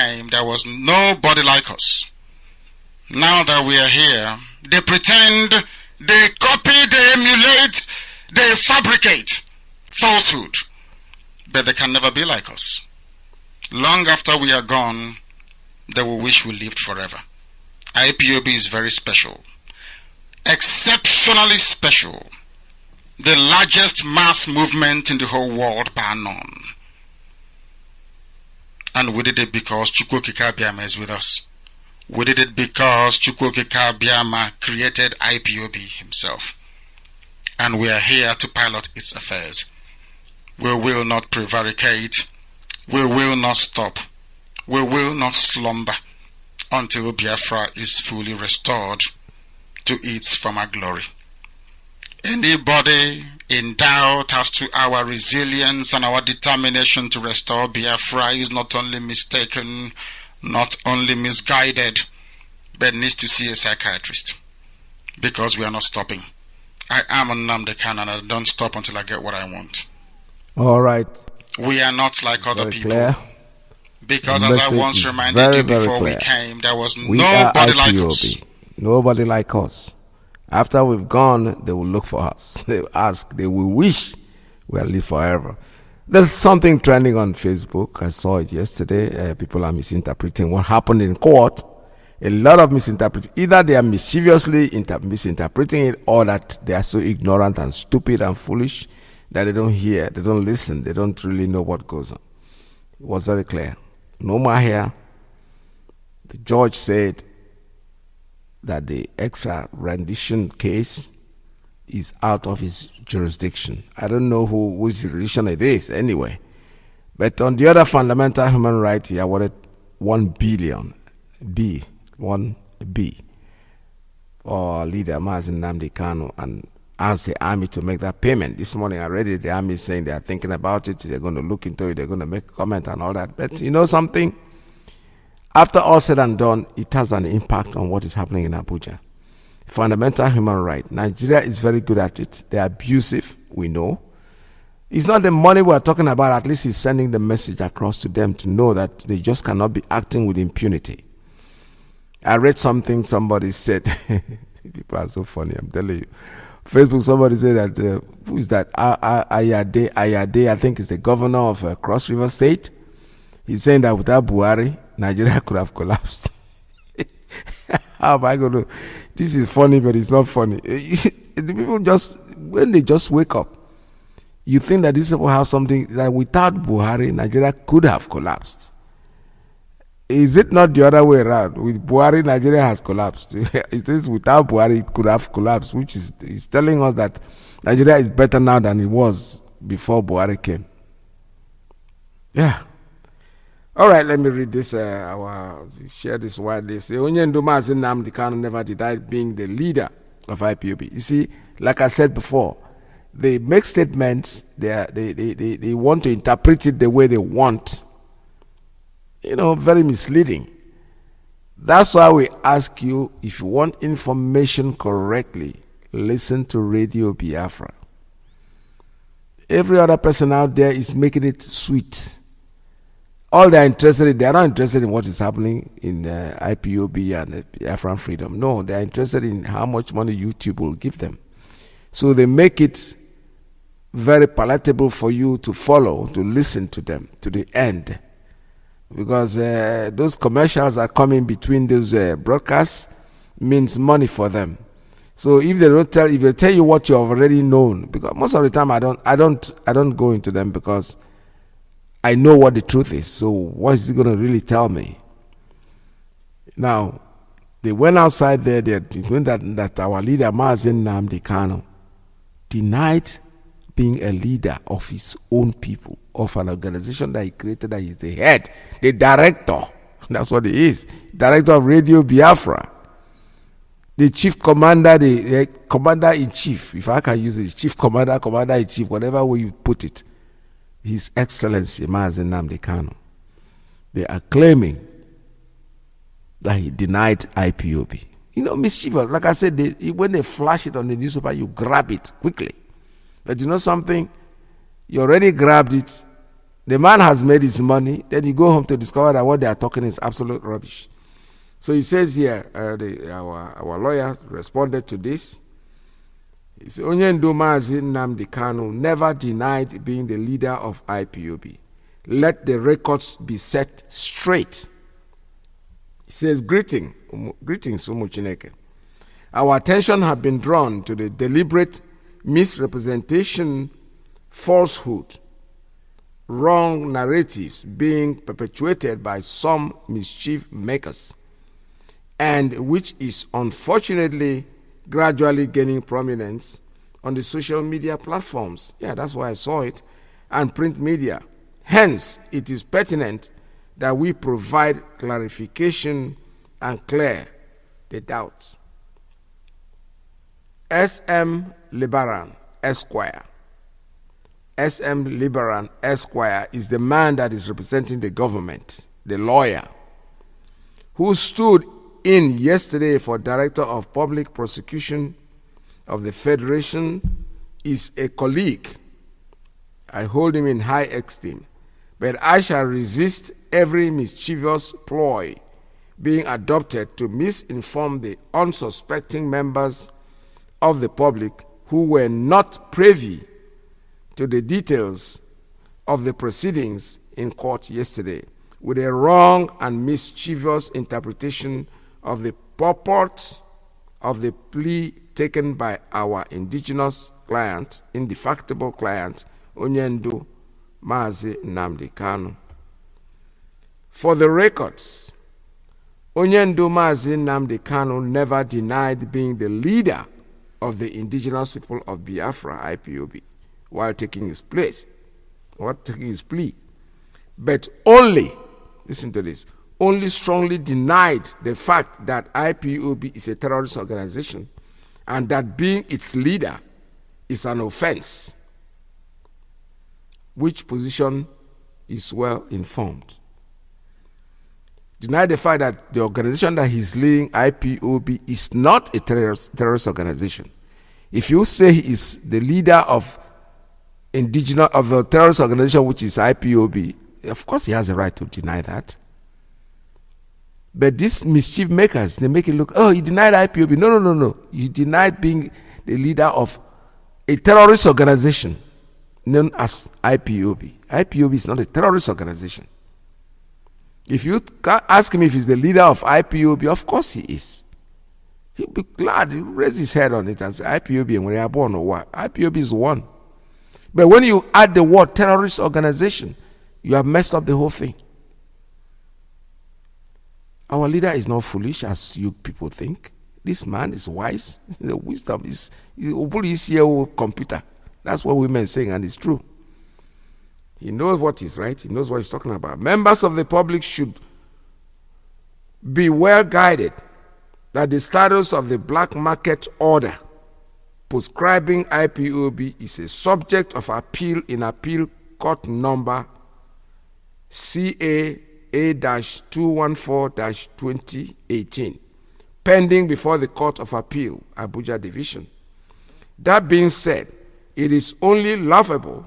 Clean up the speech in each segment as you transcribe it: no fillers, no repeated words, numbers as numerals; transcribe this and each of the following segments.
came, there was nobody like us. Now that we are here, they pretend, they copy, they emulate, they fabricate falsehood. But they can never be like us. Long after we are gone, they will wish we lived forever. IPOB is very special. Exceptionally special. The largest mass movement in the whole world bar none. And we did it because Chukwokika Biama is with us. We did it because Chukwokika Biama created IPOB himself. And we are here to pilot its affairs. We will not prevaricate. We will not stop. We will not slumber until Biafra is fully restored to its former glory. Anybody in doubt as to our resilience and our determination to restore Biafra is not only mistaken, not only misguided, but needs to see a psychiatrist. Because we are not stopping. I am Nnamdi Kanu and I don't stop until I get what I want. All right. We are not like other Very people. Clear. Because as I once reminded you before we came, there was nobody like us. Nobody like us. After we've gone, they will look for us. They will ask, they will wish we'll live forever. There's something trending on Facebook. I saw it yesterday. People are misinterpreting what happened in court. A lot of misinterpreting. Either they are mischievously misinterpreting it, or that they are so ignorant and stupid and foolish that they don't hear, they don't listen, they don't really know what goes on. It was very clear. No more here. The judge said that the extra rendition case is out of his jurisdiction. I don't know which jurisdiction it is anyway. But on the other fundamental human right, he awarded 1 billion one B for leader Mazi Nnamdi Kanu, and asked the army to make that payment. This morning already the army is saying they are thinking about it, they're going to look into it, they're going to make a comment and all that. But you know something? After all said and done, it has an impact on what is happening in Abuja. Fundamental human right. Nigeria is very good at it. They're abusive, we know. It's not the money we're talking about. At least he's sending the message across to them to know that they just cannot be acting with impunity. I read something somebody said. People are so funny, I'm telling you. Facebook, somebody said that, who is that? Ayade, I think is the governor of Cross River State. He's saying that without Buhari, Nigeria could have collapsed. How am I going to? This is funny, but it's not funny. The people just, when they just wake up, you think that these people have something that without Buhari, Nigeria could have collapsed. Is it not the other way around? With Buhari, Nigeria has collapsed. It is without Buhari, it could have collapsed, which is telling us that Nigeria is better now than it was before Buhari came. Yeah. All right, let me read this. Share this widely. Say, Onyendo Mazi Nnamdi Kanu never denied being the leader of IPOB. You see, like I said before, they make statements. They want to interpret it the way they want. You know, very misleading. That's why we ask you, if you want information correctly, listen to Radio Biafra. Every other person out there is making it sweet. All they are interested in, they are not interested in what is happening in IPOB and Biafran freedom. No, they are interested in how much money YouTube will give them. So they make it very palatable for you to follow, to listen to them to the end. Because those commercials are coming between those broadcasts, means money for them. So if they don't tell, if they tell you what you have already known, because most of the time I don't go into them because I know what the truth is. So what is he going to really tell me? Now, they went outside there. They went that our leader Mazi Nnamdi Kanu denied being a leader of his own people, of an organization that he created, that he's the head, the director. That's what he is. Director of Radio Biafra. The chief commander, the commander-in-chief, if I can use it, chief commander, commander-in-chief, whatever way you put it, His Excellency Mazi Nnamdi Kanu. They are claiming that he denied IPOB. You know, mischievous. Like I said, when they flash it on the newspaper, you grab it quickly. But you know something? You already grabbed it. The man has made his money. Then you go home to discover that what they are talking is absolute rubbish. So he says here, our lawyer responded to this. He said, Onyendu Mazi Nnamdi Kanu never denied being the leader of IPOB. Let the records be set straight. He says, greetings, Umuchineke. Our attention has been drawn to the deliberate misrepresentation, falsehood, wrong narratives being perpetuated by some mischief makers, and which is unfortunately gradually gaining prominence on the social media platforms. Yeah, that's why I saw it, and print media. Hence, it is pertinent that we provide clarification and clear the doubts. S.M. Libaran, Esquire. S.M. Libaran, Esquire is the man that is representing the government, the lawyer, who stood in yesterday for Director of Public Prosecution of the Federation, is a colleague. I hold him in high esteem, but I shall resist every mischievous ploy being adopted to misinform the unsuspecting members of the public who were not privy to the details of the proceedings in court yesterday, with a wrong and mischievous interpretation of the purport of the plea taken by our indigenous client, indefatigable client, Onyendu Mazi Nnamdi Kanu. For the records, Onyendu Mazi Nnamdi Kanu never denied being the leader of the indigenous people of Biafra, IPOB, while taking his place, or taking his plea, but only, listen to this, only strongly denied the fact that IPOB is a terrorist organization and that being its leader is an offense, which position is well informed. Deny the fact that the organization that he's leading, IPOB, is not a terrorist organization. If you say he is the leader of a terrorist organization, which is IPOB, of course he has a right to deny that. But these mischief makers, they make it look, oh, he denied IPOB. No. He denied being the leader of a terrorist organization known as IPOB. IPOB is not a terrorist organization. If you ask him if he's the leader of IPOB, of course he is. He'll be glad. He'll raise his head on it and say, IPOB, and when they are born or what? IPOB is one. But when you add the word terrorist organization, you have messed up the whole thing. Our leader is not foolish as you people think. This man is wise. The wisdom is computer. That's what women are saying, and it's true. He knows what is right. He knows what he's talking about. Members of the public should be well guided that the status of the black market order prescribing IPOB is a subject of appeal in appeal court number CAA-214-2018, pending before the Court of Appeal, Abuja Division. That being said, it is only laughable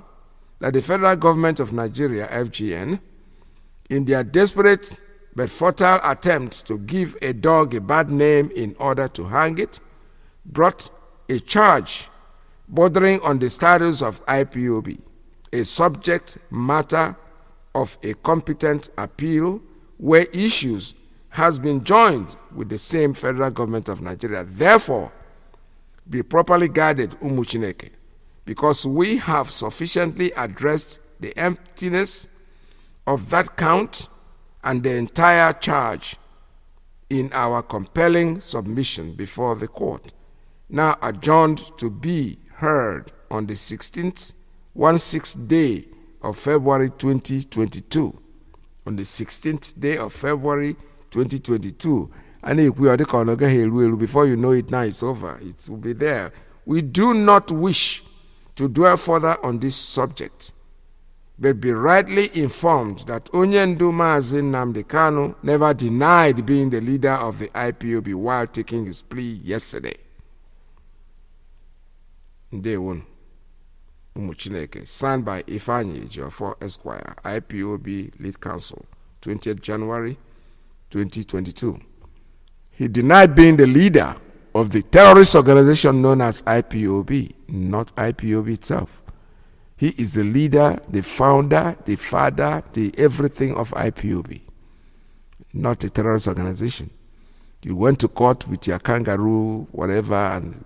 that the federal government of Nigeria, FGN, in their desperate but futile attempt to give a dog a bad name in order to hang it, brought a charge bordering on the status of IPOB, a subject matter of a competent appeal where issues has been joined with the same federal government of Nigeria. Therefore, be properly guided, Umuchineke, because we have sufficiently addressed the emptiness of that count and the entire charge in our compelling submission before the court, now adjourned to be heard on the 16th day of February 2022. On the 16th day of February 2022. And before you know it, now it's over. It will be there. We do not wish to dwell further on this subject, but be rightly informed that Onyendu Mazi Nnamdi Kanu never denied being the leader of the IPOB while taking his plea yesterday. Day one. Umuchineke, signed by Ifeanyi Ejiofor Esquire, IPOB Lead Counsel, 20th January 2022. He denied being the leader of the terrorist organization known as IPOB, not IPOB itself. He is the leader, the founder, the father, the everything of IPOB, not a terrorist organization. You went to court with your kangaroo, whatever, and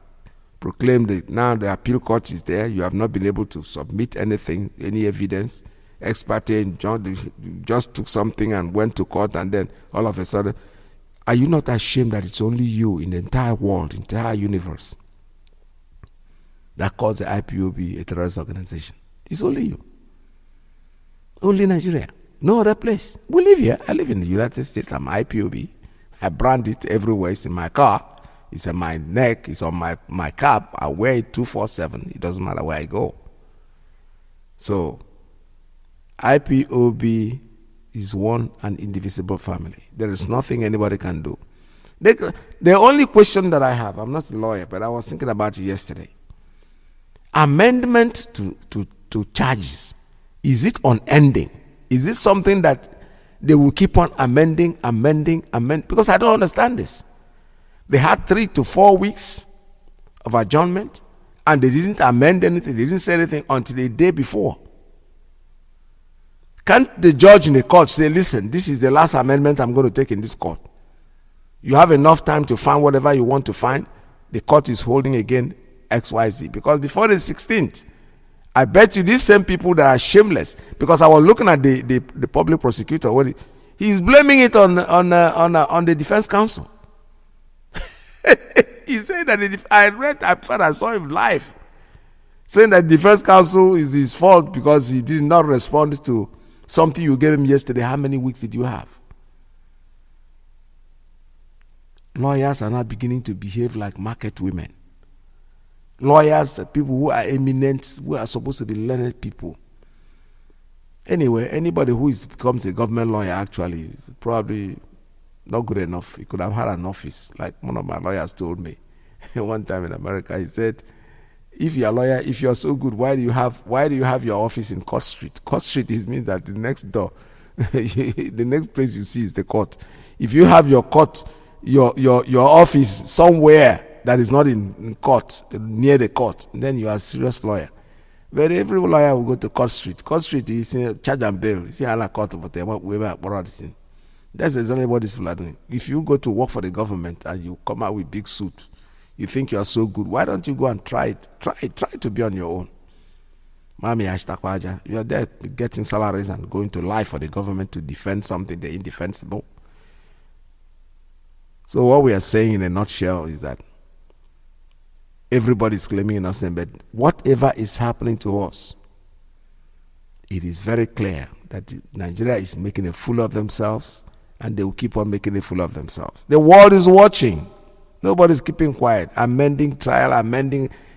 proclaimed that now the appeal court is there. You have not been able to submit anything, any evidence. Ex parte, just took something and went to court, and then all of a sudden, are you not ashamed that it's only you in the entire world, entire universe, that calls the IPOB a terrorist organization? It's only you. Only Nigeria. No other place. We live here. I live in the United States. I'm IPOB. I brand it everywhere. It's in my car. It's on my neck. It's on my cap. I wear it 247. It doesn't matter where I go. So, IPOB is one and indivisible family. There is nothing anybody can do. The only question that I have, I'm not a lawyer, but I was thinking about it yesterday. Amendment to charges, is it unending? Is it something that they will keep on amending? Because I don't understand this. They had 3 to 4 weeks of adjournment, and they didn't amend anything. They didn't say anything until the day before. Can't the judge in the court say, listen, this is the last amendment I'm going to take in this court? You have enough time to find whatever you want to find. The court is holding again XYZ. Because before the 16th, I bet you these same people that are shameless, because I was looking at the public prosecutor, he's blaming it on the defense counsel. He said that I saw him live, saying that the defense counsel is his fault because he did not respond to something you gave him yesterday. How many weeks did you have? Lawyers are not beginning to behave like market women. Lawyers are people who are eminent, who are supposed to be learned people. Anyway, anybody who becomes a government lawyer actually is probably not good enough. He could have had an office, like one of my lawyers told me one time in America. He said, if you're a lawyer, if you're so good, why do you have your office in Court Street? Court Street means that the next door, the next place you see is the court. If you have your court, your office somewhere that is not in court, near the court, then you are a serious lawyer. But every lawyer will go to Court Street. Court Street is charge and bail. You see how court, but they want this thing. That's exactly what these people are doing. If you go to work for the government and you come out with big suit, you think you are so good, why don't you go and try it? Try to be on your own. Mami Ashtakwaja, you are there getting salaries and going to lie for the government to defend something they're indefensible. So what we are saying in a nutshell is that everybody is claiming innocent, but whatever is happening to us, it is very clear that Nigeria is making a fool of themselves, and they will keep on making a fool of themselves. The world is watching. Nobody's keeping quiet. Amending,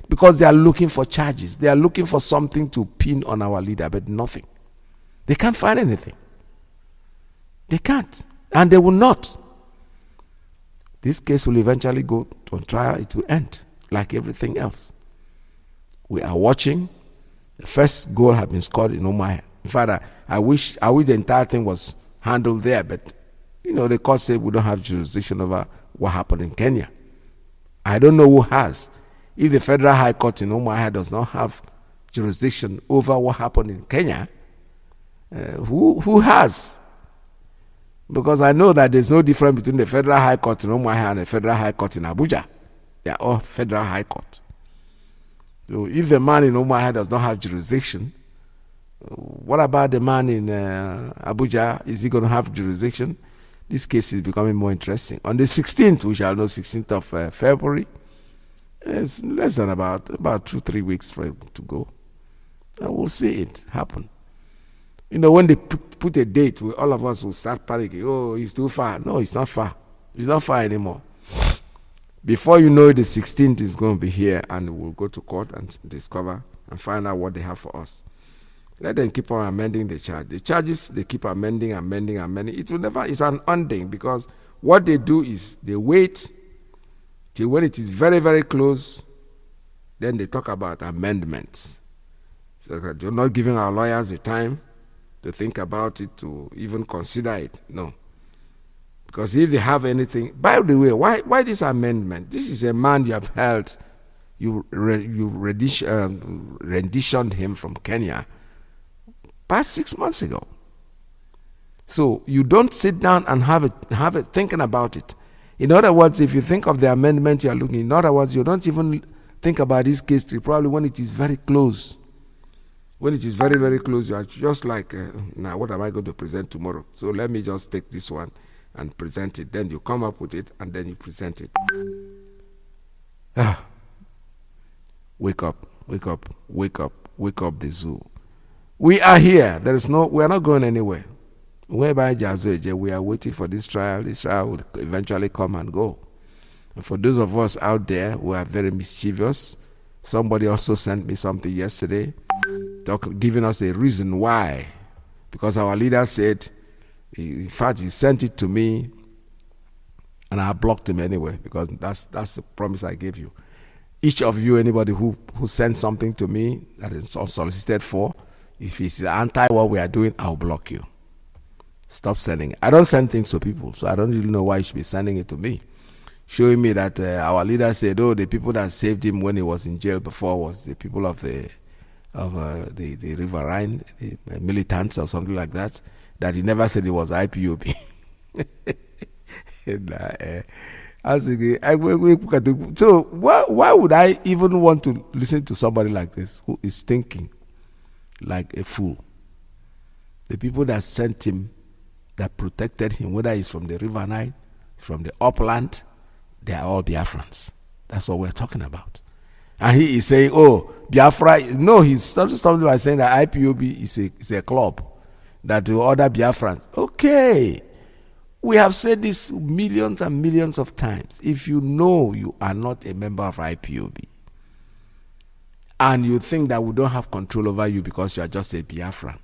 because they are looking for charges. They are looking for something to pin on our leader, but nothing. They can't find anything. They can't, and they will not. This case will eventually go on trial. It will end like everything else. We are watching. The first goal has been scored in Umuahia. In fact, I wish the entire thing was handled there, but the court said we don't have jurisdiction over what happened in Kenya. I don't know who has. If the Federal High Court in Umuahia does not have jurisdiction over what happened in Kenya, who has? Because I know that there's no difference between the Federal High Court in Umuahia and the Federal High Court in Abuja. They are all Federal High Court. So if the man in Umuahia does not have jurisdiction, what about the man in Abuja? Is he going to have jurisdiction? This case is becoming more interesting. On the 16th, we shall know, 16th of February. It's less than about 2-3 weeks for it to go. And we'll see it happen. When they put a date, all of us will start panicking. Oh, it's too far. No, it's not far. It's not far anymore. Before you know it, the 16th is going to be here, and we'll go to court and discover and find out what they have for us. Let them keep on amending the charge. The charges, they keep amending. It will never, it's an ending, because what they do is they wait till when it is very, very close, then they talk about amendments. So you're not giving our lawyers the time to think about it, to even consider it. No. Because if they have anything, by the way, why this amendment? This is a man you have held, you renditioned him from Kenya past 6 months ago. So you don't sit down and have it thinking about it. In other words, if you think of the amendment you are looking, in other words, you don't even think about this case probably when it is very close. When it is very, very close, you are just like, now what am I going to present tomorrow? So let me just take this one and present it. Then you come up with it and then you present it. Wake up, wake up, wake up, wake up the zoo. We are here. We are not going anywhere. Whereby we are waiting for this trial. This trial will eventually come and go. And for those of us out there who are very mischievous, somebody also sent me something yesterday, giving us a reason why. Because our leader said, in fact, he sent it to me, and I blocked him anyway, because that's the promise I gave you. Each of you, anybody who sends something to me that is unsolicited for, if it's anti what we are doing, I'll block you. Stop sending it. I don't send things to people, so I don't really know why you should be sending it to me. Showing me that our leader said, the people that saved him when he was in jail before was the people of the Riverine, the militants or something like that. That he never said it was IPOB. So why would I even want to listen to somebody like this who is thinking like a fool? The people that sent him, that protected him, whether he's from the River Nile, from the upland, they are all Biafrans. That's what we're talking about. And he is saying, Biafra. No, he's starting by saying that IPOB is a club that the other Biafrans. Okay. We have said this millions and millions of times. If you know you are not a member of IPOB and you think that we don't have control over you because you are just a Biafran,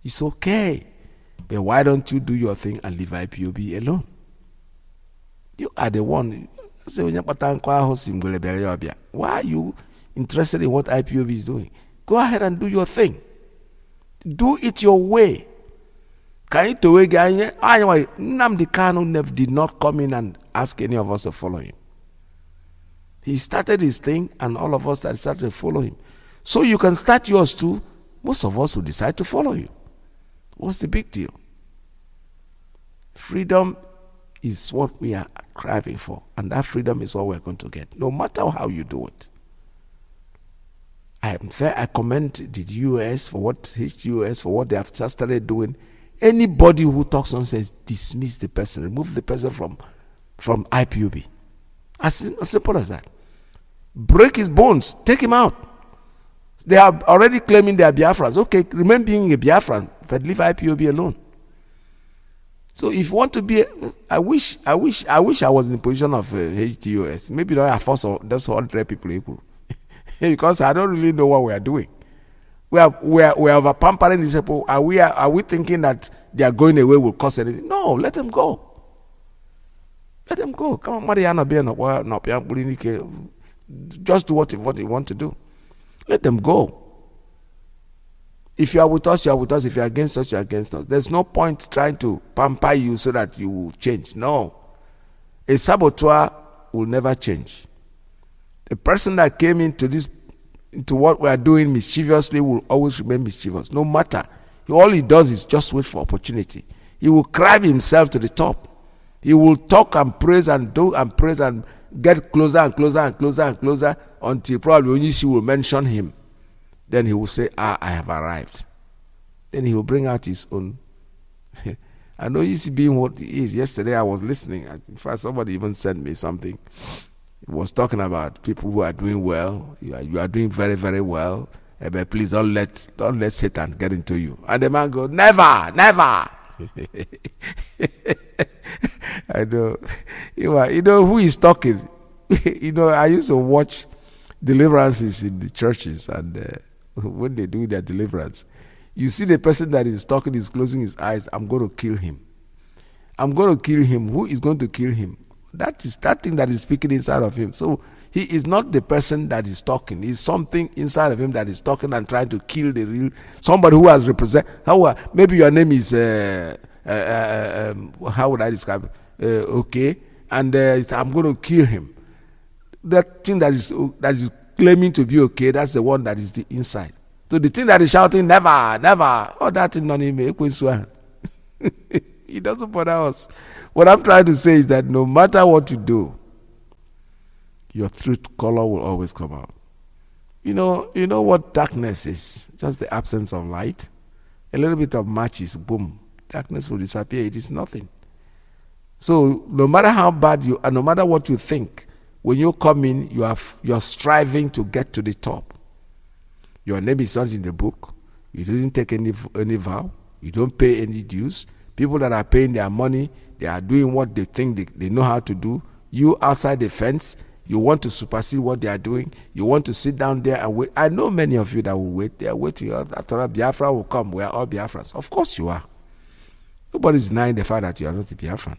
it's okay. But why don't you do your thing and leave IPOB alone? You are the one. Why are you interested in what IPOB is doing? Go ahead and do your thing. Do it your way. Nnamdi Kanu did not come in and ask any of us to follow him. He started his thing and all of us started to follow him. So you can start yours too. Most of us will decide to follow you. What's the big deal? Freedom is what we are craving for, and that freedom is what we're going to get, no matter how you do it. I commend the US for what they have just started doing. Anybody who talks nonsense, dismiss the person, remove the person from IPOB. As simple as that. Break his bones, take him out. They are already claiming they are Biafrans. Okay, remain being a Biafran, but leave IPOB alone. So if you want to be, I wish I was in the position of HTUS. Maybe not I force those 100 people equal, because I don't really know what we are doing. We are over pampering these people. Are we thinking that they are going away will cause anything? No, let them go. Let them go. Come on, Mariana, just do what they want to do. Let them go. If you are with us, you are with us. If you are against us, you are against us. There's no point trying to pamper you so that you will change. No. A saboteur will never change. The person that came into what we are doing mischievously will always remain mischievous. No matter. All he does is just wait for opportunity. He will crave himself to the top. He will talk and praise and do and praise and get closer and closer and closer and closer until probably when you will mention him. Then he will say, I have arrived. Then he will bring out his own. I know he's being what he is. Yesterday I was listening. In fact, somebody even sent me something. He was talking about people who are doing well. You are doing very, very well. But please don't let Satan get into you. And the man goes, never, never. I know. You know who is talking? I used to watch deliverances in the churches, and when they do their deliverance, you see the person that is talking is closing his eyes. I'm going to kill him. I'm going to kill him. Who is going to kill him? That is that thing that is speaking inside of him. So He is not the person that is talking. He's something inside of him that is talking and trying to kill the real somebody who has represent. Maybe your name is how would I describe it? Okay, and I'm going to kill him. That thing that is claiming to be okay, that's the one that is the inside. So the thing that is shouting never, never, oh, that thing not even it doesn't bother us. What I'm trying to say is that no matter what you do, your truth color will always come out. You know what darkness is? Just the absence of light. A little bit of matches, boom, darkness will disappear. It is nothing. So no matter how bad you and no matter what you think, when you come in, you're striving to get to the top. Your name is not in the book. You didn't take any vow. You don't pay any dues. People that are paying their money, they are doing what they think they know how to do. You outside the fence, you want to supersede what they are doing. You want to sit down there and wait. I know many of you that will wait. They are waiting. After all, Biafra will come. We are all Biafrans. Of course you are. Nobody is denying the fact that you are not a Biafran.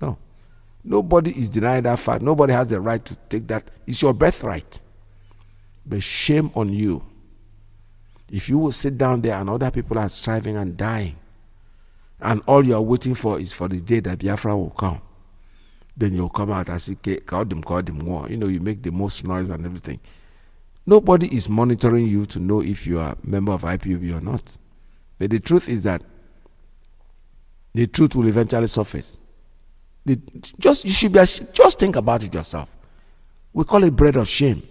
No. Nobody is denying that fact. Nobody has the right to take that. It's your birthright. But shame on you. If you will sit down there and other people are striving and dying, and all you are waiting for is for the day that Biafra will come, then you'll come out and say, call them war. You make the most noise and everything. Nobody is monitoring you to know if you are a member of IPOB or not. But the truth is that the truth will eventually surface. Just think about it yourself. We call it bread of shame.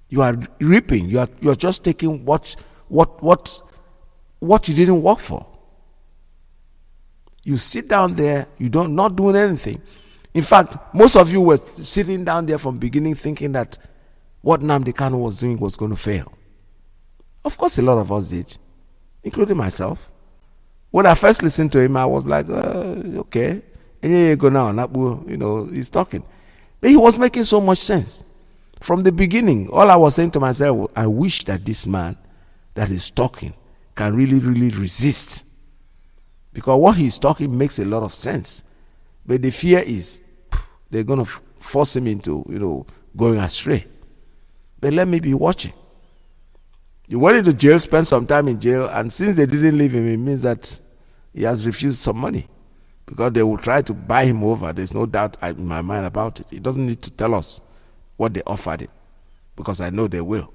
You are reaping. You are just taking what you didn't work for. You sit down there. You not doing anything. In fact, most of you were sitting down there from beginning thinking that what Nnamdi Kanu was doing was going to fail. Of course, a lot of us did, including myself. When I first listened to him, I was like, okay. And here you go now, he's talking. But he was making so much sense. From the beginning, all I was saying to myself was, I wish that this man that is talking can really, really resist. Because what he's talking makes a lot of sense. But the fear is they're going to force him into, going astray. But let me be watching. He went into jail, spent some time in jail, and since they didn't leave him, it means that he has refused some money. Because they will try to buy him over. There's no doubt in my mind about it. He doesn't need to tell us what they offered him, because I know they will.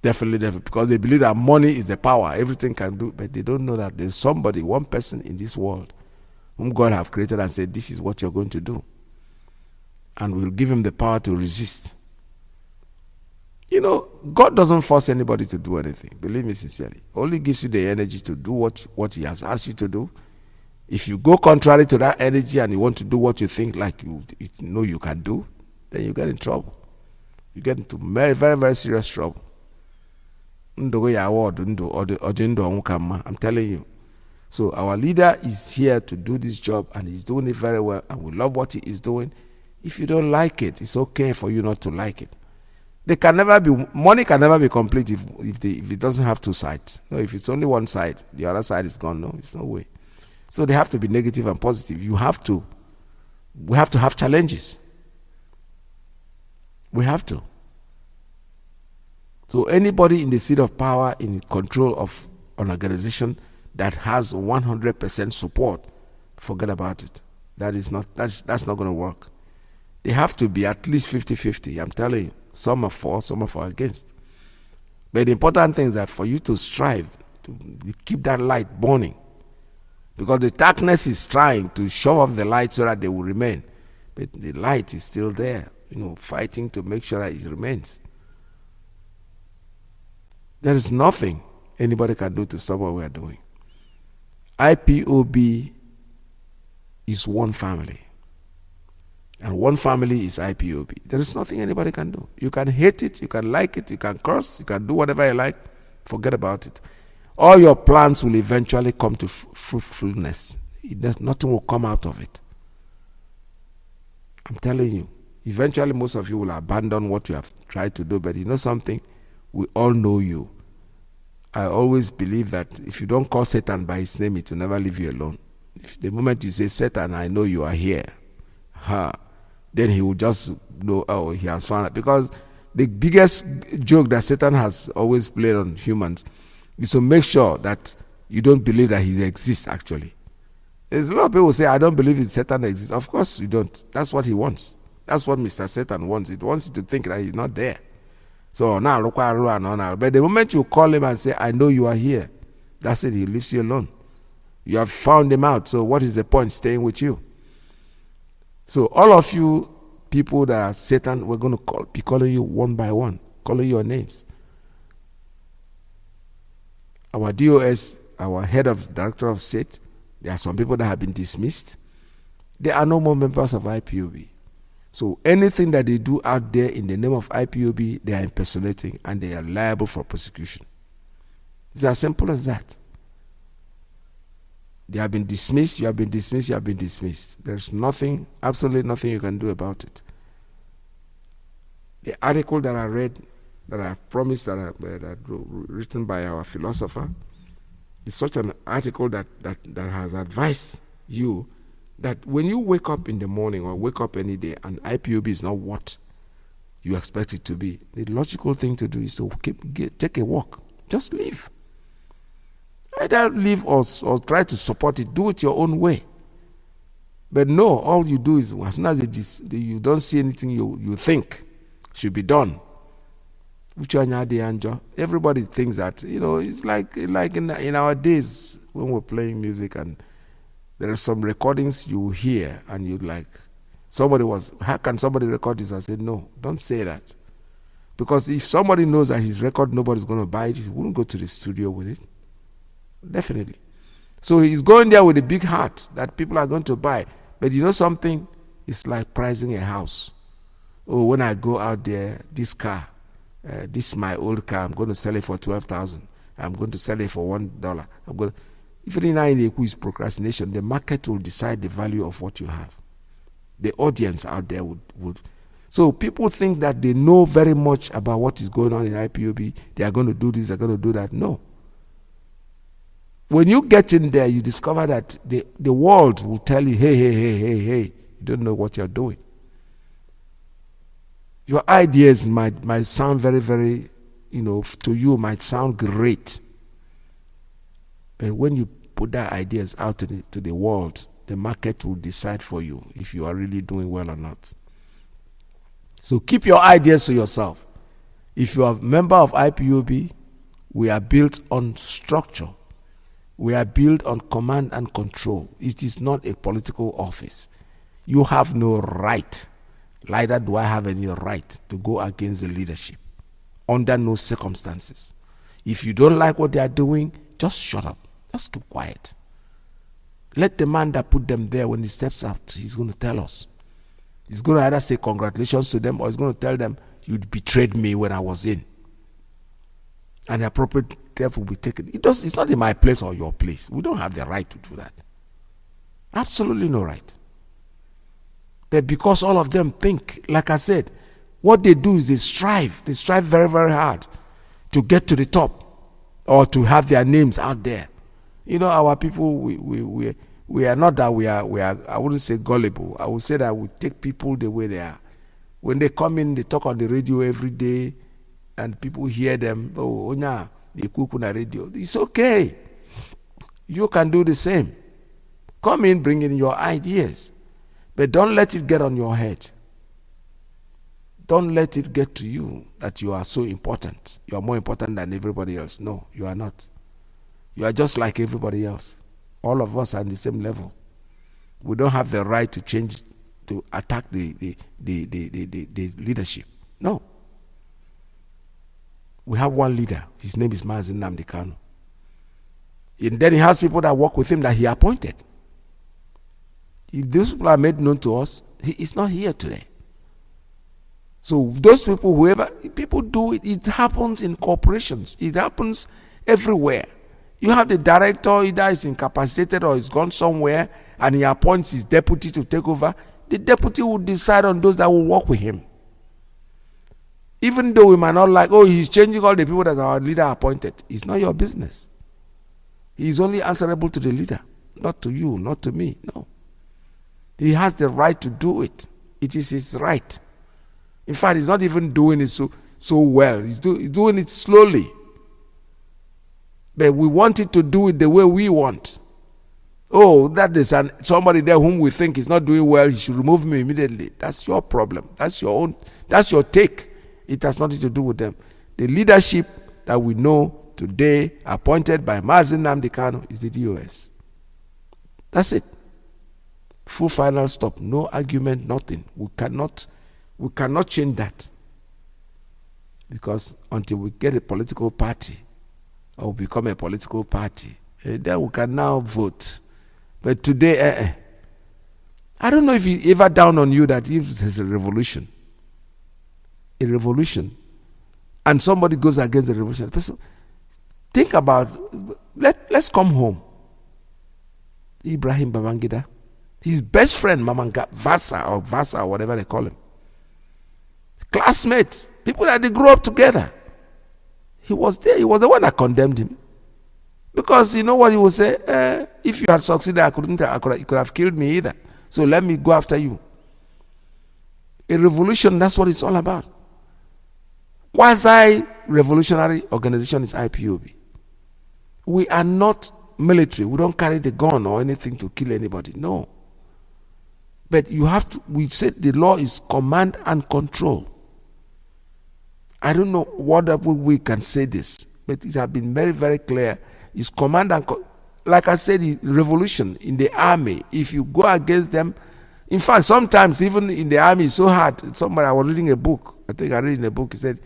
Definitely, because they believe that money is the power, everything can do, but they don't know that there's somebody, one person in this world whom God have created and said, this is what you're going to do, and will give him the power to resist. God doesn't force anybody to do anything, believe me sincerely. Only gives you the energy to do what he has asked you to do. If you go contrary to that energy and you want to do what you think like you know you can do, then you get in trouble. You get into very, very, very serious trouble. I'm telling you. So our leader is here to do this job, and he's doing it very well, and we love what he is doing. If you don't like it, it's okay for you not to like it. Money can never be complete if it doesn't have two sides. No, if it's only one side, the other side is gone. No, it's no way. So they have to be negative and positive. We have to have challenges. We have to. So anybody in the seat of power, in control of an organization that has 100% support, forget about it. That's not going to work. They have to be at least 50-50. I'm telling you, some are for, some are for against. But the important thing is that for you to strive to keep that light burning, because the darkness is trying to show off the light so that they will remain, but the light is still there, fighting to make sure that it remains. There is nothing anybody can do to stop what we are doing. IPOB is one family. And one family is IPOB. There is nothing anybody can do. You can hate it, you can like it, you can curse, you can do whatever you like. Forget about it. All your plans will eventually come to fruitfulness. Nothing will come out of it. I'm telling you. Eventually, most of you will abandon what you have tried to do. But you know something? We all know you. I always believe that if you don't call Satan by his name, it will never leave you alone. If the moment you say, Satan, I know you are here, then he will just know, oh, he has found it. Because the biggest joke that Satan has always played on humans is to make sure that you don't believe that he exists actually. There's a lot of people who say, I don't believe in Satan exists. Of course you don't. That's what he wants. That's what Mr. Satan wants. It wants you to think that he's not there. So now, but the moment you call him and say, I know you are here, that's it. He leaves you alone. You have found him out. So what is the point staying with you? So all of you people that are Satan, we're going to be calling you one by one, calling your names. Our DOS, our head of director of state, there are some people that have been dismissed. There are no more members of IPOB. So anything that they do out there in the name of IPOB, they are impersonating and they are liable for prosecution. It's as simple as that. They have been dismissed, you have been dismissed, you have been dismissed. There's nothing, absolutely nothing you can do about it. The article that I read, that I promised that written by our philosopher, is such an article that has advised you that when you wake up in the morning or wake up any day and IPOB is not what you expect it to be, the logical thing to do is to take a walk. Just leave. Either leave or try to support it. Do it your own way. But no, all you do is, as soon as you don't see anything you think should be done, everybody thinks that, it's like in our days when we're playing music and there are some recordings you hear and you like, how can somebody record this? I said, no, don't say that. Because if somebody knows that his record, nobody's going to buy it, he wouldn't go to the studio with it. Definitely. So he's going there with a big heart that people are going to buy. But you know something? It's like pricing a house. Oh, when I go out there, this car, this is my old car, I'm going to sell it for $12,000. I'm going to sell it for $1. Even in who is procrastination, the market will decide the value of what you have. The audience out there would. So people think that they know very much about what is going on in IPOB. They are going to do this, they're going to do that. No. When you get in there, you discover that the world will tell you, hey, you don't know what you're doing. Your ideas might sound very, very, to you might sound great. But when you put that ideas out to the world, the market will decide for you if you are really doing well or not. So keep your ideas to yourself. If you are a member of IPOB, we are built on structure. We are built on command and control. It is not a political office. You have no right, neither do I have any right to go against the leadership under no circumstances. If you don't like what they are doing, just shut up. Just keep quiet. Let the man that put them there, when he steps out, he's going to tell us. He's going to either say congratulations to them or he's going to tell them, you betrayed me when I was in. And the appropriate step will be taken. It's not in my place or your place. We don't have the right to do that. Absolutely no right. But because all of them think, like I said, what they do is they strive. They strive very, very hard to get to the top or to have their names out there. Our people, we are not that we are, I wouldn't say gullible. I would say that we take people the way they are. When they come in, they talk on the radio every day, and people hear them. Oh, they cook on the radio. It's okay. You can do the same. Come in, bring in your ideas, but don't let it get on your head. Don't let it get to you that you are so important. You are more important than everybody else. No, you are not. You are just like everybody else. All of us are on the same level. We don't have the right to change, to attack the leadership. No. We have one leader. His name is Mazi Kanu. And then he has people that work with him that he appointed. If those people are made known to us, he is not here today. So those people, people do it. It happens in corporations. It happens everywhere. You have the director, either is incapacitated or is gone somewhere, and he appoints his deputy to take over. The deputy will decide on those that will work with him. Even though we might not like, he's changing all the people that our leader appointed. It's not your business. He's only answerable to the leader, not to you, not to me. No. He has the right to do it. It is his right. In fact, he's not even doing it so well. He's doing it slowly. But we want it to do it the way we want. Oh, that is somebody there whom we think is not doing well, he should remove me immediately. That's your problem. That's your own. That's your take. It has nothing to do with them. The leadership that we know today, appointed by Mazi Nnamdi Kanu, is the DOS. That's it. Full final stop. No argument, nothing. We cannot change that. Because until we get a political party or become a political party, then we can now vote. But today, I don't know if it ever dawned on you that if there's a revolution, and somebody goes against the revolution, think about, let's come home. Ibrahim Babangida, his best friend, Vasa, or whatever they call him, classmates, people that they grew up together. He was there. He was the one that condemned him. Because you know what he would say? If you had succeeded, you could have killed me either. So let me go after you. A revolution, that's what it's all about. Quasi-revolutionary organization is IPOB. We are not military. We don't carry the gun or anything to kill anybody. No. But you have to, we said the law is command and control. I don't know what we can say this, but it has been very, very clear. It's command and like I said, the revolution in the army, if you go against them, in fact, sometimes even in the army, it's so hard. Somebody, I was reading a book, I think I read in a book, he said,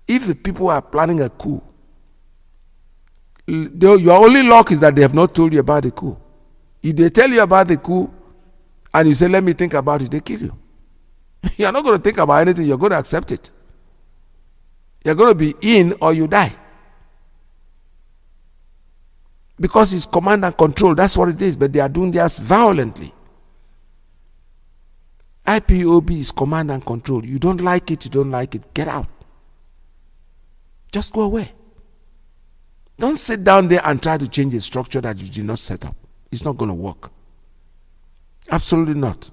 if the people are planning a coup, your only luck is that they have not told you about the coup. If they tell you about the coup, and you say, let me think about it, they kill you. You're not going to think about anything, you're going to accept it. You're going to be in or you die. Because it's command and control, that's what it is, but they are doing theirs violently. IPOB is command and control. You don't like it, get out. Just go away. Don't sit down there and try to change a structure that you did not set up. It's not going to work. Absolutely not.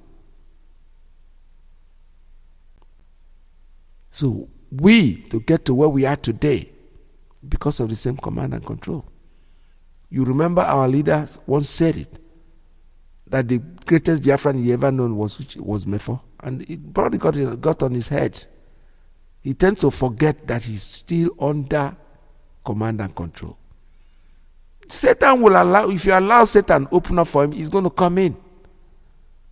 So to get to where we are today, because of the same command and control. You remember our leaders once said it, that the greatest Biafran he ever known was Mefo, and it probably got on his head. He tends to forget that he's still under command and control. Satan will allow, if you allow Satan open up for him, he's going to come in.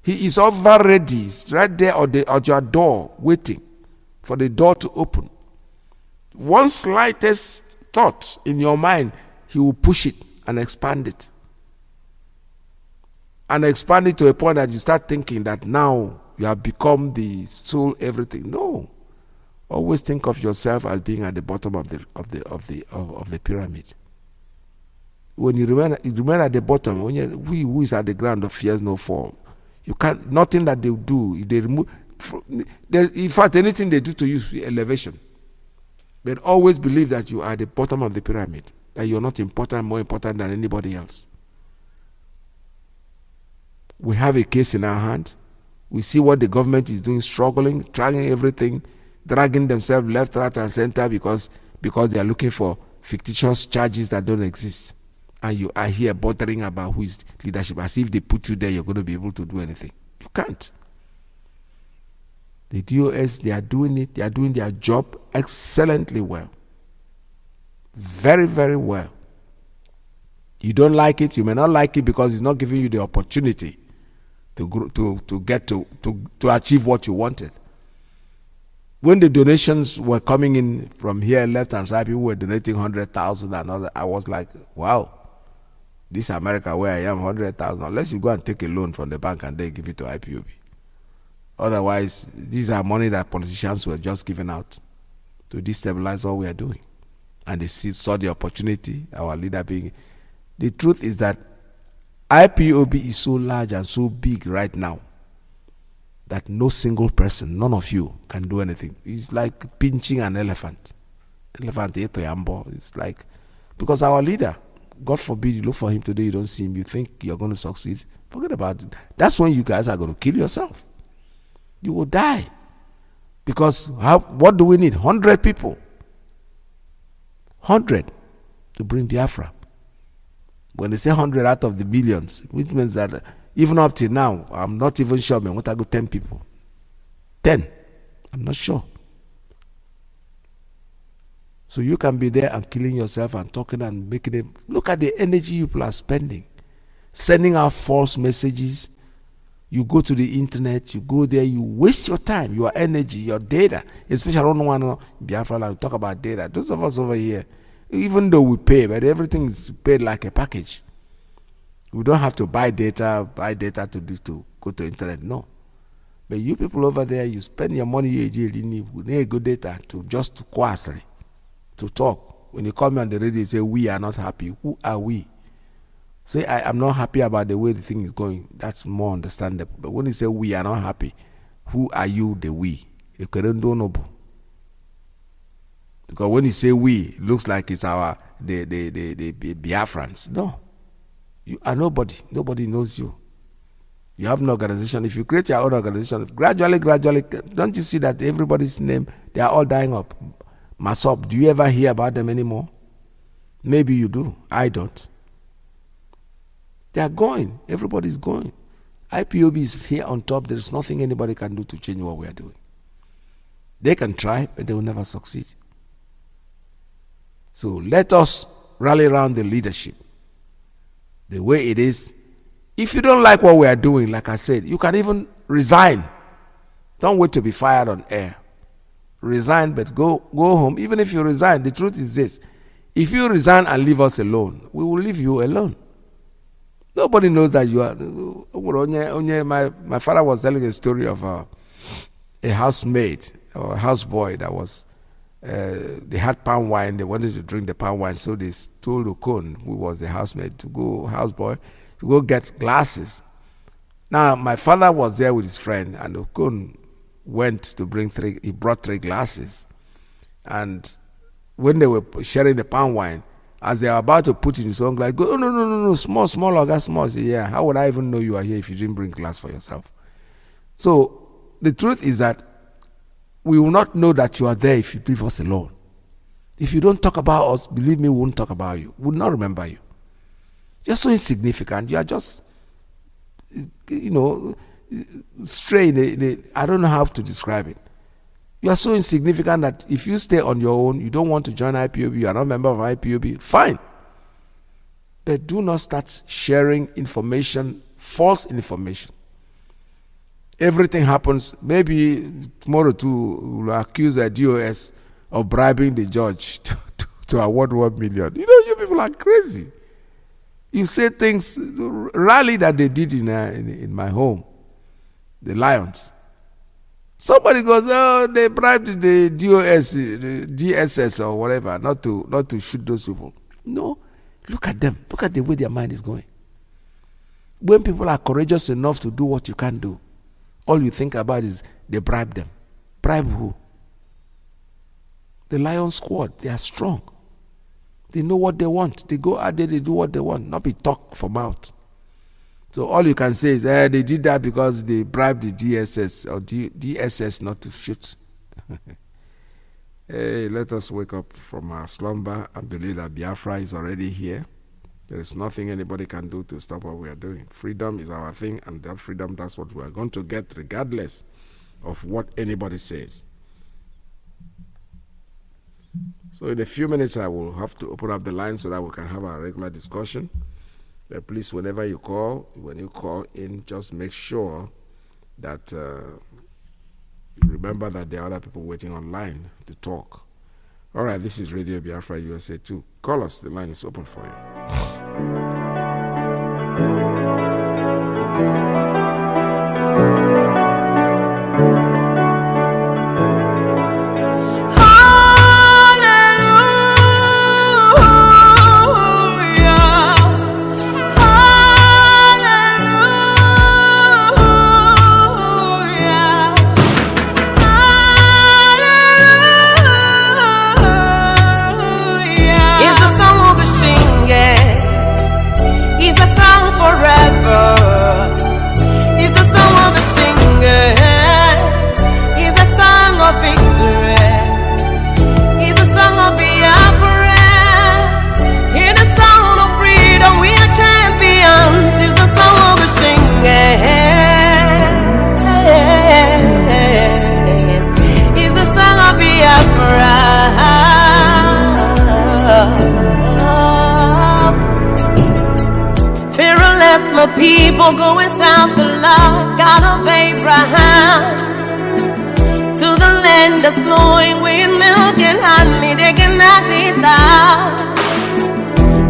He is over ready. He's right there at your door, waiting for the door to open. One slightest thought in your mind, he will push it and expand it. And expand it to a point that you start thinking that now you have become the soul, everything. No. Always think of yourself as being at the bottom of the pyramid. When you remain at the bottom, who is at the ground of fears no fall. You can't, nothing that they do, if they remove, in fact, anything they do to you is elevation. But always believe that you are at the bottom of the pyramid, that you're not important, more important than anybody else. We have a case in our hand. We see what the government is doing, struggling, trying everything, dragging themselves left, right, and center because they are looking for fictitious charges that don't exist. And you are here bothering about who is leadership, as if they put you there, you're going to be able to do anything. You can't. The DOS, they are doing it. They are doing their job excellently well. Very, very well. You don't like it. You may not like it because it's not giving you the opportunity to achieve what you wanted. When the donations were coming in from here, left and right, people were donating 100,000 and all that. I was like, wow, this America where I am, 100,000. Unless you go and take a loan from the bank and they give it to IPOB. Otherwise, these are money that politicians were just giving out to destabilize all we are doing. And they saw the opportunity, our leader being. The truth is that IPOB is so large and so big right now that no single person, none of you, can do anything. It's like pinching an elephant. It's like, because our leader, God forbid you look for him today, you don't see him, you think you're going to succeed. Forget about it. That's when you guys are going to kill yourself. You will die. Because what do we need? 100 people. 100 to bring Biafra. When they say 100 out of the millions, which means that even up till now, I'm not even sure, man, what I go 10 people. 10. I'm not sure. So you can be there and killing yourself and talking and making it. Look at the energy you people are spending. Sending out false messages. You go to the internet, you go there, you waste your time, your energy, your data. Especially I don't want to Biafra like talk about data. Those of us over here, even though we pay, but everything is paid like a package. We don't have to buy data to go to internet. No. But you people over there, you spend your money, you need good data to quasari, to talk. When you call me on the radio, you say, we are not happy. Who are we? Say, I am not happy about the way the thing is going. That's more understandable. But when you say, we are not happy, who are you, the we? You couldn't do no. Because when you say we, it looks like it's the Biafrans. No. You are nobody. Nobody knows you. You have no organization. If you create your own organization, gradually, don't you see that everybody's name, they are all dying up? Masop, do you ever hear about them anymore? Maybe you do. I don't. They are going. Everybody's going. IPOB is here on top. There is nothing anybody can do to change what we are doing. They can try, but they will never succeed. So let us rally around the leadership. The way it is. If you don't like what we are doing, like I said, you can even resign. Don't wait to be fired on air. Resign, but go home. Even if you resign, the truth is this. If you resign and leave us alone, we will leave you alone. Nobody knows that you are. My father was telling a story of a housemaid or a houseboy that was, they had palm wine. They wanted to drink the palm wine, so they told Okon, who was the housemaid, houseboy, to go get glasses. Now, my father was there with his friend, and Okon went to he brought 3 glasses. And when they were sharing the palm wine, as they were about to put in his own glass, go, oh, no, small, I got small. Say, yeah, how would I even know you are here if you didn't bring glass for yourself? So, the truth is that we will not know that you are there if you leave us alone. If you don't talk about us, believe me, we won't talk about you. We will not remember you. You're so insignificant. You are just, straying. I don't know how to describe it. You are so insignificant that if you stay on your own, you don't want to join IPOB, you are not a member of IPOB, fine. But do not start sharing information, false information. Everything happens. Maybe tomorrow too, will accuse a DOS of bribing the judge to award 1 million. You people are crazy. You say things, rally that they did in my home, the Lions. Somebody goes, oh, they bribed the DOS, the DSS or whatever, not to shoot those people. No, look at them. Look at the way their mind is going. When people are courageous enough to do what you can't do, all you think about is they bribe them. Bribe who? The Lion Squad, they are strong. They know what they want. They go out there, they do what they want, not be talk from out. So all you can say is, they did that because they bribed the DSS or DSS not to shoot. Hey, let us wake up from our slumber and believe that Biafra is already here. There is nothing anybody can do to stop what we are doing. Freedom is our thing, and that freedom, that's what we are going to get regardless of what anybody says. So in a few minutes, I will have to open up the line so that we can have a regular discussion. But please, when you call in, just make sure that remember that there are other people waiting online to talk. All right, this is Radio Biafra USA 2. Call us. The line is open for you. people go and serve the Lord God of Abraham. To the land that's flowing with milk and honey, they cannot be stopped.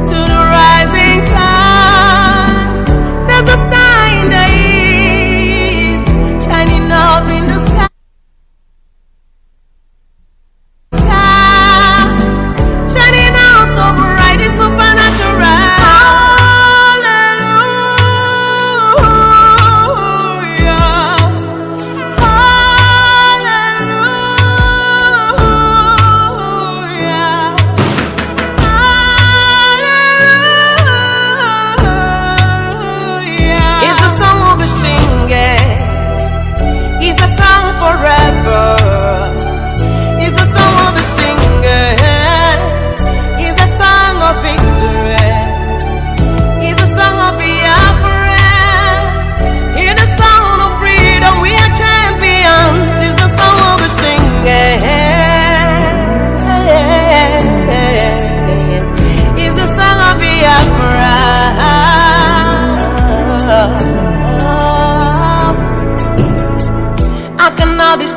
To the rising sun, there's a star in the east, shining up in the sky. Shining out so bright, it's supernatural.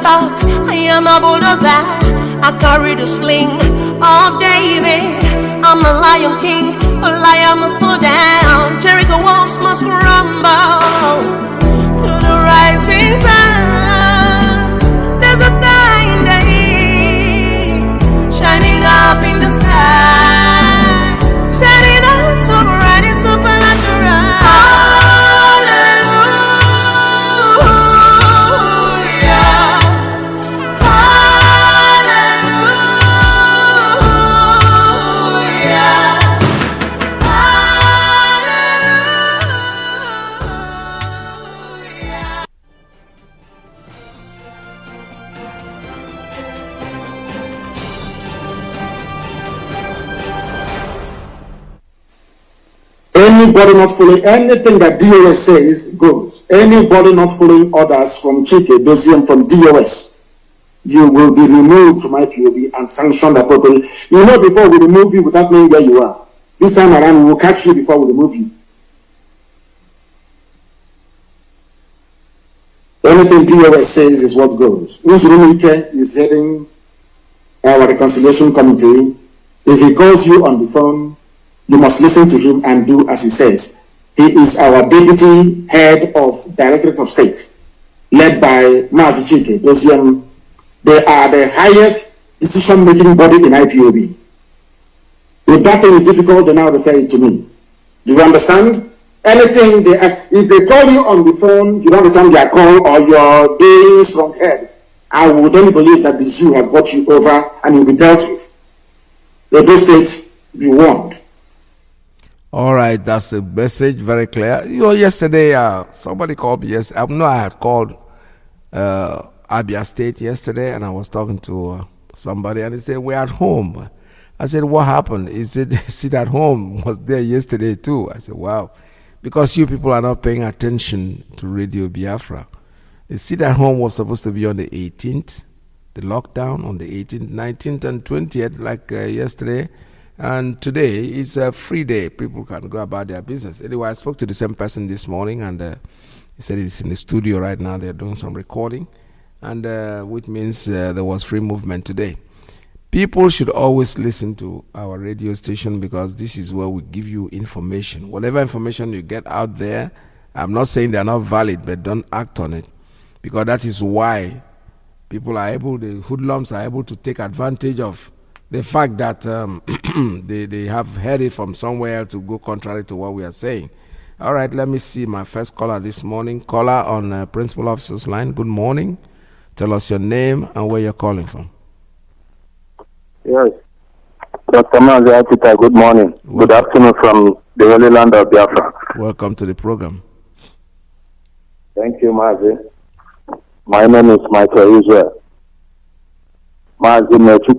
I am a bulldozer. I carry the sling of David. I'm a lion king. A lion must fall down. Jericho walls must crumble. To the rising sun, there's a star in the east, shining up in the sky, shining up so bright it's supernatural. Anybody not following anything that DOS says goes. Anybody not following orders from Chike, Dosium, from DOS, you will be removed from IPOB and sanctioned appropriately. You know, before we remove you without knowing where you are. This time around, we will catch you before we remove you. Anything DOS says is what goes. Mazi IYKE is heading our reconciliation committee. If he calls you on the phone, you must listen to him and do as he says. He is our deputy head of Directorate of State, led by Mazi IYKE, Dosium. They are the highest decision-making body in IPOB. If that thing is difficult, then now refer it to me. Do you understand? Anything, if they call you on the phone, you don't return their call or you're doing strong head, I would only believe that the zoo has got you over and you'll be dealt with. The State, be warned. All right, that's the message, very clear. You know, yesterday, somebody called me. Yes, I know I had called Abia State yesterday, and I was talking to somebody, and he said, we're at home. I said, what happened? He said, sit at home was there yesterday too. I said, wow, because you people are not paying attention to Radio Biafra. The sit at home was supposed to be on the 18th, the lockdown on the 18th, 19th, and 20th, like yesterday. And today is a free day. People can go about their business. Anyway, I spoke to the same person this morning, and he said he's in the studio right now. They're doing some recording, and which means there was free movement today. People should always listen to our radio station because this is where we give you information. Whatever information you get out there, I'm not saying they're not valid, but don't act on it, because that is why people are able, the hoodlums are able to take advantage of the fact that they have heard it from somewhere to go contrary to what we are saying. All right, let me see my first caller this morning. Caller on Principal Officer's line. Good morning. Tell us your name and where you're calling from. Yes. Dr. Mazi IYKE, good morning. Welcome. Good afternoon from the holy land of Biafra. Welcome to the program. Thank you, Mazi. My name is Michael Israel. Mazi IYKE,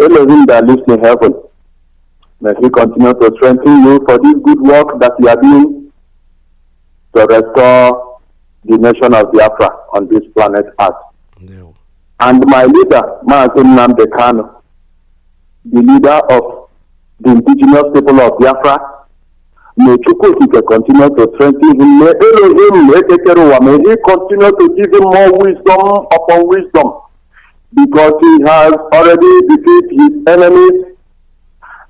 Elohim that lives in heaven, may He continue to strengthen you for this good work that you are doing to restore the nation of Biafra on this planet Earth. No. And my leader, Nnamdi Kanu, the leader of the indigenous people of Biafra, May Chukwuokike continue to strengthen him. May Elohim, may he continue to give him more wisdom upon wisdom, because he has already defeated his enemies,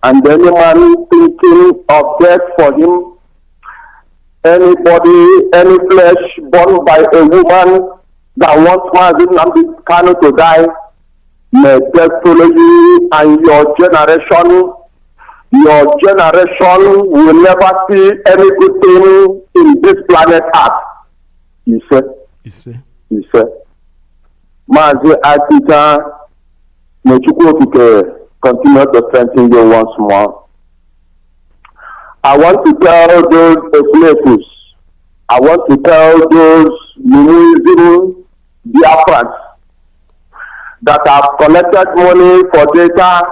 and any man thinking of death for him, anybody, any flesh born by a woman that wants Mazi Nnamdi Kanu to die, may death follow you and your generation. Your generation will never see any good thing in this planet Earth. He said. Mazi IYKE, may Chukwuokike continue to strengthen you once more. I want to tell those places, I want to tell those Muslim Biafrans that have collected money for data,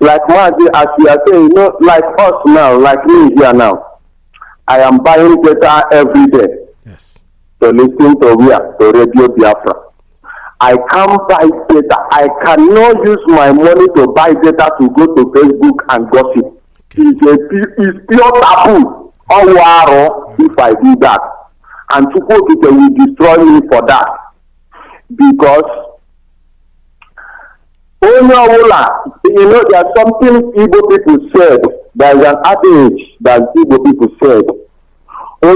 like Mazi, as we are saying, like us now, like me here now. I am buying data every day. Yes. To listen to Radio Biafra. I can't buy data. I cannot use my money to buy data to go to Facebook and gossip. Okay. It's pure taboo. If I do that. And Chukwuokike will destroy me for that. Because there's something Igbo people said. There's an adage that Igbo people said. If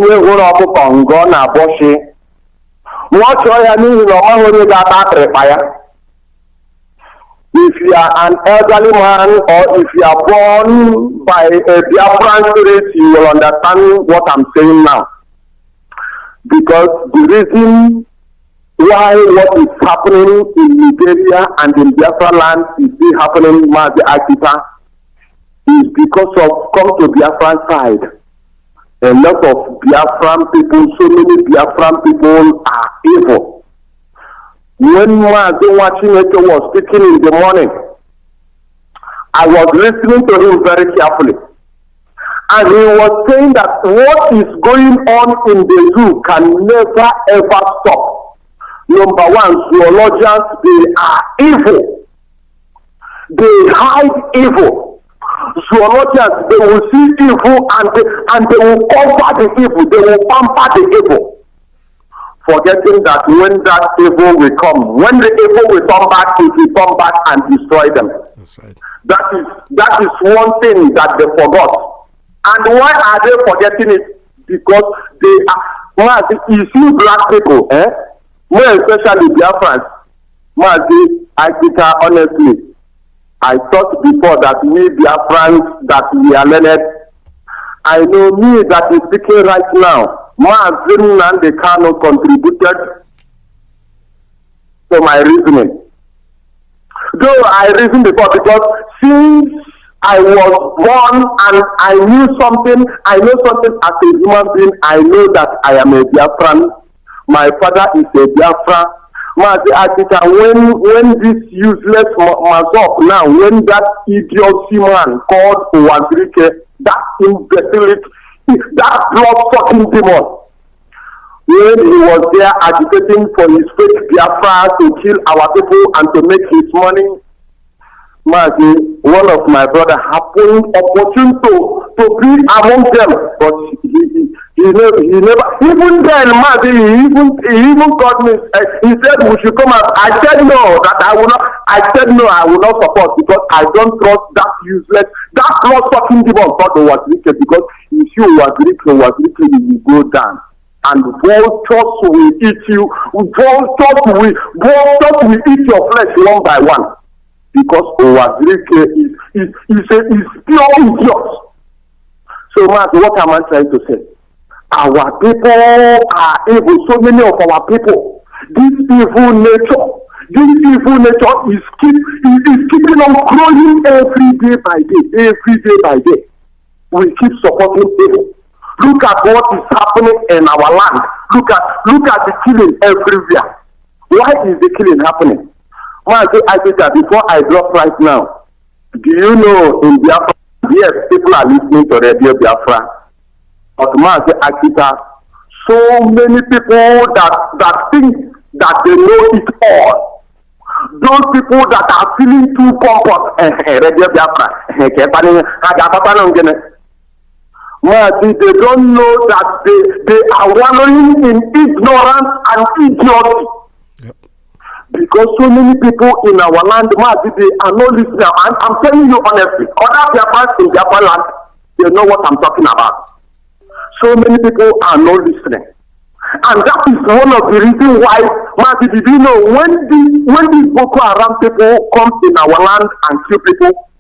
you are an elderly man, or if you are born by a Biafran spirit, you will understand what I'm saying now. Because the reason why what is happening in Nigeria and in Biafra land is still happening in Mazi IYKE is because of come to Biafran side. A lot of Biafran people, so many Biafran people are evil. When Mazi IYKE was speaking in the morning, I was listening to him very carefully. And he was saying that what is going on in the zoo can never ever stop. Number one, zoologians, they are evil. They hide evil. Zoologians, they will see evil and they will cover the evil. They will pamper the evil. Forgetting that when that evil will come, when the evil will come back, it will come back and destroy them. That's right. That is one thing that they forgot. And why are they forgetting it? Because they are, you see black people, more especially Biafrans. Mazi IYKE, honestly, I thought before that we Biafrans, that we are learned. I know me that is speaking right now. Mazi Nnamdi Kanu contributed to my reasoning. Though I reasoned before, because since I was born and I knew something, I know something as a human being, I know that I am a Biafran. My father is a Biafra. Mazi IYKE, when this useless Mazop now, when that idiocy man called Mazi, that imbecility, that blood-sucking demon, when he was there agitating for his fake Biafra to kill our people and to make his money, Mazi, one of my brother happened opportune to be among them, but he never, even then, Mazi, he even called me, he said we should come out. I said no, I will not support, because I don't trust that useless, that blood-sucking demon called Mazi, because if you Mazi, you will go down. And vultures will eat you, vultures will eat your flesh one by one. Because Mazi is pure idiot. So, Mazi, what am I trying to say? Our people are evil. So many of our people, this evil nature is keeping on growing every day by day. We keep supporting evil. Look at what is happening in our land. Look at the killing everywhere. Why is the killing happening? Mazi IYKE, before I drop right now, do you know in Biafra, yes, people are listening to Radio Biafra, but Mazi IYKE, so many people that think that they know it all. Those people that are feeling too pompous, Radio Biafra, Mazi, they don't know that they are wallowing in ignorance and idiocy. Yep. Because so many people in our land, Mazi, they are not listening. I'm telling you honestly, other Biafrans in Biafra land, they know what I'm talking about. So many people are not listening. And that is one of the reasons why, Mazi, did you know, when these Boko Haram people come in our land and kill people,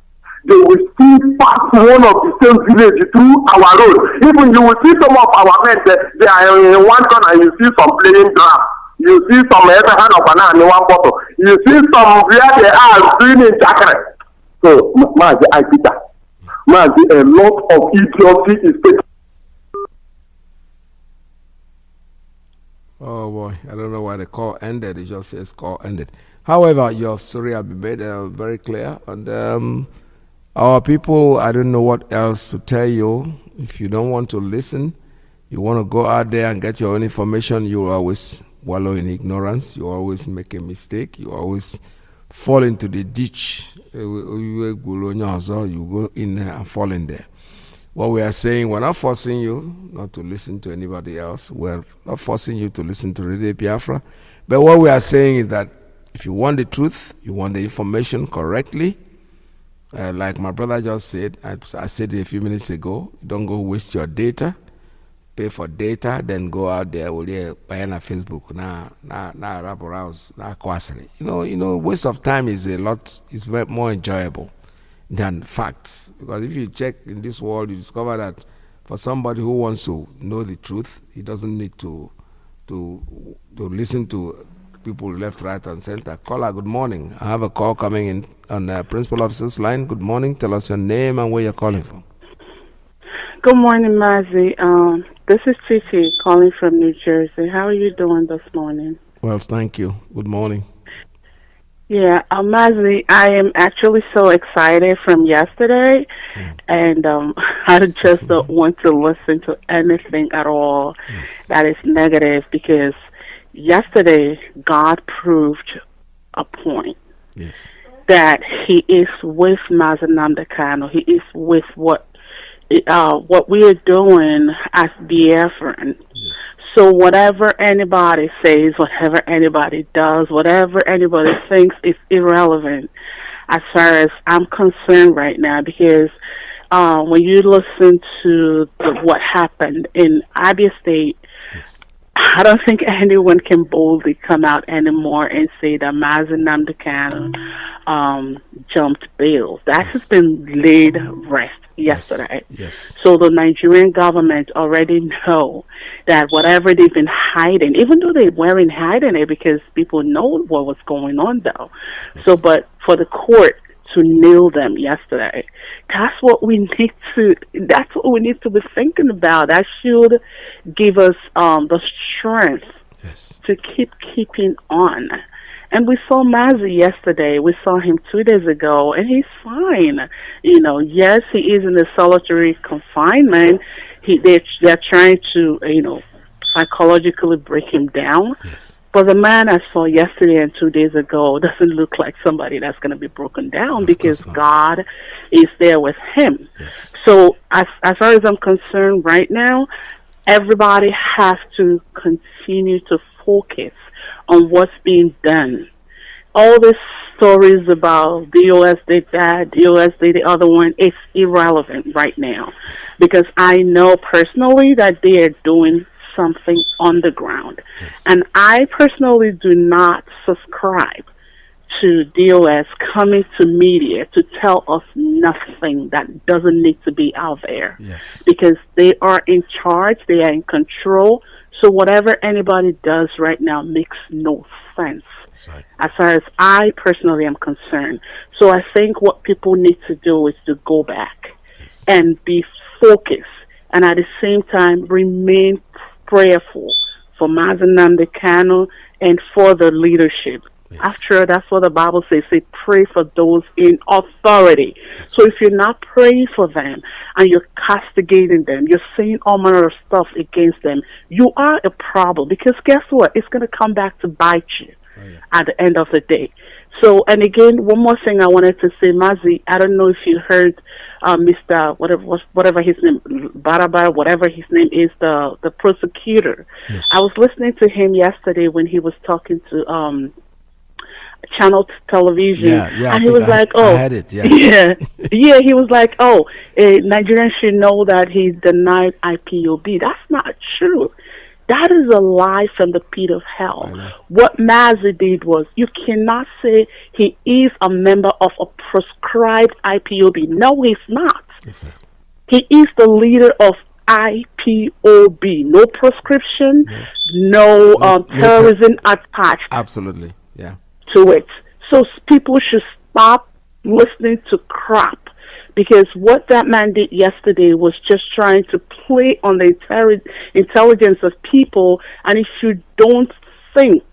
they will still pass one of the same village through our road. Even you will see some of our men, they are in one corner and you see some playing drum. You see some every hand of banana in one bottle. You see some where they are doing in jacket. So, Mazi, I did that. Mazi, a lot of idiocy is taking. Oh boy, I don't know why the call ended. It just says call ended. However, your story has been made very clear. And our people, I don't know what else to tell you. If you don't want to listen, you want to go out there and get your own information, you always wallow in ignorance. You always make a mistake. You always fall into the ditch. You go in there and fall in there. What we are saying, we're not forcing you not to listen to anybody else. We're not forcing you to listen to Radio Biafra. But what we are saying is that if you want the truth, you want the information correctly, like my brother just said, I said it a few minutes ago, don't go waste your data. Pay for data, then go out there, buy on Facebook, wrap around, waste of time is very more enjoyable than facts. Because if you check in this world, you discover that for somebody who wants to know the truth, he doesn't need to listen to people left, right, and center. Caller, good morning. I have a call coming in on the principal officer's line. Good morning. Tell us your name and where you're calling from. Good morning, Mazi. This is Titi calling from New Jersey. How are you doing this morning? Well, thank you. Good morning. Yeah, Mazi, I am actually so excited from yesterday, and I just don't want to listen to anything at all that is negative, because yesterday God proved a point that He is with Mazi Nnamdi Kanu. He is with what we are doing as Biafran. So whatever anybody says, whatever anybody does, whatever anybody thinks is irrelevant as far as I'm concerned right now, because when you listen to what happened in Abia State, I don't think anyone can boldly come out anymore and say that Mazi Nnamdi Kanu jumped bail. That has been laid rest yesterday. So the Nigerian government already know that whatever they've been hiding, even though they weren't hiding it because people know what was going on though. So, but for the court to nail them yesterday, that's what we need to be thinking about. That should give us the strength to keeping on. And we saw Mazi yesterday. We saw him 2 days ago, and he's fine. Yes, he is in a solitary confinement. They're trying to, psychologically break him down. But the man I saw yesterday and 2 days ago doesn't look like somebody that's going to be broken down, because God is there with him. So as far as I'm concerned right now, everybody has to continue to focus on what's being done. All these stories about DOS did that, DOS did the other one, it's irrelevant right now, because I know personally that they are doing something on the ground. And I personally do not subscribe to DOS coming to media to tell us nothing that doesn't need to be out there. Because they are in charge, they are in control. So whatever anybody does right now makes no sense, as far as I personally am concerned. So I think what people need to do is to go back and be focused, and at the same time remain prayerful for Mazi Nnamdi Kanu and for the leadership. After all, that's what the Bible says. Say, pray for those in authority. So if you're not praying for them and you're castigating them, you're saying all manner of stuff against them, you are a problem. Because guess what? It's going to come back to bite you at the end of the day. So, and again, one more thing I wanted to say, Mazi, I don't know if you heard Mr. whatever his name, Baraba, whatever his name is, the prosecutor. Yes. I was listening to him yesterday when he was talking to Channel Television, and he was like, "Oh, I had it, yeah." He was like, "Oh, Nigerians should know that he denied IPOB." That's not true. That is a lie from the pit of hell. What Mazi did was, you cannot say he is a member of a proscribed IPOB. No, he's not. Yes, he is the leader of IPOB. No prescription, no terrorism attached. Absolutely, yeah. To it. So people should stop listening to crap. Because what that man did yesterday was just trying to play on the intelligence of people. And if you don't think,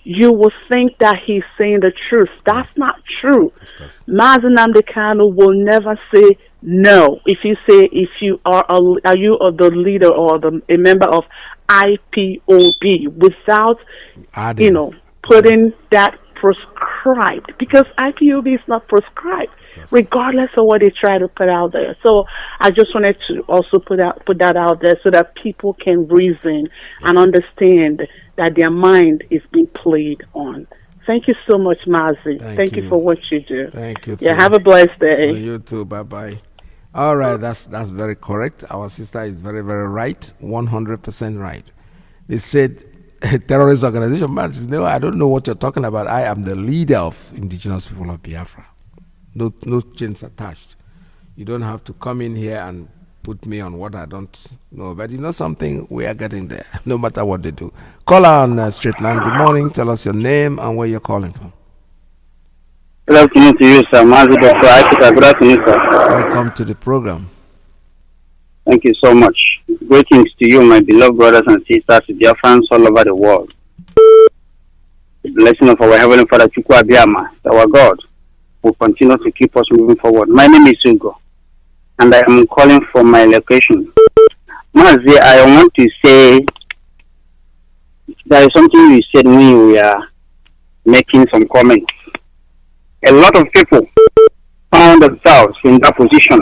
you will think that he's saying the truth. That's not true. Mazi Nnamdi will never say no. If you say, if you are you the leader or a member of IPOB, without, putting that proscribed, because IPOB is not proscribed, regardless of what they try to put out there. So I just wanted to also put that out there so that people can reason and understand that their mind is being played on. Thank you so much, Mazi. Thank you for what you do. Thank you. Yeah, have a blessed day. You too. Bye-bye. All right, that's very correct. Our sister is very, very right. 100% right. They said a terrorist organization. Man, no, I don't know what you're talking about. I am the leader of indigenous people of Biafra. No chains attached. You don't have to come in here and put me on what I don't know. But you know something? We are getting there, no matter what they do. Call on Straight Line. Good morning. Tell us your name and where you're calling from. Good afternoon to you, sir. Mazi Dr. Isaac. Good afternoon, sir. Welcome to the program. Thank you so much. Greetings to you, my beloved brothers and sisters, Biafrans all over the world. The blessing of our Heavenly Father, Chukwu Abiyama, our God, will continue to keep us moving forward. My name is Ugo, and I am calling from my location. Mazi, I want to say there is something you said when we are making some comments. A lot of people found themselves in that position.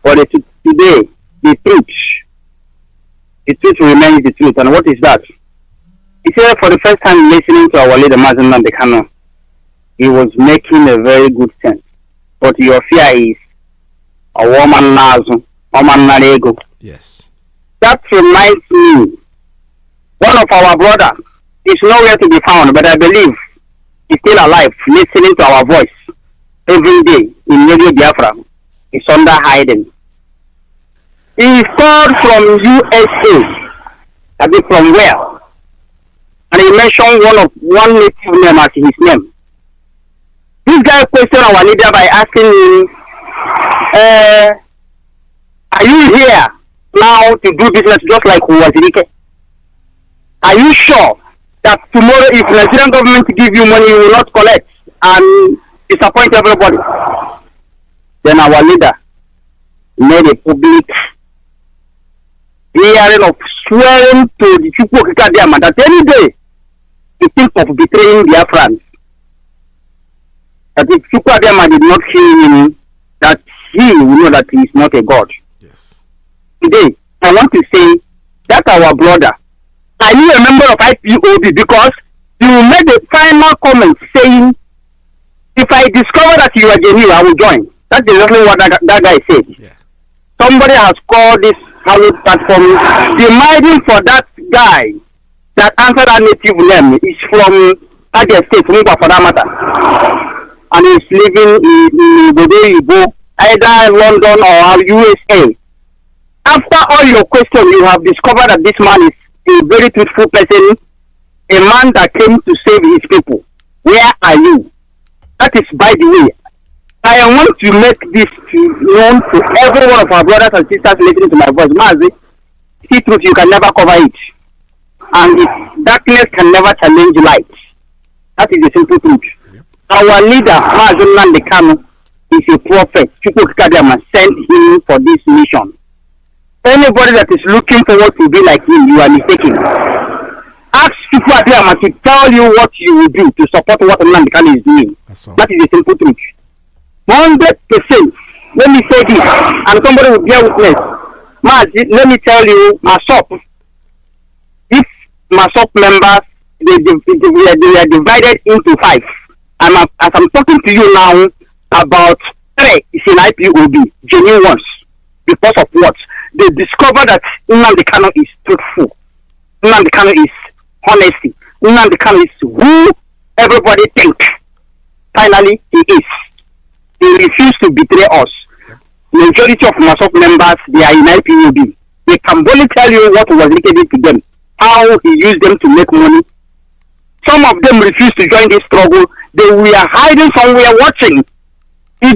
But today, the truth remains the truth. And what is that? He said for the first time listening to our leader, Mazi Nnamdi, he was making a very good sense. But your fear is a woman nazo, woman narego. Yes. That reminds me, one of our brothers is nowhere to be found, but I believe he's still alive, listening to our voice every day in Radio Biafra. He's under hiding. He called from USA. I mean, from where? And he mentioned one native name as his name. This guy questioned our leader by asking him, are you here now to do business just like Wazirike? Are you sure that tomorrow if the Nigerian government give you money, you will not collect and disappoint everybody? Then our leader made a public hearing of swearing to the Chukwu Okike that any day he think of betraying Biafrans. That if Chukwu did not kill him, that he will know that he is not a god. Yes. Today, I want to say that our brother, are you a member of IPOB? Because you made a final comment saying, if I discover that you are genuine, I will join. That's exactly what that guy said. Yeah. Somebody has called this platform demanding for that guy that answered that native name is from Aged State, for that matter. And he's living in either London or USA. After all your questions, you have discovered that this man is a very truthful person, a man that came to save his people. Where are you? That is, by the way, I want to make this known to every one of our brothers and sisters listening to my voice. Mazi, see truth, you can never cover it. And darkness can never challenge light. That is the simple truth. Yep. Our leader, Mazi Nnamdi, is a prophet. Chukwu Okike sent him for this mission. Anybody that is looking forward to be like him, you are mistaken. Ask Chukwu Kikabiama to tell you what you will do to support what Nnamdi Kanu is doing. That is the simple truth. 100%. Let me say this, and somebody will bear witness. Mazi, let me tell you, Masop, if Masop members, they are divided into 5. As I'm talking to you now, about 3 is in IPOB, genuine ones. Because of what? They discover that Nnamdi Kanu is truthful. Nnamdi Kanu is honesty. Nnamdi Kanu is who everybody thinks. Finally, he is. He refused to betray us. Majority of Masop members, they are in IPOB. They can only tell you what was leaked to them, how he used them to make money. Some of them refused to join this struggle. They were hiding somewhere watching. But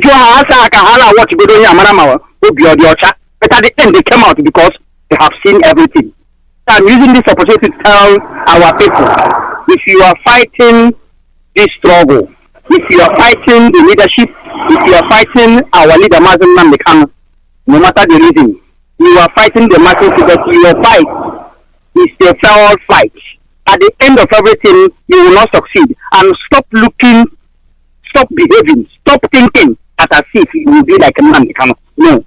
at the end, they came out because they have seen everything. So I'm using this opportunity to tell our people, if you are fighting this struggle, if you are fighting the leadership, if you are fighting our leader, Mazi Nnamdi, no matter the reason, you are fighting the masses because your fight is a fair fight. At the end of everything, you will not succeed. And stop looking, stop behaving, stop thinking as if you will be like Nnamdi. No.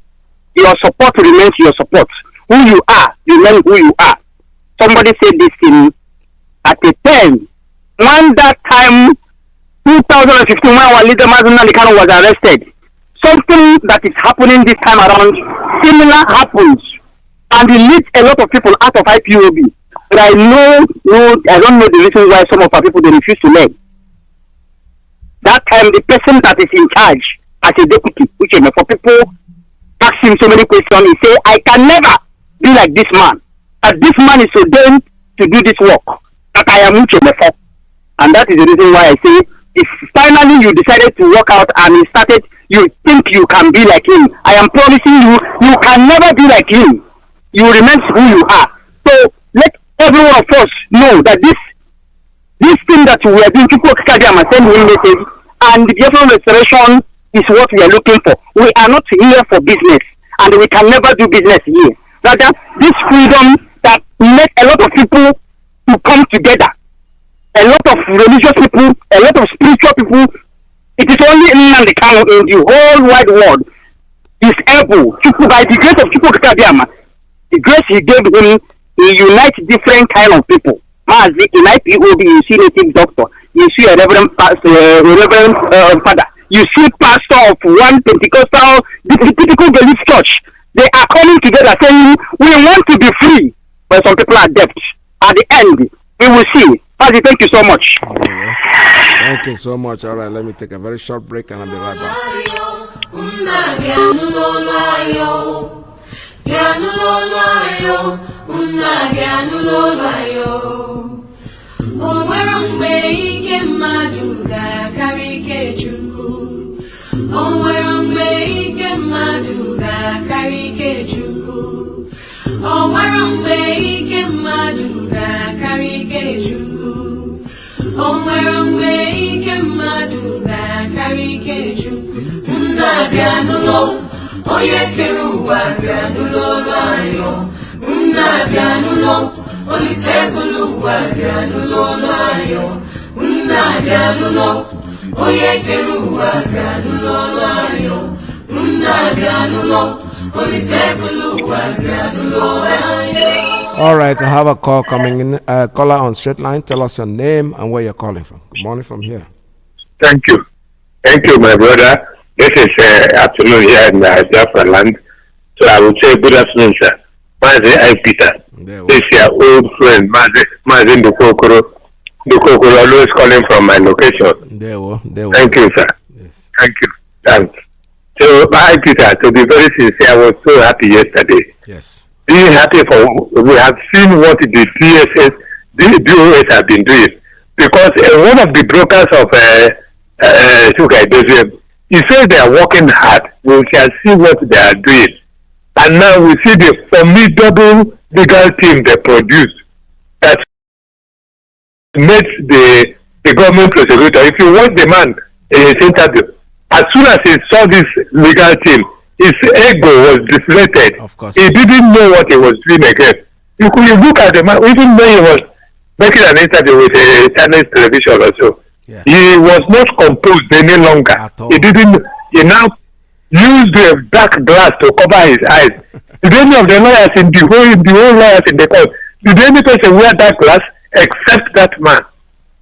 Your support remains your support. Who you are, remain who you are. Somebody said this thing at a time. When that time, 2015, when our leader Mazi Nnamdi was arrested, something that is happening this time around, similar happens. And it leads a lot of people out of IPOB. But I don't know the reason why some of our people, they refuse to learn. That time, the person that is in charge as a deputy, which for people ask him so many questions, he say, I can never be like this man. That this man is ordained to do this work. That I am Uchemefo. And that is the reason why I say, if finally you decided to work out and you started, you think you can be like him, I am promising you, you can never be like him. You remain who you are. So let every one of us know that this thing that we are doing, send him message, and the Biafran restoration is what we are looking for. We are not here for business, and we can never do business here. Rather, this freedom that makes a lot of people to come together, a lot of religious people, a lot of spiritual people. It is only Nnamdi Kanu in the whole wide world is able to, by the grace of Chukwuka, the grace he gave him, he unites different kind of people. Mazi, in IPOB, you see native doctor, you see a reverend father, you see pastor of one Pentecostal, the typical belief church. They are coming together saying, we want to be free, but some people are debt. At the end, we will see. Mazi, thank you so much. Thank you so much. All right, let me take a very short break and I'll be right back. All right, I have a call coming in. Caller on straight line. Tell us your name and where you're calling from. Good morning from here. Thank you, my brother. This is afternoon here in Biafra land. So I would say good afternoon, sir. Mazi IYKE. This is your old friend, Mazi Ndukokoro. Ndukokoro always calling from my location. Thank you, sir. Yes. Thank you. Thanks. So, IYKE, to be very sincere, I was so happy yesterday. Yes. Being happy we have seen what the DOS have been doing. Because one of the brokers of he says they are working hard. We shall see what they are doing. And now we see the formidable legal team they produced that makes the government prosecutor. If you watch the man in his interview, as soon as he saw this legal team, his ego was deflated. Of course. He didn't know what he was doing again. You could look at the man, even though he was making an interview with a Chinese television or so. Yeah. He was not composed any longer. At all. He now used a dark glass to cover his eyes. Did any of the lawyers in the whole lawyers in the court, did any person wear that glass except that man?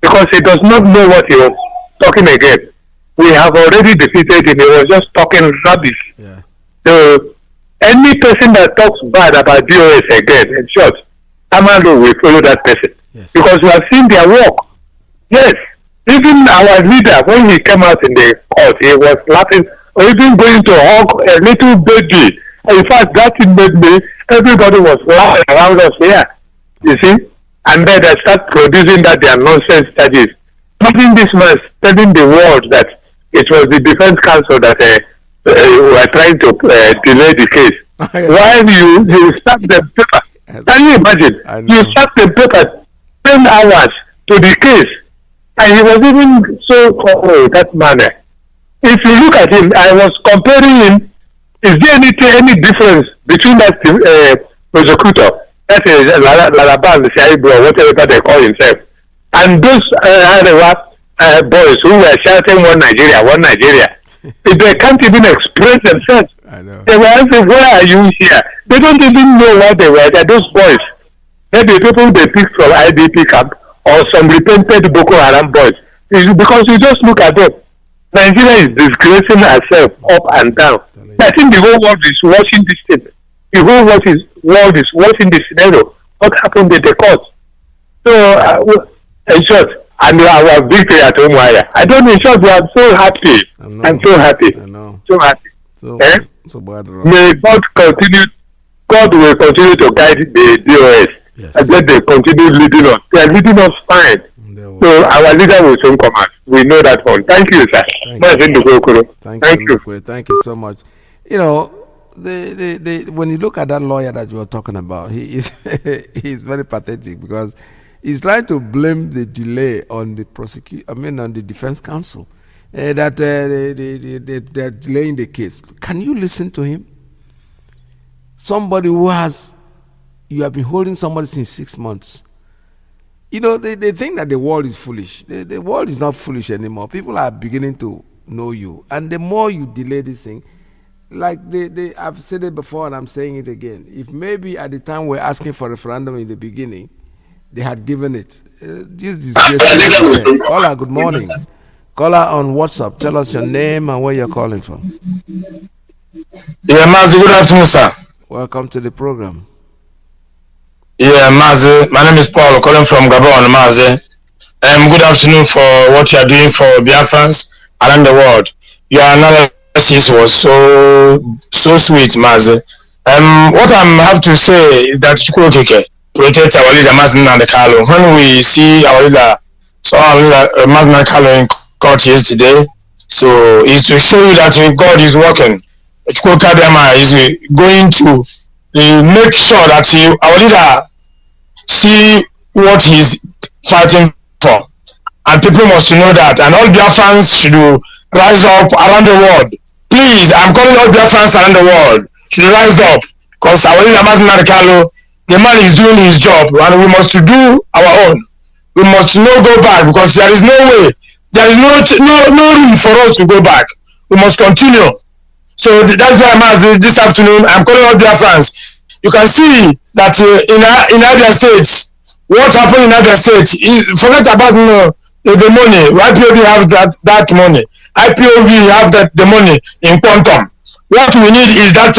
Because he does not know what he was talking again. We have already defeated him. He was just talking rubbish. Yeah. So any person that talks bad about DOS again, in short, Amado will follow that person. Yes. Because we have seen their work. Yes. Even our leader, when he came out in the court, he was laughing, or even going to hug a little baby. In fact, that thing made me, everybody was laughing around us here. You see? And then they start producing that their nonsense charges. Imagine this man telling the world that it was the defense counsel that were trying to delay the case. While you start the paper, can you imagine? You start the paper 10 hours to the case, and he was even so that manner. If you look at him, I was comparing him. Is there any difference between that prosecutor, that is Lalaban, or whatever they call himself, and those boys who were shouting one Nigeria? If they can't even express themselves, they were asking, why are you here? They don't even know what they were. They're those boys. Maybe people they picked from IDP camp or some repented Boko Haram boys. It's because you just look at them. Nigeria is disgracing herself up and down. I think the whole world is watching this thing. The whole world is watching this scenario. What happened in the court? So, in short, and our victory at Umuaya. I don't know, in short, I'm so happy. I'm so happy. I know. So happy. So bad. May God will continue to guide the DOS. Yes. And then they continue leading us. They are leading us fine. So our leader will soon come out. We know that one. Thank you, sir. Thank you. Thank you so much. You know, when you look at that lawyer that you were talking about, he is he's very pathetic because he's trying to blame the delay on the on the defense counsel. That they're delaying the case. Can you listen to him? Somebody you have been holding somebody since 6 months. You know, they think that the world is foolish. The world is not foolish anymore. People are beginning to know you. And the more you delay this thing, like I've said it before and I'm saying it again. If maybe at the time we're asking for a referendum in the beginning, they had given it. Caller, good morning. Caller on WhatsApp. Tell us your name and where you're calling from. Yeah, Mazi, good afternoon, sir. Welcome to the program. Yeah, Mazi, my name is Paul, calling from Gabon, Mazi. Good afternoon for what you are doing for Biafrans around the world. Your analysis was so sweet, Mazi. What I have to say is that Chukwuokike protect our leader, Mazi Nnamdi. When we see our leader, Mazi Nnamdi in court yesterday, so it's to show you that God is working. Chukwuokike is going to make sure that our leader see what he's fighting for, and people must know that, and all Biafrans should rise up around the world. Please, I'm calling all Biafrans around the world should rise up, because our leader Mazi Nnamdi, the man is doing his job, and we must do our own. We must not go back, because there is no way, there is no room for us to go back. We must continue. So that's why this afternoon I'm calling all Biafrans. You can see that in other states, what happened in other states, forget about the money. IPOB have that money. IPOB have the money in quantum. What we need is that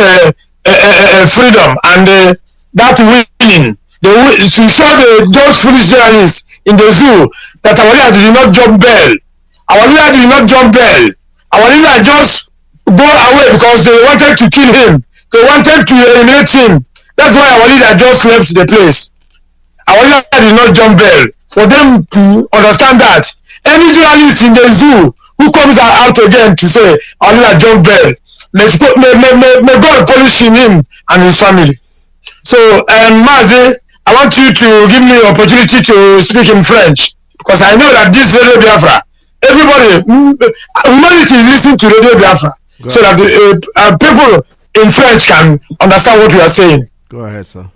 freedom and that winning. To show those foolish journalists in the zoo that our leader did not jump bell. Our leader did not jump bell. Our leader just go away because they wanted to kill him. They wanted to eliminate him. That's why our leader just left the place. Our leader did not jump bell. For them to understand that any journalist in the zoo who comes out again to say our leader jumped bell, may God punish him and his family. So, Mazi, I want you to give me the opportunity to speak in French, because I know that this Radio Biafra, humanity is listening to Radio Biafra, so that people in French can understand what we are saying. Go ahead, sir.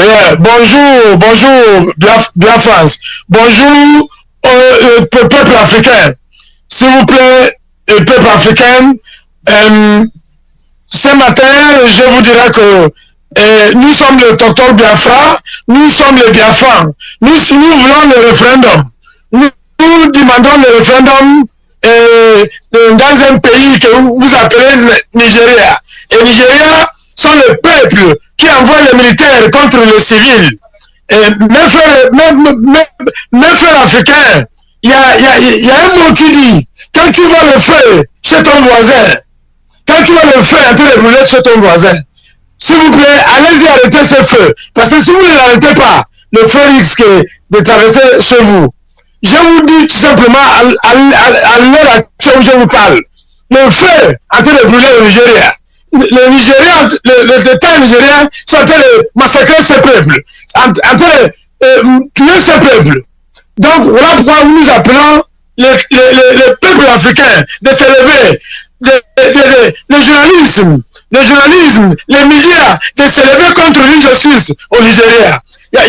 Yeah. Bonjour, bonjour, Biafrans. Bonjour, peuple africain. S'il vous plaît, peuple africain, ce matin, je vous dirais que nous sommes le docteur Biafra, nous sommes les Biafrans. Nous, si nous voulons le référendum, nous demandons le référendum dans un pays que vous appelez Nigeria. Et Nigeria sont le peuple qui envoie les militaires contre les civils. Et mes frères africains, il y a un mot qui dit, quand tu vois le feu chez ton voisin, quand tu vois le feu en train de brûler chez ton voisin, s'il vous plaît, allez-y arrêter ce feu. Parce que si vous ne l'arrêtez pas, le feu risque de traverser chez vous. Je vous dis tout simplement, à l'heure actuelle où je vous parle, le feu en train de brûler au Nigeria. L'État nigérien sont en train de massacrer ce peuple, en train de tuer ce peuple. Donc voilà pourquoi nous appelons les peuples africains de se lever, le journalisme, les médias, de se lever contre l'injustice au Nigeria. Il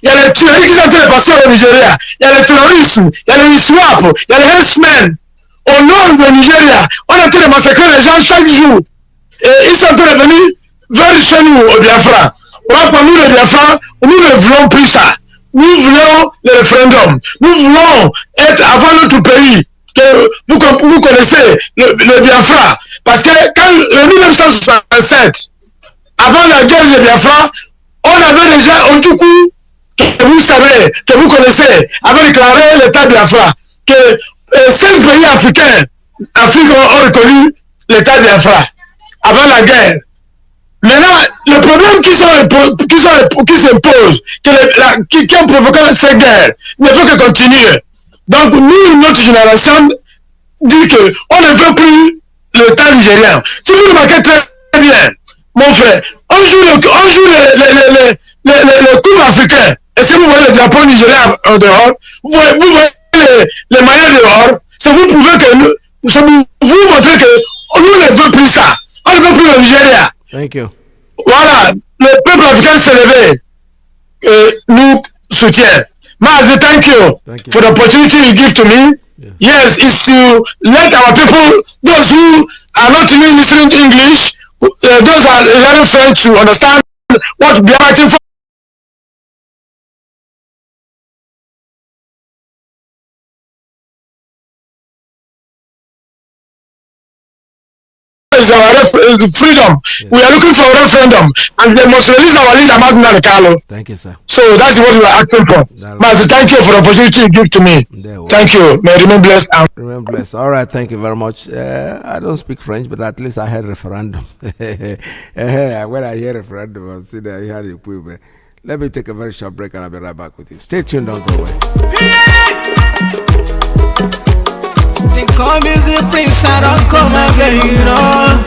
y a les tueries qui sont en train de passer au Nigeria. Il y a le terrorisme, il y a les swap, il y a les herdsmen. Au nord du Nigeria, on est en train de massacrer les gens chaque jour. Et ils sont en train de venir vers chez nous au Biafra. Pour nous, le Biafra, nous ne voulons plus ça. Nous voulons le référendum. Nous voulons être avant notre pays. Que vous connaissez le Biafra. Parce que quand en 1967, avant la guerre de Biafra, on avait déjà un tout coup, que vous savez, que vous connaissez, avait déclaré l'État Biafra. Que 5 pays africains, ont reconnu l'État Biafra avant la guerre. Maintenant, le problème qui s'impose, qui ont provoqué cette guerre, ne peut que continuer. Donc, nous, notre génération, dit qu'on ne veut plus l'État nigérien. Si vous remarquez très bien, mon frère, on joue le couple africain. Et si vous voyez le drapeau nigérien en dehors, vous voyez les maillots dehors, c'est vous pouvez que vous montrez que nous ne veut plus ça. On ne veut plus le Nigeria. Thank you. Voilà, le peuple africain s'est levé. Nous soutient. Mazi, thank you for the opportunity you give to me. Yes, it's to let our people, those who are not even listening to English, those are learning French to understand what we are fighting for. Is our freedom. Yeah. We are looking for a referendum, and they must release our leader, Mazi IYKE. Thank you, sir. So that's what we are asking for. Mazi, thank you for the opportunity you give to me. Thank you. May remain blessed. Remain blessed. All right, thank you very much. I don't speak French, but at least I heard referendum. When I hear referendum, I'll see that you had equipment. Let me take a very short break, and I'll be right back with you. Stay tuned. Don't go away. Think come is the prince, I don't come again, you know.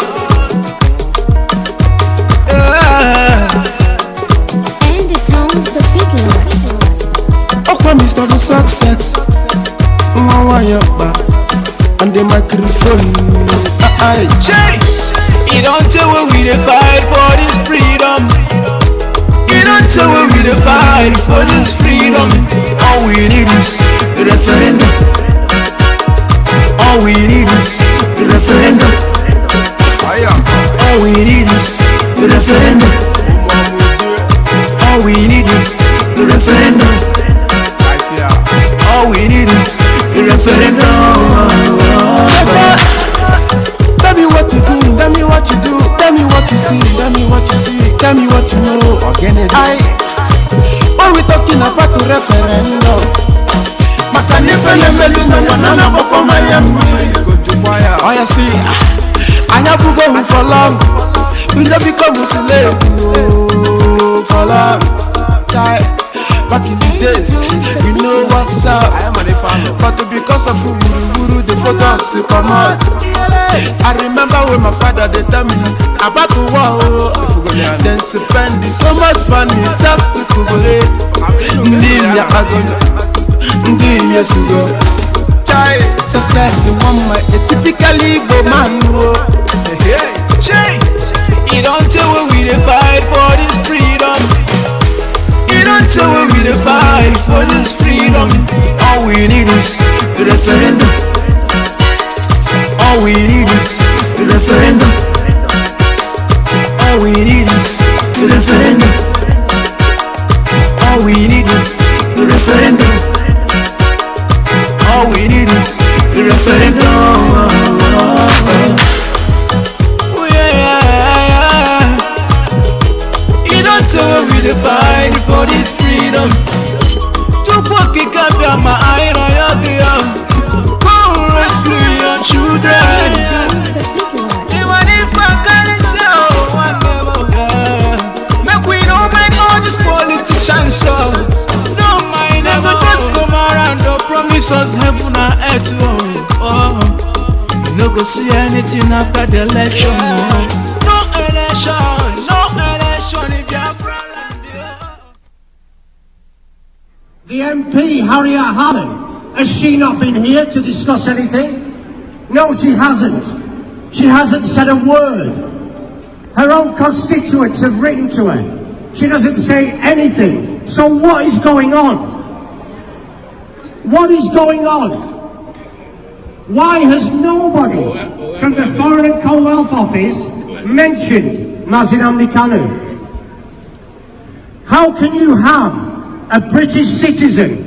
And the town's the fiddler. Oh, come Mr. the success. Mama yapa on the microphone. You don't tell when we fight for this freedom. You don't tell when we fight for this freedom. All we need is the referendum. All we need is the referendum. All we need is the referendum. All we need is the referendum. All we need is the referendum. Tell me what to do, tell me what you do, tell me what you see, tell me what you see, tell me what you know. When we talking about the referendum, oh, you see, I have to go for long. We don't become Muslim for long. Back in the days, we know what's up. But because of Guru, the focus to come out. I remember when my father they tell me about the war. Then spend so much money just to cooperate. Yes, you go. Success in one way, a typically go man. You don't tell when we fight for this freedom. for this freedom. All we need is a referendum. All we need is a referendum. All we need is a referendum. All we need is a referendum. All we need is a referendum. So we dey fight for this freedom. Tupoki kabia ma aira yagya. Go rescue your children. Even if I can't say one never. Make we no make all these politicians so. No mind never just come around and promise us heaven and earth. You no go see anything after the election. No election, no election in Biafra. The MP, Harriet Harman, has she not been here to discuss anything? No, she hasn't. She hasn't said a word. Her own constituents have written to her. She doesn't say anything. So what is going on? What is going on? Why has nobody from the Foreign and Commonwealth Office mentioned Mazi Kanu? How can you have a British citizen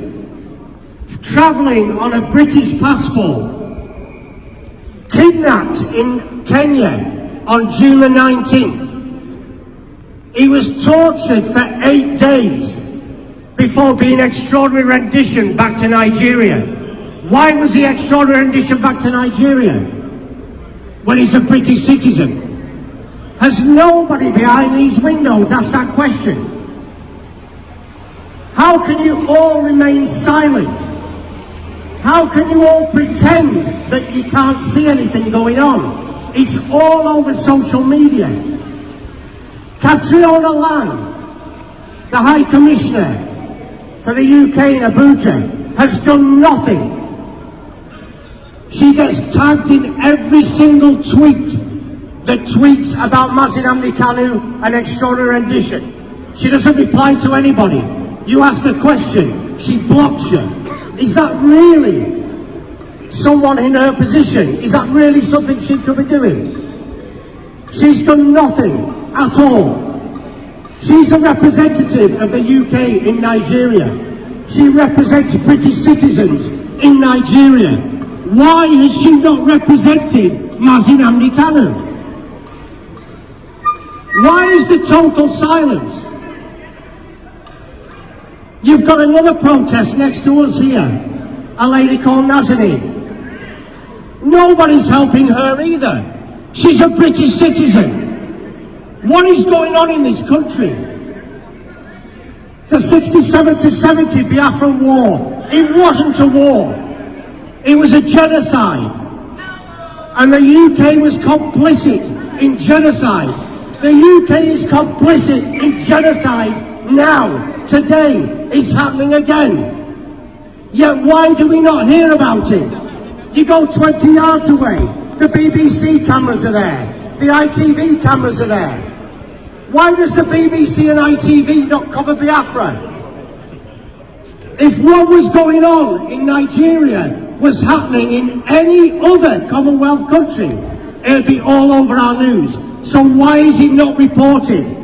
travelling on a British passport, kidnapped in Kenya on June the 19th. He was tortured for 8 days before being extraordinary rendition back to Nigeria. Why was he extraordinary rendition back to Nigeria when he's a British citizen? Has nobody behind these windows asked that question? How can you all remain silent? How can you all pretend that you can't see anything going on? It's all over social media. Catriona Lang, the High Commissioner for the UK in Abuja, has done nothing. She gets tagged in every single tweet that tweets about Mazi Kanu and extraordinary rendition. She doesn't reply to anybody. You ask a question, she blocks you. Is that really someone in her position? Is that really something she could be doing? She's done nothing at all. She's a representative of the UK in Nigeria. She represents British citizens in Nigeria. Why has she not represented Mazi Kanu? Why is the total silence? You've got another protest next to us here, a lady called Nazanin. Nobody's helping her either. She's a British citizen. What is going on in this country? The 67 to 70 Biafran war, it wasn't a war. It was a genocide. And the UK was complicit in genocide. The UK is complicit in genocide now. Today, it's happening again. Yet why do we not hear about it? You go 20 yards away, the BBC cameras are there, the ITV cameras are there. Why does the BBC and ITV not cover Biafra? If what was going on in Nigeria was happening in any other Commonwealth country, it would be all over our news. So why is it not reported?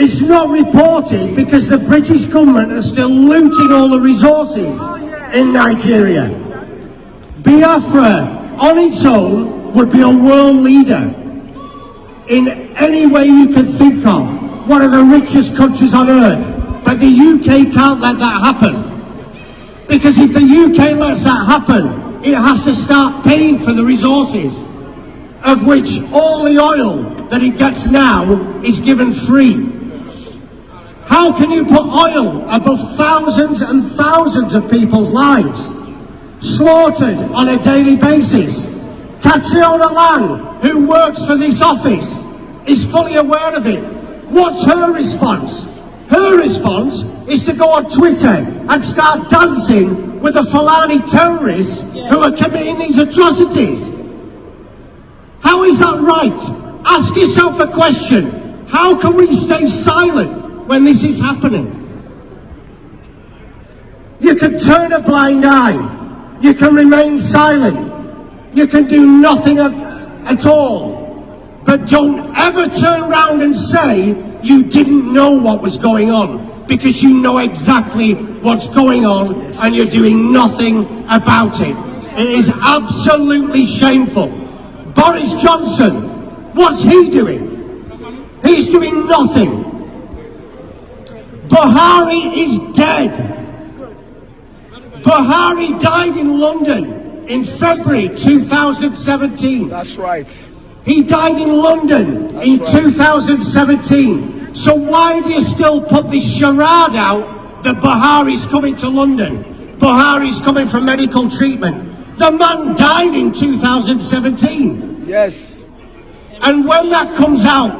It's not reported because the British government are still looting all the resources in Nigeria. Biafra on its own would be a world leader in any way you can think of, one of the richest countries on earth. But the UK can't let that happen. Because if the UK lets that happen, it has to start paying for the resources, of which all the oil that it gets now is given free. How can you put oil above thousands and thousands of people's lives, slaughtered on a daily basis? Catriona Lang, who works for this office, is fully aware of it. What's her response? Her response is to go on Twitter and start dancing with the Fulani terrorists who are committing these atrocities. How is that right? Ask yourself a question. How can we stay silent when this is happening? You can turn a blind eye. You can remain silent. You can do nothing at all. But don't ever turn around and say you didn't know what was going on, because you know exactly what's going on and you're doing nothing about it. It is absolutely shameful. Boris Johnson, what's he doing? He's doing nothing. Buhari is dead. Buhari died in London in February 2017. That's right. He died in London in 2017. So why do you still put this charade out that Buhari's coming to London? Buhari's coming for medical treatment. The man died in 2017. Yes. And when that comes out,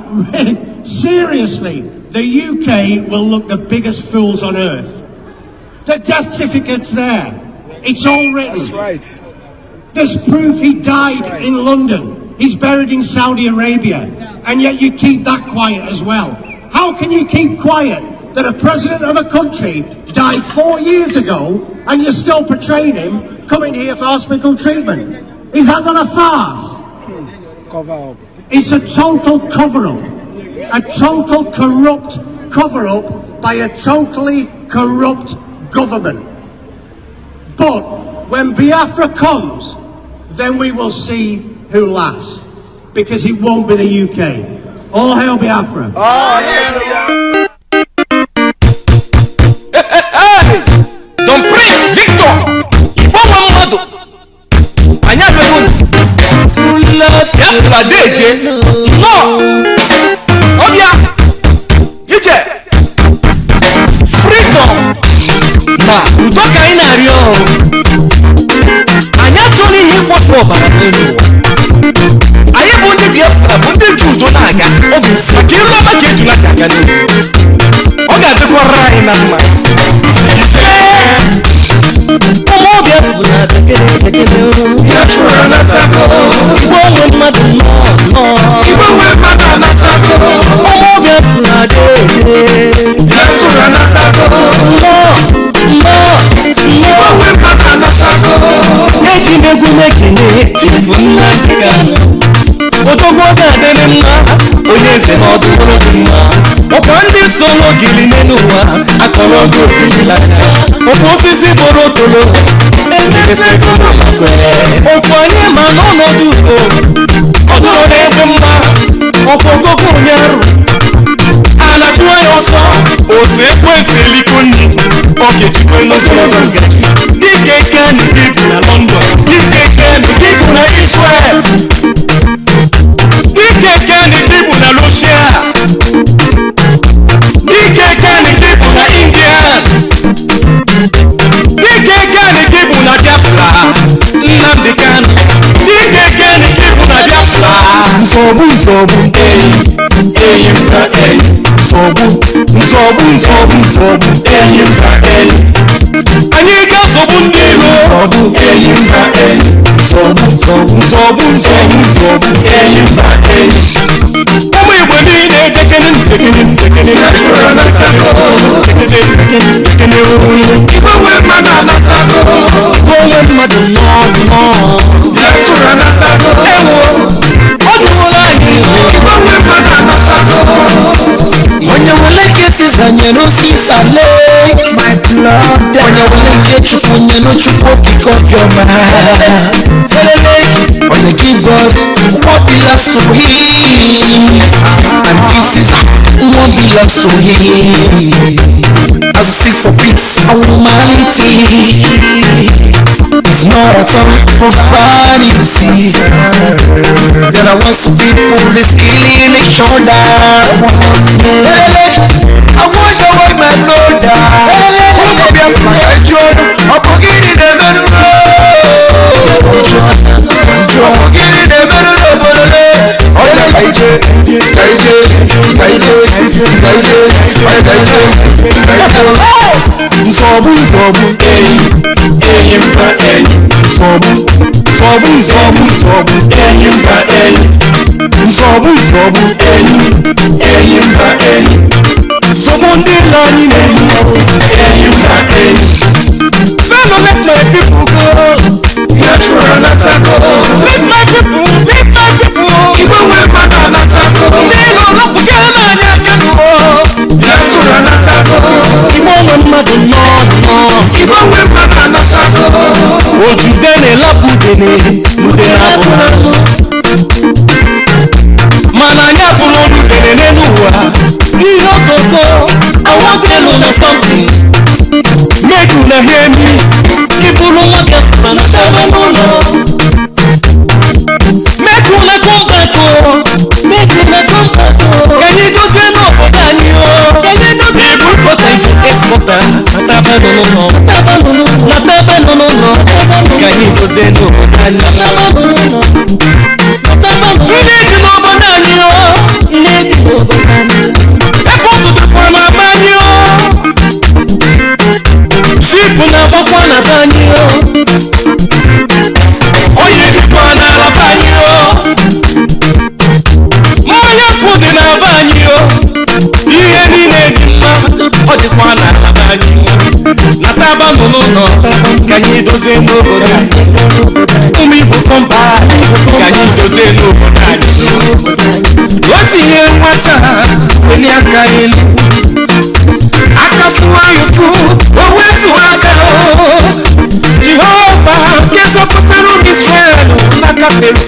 seriously, the UK will look the biggest fools on earth. The death certificate's there. It's all written. That's right. There's proof he died in London. He's buried in Saudi Arabia. And yet you keep that quiet as well. How can you keep quiet that a president of a country died 4 years ago and you're still portraying him coming here for hospital treatment? Is that not a farce? Cover up. It's a total cover-up. A total corrupt cover-up by a totally corrupt government. But when Biafra comes, then we will see who laughs. Because it won't be the UK. All hail Biafra. All hail Biafra. Don't praise Victor. Ipob mmadụ. Anyị abịaghị Biafra deje. No. Ọbịa. Ije. Freedom. Na udo ka anyị na-arịọ. Anyị achọghị ihe ịkpọpụ ọbara n'elu ụwa. Anyị bụ ndị Biafra bụ ndị ji udo na-aga. Oge isi maka iru ọma ka ejula ka aga n'ihu. Ọ ga-adịkwara anyị na mma. Ụmụ Biafra tekele Biafra na-atako. Igbo onwe mmadụ nọ. Igbo onwe mmadụ na-atako. Ụmụ Biafra dede Biafra na-atako. Igbo onwe mmadụ na-atako. Eji n'egwu na-ekene Chifu Nnamdi Kanu. Odogwu ga-adịrị mma, onye eze na ọdụrụ dị mma. Ọkwa ndị soro gili n'elu ụwa akọrọ ọdụ ogili lacha. Ọkwa osisi bụrụ tolo emesego n'amakwere. Ọkwa anyị ma n'ọnọdụ udo ọdụrụ na-ede mma. Ọkwa okoko onye arụ a na-achụwa ya ọsọ. Otu ekwesị eliko nri ọ ga-ejikwe n'ogologo ngaji. Dike Kanu gị bụ na London, Dike Kanu gị bụ na Israel, Dike Kanu gị bụ na Russia, Dike Kanu gị bụ na India, Dike Kanu gị bụ na Biafra. Nnamdi Kanu, Dike Kanu gị bụ na Biafra. Nsogbu enyi enyi m na enyi. Nsogbu enyi m na enyi. Anyị ga-asọgbu ndị iro. Enyi m na enyi. Nsogbu enyi m na enyi. Ụmụ Igbo niile dekene Biafra na-atako. Igbo onwe mmadụ na-atako. Igbo onwe mmadụ nọ. Biafra na-atako. Ewo ọ dụwara anyị. Igbo onwe mmadụ na-atako. Onye nwere cases anyere osisi ale. My blood. Onye nwere nke Chukwu nyere Chukwu okike obiọma. Onye give God what belongs to him, and this is what belongs to him. I seek for peace and humanity. It's not at all for vanity. There are lots of people that's killing each other. I wash away my brother. Who may be a fire joy? I'm forgetting the better road. Nsogbu enyi enyi m na enyi. Nsogbu enyi m na enyi. Nsogbu enyi enyi m na enyi. Nsogbu ndị nna anyị na-enyi enyi m na enyi. mmadụ nọ ibe onwe mmadụ anọchago ojudene lapudene udene abụrụ mana anyị abụrụ udene n'elu ụwa ihe ogogo awọdelu na something make una hear me iburu nwa Biafra na tebe n'ụlọ make una come back o make una come back o kenyi dozie n'obodo anyị o kenyi dozie ibupụta ekpọta na tebe n'ụlọ kenyi dozie n'obodo anyị ndị dị n'obodo anyị o ndị dị n'obodo anyị ebe ọtụtụkwara ma be anyị o ship na-agbakwa na be anyị o onye dịkwa n'ala be anyị o mmanya kwụ dị na be anyị o ihe niile dị mma ọ dịkwa n'ala be anyị na taba nọ n'ụlọ ka anyị dozie n'obodo anyị ụmụ Igbo kọmpa ka anyị dozie n'obodo anyị o tinye nwata weli aka elu aka fụwa yufu o wetu aka o Jehova nke zọpụtara ụmụ Israel n'aka Fero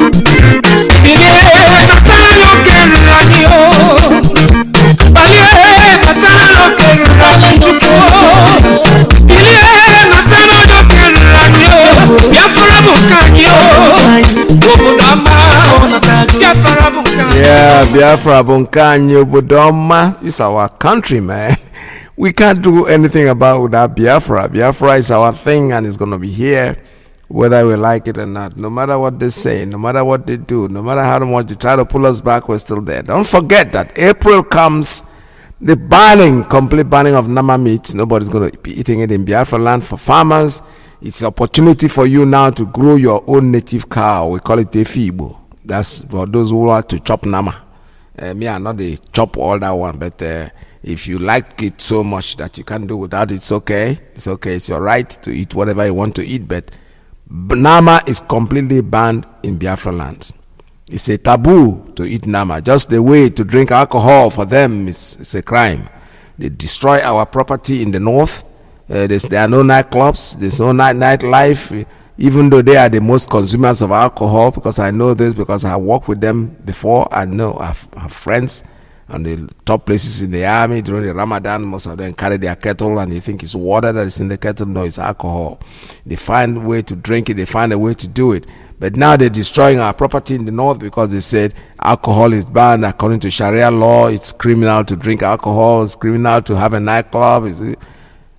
bilie natara n'oke ruru anyị o balie natara n'oke ruru anyị Chukwu bilie natara n'oke ruru anyị o Biafra bụ nke anyị o obodo ọma Biafra bụ nke anyị. Yeah, Biafra bụ nke anyị, obodo ọma. It's our country, man. We can't do anything about without Biafra. Biafra is our thing and it's going to be here whether we like it or not. No matter what they say, no matter what they do, no matter how much they try to pull us back, we're still there. Don't forget that April comes, the banning, complete banning of Nama meat. Nobody's going to be eating it in Biafra land. For farmers, it's an opportunity for you now to grow your own native cow. We call it Efibo. That's for those who want to chop Nama. Me, I'm not the chop all that one, but if you like it so much that you can't do without it, it's okay. It's okay. It's your right to eat whatever you want to eat, but Nama is completely banned in Biafra land. It's a taboo to eat Nama. Just the way to drink alcohol for them is a crime. They destroy our property in the north. There are no nightclubs. There's no nightlife. Even though they are the most consumers of alcohol, because I know this, because I worked with them before. I know I have friends on the top places in the army during the Ramadan. Most of them carry their kettle and they think it's water that is in the kettle. No, it's alcohol. They find a way to drink it. They find a way to do it. But now they're destroying our property in the north because they said alcohol is banned according to Sharia law. It's criminal to drink alcohol. It's criminal to have a nightclub.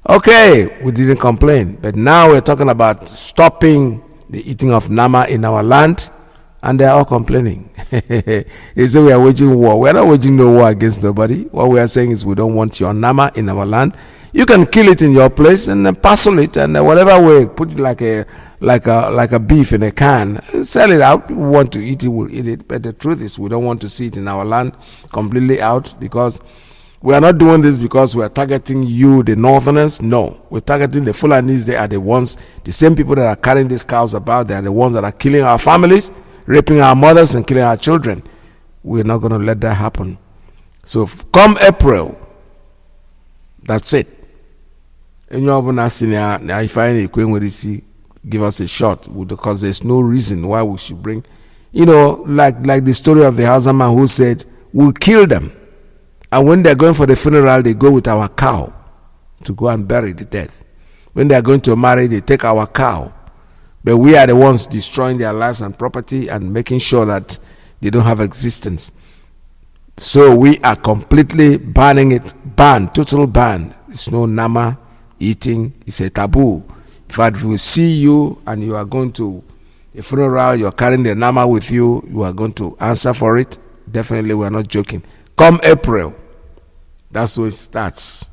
Okay, we didn't complain. But now we're talking about stopping the eating of Nama in our land, and they're all complaining. They say we are waging war. We're not waging no war against nobody. What we are saying is we don't want your Nama in our land. You can kill it in your place and then parcel it and whatever way, put it like a beef in a can, sell it out. We want to eat it, we'll eat it. But the truth is we don't want to see it in our land completely out, because we are not doing this because we are targeting you, the northerners. No, we're targeting the Fulanis. They are the ones, the same people that are carrying these cows about. They are the ones that are killing our families, raping our mothers and killing our children. We're not going to let that happen. So come April, that's it. And if I give us a shot, because there's no reason why we should bring, like the story of the Hausa man who said, we'll kill them. And when they're going for the funeral, they go with our cow to go and bury the dead. When they're going to marry, they take our cow. But we are the ones destroying their lives and property and making sure that they don't have existence. So we are completely banning it. Ban, total ban. It's no Nama eating. It's a taboo. In fact, if we see you and you are going to a funeral, you're carrying the Nama with you, you are going to answer for it. Definitely, we're not joking. Come April, that's when it starts.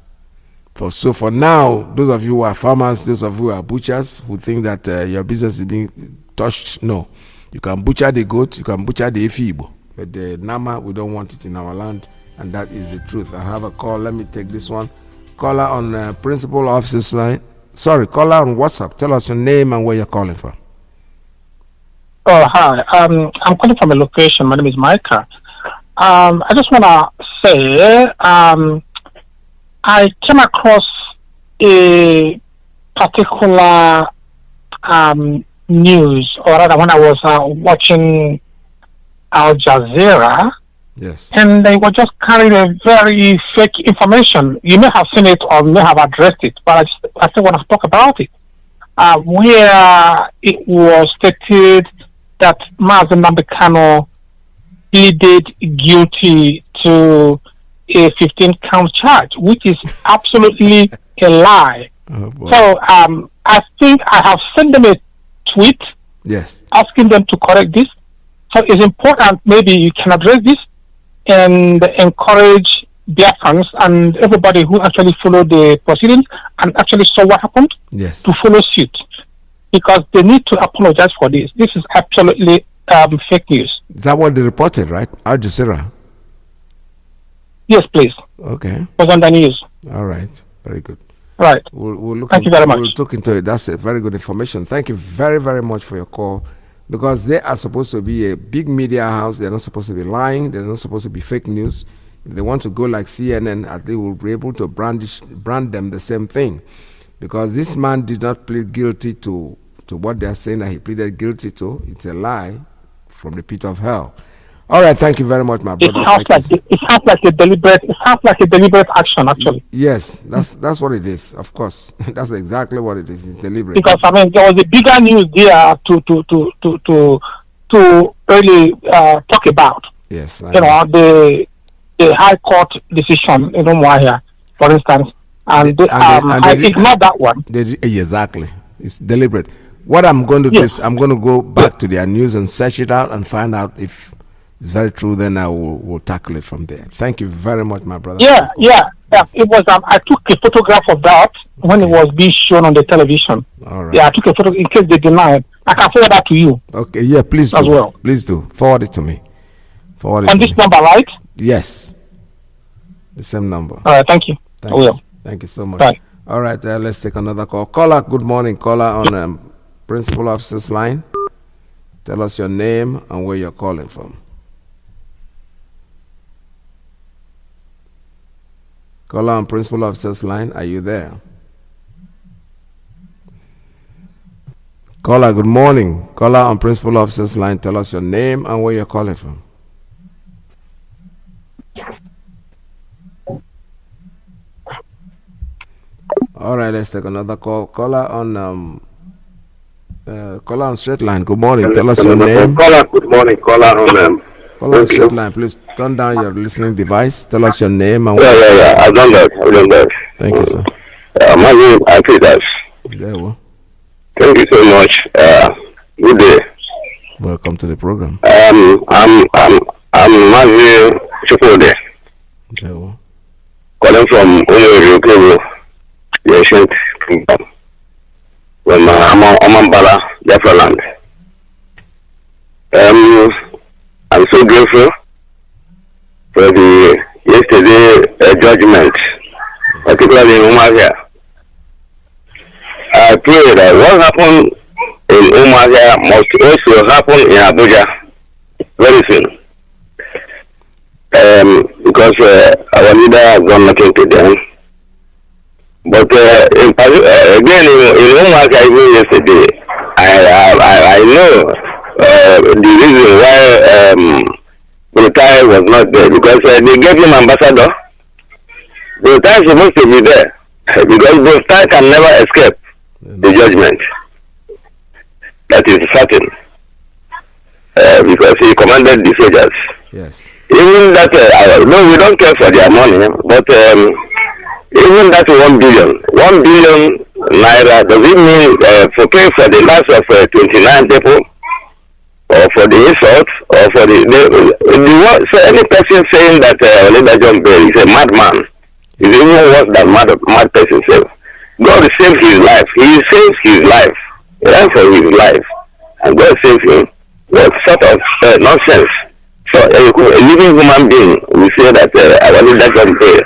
So for now, those of you who are farmers, those of you who are butchers, who think that your business is being touched, no. You can butcher the goat, you can butcher the Efibo. But the Nama, we don't want it in our land, and that is the truth. I have a call. Let me take this one. Caller on Principal Officer's line. Sorry, caller on WhatsApp. Tell us your name and where you're calling from. Oh, hi. I'm calling from a location. My name is Micah. I just want to say I came across a particular news, or rather, when I was watching Al Jazeera, yes, and they were just carrying a very fake information. You may have seen it or may have addressed it, but I still want to talk about it. Where it was stated that Mazi Kanu pleaded guilty to a 15-count charge, which is absolutely a lie. So I think I have sent them a tweet, yes, asking them to correct this. So it's important maybe you can address this and encourage Biafrans and everybody who actually followed the proceedings and actually saw what happened, yes, to follow suit, because they need to apologize for this. This is absolutely fake news. Is that what they reported, right? Al Jazeera. Yes, please. Okay. It was on the news. All right. Very good. Right. We'll look. Thank you very much. We'll look into it. That's it. Very good information. Thank you very, very much for your call. Because they are supposed to be a big media house. They're not supposed to be lying. They're not supposed to be fake news. If they want to go like CNN, they will be able to brand them the same thing. Because this man did not plead guilty to what they are saying that he pleaded guilty to. It's a lie from the pit of hell. All right, thank you very much, my brother. It sounds like a deliberate action, actually. Yes, that's what it is. Of course, that's exactly what it is. It's deliberate. Because I mean, there was a bigger news there to really talk about. Yes, the High Court decision in Umuahia, for instance, and I ignored that one. Exactly, it's deliberate. What I'm going to do is I'm going to go back to their news and search it out and find out if it's very true. Then I will tackle it from there. Thank you very much, my brother. Yeah. It was. I took a photograph of that when it was being shown on the television. All right. Yeah, I took a photo in case they deny it. I can forward that to you. Okay. Yeah, please as do. well. Please do. Forward it to me. Forward it on to this me. number, right? Yes. The same number. All right. Thank you. I will. Thank you so much. Bye. All right. Let's take another call. Caller. Good morning. Caller on Principal Officer's line. Tell us your name and where you're calling from. Caller on Principal Officer's line, are you there? Caller, good morning. Caller on Principal Officer's line, tell us your name and where you're calling from. All right, let's take another call. Caller on straight line. Good morning. Tell us your name. Caller, good morning. Caller on Caller on straight line. Please turn down your listening device. Tell us your name and yeah. I've done that. Thank you, sir. Mazi IYKE. Yeah, well. Thank you so much. Good day. Welcome to the program. I'm Mazi IYKE. Yeah, well. Calling from Umuahia, the ancient kingdom, from Amambala, Biafra land. I'm so grateful for the yesterday judgment, particularly in Umuahia. I pray that what happened in Umuahia must also happen in Abuja very soon. Because our leader has done nothing to them. But again, in Umuahia, even yesterday, I know the reason why Burutai was not there, because they gave him ambassador. Burutai is supposed to be there, because Burutai can never escape the judgment. That is certain. Because he commanded the soldiers. Yes. Even that, no, we don't care for their money, but even that 1 billion naira, does it mean for pay for the lives of 29 people, or for the insult, or for so any person saying that Oleda John Bell is a madman is even worse than mad person self. God saved his life. He saved his life. He ran for his life, and God saved him. What sort of nonsense? So a living human being will say that I want that John Bell.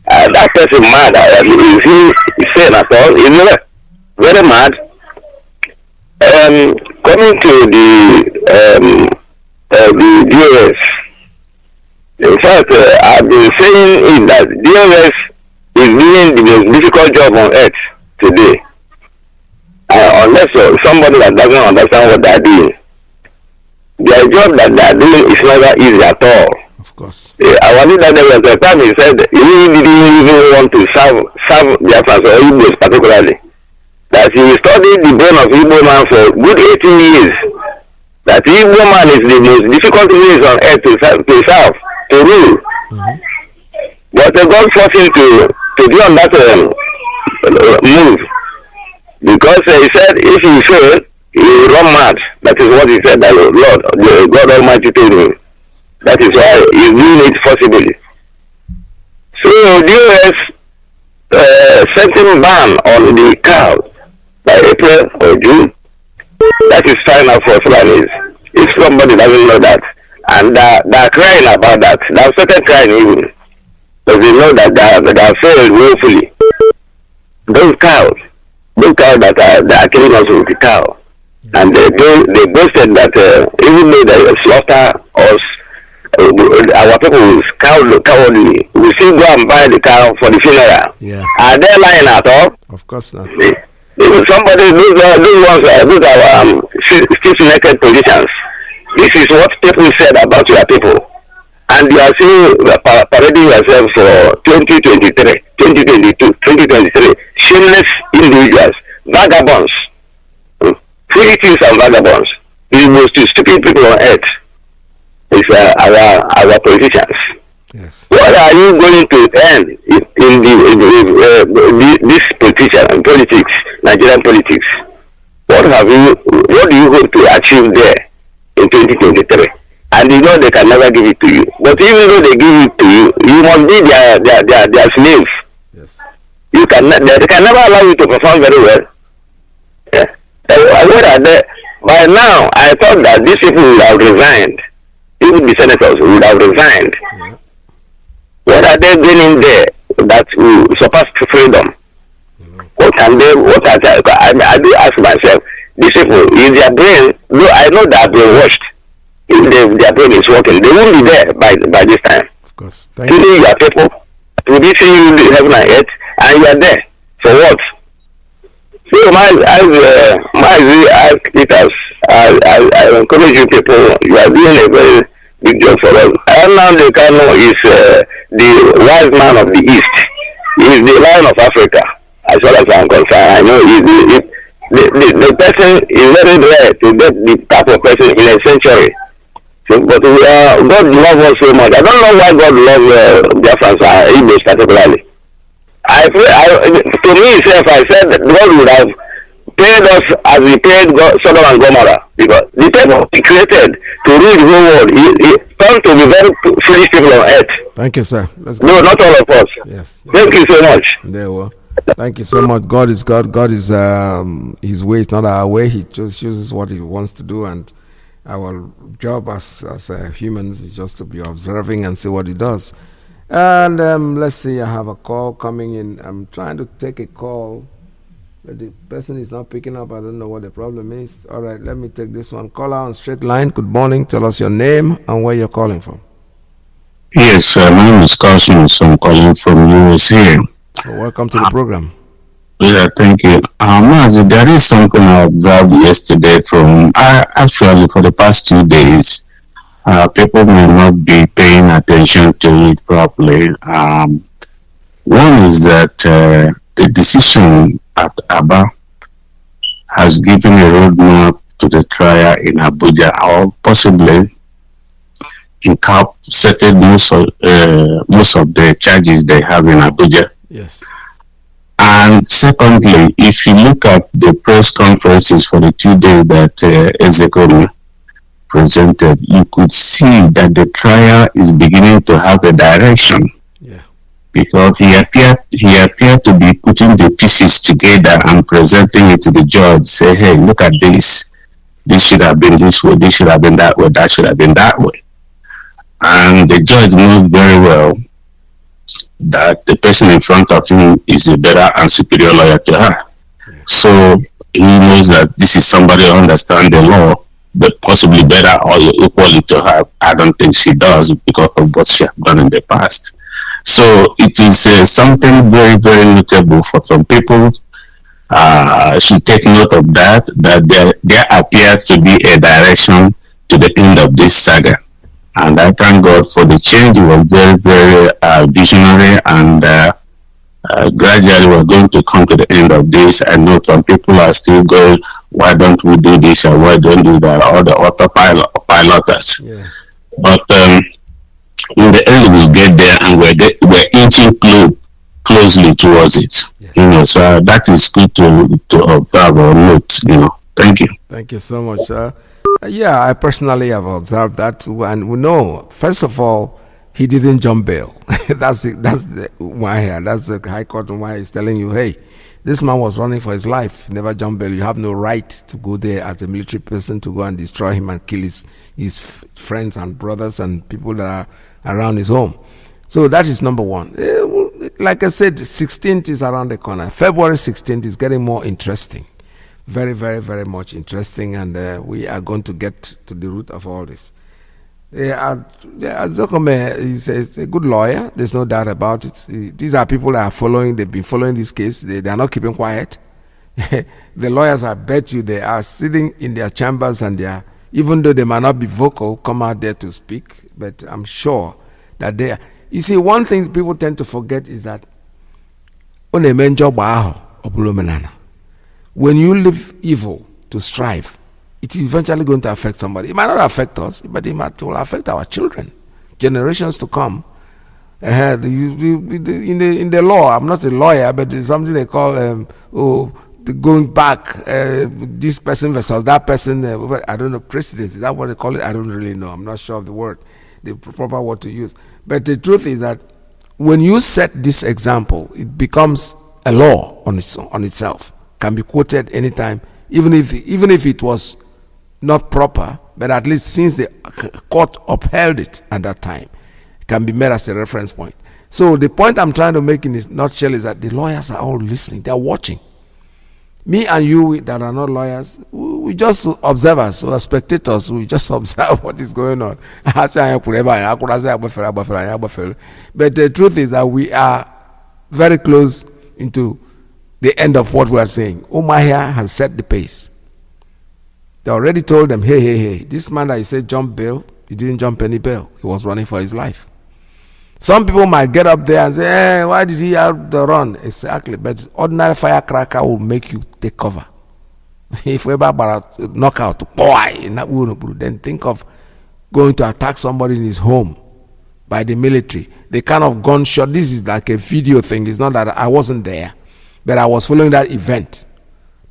That person mad. Is he sane at all? Is very mad. Coming to the DOS. In fact, I've been saying that DOS is doing the most difficult job on earth today. Unless somebody that doesn't understand what they are doing, their job that they are doing is never easy at all. Of course. Our leader there was a time he said he didn't even want to serve Biafrans or Igbos particularly. That he studied the brain of Igbo man for good 18 years. That Igbo man is the most difficult race on earth to serve, to rule. Mm-hmm. But God forced him to be on that move. Because he said if he fail, he will run mad. That is what he said that Lord, God Almighty told him. That is why he's doing it forcibly. So the US setting ban on the cows by April or June, that is final for Fulanis. If somebody doesn't know that, and they're crying about that, they have started crying even, because they know that they have failed woefully. Those cows that are killing us with the cow, and they boasted that even though they slaughter us, our people is cowardly. We still go and buy the cow for the funeral. Yeah. Are they lying at all? Of course not. Somebody, those are stiff-necked positions. This is what people said about your people. And you are still parading yourself for 2023, 2022, 2023. Shameless individuals, vagabonds, fugitives and vagabonds. The most stupid people on earth is our politicians. Yes. What are you going to earn in this politics, Nigerian politics? What do you hope to achieve there in 2023? And you know they can never give it to you. But even though they give it to you, you must be their slave. Yes. They can never allow you to perform very well. Yeah. By now, I thought that these people would have resigned. Even the senators would have resigned. Yeah. What are they gaining there that will surpass freedom? I do ask myself, these people, in their brain, though I know they are brainwashed, if their brain is working, they won't be there by this time. Of course. Today you are people, producing you in heaven and earth, and you are there. For what? So as PETERS, I encourage you people, you are doing a very big job for us. Nnamdi Kanu is the wise man of the East. He is the lion of Africa, as far as I'm concerned. I know the person is very rare to get the type of person in a century. So, but God loves us so much. I don't know why God loves Biafrans and Igbos particularly. To me, I said that God would have paid us as he paid Sodom and Gomorrah, because the people he created to rule the whole world, he turned to be very foolish people on earth. Thank you, sir. Let's go. No, not all of us. Yes. Thank you so much. There we are. Thank you so much. God is God. God is his way is not our way. He just chooses what he wants to do, and our job as humans is just to be observing and see what he does. And let's see, I have a call coming in. I'm trying to take a call, but the person is not picking up. I don't know what the problem is. All right, let me take this one. Caller on straight line. Good morning. Tell us your name and where you're calling from. Yes, my name is Cosmos. I'm calling from USA. Welcome to the program. Yeah, thank you. Mazi, there is something I observed yesterday actually for the past 2 days. People may not be paying attention to it properly. One is that the decision at Aba has given a roadmap to the trial in Abuja, or possibly encapsulated most of the charges they have in Abuja. Yes. And secondly, if you look at the press conferences for the 2 days that Ezekiel presented, you could see that the trial is beginning to have a direction. Yeah. Because he appeared to be putting the pieces together and presenting it to the judge. Say, hey, look at this. This should have been this way. This should have been that way. That should have been that way. And the judge knows very well that the person in front of him is a better and superior lawyer to her. Yeah. So he knows that this is somebody who understands the law, but possibly better or equally to her. I don't think she does because of what she has done in the past. So it is something very, very notable for some people. Should take note of that, that there appears to be a direction to the end of this saga. And I thank God for the change. It was very, very visionary, and gradually we're going to come to the end of this. I know some people are still going, why don't we do this or why don't we do that, or the autopiloters. Yeah. But in the end we'll get there, and we're inching closely towards it. Yes. You know, so that is good to observe or note, you know. Thank you. Thank you so much, sir. Yeah, I personally have observed that too, and we know, first of all, he didn't jump bail. That's the why here. That's the High Court why he's telling you, hey, this man was running for his life. He never jumped bail. You have no right to go there as a military person to go and destroy him and kill his friends and brothers and people that are around his home. So that is number one. Like I said, 16th is around the corner. February 16th is getting more interesting. Very, very, very much interesting, and we are going to get to the root of all this. Zokome is a good lawyer. There's no doubt about it. These are people that are following. They've been following this case. They are not keeping quiet. The lawyers, I bet you, they are sitting in their chambers, and they are, even though they might not be vocal, come out there to speak. But I'm sure that they are. You see, one thing people tend to forget is that when you live evil to strive, it is eventually going to affect somebody. It might not affect us, but it will affect our children, generations to come. In the law, I'm not a lawyer, but it's something they call going back, this person versus that person. I don't know, precedence. Is that what they call it? I don't really know. I'm not sure of the word, the proper word to use. But the truth is that when you set this example, it becomes a law on itself. Can be quoted anytime, even if it was not proper, but at least since the court upheld it at that time, it can be made as a reference point. So the point I'm trying to make in this nutshell is that the lawyers are all listening, they're watching. Me and you that are not lawyers, we just observers, we are spectators, we just observe what is going on. But the truth is that we are very close into the end of what we are saying. Umahia has set the pace. They already told them, hey, this man that you said jump bail, he didn't jump any bail. He was running for his life. Some people might get up there and say, hey, why did he have to run? Exactly. But ordinary firecracker will make you take cover. If we ever knock out, then think of going to attack somebody in his home by the military. The kind of gunshot, this is like a video thing. It's not that I wasn't there, but I was following that event.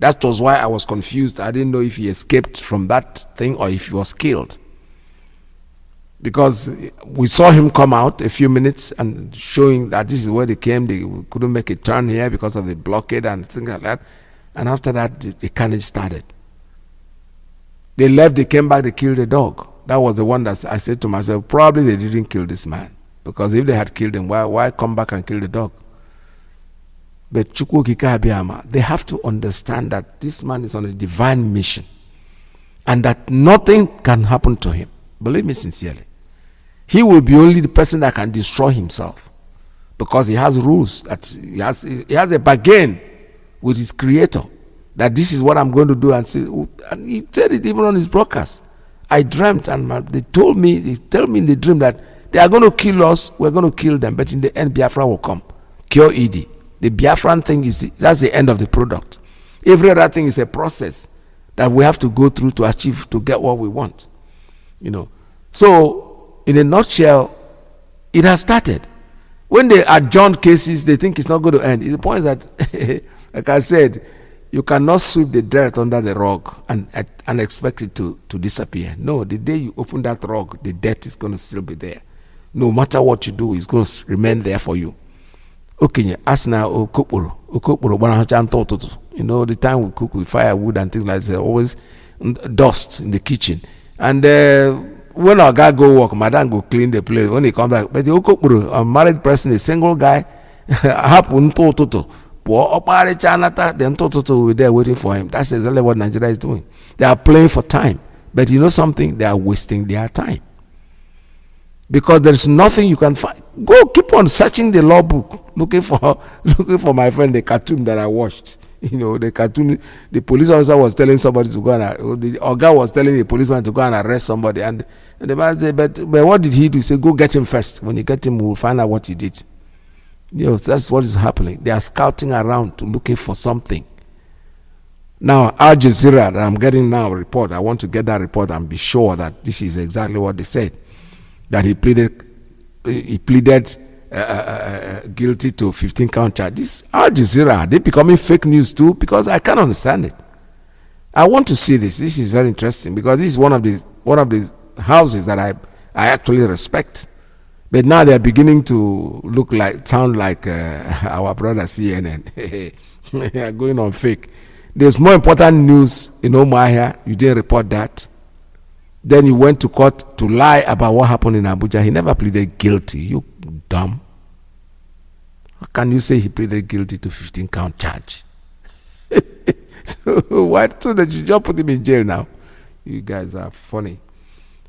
That was why I was confused. I didn't know if he escaped from that thing or if he was killed. Because we saw him come out a few minutes and showing that this is where they came. They couldn't make a turn here because of the blockade and things like that. And after that, the carnage started. They left, they came back, they killed a dog. That was the one that I said to myself, probably they didn't kill this man. Because if they had killed him, why come back and kill the dog? But Chukwu Okike Abiama, they have to understand that this man is on a divine mission and that nothing can happen to him. Believe me sincerely. He will be only the person that can destroy himself because he has rules, that he has a bargain with his creator that this is what I'm going to do. And he said it even on his broadcast. I dreamt and they tell me in the dream that they are going to kill us, we're going to kill them, but in the end Biafra will come. Cure ED. The Biafran thing that's the end of the product. Every other thing is a process that we have to go through to achieve, to get what we want. You know. So, in a nutshell, it has started. When they adjourn cases, they think it's not going to end. The point is that, like I said, you cannot sweep the dirt under the rug and expect it to disappear. No, the day you open that rug, the dirt is going to still be there. No matter what you do, it's going to remain there for you. Okay, as now, you know, the time we cook with firewood and things like that, always dust in the kitchen. And when our guy go work, madam go clean the place. When he come back, but a married person, a single guy, happen to then will be there waiting for him. That's exactly what Nigeria is doing. They are playing for time. But you know something? They are wasting their time. because there's nothing you can find. Go keep on searching the law book, looking for my friend the cartoon that I watched. You know, the cartoon, the police officer was telling somebody to go and the guy was telling the policeman to go and arrest somebody, and the man said, but what did he do? He said, go get him first. When you get him, we'll find out what he did. You know, that's what is happening. They are scouting around to looking for something. Now, Al Jazeera that I'm getting now a report, I want to get that report and be sure that this is exactly what they said. That he pleaded guilty to 15 count charges. Al Jazeera, are they becoming fake news too? Because I can't understand it. I want to see this. This is very interesting because this is one of the houses that I actually respect. But now they're beginning to sound like our brother CNN. They are going on fake. There's more important news in Omahia. You didn't report that. Then you went to court to lie about what happened in Abuja. He never pleaded guilty. You dumb. How can you say he pleaded guilty to 15 count charge? So that you just put him in jail now? You guys are funny.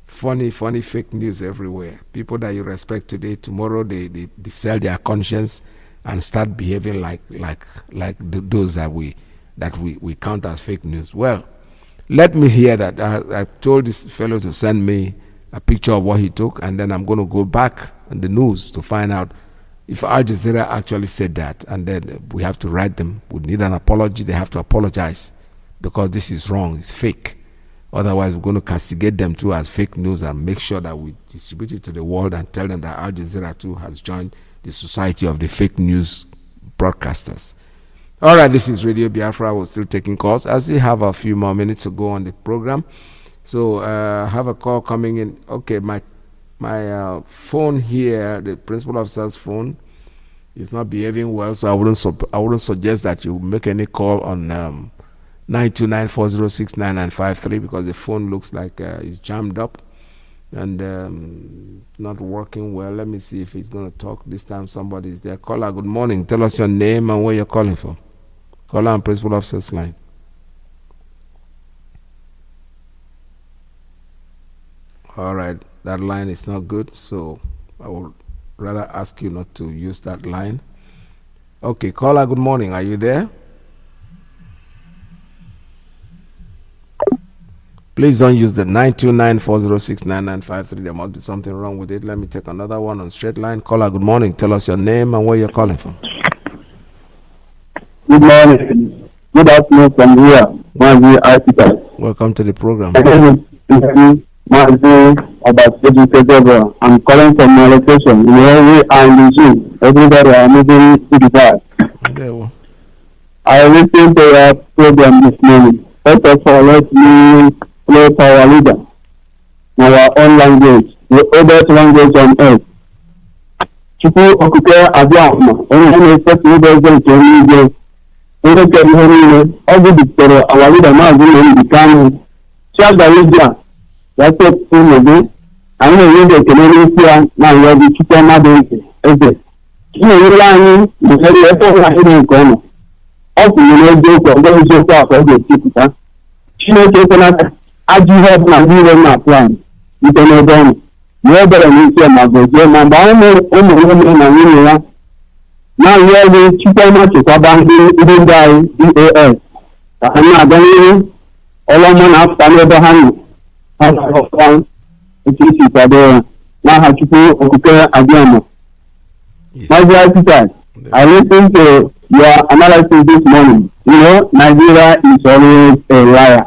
Funny fake news everywhere. People that you respect today, tomorrow they sell their conscience and start behaving like those that we count as fake news. Well, let me hear that. I told this fellow to send me a picture of what he took, and then I'm going to go back in the news to find out if Al Jazeera actually said that, and then we have to write them. We need an apology. They have to apologize because this is wrong. It's fake. Otherwise, we're going to castigate them too as fake news and make sure that we distribute it to the world and tell them that Al Jazeera too has joined the society of the fake news broadcasters. All right, this is Radio Biafra. We're still taking calls. I still have a few more minutes to go on the program. So I have a call coming in. Okay, my phone here, the principal officer's phone, is not behaving well, so I wouldn't suggest that you make any call on 929-406-9953 because the phone looks like it's jammed up and not working well. Let me see if he's going to talk this time. Somebody is there. Caller, good morning. Tell us your name and where you're calling from. Caller on principal officer's line. All right, that line is not good, so I would rather ask you not to use that line. Okay, caller, good morning. Are you there? Please don't use the 929-406-9953. There must be something wrong with it. Let me take another one on straight line. Caller, good morning. Tell us your name and where you're calling from. Good morning. Good afternoon from here. Mazi IYKE. Welcome to the program. Mazi about educated. I'm calling from my location. We are in the zoo. Everybody are moving to the back. Okay, well. I listened to your program this morning. First of all, let me play for our leader. Our own language, the oldest language on earth. Chukwu okike abịama, onye na-efesa ụzọ eze nke eluigwe. Onye kere ihe niile, ọ bụ diktere our leader Mazi Nnamdi Kanu. Chiagarija, ya tepu n'oge, anyị na-enye ekele n'isi ya na nrọ dị Chukwu mmadụ eze. Chinyere anyị n'ụfọdụ ebe ọbụla ihe nke ọnụ. Ọ kwuru n'eziokwu ọgọ eziokwu a ka ọ ga-etipụta. Chineke ekwenata ajọ ihe ọbụla ndị ire na-apụ anyị ite n'ebe ọnụ. Na ebere n'isi ma gozie ma mgbe ụmụ ihe mere na nwunye ya na-arị ọrụ Chukwuma chekwaba ndị anyị DAS ka ha na-aga n'ihu ọlụọma na-apụta n'ebe ha nọ ha na-arọkwa etu isi kwado ya n'aha Chukwu okike abịama. Mazi IYKE, I listened to your analysis this morning. You know, Nigeria is always a liar.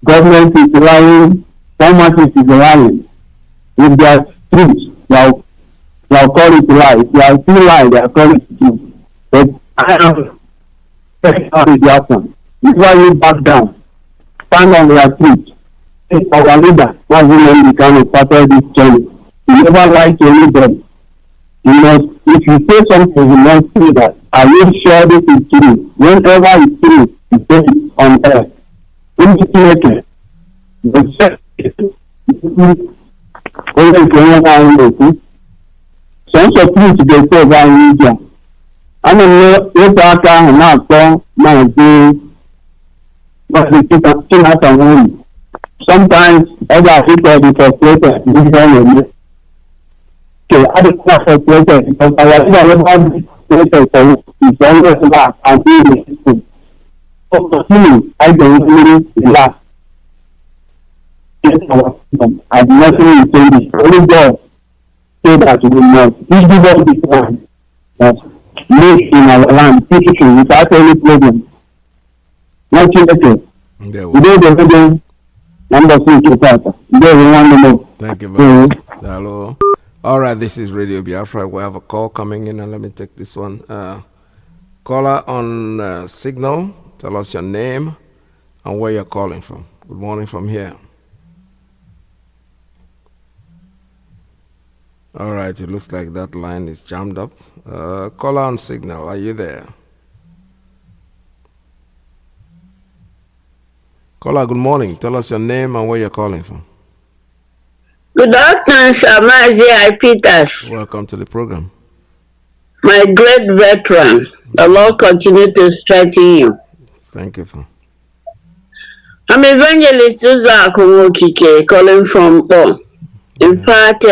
Government is lying, government is lying. If they are truth, they'll call it lie. If they are still lie, they'll call it truth. But I am very Biafran. This is why you back down. Stand on their truth. Our leader, Mazi Nnamdi Kanu, started this journey. He never lied to anybody. You must, if you say something, you must say that. Are you sure this is true? Whenever it's true, you say it on air. Immediately, the sense of truth ga-ete ebe anyị ije. Ana m wepụ aka ahụ na-akpọ Mazi Chinasa Nwunye sometimes other people be frustrated. Okay, I don't not frustrated because our leader never be frustrated for his always laugh and be the system. So for me, I don't really laugh. Get our freedom and nothing will change it. Only God say that we must. He give us the plan that live in our land peacefully without any problem. Not you okay. We don't do the number 6 to that. We don't want to know. Thank you very much. Hello. All right, this is Radio Biafra. We have a call coming in, and let me take this one. Caller on signal. Tell us your name and where you're calling from. Good morning from here. All right, it looks like that line is jammed up. Caller on signal, are you there? Caller, good morning. Tell us your name and where you're calling from. Good afternoon, sir. Mazi PETERS. Welcome to the program. My great veteran. The Lord continue to strengthen you. Thank you, sir. I'm Evangelist IYKE calling from Bo. In fact,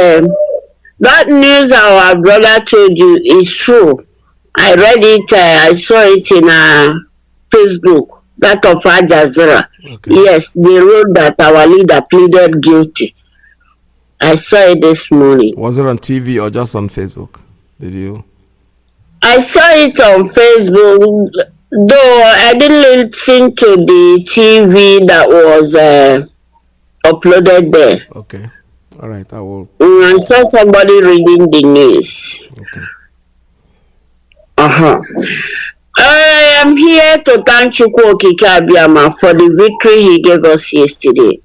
that news our brother told you is true. I read it, I saw it in Facebook, that of Al Jazeera. Okay. Yes, they wrote that our leader pleaded guilty. I saw it this morning. Was it on TV or just on Facebook? Did you? I saw it on Facebook, though I didn't listen to the TV that was uploaded there. Okay. All right, I will. I saw somebody reading the news. Okay. I am here to thank Chukwuokike for the victory he gave us yesterday.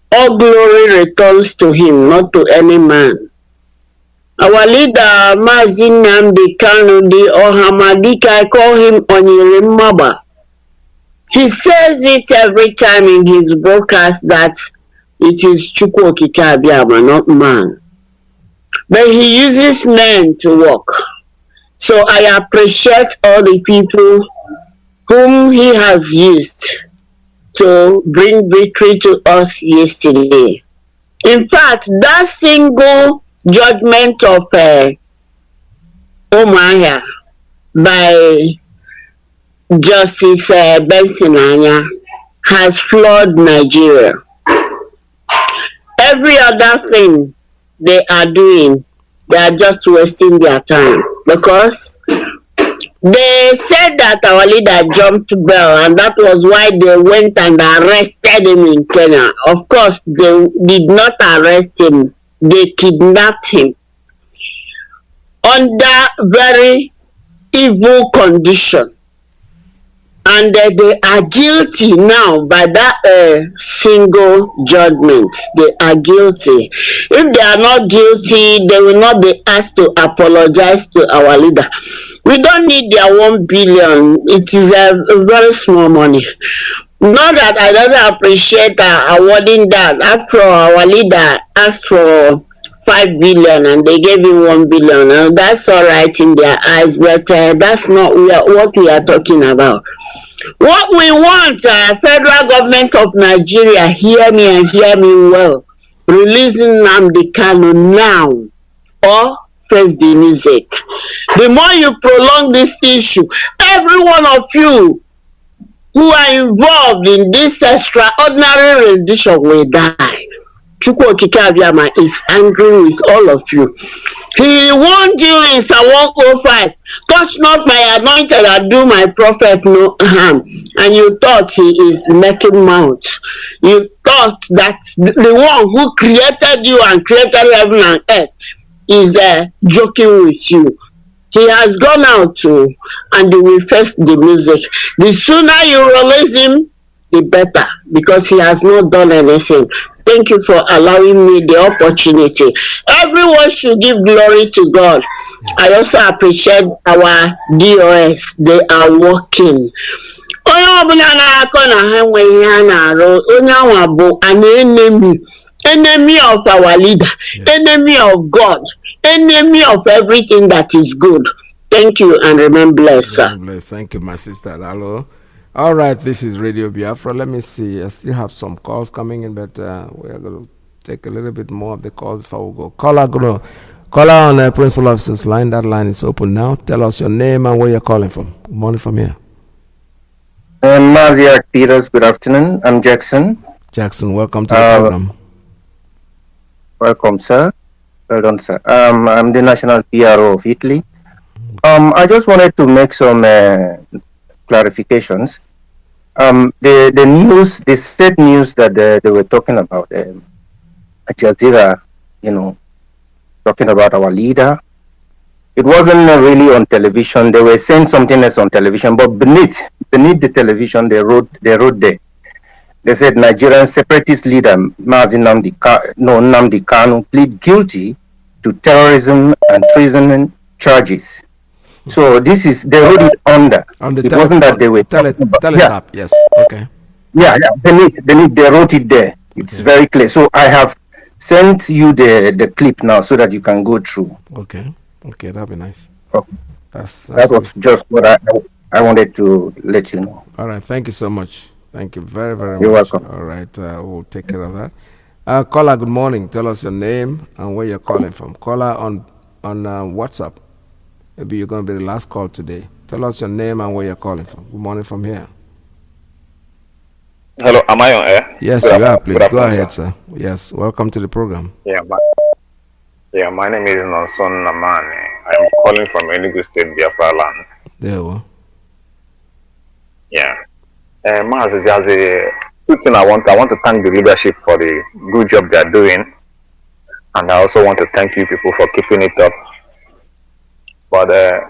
All glory returns to him, not to any man. Our leader, Mazi Nnamdi Kanu, the Ohamadika, I call him Onyere. He says it every time in his broadcast that it is Chukwuokike, not man. But he uses men to work. So I appreciate all the people whom he has used to bring victory to us yesterday. In fact, that single judgment of Omaya by Justice Bensinanya has flawed Nigeria. Every other thing they are doing, they are just wasting their time, because they said that our leader jumped bail, and that was why they went and arrested him in Kenya. Of course, they did not arrest him. They kidnapped him under very evil condition. And they are guilty now by that single judgment. They are guilty. If they are not guilty, they will not be asked to apologize to our leader. We don't need their 1 billion. It is a very small money. Not that I don't appreciate awarding that. After all, our leader asked for 5 billion and they gave him 1 billion. That's all right in their eyes, but that's not what we are talking about. What we want, federal government of Nigeria, hear me and hear me well, releasing Nnamdi Kanu now or face the music. The more you prolong this issue, every one of you who are involved in this extraordinary rendition will die. Chukwuokike is angry with all of you. He warned you in Psalm 105, touch not my anointed and do my prophet no harm. And you thought he is making mouth. You thought that the one who created you and created heaven and earth is joking with you. He has gone out too, and you will face the music. The sooner you release him, the better, because he has not done anything. Thank you for allowing me the opportunity. Everyone should give glory to God. I also appreciate our DOS. They are working. Enemy of our leader, enemy of God, enemy of everything that is good. Thank you and remain blessed, sir. Thank you, my sister. Hello. All right, this is Radio Biafra. Let me see. I still have some calls coming in, but we are going to take a little bit more of the calls before we go. Caller on Principal Officer's line. That line is open now. Tell us your name and where you're calling from. Good morning from here. Mazi IYKE, good afternoon. I'm Jackson. Jackson, welcome to the program. Welcome, sir. Well done, sir. I'm the national PRO of Italy. I just wanted to make some clarifications. The news, the state news that they were talking about, Al Jazeera, talking about our leader. It wasn't really on television. They were saying something else on television, but beneath the television, they wrote there. They said Nigerian separatist leader Mazi Nnamdi Kanu plead guilty to terrorism and treason charges. So they wrote it under. It wasn't that they were Teletap, yes. Okay. Yeah, beneath they wrote it there. It's very clear. So I have sent you the clip now so that you can go through. Okay, that'd be nice. Okay. That was just what I wanted to let you know. All right, thank you so much. Thank you very, very much. You're welcome. All right, we'll take care of that. Caller, good morning. Tell us your name and where you're calling from. Caller on WhatsApp. Maybe you're going to be the last call today. Tell us your name and where you're calling from. Good morning from here. Hello, am I on air? Yes, you are. Please go ahead, sir. Yes, welcome to the program. Yeah, my name is Nnamdi. I'm calling from Enugu State, Biafra land. There we go. Yeah. Mazi, there's two things I want to thank the leadership for the good job they're doing. And I also want to thank you people for keeping it up. But the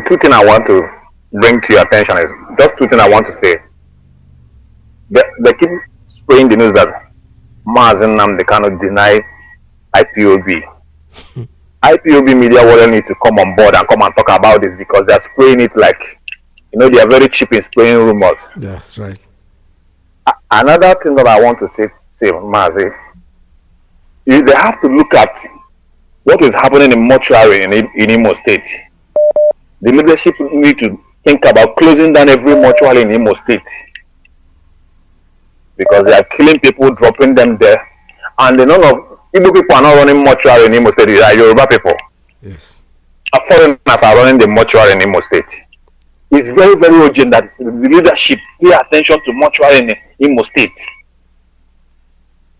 two things I want to bring to your attention is just two things I want to say. They keep spreading the news that Mazi Nnamdi cannot deny IPOB. IPOB media will need to come on board and come and talk about this because they're spraying it like, they are very cheap in spraying rumors. That's right. Another thing that I want to say Mazi, they have to look at what is happening in mortuary in Imo State. The leadership need to think about closing down every mortuary in Imo State because they are killing people, dropping them there, and none of Igbo people are not running mortuary in Imo State. They are Yoruba people. Yes. Foreigners are running the mortuary in Imo State. It's very, very urgent that the leadership pay attention to mortuary in Imo State.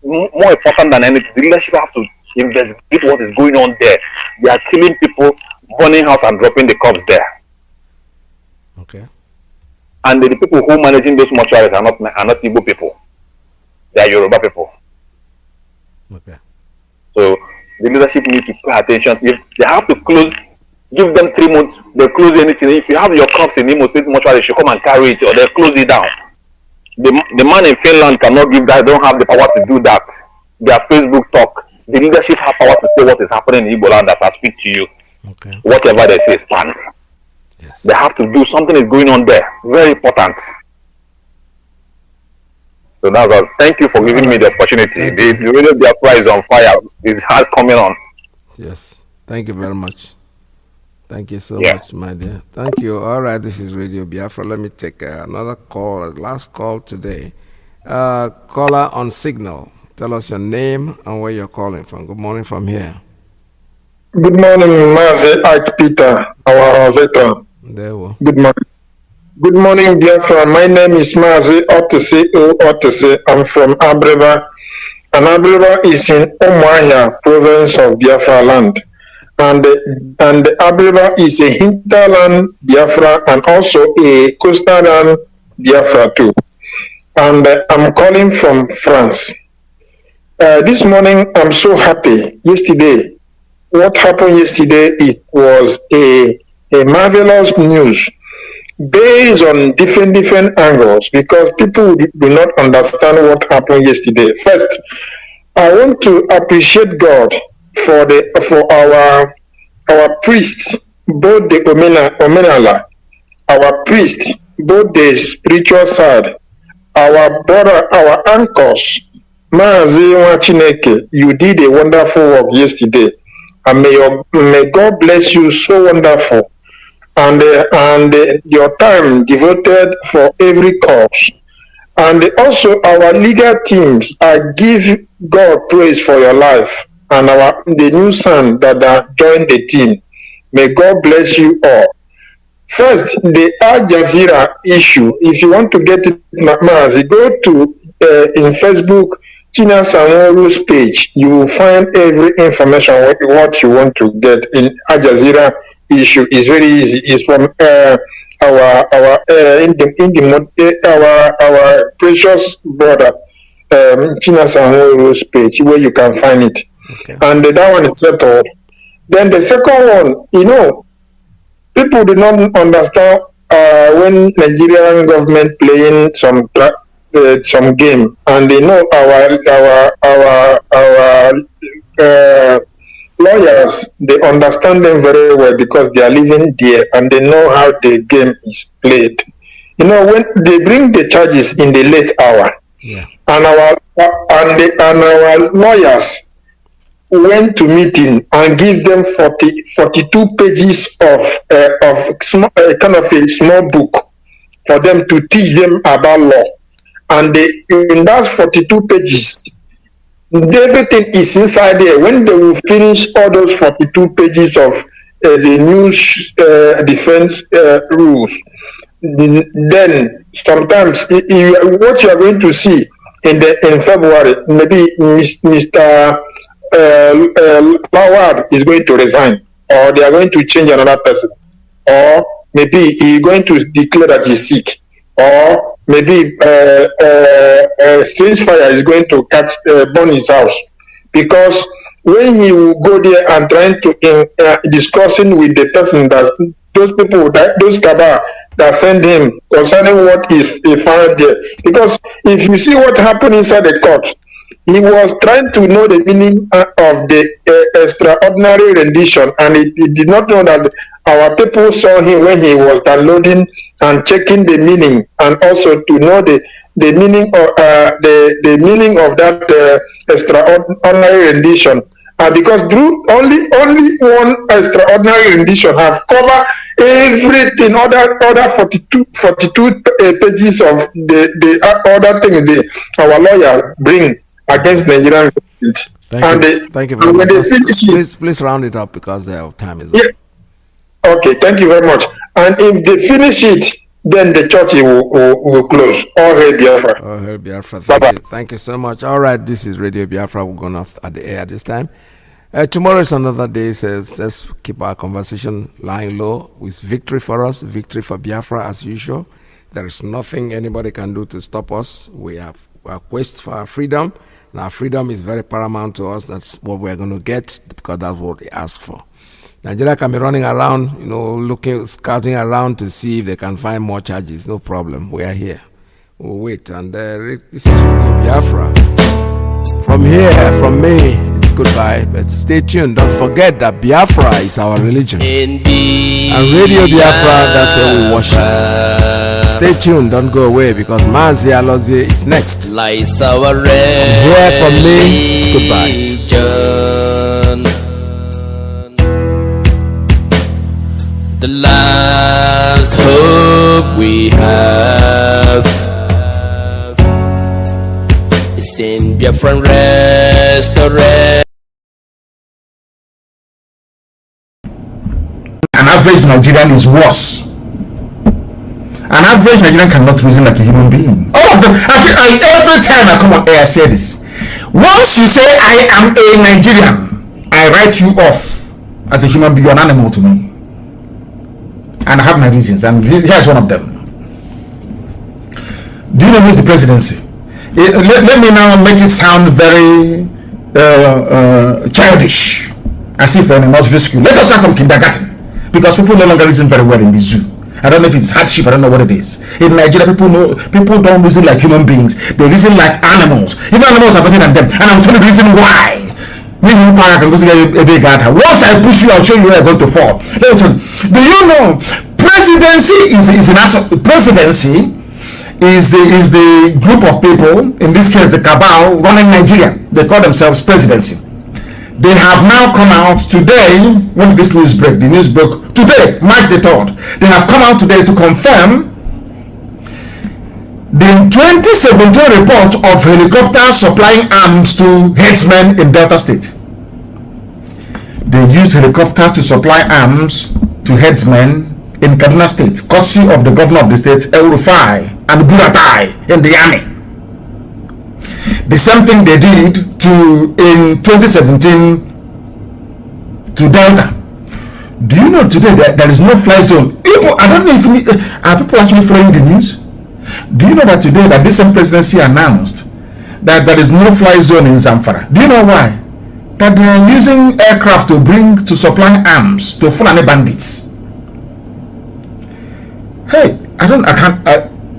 More important than anything, the leadership have to investigate what is going on there. They are killing people, burning house and dropping the corpse there. Okay. And the people who are managing those mortuaries are not Igbo people. They are Yoruba people. Okay. So the leadership need to pay attention. If they have to close, give them 3 months, they'll close anything. If you have your corpse in Imo State mortuary, they should come and carry it or they'll close it down. The man in Finland cannot give that, don't have the power to do that. Their Facebook talk. The leadership have power to say what is happening in Igbo land as I speak to you. Okay. Whatever they say, stand. Yes. They have to do something is going on there. Very important. So that's all. Thank you for giving me the opportunity. The radio Biafra is on fire. It's hard coming on. Yes. Thank you very much. Thank you so much, my dear. Thank you. All right, this is Radio Biafra. Let me take another call, last call today. Caller on Signal. Tell us your name and where you're calling from. Good morning from here. Good morning, Mazi IYKE, our veteran. There we go. Good morning. Good morning, Biafra. My name is Mazi IYKE. I'm from Abreva. And Abreva is in Umuahia province of Biafra land. And Abreva is a hinterland Biafra and also a coastal land Biafra too. And I'm calling from France. This morning, I'm so happy. Yesterday, what happened yesterday, it was a marvelous news based on different angles because people do not understand what happened yesterday. First, I want to appreciate God for our priests, both the Omenala, our priests, both the spiritual side, our brother, our uncles. Mazi IYKE, you did a wonderful work yesterday, and may God bless you so wonderful. and your time devoted for every cause. And also our legal teams, I give God praise for your life and the new son that joined the team. May God bless you all. First, the Al Jazeera issue. If you want to get it, Mazi, go to in Facebook, China Sanworu's page. You will find every information what you want to get in Al Jazeera issue. Is very easy. It's from our precious brother China Sanworu's page, where you can find it. Okay. And that one is settled. Then the second one, you know, people do not understand when Nigerian government playing some game, and they know our lawyers, they understand them very well because they are living there and they know how the game is played. You know, when they bring the charges in the late hour, and our lawyers went to meeting and give them 42 pages of kind of a small book for them to teach them about law. And in that 42 pages, everything is inside there. When they will finish all those 42 pages of the new defense rules, then sometimes what you are going to see in February, maybe Mr. Lawad is going to resign, or they are going to change another person, or maybe he is going to declare that he's sick, or maybe strange fire is going to burn his house. Because when he will go there and trying to discussing with the person that those people, those cabal that send him concerning what he found there, because if you see what happened inside the court, he was trying to know the meaning of the extraordinary rendition, and he did not know that our people saw him when he was downloading and checking the meaning, and also to know the meaning of the meaning of that extraordinary rendition. Because only one extraordinary rendition have covered everything, other 42 pages of the other thing our lawyer bring against Nigerian government. Thank you very much. Please round it up because our time is up. Yeah. Okay, thank you very much. And if they finish it, then the church will close. All hail Biafra. All hail Biafra. Thank you so much. All right, this is Radio Biafra. We're going off at the air this time. Tomorrow is another day. Says let's keep our conversation lying low with victory for us, victory for Biafra as usual. There is nothing anybody can do to stop us. We have a quest for our freedom, and our freedom is very paramount to us. That's what we're going to get because that's what we ask for. Nigeria can be running around, scouting around to see if they can find more charges. No problem. We are here. We'll wait. And this is Biafra. From here, from me, it's goodbye. But stay tuned. Don't forget that Biafra is our religion. And Radio Biafra, that's where we worship. Stay tuned. Don't go away because Mazi IYKE is next. From here, from me, it's goodbye. The last hope we have is in Biafran restoration. An average Nigerian is worse. An average Nigerian cannot reason like a human being. All of them. Every time I come on air, I say this. Once you say I am a Nigerian, I write you off as a human being, an animal to me. And I have my reasons, and here's one of them. Do you know who is the presidency? Let me now make it sound very childish, as if we're in a nursery school. Let us start from kindergarten, because people no longer reason very well in the zoo. I don't know if it's hardship, I don't know what it is. In Nigeria, people don't reason like human beings. They reason like animals. Even animals are better than them, and I'm telling you the reason why. Once I push you, I'll show you where you're going to fall. Let me tell you. Do you know presidency is the group of people, in this case the cabal, running Nigeria. They call themselves presidency. They have now come out today, when this news broke, the news broke today, March the 3rd. They have come out today to confirm the 2017 report of helicopters supplying arms to headsmen in Delta State. They used helicopters to supply arms to headsmen in Kaduna State, courtesy of the governor of the state, El Rufai and Buratai in the army. The same thing they did in 2017 to Delta. Do you know today that there is no fly zone? I don't know if are people actually following the news? Do you know that today that this same presidency announced that there is no fly zone in Zamfara? Do you know why? That they are using aircraft to supply arms to Fulani bandits. Hey,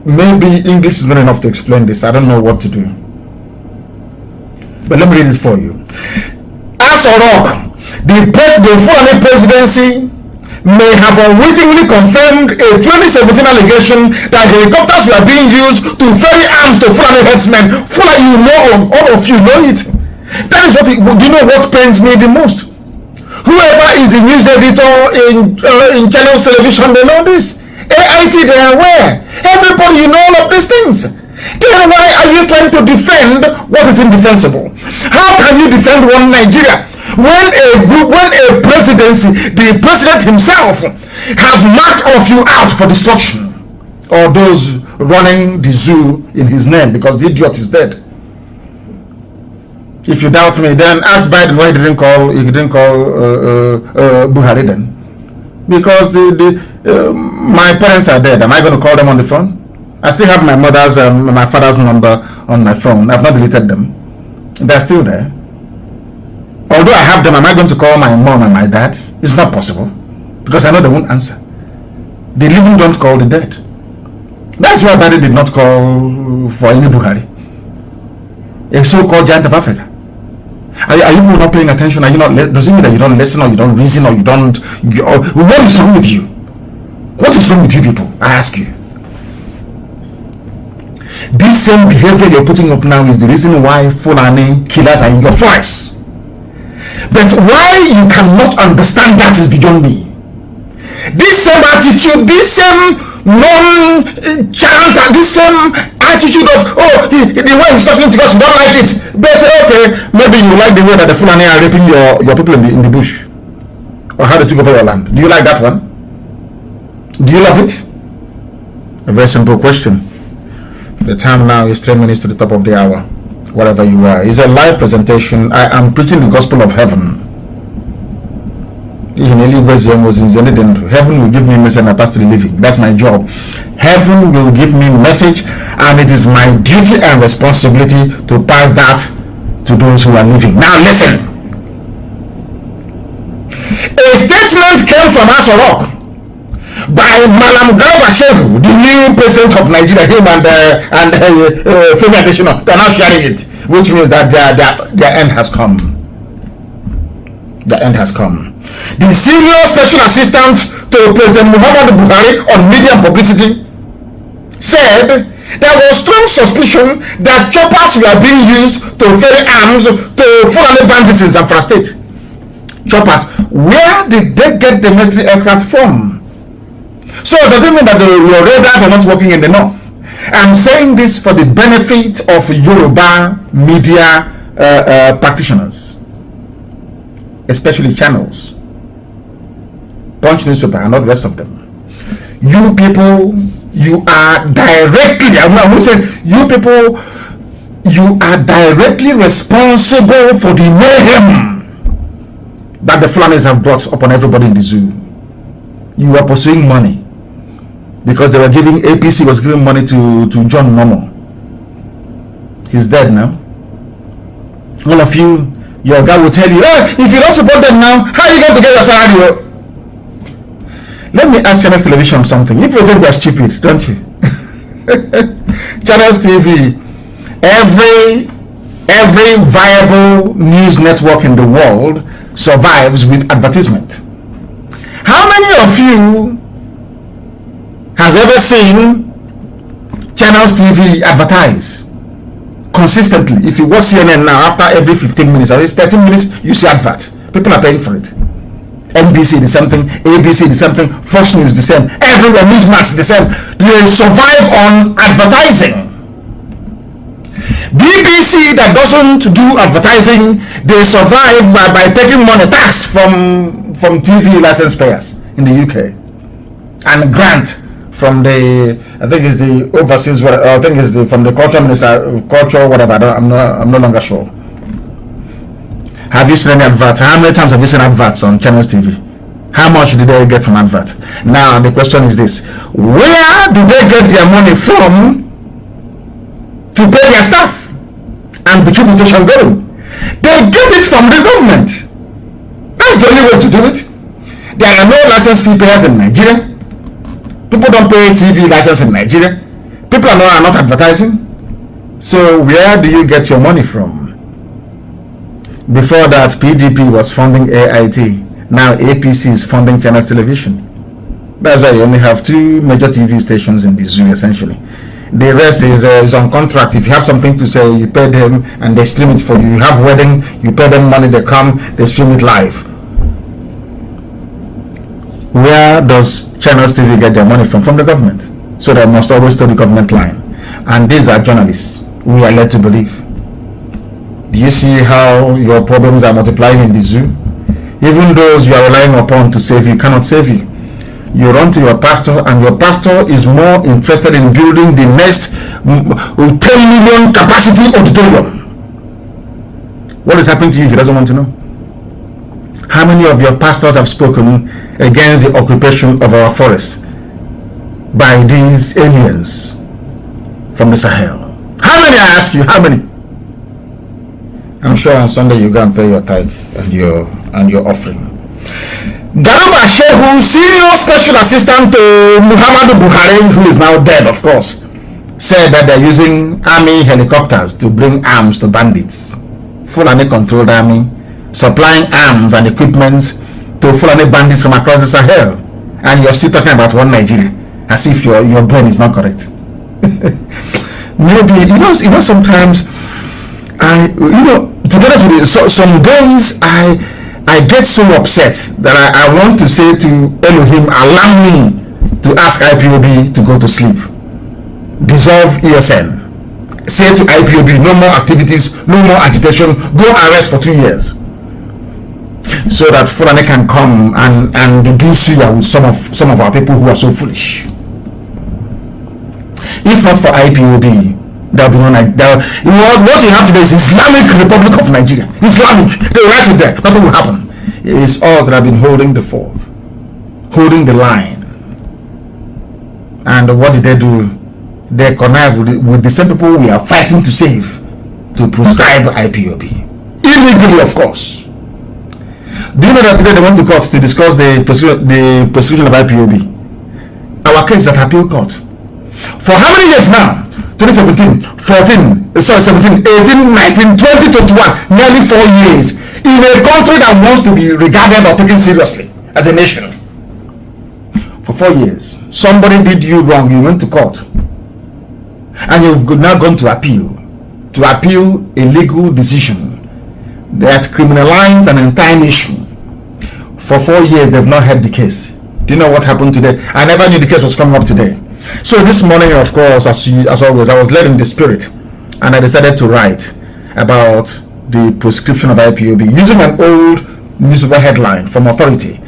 maybe English is not enough to explain this. I don't know what to do. But let me read it for you. As a rock, the Fulani presidency may have unwittingly confirmed a 2017 allegation that helicopters were being used to ferry arms to Fulani headsmen. Fulani, all of you know it. That is what what pains me the most. Whoever is the news editor in channels television, they know this. AIT, they are aware. Everybody, you know all of these things. Then why are you trying to defend what is indefensible? How can you defend one Nigeria when a presidency, the president himself, have marked all of you out for destruction, or those running the zoo in his name because the idiot is dead? If you doubt me, then ask Biden why he didn't call Buhari then, because my parents are dead. Am I going to call them on the phone? I still have my mother's my father's number on my phone. I've not deleted them. They're still there. Although I have them, am I going to call my mom and my dad? It's not possible, because I know they won't answer. The living don't call the dead. That's why Biden did not call for any Buhari, a so-called giant of Africa. Are you people not paying attention? Are you not? Does it mean that you don't listen, or you don't reason, or you don't? What is wrong with you? What is wrong with you people? I ask you. This same behavior you're putting up now is the reason why Fulani killers are in your forest. But why you cannot understand that is beyond me. This same attitude, this same non-chant, this same attitude of, the way he's talking to us, you don't like it. But okay, maybe you like the way that the Fulani are raping your people in the bush, or how they took over your land. Do you like that one? Do you love it? A very simple question. The time now is 10 minutes to the top of the hour. Wherever you are, it's a live presentation. I am preaching the gospel of heaven. Heaven will give me message and I pass to the living. That's my job. Heaven will give me message, and it is my duty and responsibility to pass that to those who are living. Now listen. A statement came from Asorok by Malam Garba Shehu, the new president of Nigeria. Him and Femi Adesina, they are now sharing it, which means that their end has come. The end has come. The senior special assistant to President Muhammadu Buhari on media and publicity said there was strong suspicion that choppers were being used to ferry arms to Fulani bandits in Zamfara State. Choppers, where did they get the military aircraft from? So does it mean that your radars are not working in the north? I'm saying this for the benefit of Yoruba media practitioners, especially channels, Punch newspaper, and not the rest of them. You people, you are directly, I'm saying, you people, you are directly responsible for the mayhem that the Fulanis have brought upon everybody in the zoo. You are pursuing money, because they were giving, APC was giving money to John Momo. He's dead now. All of you, your guy will tell you, hey, if you don't support them now, how are you going to get your salary? Let me ask Channels Television something. You people think they're stupid, don't you? Channels TV, every viable news network in the world survives with advertisement. How many of you has ever seen Channels TV advertise? consistently. If you watch CNN now, after every 15 minutes, at least 13 minutes, you see advert. People are paying for it. NBC the same thing, ABC the same thing, Fox News the same, everywhere, Newsmax the same. They survive on advertising. BBC that doesn't do advertising, they survive by taking money tax from TV license payers in the UK and grant from the, I think it's the overseas, I think it's from the culture minister, culture, whatever. I'm no longer sure. Have you seen any advert? How many times have you seen adverts on Channels TV? How much did they get from advert? Now the question is this: where do they get their money from to pay their staff and to keep the station going? They get it from the government. That's the only way to do it. There are no license fee payers in Nigeria. People don't pay TV license in Nigeria. People are not advertising. So where do you get your money from? Before that, PDP was funding AIT. Now APC is funding Channels Television. That's why you only have 2 major TV stations in the zoo, essentially. The rest is on contract. If you have something to say, you pay them and they stream it for you. You have wedding, you pay them money, they come, they stream it live. Where does Channels TV get their money from? From the government. So they must always toe the government line. And these are journalists we are led to believe. Do you see how your problems are multiplying in the zoo? Even those you are relying upon to save you cannot save you. You run to your pastor, and your pastor is more interested in building the next 10 million capacity auditorium. What is happening to you? He doesn't want to know. How many of your pastors have spoken against the occupation of our forests by these aliens from the Sahel? How many, I ask you, how many? I'm sure on Sunday you go and pay your tithe and your offering. Garba Shehu, senior special assistant to Muhammadu Buhari, who is now dead, of course, said that they're using army helicopters to bring arms to bandits. Fulani controlled army supplying arms and equipment to Fulani bandits from across the Sahel, and you're still talking about one Nigeria as if your brain is not correct. Maybe you know sometimes to be honest with you, some days I get so upset that I want to say to Elohim, allow me to ask IPOB to go to sleep, dissolve ESN, say to IPOB, no more activities, no more agitation, go arrest for 2 years, so that Fulani can come and do suya with some of our people who are so foolish. If not for IPOB, there will be no Nigeria. What you have today is Islamic Republic of Nigeria. Islamic. They write it there. Nothing will happen. It's us that have been holding the fort, holding the line. And what did they do? They connive with the same people we are fighting to save, to prescribe IPOB. Illegally, of course. Do you know that today they went to court to discuss the prosecution of IPOB? Our case is at appeal court. For how many years now? 2017, 14, 17, 18, 19, 20, 21, nearly 4 years in a country that wants to be regarded or taken seriously as a nation. For 4 years, somebody did you wrong, you went to court, and you've now gone to appeal a legal decision that criminalized an entire nation. For 4 years, they've not heard the case. Do you know what happened today? I never knew the case was coming up today. So this morning, of course, as always, I was led in the spirit, and I decided to write about the prescription of IPOB using an old newspaper headline from Authority,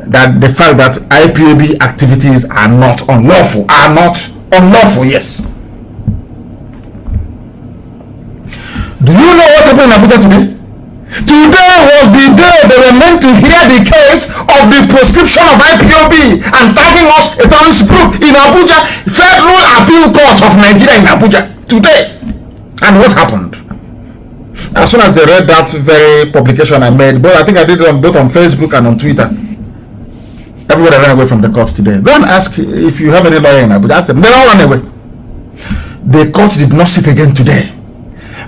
that the fact that IPOB activities are not unlawful, yes. Do you know what happened in Abuja today? Today was the day they were meant to hear the case of the prescription of IPOB and tagging us a terrorist group in Abuja, Federal Appeal Court of Nigeria in Abuja today. And what happened? As soon as they read that very publication I made, but I think I did it both on Facebook and on Twitter, everybody ran away from the court today. Go and ask if you have any lawyer in Abuja. Ask them. They all ran away. The court did not sit again today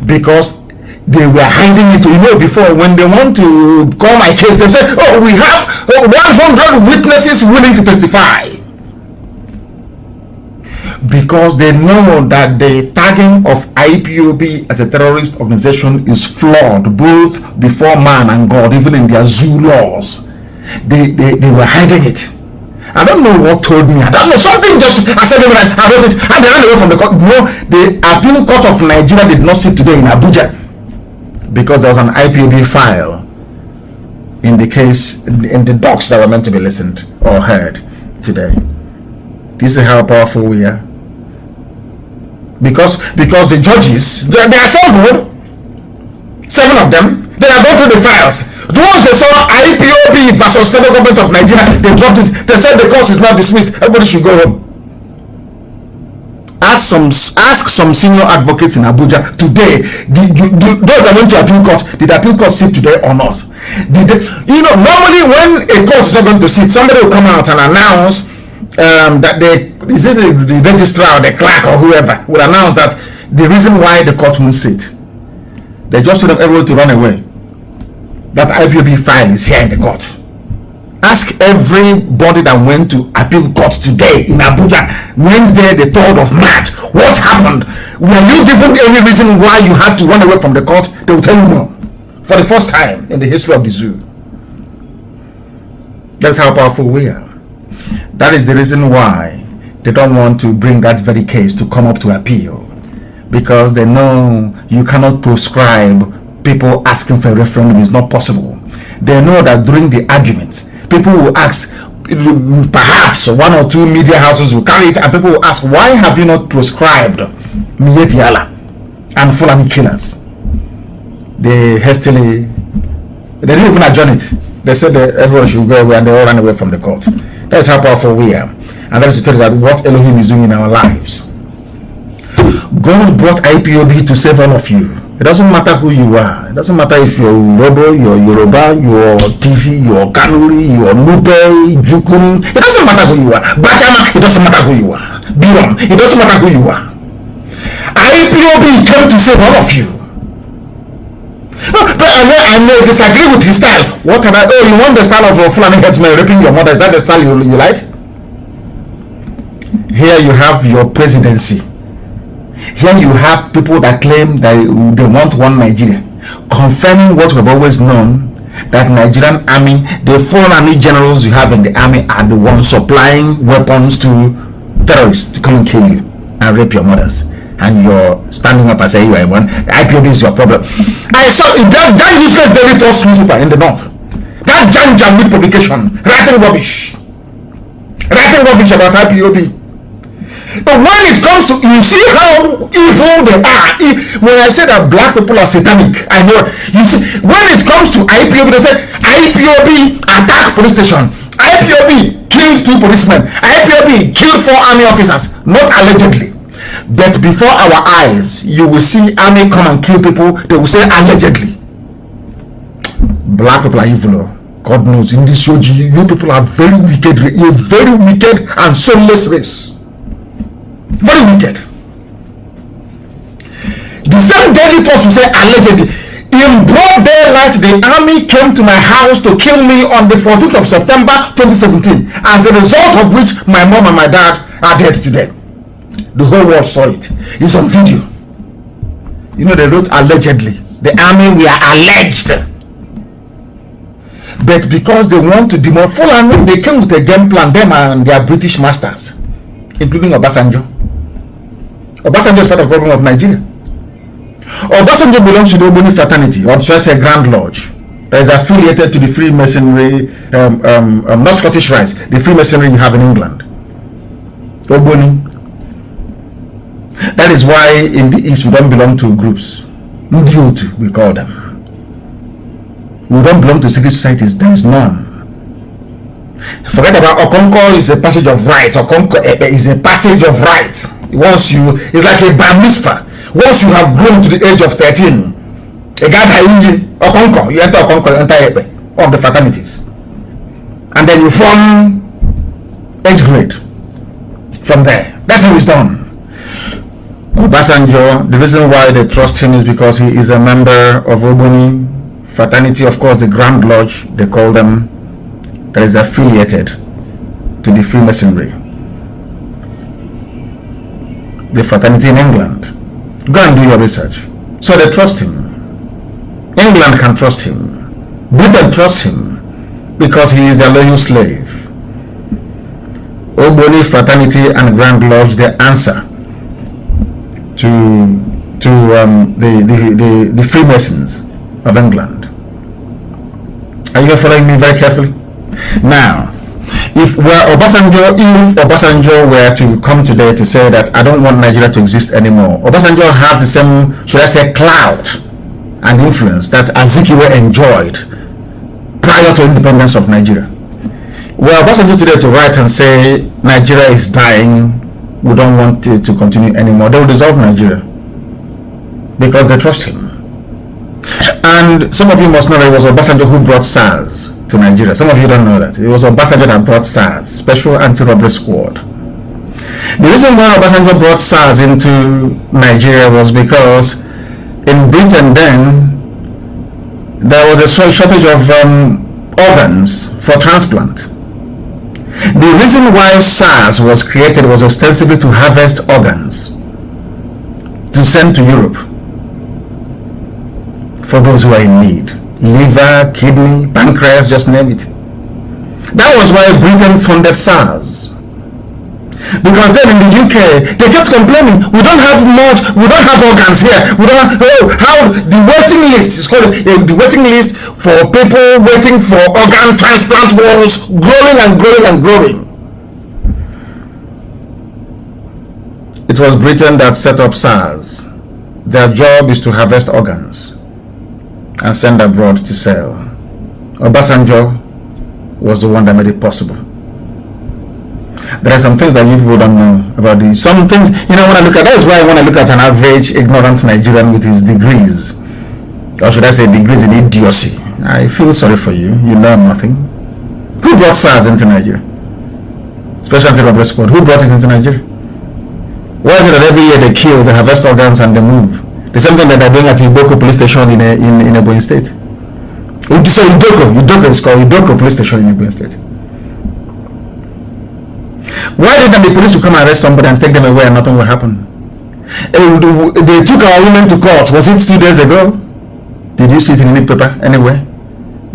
because they were hiding it. You know, before when they want to call my case, they say, oh, we have 100 witnesses willing to testify. because they know that the tagging of IPOB as a terrorist organization is flawed, both before man and God, even in their zoo laws. They were hiding it. I don't know what told me. I don't know. Something just, I said, I wrote it, and they ran away from the court. No, the appeal court of Nigeria did not sit today in Abuja because there was an IPOB file in the case, in the docs that were meant to be listened or heard today. This is how powerful we are. Because the judges, they are so good, 7 of them, they are going through the files. Once they saw IPOB versus federal government of Nigeria, they dropped it. They said the court is now dismissed. Everybody should go home. Ask some senior advocates in Abuja today. Those that went to appeal court, did the appeal court sit today or not? Normally when a court is not going to sit, somebody will come out and announce that the registrar or the clerk or whoever will announce that the reason why the court won't sit. They just want everyone to run away. That IPOB file is here in the court. Ask everybody that went to appeal court today in Abuja, Wednesday the 3rd of March, what happened? Were you given any reason why you had to run away from the court? They will tell you no. For the first time in the history of the zoo. That's how powerful we are. That is the reason why they don't want to bring that very case to come up to appeal, because they know you cannot prescribe people asking for a referendum. Is not possible. They know that during the arguments, people will ask, perhaps 1 or 2 media houses will carry it, and people will ask, why have you not prescribed Miyetti Allah and Fulani killers? They hastily, they didn't even adjourn it. They said that everyone should go away, and they all ran away from the court. That's how powerful we are. And that is to tell you that what Elohim is doing in our lives. God brought IPOB to save all of you. It doesn't matter who you are. It doesn't matter if you're Robo, you're Yoruba, you're TV, you're Kanuri, you're Nupe, Jukun. It doesn't matter who you are. Bachama, it doesn't matter who you are. Biram, it doesn't matter who you are. IPOB came to save all of you. But I may disagree with his style. What can I? Oh, you want the style of Fulani headsman raping your mother? Is that the style you like? Here you have your presidency. Here you have people that claim that they want one Nigeria, confirming what we've always known, that Nigerian army, the foreign army generals you have in the army, are the ones supplying weapons to terrorists to come and kill you and rape your mothers. And you're standing up and saying you are one. IPOB is your problem. I saw that useless Daily Trust newspaper in the north, that Jam publication, writing rubbish about IPOB. But when it comes to, you see how evil they are. When I say that black people are satanic, I know. You see, when it comes to IPOB, they say IPOB attack police station. IPOB killed 2 policemen. IPOB killed 4 army officers. Not allegedly. But before our eyes, you will see army come and kill people. They will say allegedly. Black people are evil. God knows. In this show, you people are very wicked. You're very wicked and soulless race. Very wicked. The same Daily Trust will say allegedly. In broad daylight, the army came to my house to kill me on the 14th of September 2017, as a result of which my mom and my dad are dead today. The whole world saw it. It's on video. You know, they wrote allegedly. The army were alleged. But because they want to demolish Fulani, they came with a game plan, them and their British masters, including Obasanjo. Obasanjo is part of the problem of Nigeria. Obasanjo belongs to the Oboni fraternity, or should I say Grand Lodge, that is affiliated to the Freemasonry, not Scottish Rites, the Freemasonry you have in England. Oboni. That is why in the East we don't belong to groups. Ndiotu, we call them. We don't belong to secret societies. There is none. Forget about Okonko is a passage of right. Okonko is a passage of right. Once you, it's like a bar mitzvah. Once you have grown to the age of 13, a guy Okonko, you enter Okonko, you enter Ebe, of the fraternities, and then you form age grade from there. That's how it's done. Obasanjo, the reason why they trust him is because he is a member of Oboni fraternity, of course, the Grand Lodge, they call them, that is affiliated to the Freemasonry. the fraternity in England. Go and do your research. So they trust him. England can trust him. Britain trusts him because he is their loyal slave. Ogboni fraternity and Grand Lodge, the answer to the Freemasons of England. Are you following me very carefully? Now, if Obasanjo were to come today to say that I don't want Nigeria to exist anymore, Obasanjo has the same, should I say, clout and influence that Azikiwe enjoyed prior to independence of Nigeria. Well, Obasanjo today to write and say Nigeria is dying, we don't want it to continue anymore, they will dissolve Nigeria because they trust him. And some of you must know that it was Obasanjo who brought SARS to Nigeria. Some of you don't know that. It was Obasanjo that brought SARS, Special Anti-Robbery Squad. The reason why Obasanjo brought SARS into Nigeria was because in Britain then there was a shortage of organs for transplant. The reason why SARS was created was ostensibly to harvest organs to send to Europe for those who are in need. Liver, kidney, pancreas, just name it. That was why Britain funded SARS. Because then in the UK, they kept complaining, we don't have much, we don't have organs here. We don't how the waiting list is called, the waiting list for people waiting for organ transplant was growing and growing and growing. It was Britain that set up SARS. Their job is to harvest organs and send abroad to sell. Obasanjo was the one that made it possible. There are some things that you people don't know about these. Some things, you know, when I look at, that's why when I look at an average ignorant Nigerian with his degrees, or should I say degrees in idiocy, I feel sorry for you. You know nothing. Who brought SARS into Nigeria? Special Anti-Robbery Squad. Who brought it into Nigeria? Why is it that every year they kill, they harvest organs and they move? The same thing that they're doing at Iboko police station in Ebonyi State. So Idoko is called Idoko police station in Ebonyi State. Why didn't the police will come and arrest somebody and take them away and nothing will happen? They took our women to court. Was it 2 days ago? Did you see it in any paper anywhere?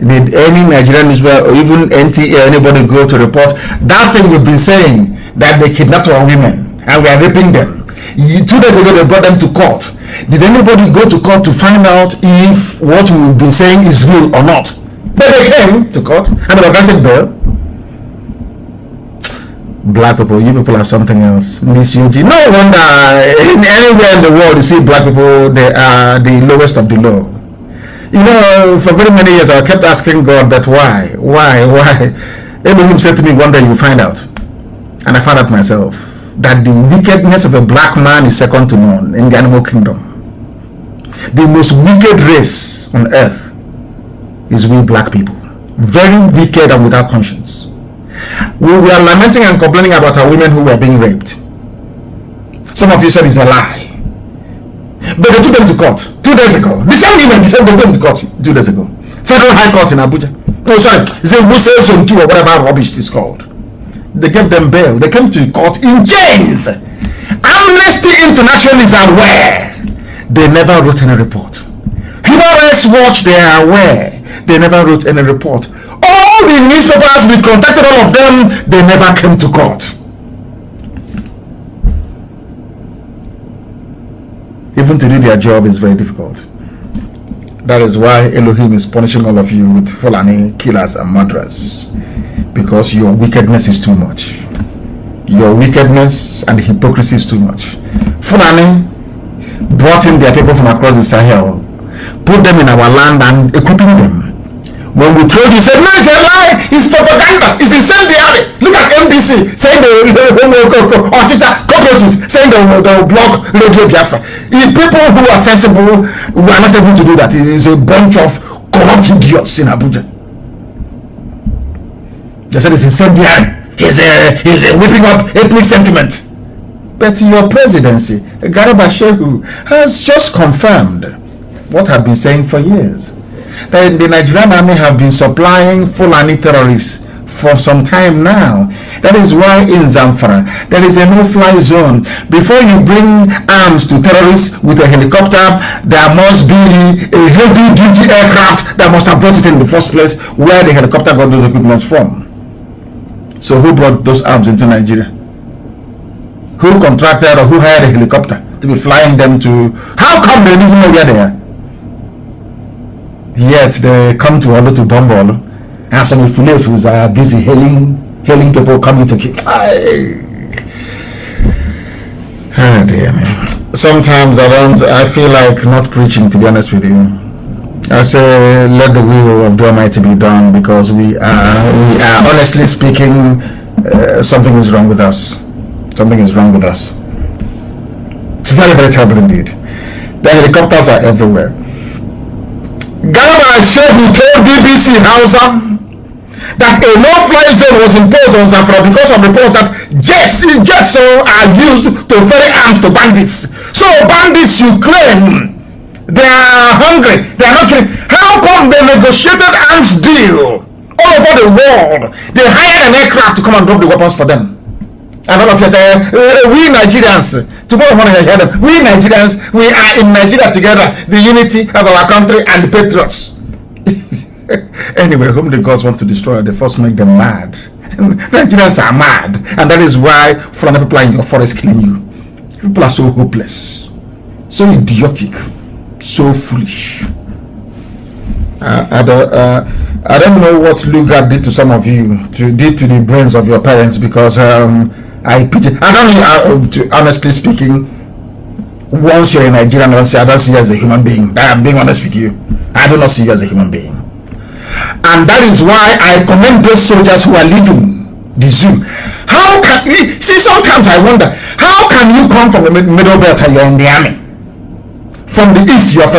Did any Nigerian newspaper or even NTA anybody go to report that thing we've been saying, that they kidnapped our women and we are raping them? 2 days ago they brought them to court. Did anybody go to court to find out if what we've been saying is real or not? But they came to court and they were granted bail. Black people, you people are something else. This UG. No wonder anywhere in the world you see black people, they are the lowest of the low. You know, for very many years I kept asking God that why? Elohim said to me, one day you'll find out. And I found out myself that the wickedness of a black man is second to none in the animal kingdom. The most wicked race on earth is we black people. Very wicked and without conscience. We were lamenting and complaining about our women who were being raped. Some of you said it's a lie. But they took them to court 2 days ago. The same women, they took them to court 2 days ago. Federal High Court in Abuja. Oh, sorry, Zone 2 or whatever rubbish it's called. They gave them bail. They came to court in chains. Amnesty International is aware. They never wrote any report. Human Rights Watch, they are aware. They never wrote any report. All the newspapers, we contacted all of them, they never came to court. Even to do their job is very difficult. That is why Elohim is punishing all of you with Fulani killers and murderers. Because your wickedness is too much. Your wickedness and hypocrisy is too much. Fulani brought in their people from across the Sahel, put them in our land and equipping them. When we told you, said, no, it's a lie, it's propaganda, it's incendiary. Look at NBC saying cockroaches, saying they will block Radio Biafra. If people who are sensible were not able to do that, it is a bunch of corrupt idiots in Abuja. They said it's incendiary, he's whipping up ethnic sentiment. But your presidency, Garba Shehu, has just confirmed what I've been saying for years. The Nigerian army have been supplying Fulani terrorists for some time now. That is why in Zamfara there is a no-fly zone. Before you bring arms to terrorists with a helicopter, there must be a heavy-duty aircraft that must have brought it in the first place, where the helicopter got those equipments from. So who brought those arms into Nigeria? Who contracted or who hired a helicopter to be flying them to? How come they didn't even know where they are? Yet they come to Olo to bomb Olo, and some Ifulefus are busy hailing people coming to kill. Oh dear man. Sometimes I feel like not preaching, to be honest with you. I say let the will of the Almighty be done, because we are honestly speaking, something is wrong with us. Something is wrong with us. It's very, very terrible indeed. The helicopters are everywhere. Garba Shehu told BBC Hausa that a no-fly zone was imposed on Zamfara because of reports that jets are used to ferry arms to bandits. So bandits, you claim, they are hungry, they are not killing. How come they negotiated arms deal all over the world? They hired an aircraft to come and drop the weapons for them. And all of you say, we Nigerians, tomorrow morning I hear them, we Nigerians, we are in Nigeria together, the unity of our country and the patriots. Anyway, whom the gods want to destroy, they first make them mad. Nigerians are mad, and that is why foreign people are in your forest killing you. People are so hopeless, so idiotic, so foolish. I don't know what Lugard did to some of you, did to the brains of your parents, because I pity. Honestly speaking, once you're in Nigeria, I don't see you as a human being. I'm being honest with you. I do not see you as a human being. And that is why I commend those soldiers who are leaving the zoo. How can you see? Sometimes I wonder, how can you come from the middle belt and you're in the army? From the east, you are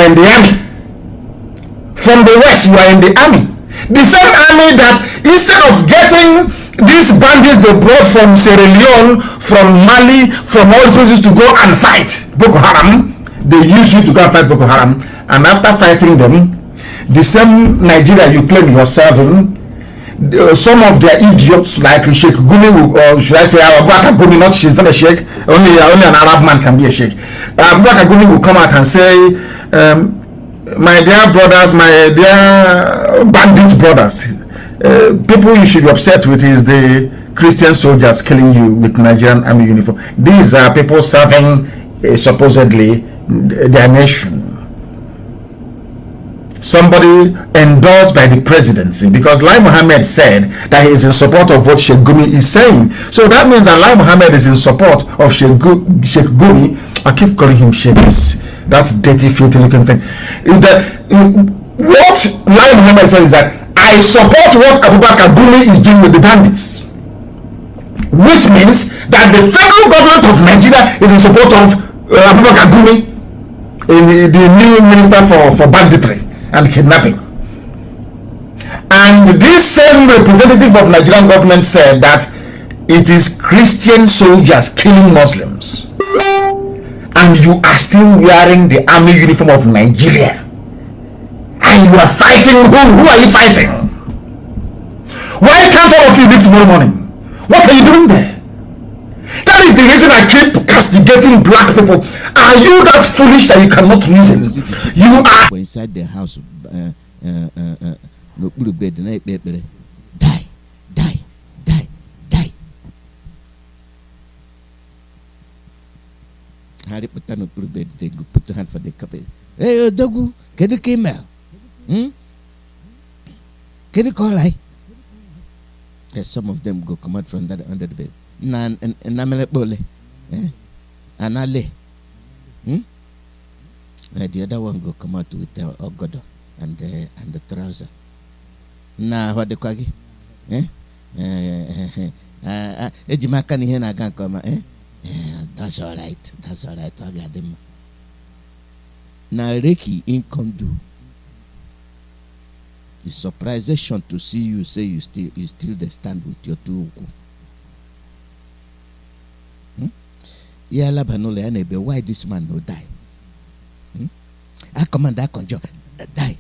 in the army. From the west, you are in the army. The same army that, instead of getting these bandits they brought from Sierra Leone, from Mali, from all these places to go and fight Boko Haram, they use you to go and fight Boko Haram. And after fighting them, the same Nigeria you claim you're serving, some of their idiots like Sheikh Gumi, or should I say Abubakar Gumi, not she's not a sheikh, only an Arab man can be a sheikh. Abubakar Gumi will come out and say, my dear brothers, my dear bandit brothers, people you should be upset with is the Christian soldiers killing you with Nigerian army uniform. These are people serving supposedly their nation. Somebody endorsed by the presidency, because Lai Mohammed said that he is in support of what Sheikh Gumi is saying. So that means that Lai Mohammed is in support of Sheikh Gumi. I keep calling him Sheikh, that dirty, filthy looking thing. What Lai Mohammed said is that I support what Abubakar Gumi is doing with the bandits, which means that the federal government of Nigeria is in support of Abubakar Gumi, the new minister for banditry and kidnapping. And this same representative of Nigerian government said that it is Christian soldiers killing Muslims, and you are still wearing the army uniform of Nigeria, and you are fighting who are you fighting? Why can't all of you leave tomorrow morning? What are you doing there? That is the reason I keep castigating black people. Are you that foolish that you cannot reason? You are inside the house. No bed. Die. Harry put on a bed. They go put the hand for the cup. Hey, Dogu, can you came out? Can you call I? Yes, some of them go come out from that under the bed. Namelebole, Anale. The other one go come out with the ogodo and the trouser. Nah, what the quaggy? Ejimakani hen I can come. That's all right. I got them. Now Reiki income do. It's surprisation to see you say you still the stand with your two. Yeah, Labanole Anebe, why this man no die? I command that conjure. Die.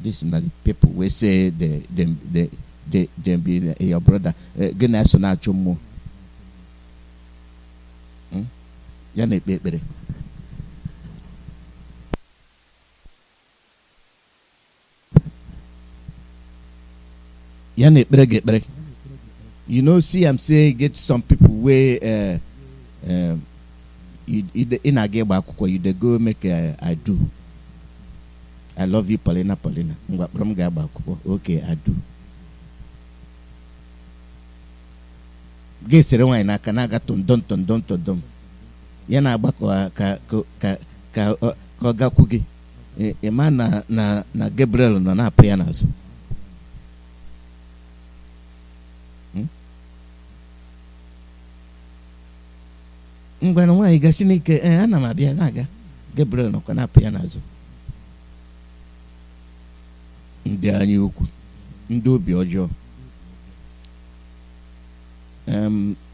This is not the people we say them be your brother. Gonna so na chomo. Ya na ekpere. Ya na ekpere. You know, see, I'm saying get some people where in a game you they go make I do. I love you, Paulina. Okay, I do. Get the wine. I can aga ton. Yana bako ka gakugi. Emana na Gabriel na pianazo. Ngwana nwaanyị gasị n'ike ana m abịa na-aga Gabriel nọkwa na-apụ ya n'azụ. Ndị anyị ukwu, ndị obi ọjọọ.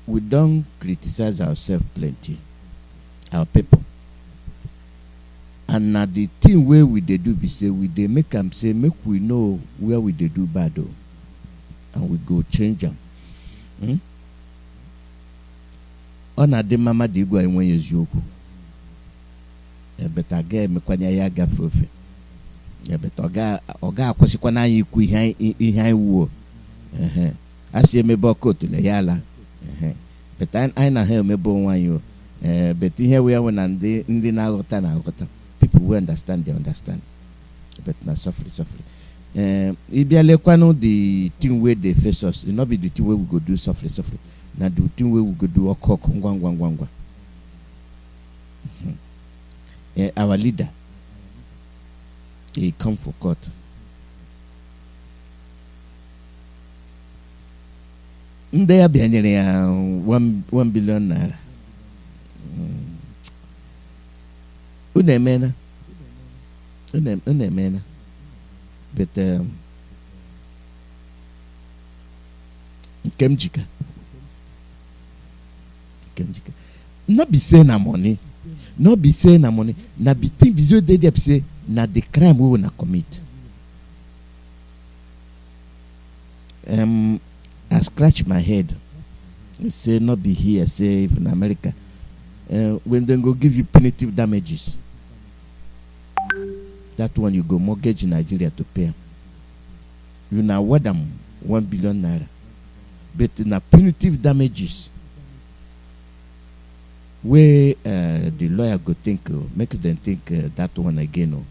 We don't criticize ourselves plenty, our people. And now the thing where we they do be say we they make them say make we know where we they do bad though, and we go change them. Ona de mama de igwa enwe eziokwu. Ebeta ga emekwanya ya gafe ofe. Ebeta oga akwasikwa na anyị ikwu ihe anyị wuo. Asi emebe ọkọtụ le ya ala. Beta anyị na ha emebe onwe anyị o. Beta ihe we na ndị na-aghọta na-aghọta. People who understand, they understand. But na suffer. Ibialekwano the thing where they face us. It not be the thing where we go do suffer. Now the thing where we go do a cock ngwa. Our leader, he come for court. They are behind 1 billion naira. Unemena. But Kemjika. Not be saying na money. Not be saying na money. Na be think visual they say na the crime we will commit. I scratch my head. Say not be here. Say if in America, when they go give you punitive damages, that one you go mortgage in Nigeria to pay. You know what them 1 billion naira, but na punitive damages. Where the lawyer go think, make them think that one again.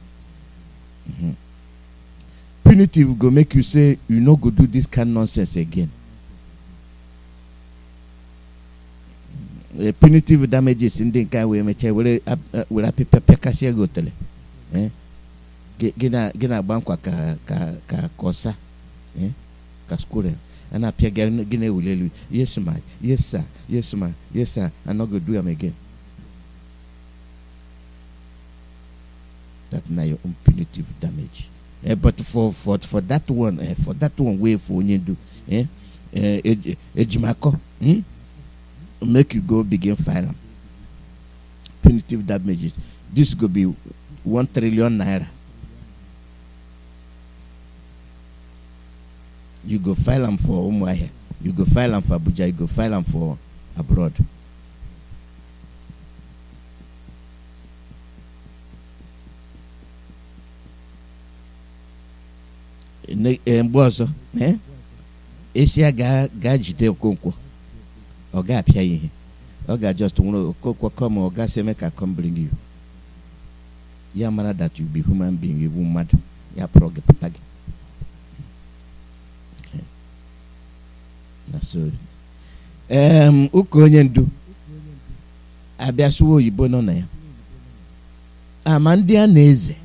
Punitive go make you say you no go do this kind of nonsense again. Punitive damages in the kind way me che where a paper cashier go tele. Gina bankwa ka kosa. Ka skure. And I pay Guinea will yes, sir. I'm not going to do them again. That's now your own punitive damage. But for that one, way for you do, Ejimako, make you go begin file punitive damages. This could be 1 trillion naira. You go file them for Umuahia. You go file them for Abuja. You go file them for abroad. Mboso, Asia ga jide Okonkwo. Oga apia ihe. Oga just Okonkwo come. Oga say make I come bring you. Ya mana that you be human being. You mad. Ya proge patagi. So uko onye ndu abịa suwo oyibo nọ na ya Amandi na-eze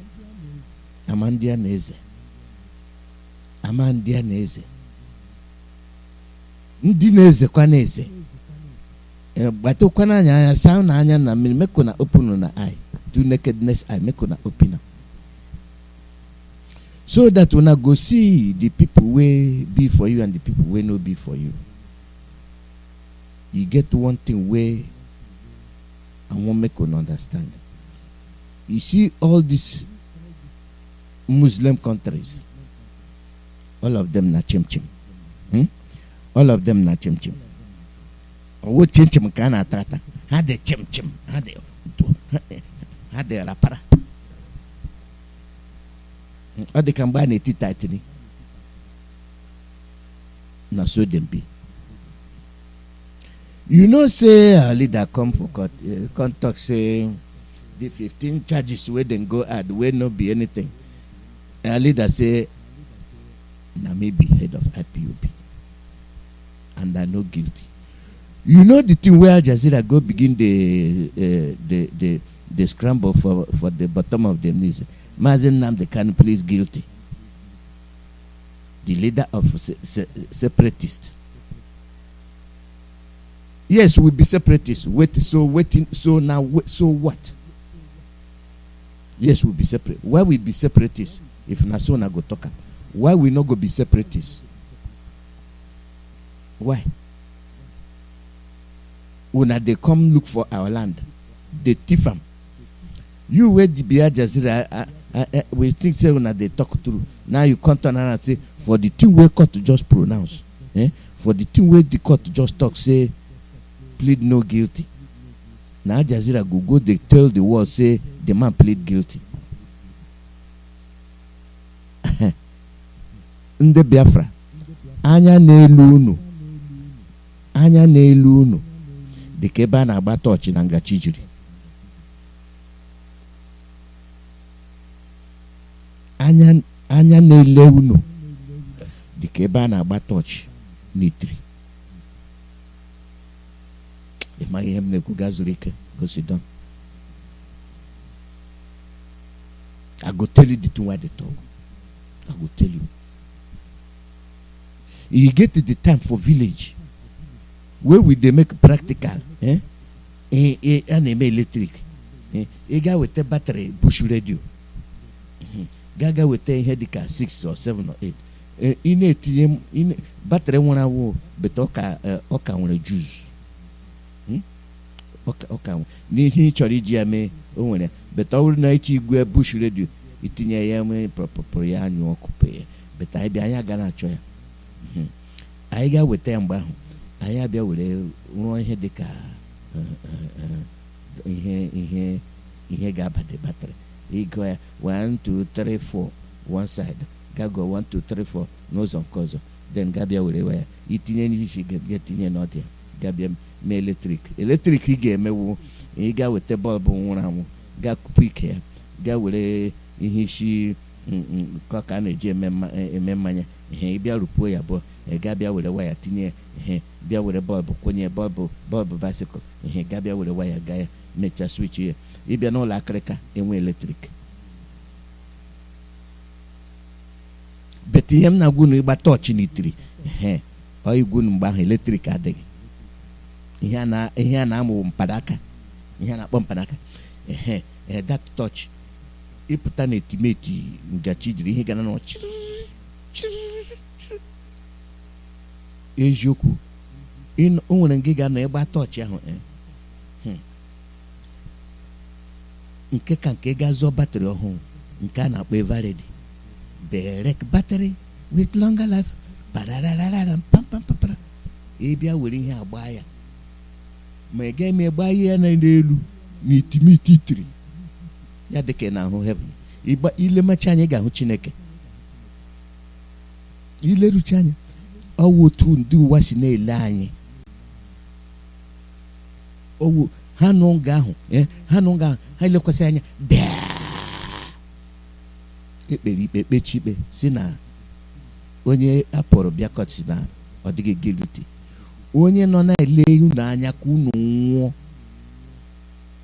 ndị na-eze kwa na-eze gbatokwa n'anya anya saa na anya na mmiri meko na open na eye do nakedness eye meko na open so that when I go see the people wey be for you and the people wey no be for you, you get one thing where I won't make you understand. You see all this Muslim countries. All of them na chim. All of them na chim. Owo chim kana tata. Had chim. Had rapara. Or they can buy neti tightly. Na so them be. You know, say our leader come for court, talk say the 15 charges where then go add where no be anything. Our leader say, na me be head of IPOB, and I no guilty. You know the thing where Al Jazeera go begin the scramble for the bottom of the news. Mazi Nnamdi Kanu please guilty. The leader of separatists. Yes, we'll be separatists. So now, so what? Yes, we'll be separate. Why we be separatists? If Nasona go talk, why we not go be separatists? Why? When they come look for our land, they thief them. You wait the Al Jazeera, we think say when they talk through. Now you come turn around and say for the thing we court to just pronounce, for the thing where the court to just talk say plead no guilty. Now Al Jazeera go they tell the world say the man plead guilty. Nde Biafra anya n'elu unu dịka ebe a na-agba tọọchị na ngachi jiri. Anya na-ele unu dịka ebe a na-agba tọọchị n'itiri. Ịmaghị ihe m na-ekwu, gaa zuru ike, go sit down. I go tell you the thing why they talk. I go tell you. You get to the time for village where we they make practical, and electric. You got with the battery bush radio. Gaga with the headica 6 or 7 or 8. In ATM in battery 1 hour, but oka on a juice. Oka ni chori GMA onwe but all night you go bush radio. Itinye ya me proper ya anyu okupe. But I be anya gana choya. I got with them ba. I be were one headica ihe ga the battery. He go 1 2 3 4 one side. Go 1 2 3 4 nose on cause. Then Gabia will where itinye ni she get in not there. Gabia me electric he gave me he got with the bulb one got quick here. Ga were he she cock and a gem memanya. He be a rupo ya bo a Gabia with a wire tinny. He be with a bulb, conye bulb bicycle. He Gabia with a wire guy make a switch here. He be no la cracker and we electric. But him na gunu ba touch in it. Or you gunu ba electric adeg. Here na mo padaka. Here na pompanaka. That touch. He put an intimate ngachidri. He gonna know. Ejoku. In unangiga na ba touch ya. Nke kan ke gazo battery ohun. Nke na akpa everready. Direct battery with longer life. Ebia were ihe agba ya. Ma ege me agba ya na n'elu n'itimi three. Ya deke na ahụ heaven. Iba ile macha anyị ga ahụ Chineke. Ile rucha anya. Owo tu ndị ụwa si na-ele anyị. Owo ha nụnga ahụ, ha lekwasị anya. Ekpere ikpe kpechikpe si na onye apụrụ bịa kọtị na ọ dịghị guilty. Onye nọ na-ele unu anya ka unu nwụọ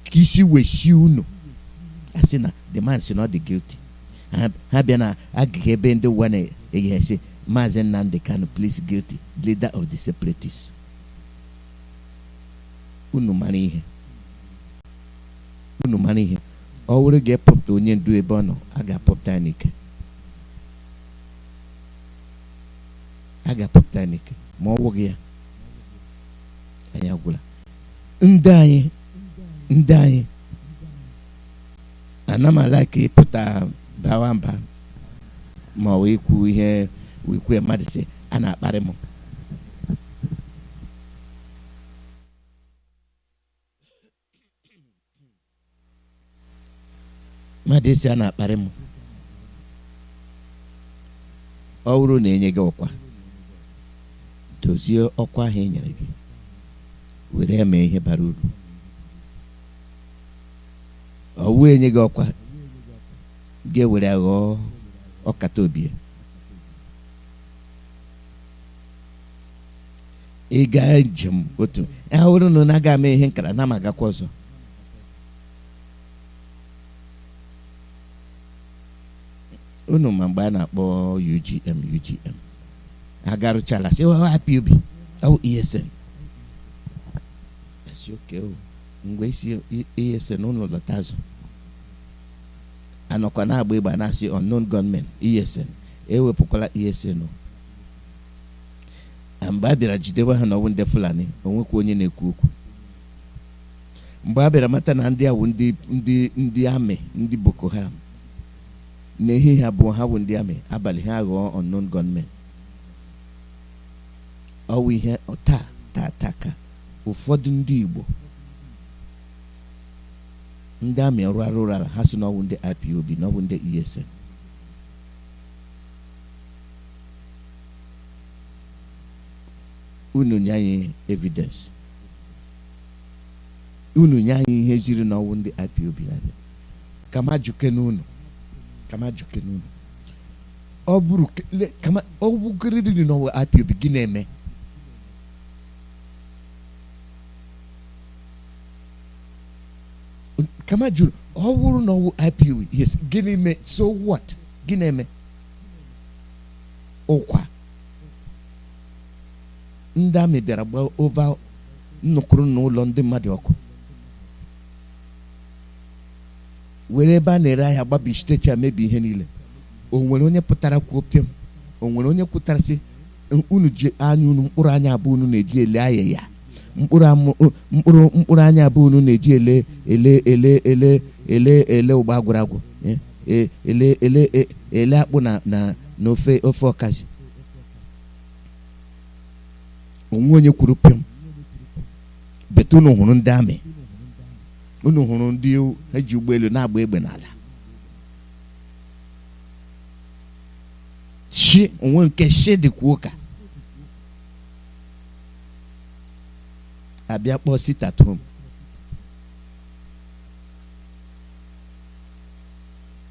ka isi wesi unu asị na the man si not the guilty. Ha bịa na agịga ebe ndị ụwa na-eghe sị Mazi Nnamdi Kanu please guilty, leader of the separatists. Unu mara ihe. Ọ wụrụ ga-epọpụta onye ndu ebe ọ nọ, a ga-apọpụta n'ike. Ma ọ wụghị ya, anyị agwụla. Ndị anyị ana m like ịpụta bawa mba ma wee kwuo ihe wee kwue mmadụ sị a na-akparị m. mmadụ si a na-akparị m. ọ bụrụ na enye gị ọkwa, dozie ọkwa ahụ e nyere gị, were ya mee ihe bara uru. ọwụ enye gị ọkwa, ga-ewere ya ghọọ ọkata obi. ị gaa njem otu ya bụrụ na na aga eme ihe nkara na magakwa ọzọ. unu ma mgbe a na-akpọ UGM agarụchala sị hapụ obi ọ ESN esi oke o mgbe isi ESN ụlọ lọta azụ anọkwa na-agba ịgba na-asị unknown gunmen ESN ewepụkwala ESN o. mgbe a bịara jidewe ha n'ọwụ ndị Fulani onwekwa onye na-ekwu okwu. mgbe a bịara mata na ndị awụ ndị amị ndị Boko Haram n'ehihie abụọ ha bụ ndị amị, abalị ha aghọọ unknown gunmen. ọwụ ihe taa ka ụfọdụ ndị Igbo ndị amị ọrụ arụrụala ha si n'ọwụ ndị IPOB na ọwụ ndị ESN. unu nye anyị evidence, unu nye anyị ihe ziri n'ọwụ ndị IPOB n'anya kama juke n'unu ọ bụrụ kama ọ bụgịrịrị n'ọwụ IPOB gị na-eme. kama jụrụ ọ bụrụ n'ọwụ IPOB yes gịnị mee, so what gị na-eme. ụkwa ndị amị bịara gba ova nnukwu n'ụlọ ndị mmadụ ọkụ, were ebe a na-ere ahịa gbabisitecha mebi ihe niile. o nwere onye pụtara kwuo pịam, o nwere onye kwutara sị unu ji anya unu mkpụrụ anya abụọ unu na-eji ele ahịhịa, mkpụrụ anya abụọ unu na-eji ele ụgba agwụragwụ, ele akpụ na ofe ọkazi. onwe onye kwuru pịam. bete unu hụrụ ndị amị, unu hụrụ ndị eji ụgbọelu na-agba egbe n'ala. shi onwe nke shi dịkwa ụka abịa kpọọ sit at home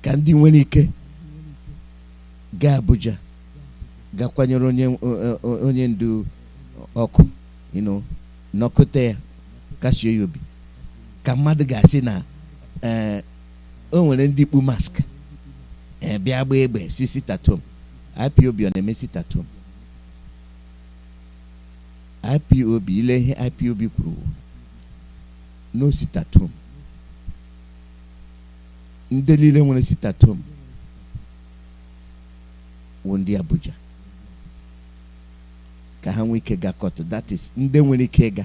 ka ndị nwere ike gaa Abuja gakwanyere onye ndu ọkụ nọkọta ya kasie ya obi ka mmadụ ga-asị na o nwere ndị kpu mask bịa gba egbe si sit at home. IPOB ọ na-eme sit at home? IPOB ile ihe IPOB kwuru no sit at home. ndị niile nwere sit at home wụ ndị Abuja ka ha nwee ike ga kọtụ, that is ndị nwere ike ịga.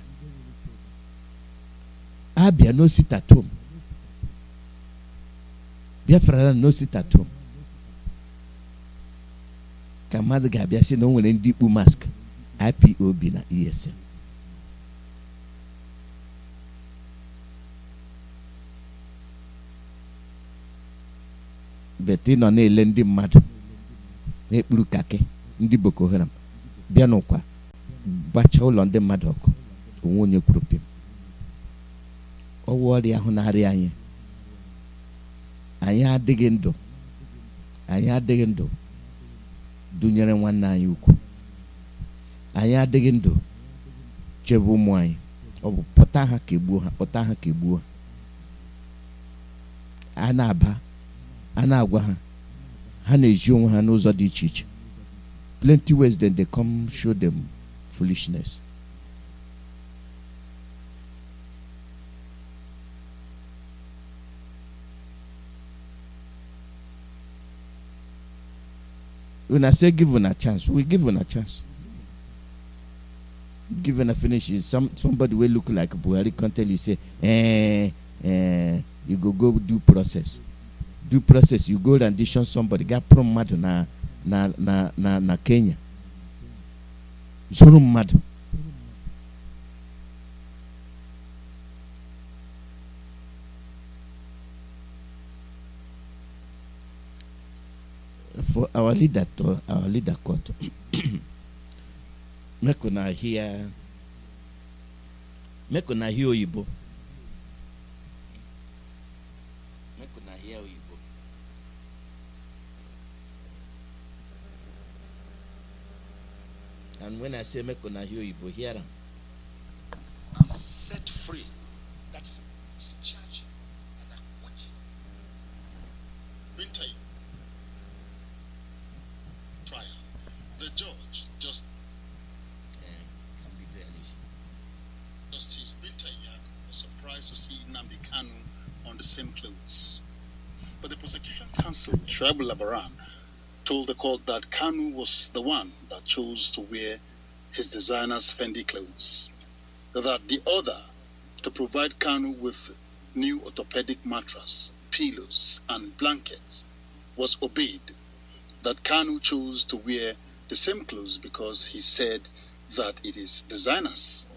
Abia no sit at home, Biafra no sit at home. ka mmadụ ga-abịa sị na o nwere ndị kpu mask IPOB na ESN. beti nọ na-ele ndị mmadụ na-ekpuru kaki ndị Boko Haram bịa n'ụkwa gbacha ụlọ ndị mmadụ ọkụ. onwe onye kwuru pịm. ọwụ ọrịa ahụ na-arịa anyị adịghị ndụ dunyere nwanne anyị ukwu. anyị adịghị ndụ chebe ụmụ anyị. ọ bụ pụta ha ka egbuo ha. a na-aba a na-agwa ha ha na-eji onwe ha n'ụzọ dị iche iche. plenty ways then they come show them foolishness. When I say give a chance, we give a chance. Given a finish, somebody will look like Buhari can tell you, say, you go do process. Do process, you go and audition somebody, get prom mad na na Kenya zuru mmadụ. For our leader court, make una hear Oyibo. Make una hear Oyibo. And when I say make una hear Oyibo, hear am. And set free. That is discharge and acquit. Bintai trial. The judge just Justice Bintai was surprised to see Nnamdi Kanu on the same clothes. But the prosecution counsel, Shuaib Labaran, told the court that Kanu was the one that chose to wear his designer's Fendi clothes. That the order to provide Kanu with new orthopedic mattress, pillows, and blankets was obeyed. That Kanu chose to wear the same clothes because he said that it is designers.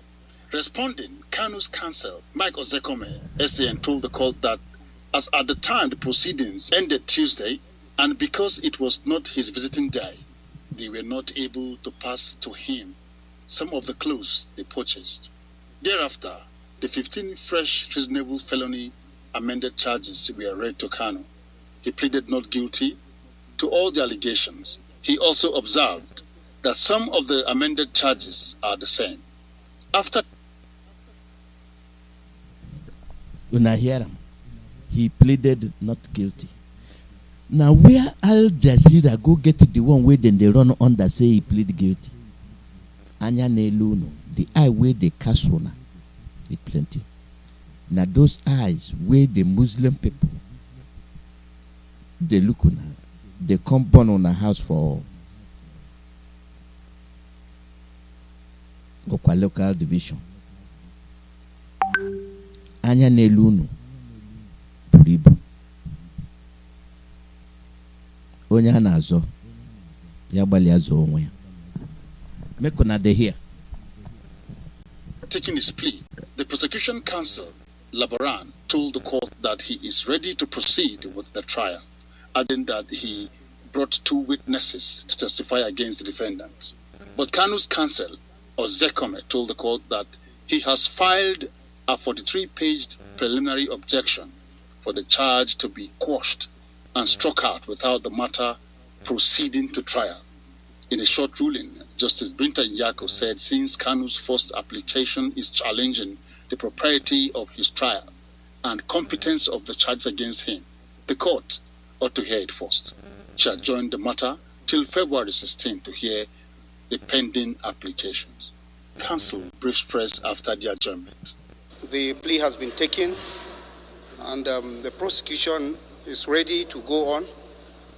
Responding, Kanu's counsel, Mike Ozekome, SAN, told the court that as at the time the proceedings ended Tuesday, and because it was not his visiting day, they were not able to pass to him some of the clothes they purchased. Thereafter, the 15 fresh reasonable felony amended charges were read to Kanu. He pleaded not guilty to all the allegations. He also observed that some of the amended charges are the same. After Una hear him, he pleaded not guilty. Now where Al Jazeera go get the one where then they run on that say he plead guilty? Anya Neluno, the eye where they cast one, it plenty. Now those eyes where the Muslim people they look on, they come burn on a house for Okwa local division. Anya Neluno, Buribu. Onye ha na-azọ ya gbalị azọ onwe ya. Make una dey hear. taking his plea, the prosecution counsel, Labaran, told the court that he is ready to proceed with the trial, adding that he brought 2 witnesses to testify against the defendant. But Kanu's counsel, Ozekome, told the court that he has filed a 43-page preliminary objection for the charge to be quashed and struck out without the matter proceeding to trial. In a short ruling, Justice Binta Nyako said since Kanu's first application is challenging the propriety of his trial and competence of the charge against him, the court ought to hear it first. She adjourned the matter till February 16 to hear the pending applications. Counsel briefs press after the adjournment. The plea has been taken and the prosecution is ready to go on.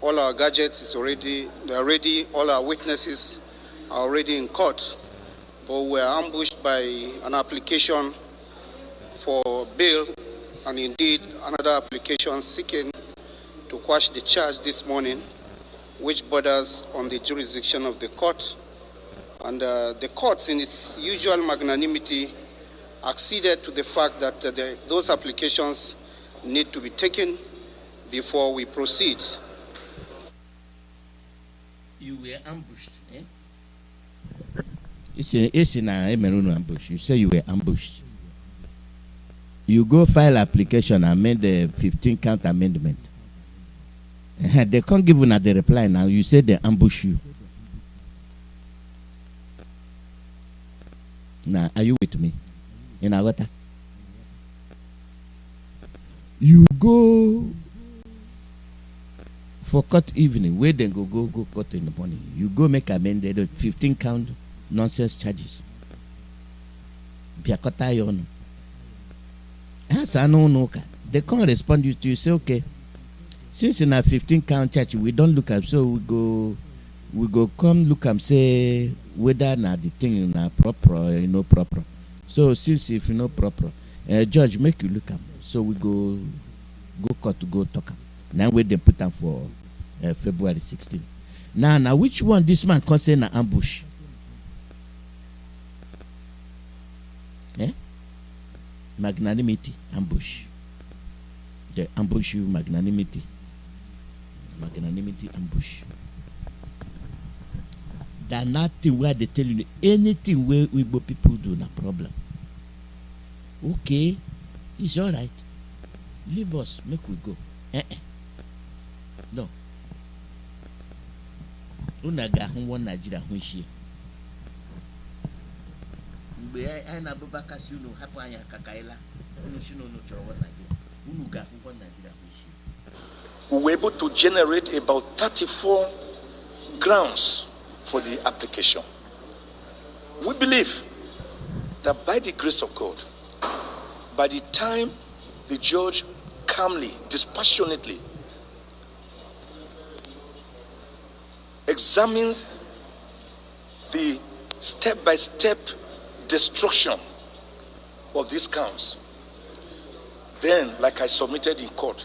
All our gadgets they are ready, all our witnesses are already in court, but we are ambushed by an application for bail and indeed another application seeking to quash the charge this morning, which borders on the jurisdiction of the court. And the court, in its usual magnanimity, acceded to the fact that those applications need to be taken before we proceed. You were ambushed, eh? It's in a ambush. You say you were ambushed. You go file application, amend the 15-count amendment. They can't give you the reply now. You say they ambush you. Now, are you with me? In Agota? You go for court evening, where then go court in the morning. You go make amended 15-count nonsense charges. Biakota yono. They can't respond to you. Say okay. Since in a 15-count charge we don't look at, so we go come look and say whether na the thing na proper or proper. So since if you know proper, judge make you look at. So we go court to go talk. Now we they put them for February 16. Now, which one this man concern an ambush? Eh? Magnanimity, ambush. The ambush you, magnanimity. Magnanimity, ambush. That nothing where they tell you anything where Igbo people do, no problem. Okay, it's all right. Leave us, make we go. No. Unaga one Nigeria hunshi. Mgbe anyị na-abụbaka si unu hapụ anya kakaila unu si n'unu chọrọ one Nigeria. Unu ga-ahụ one Nigeria hunshi. We were able to generate about 34 grounds for the application. We believe that by the grace of God, by the time the judge calmly, dispassionately examines the step-by-step destruction of these counts, then, like I submitted in court,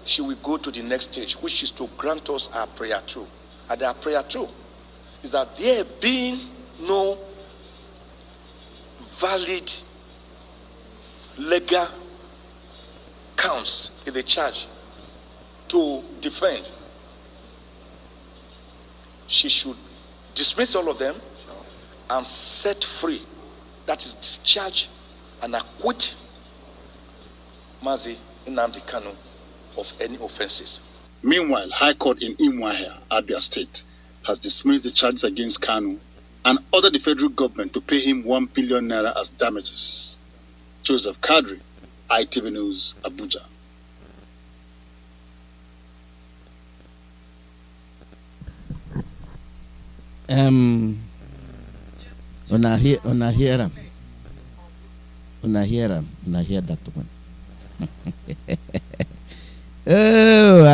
she will go to the next stage, which is to grant us our prayer through. And our prayer through is that there being no valid legal counts in the charge to defend, she should dismiss all of them and set free, that is discharge and acquit Mazi Nnamdi Kanu of any offenses. Meanwhile, High Court in Umuahia, Abia State, has dismissed the charges against Kanu and ordered the federal government to pay him 1 billion naira as damages. Joseph Kadri, ITV News, Abuja. Una hear that one. Oh,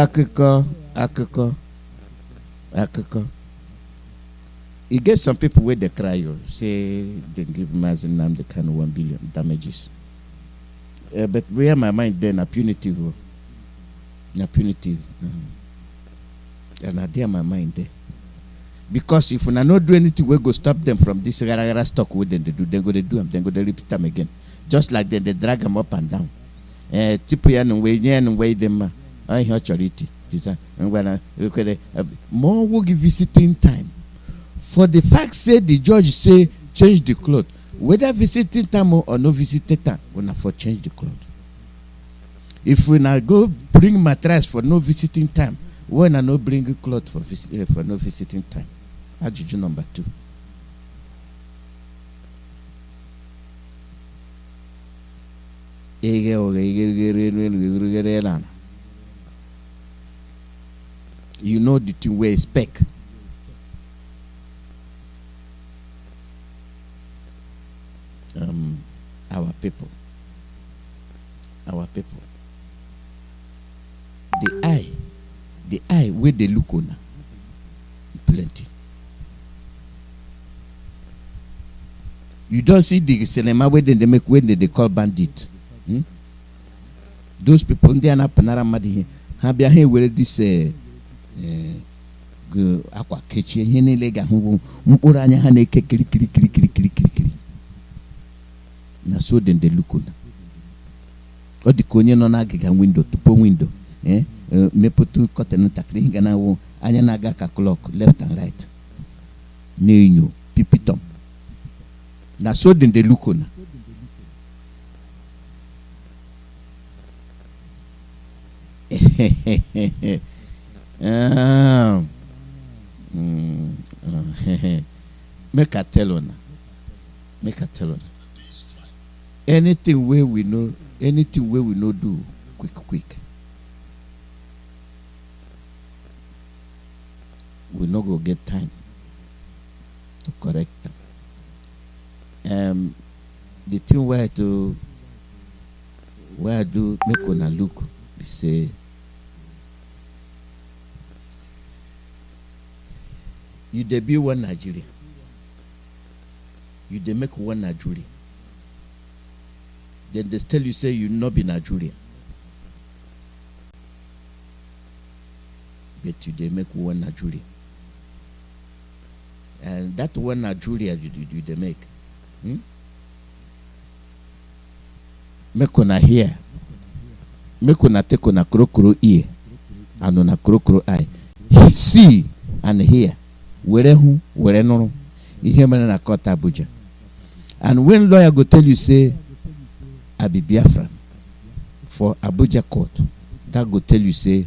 akụkọ. You get some people where they cry, you say they give Mazi Nnamdi Kanu 1 billion damages. But where my mind then, a punitive. And I dare my mind there. Because if we not do anything, we go stop them from this rara stock with them. They go to do them, then go to repeat them again. Just like they drag them up and down. Tipuyan and way them. I hear charity. And when more will give visiting time. For the fact said the judge say change the cloth. Whether visiting time or no visiting time, we not for change the cloth. If we not go bring mattress for no visiting time, we not no bring cloth for no visiting time. Adjudice number 2. You know the thing we expect. Our people. The eye where they look on plenty. You don't see the cinema where they make when they call bandit. Those people they are not panara madi. Have you where this aqua kitchen hene lega mpuranya hane kiri. Na so then they look on. Or the konye no na giga window tupo window. Me putu cotton takli gana wo anya naga ka clock left and right. Nenyo pipitom. Na so then they look on. Make a tell on. Anything where we know do quick. We not go get time to correct them. The thing where I do make una look, we say you debut one Nigeria. You they make one Nigeria. Then they tell you say you not be Nigeria. But you they make one Nigeria. And that one Julia you they make. Make una hear. Make una take una krokro ear and una krokro eye. See and hear. Where who, where no. You hear me na court Abuja. And when lawyer go tell you say I be Biafran for Abuja court, that go tell you say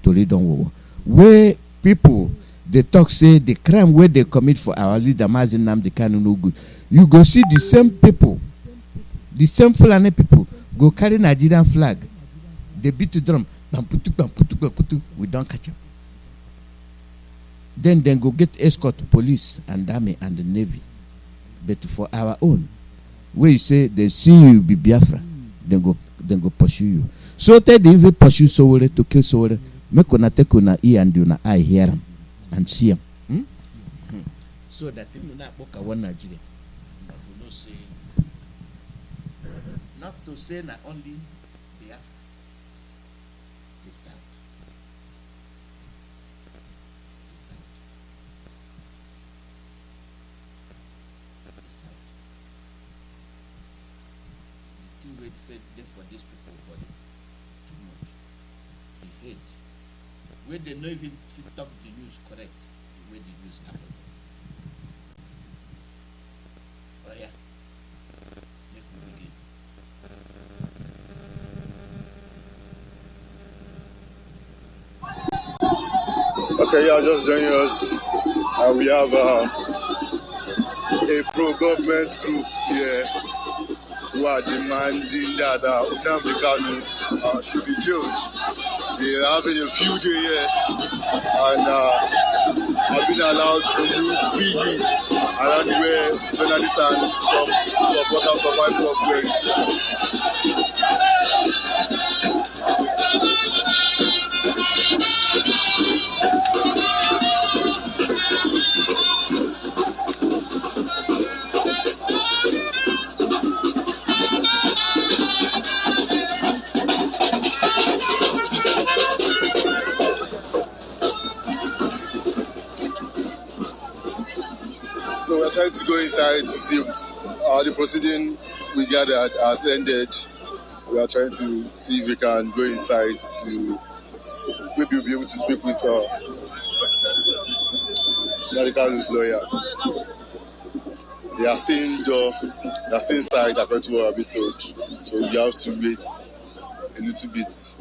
Tori don't war. Where people they talk say the crime where they commit for our leader Mazi Nnamdi Kanu no good. You go see the same people, the same Fulani people go carry Nigerian flag. They beat the drum. Bamputu. We don't catch them. Then go get escort to police and army and the navy. But for our own, where you say they see you be Biafra, then go pursue you. So they even pursue Sowore to kill Sowore. Make una take una ear and una eye hear them and see them. So that you not book one Nigeria. Not to say not only Biafra, the South. The South. The South. The thing we fed there for these people body too much. The hate. Where they know even if talk the news correct, the way the news happen. Oh yeah. Let me begin. Okay, yeah, just joining us. We have a pro-government group here who are demanding that Nnamdi Kanu should be jailed. They are having a few days here and have been allowed to move freely around where journalists and some supporters of Ipob were. So we're trying to go inside to see the proceeding we gathered has ended. We are trying to see if we can go inside to maybe we'll be able to speak with Kanu's lawyer. They are still indoor, they are still inside, according to what I've been told. So we have to wait a little bit.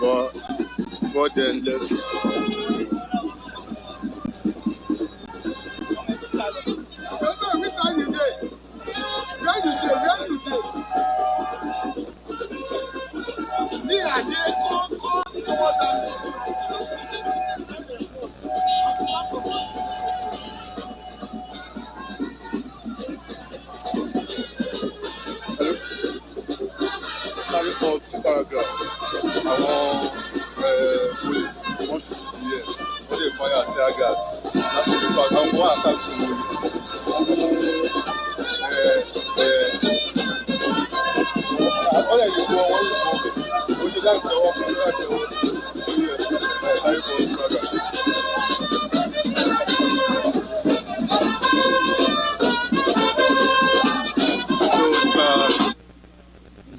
But before then, let's police wọ́n ṣùtù díẹ̀ wọ́n lè fire tear gas láti spark àwọn wọ́n attack to wọ́n lè yìí wọ́n wọ́n ṣe láìpẹ́ wọ́n kọ́ láti wọ́n sáré kọ́ tear gas.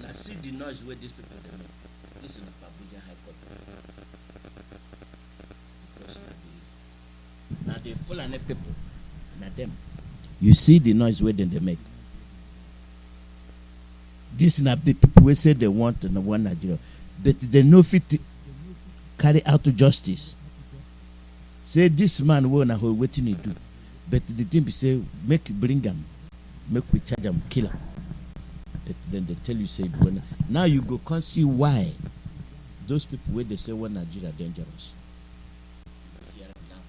I see the noise where these people they make. This is not Abuja High Court. Because now they Fulani people, now them. You see the noise where they make. This is not the people who say they want and one Nigeria, but they know fit to carry out justice. Say this man will not waiting he do, but the thing be say bring him, make we charge him, kill him. Then they tell you say now you go can't see why those people where they say one Nigeria dangerous. Hear them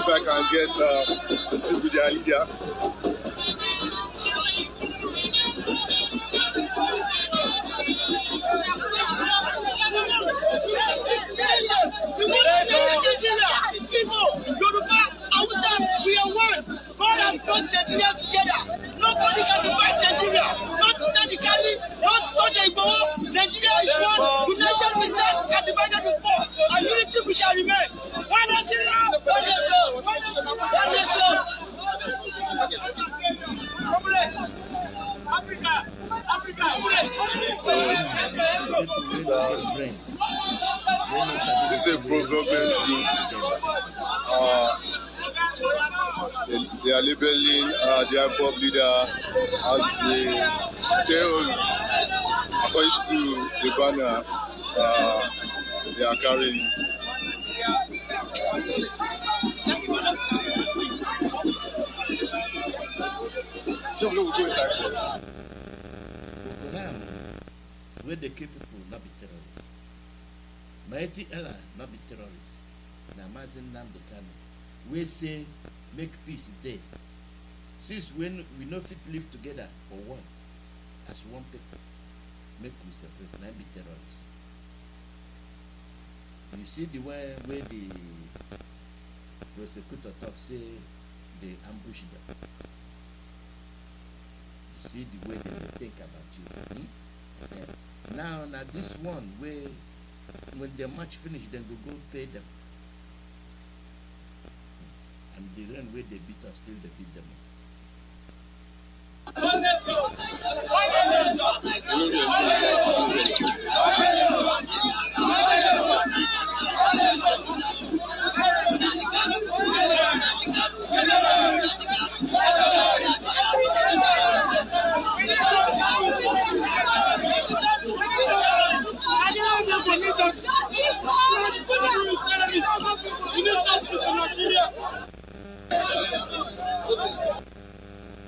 if I can get to speak with their leader. We are one. God has brought Nigeria together. Nobody can divide Nigeria. Not Nnamdi, not Sunday Igboho. Nigeria is one. United we stand and divided we fall. And unity we shall remain. One Nigeria. One nation. One nation. Africa. Africa. This is a pro-government group. They are labeling the Ipob leader as the terrorist. According to the banner they are carrying. So we will go inside first. Where the people not be terrorists. Mighty Allah not be terrorists. Now Mazi Kanu. We say make peace day. Since when we no fit live together for one, as one people, make we separate, not be terrorists. You see the way where the prosecutor talk say they ambush them. You see the way they think about you. Yeah. Now this one where when the match finish, then go pay them. And the run where they beat us, still they beat them.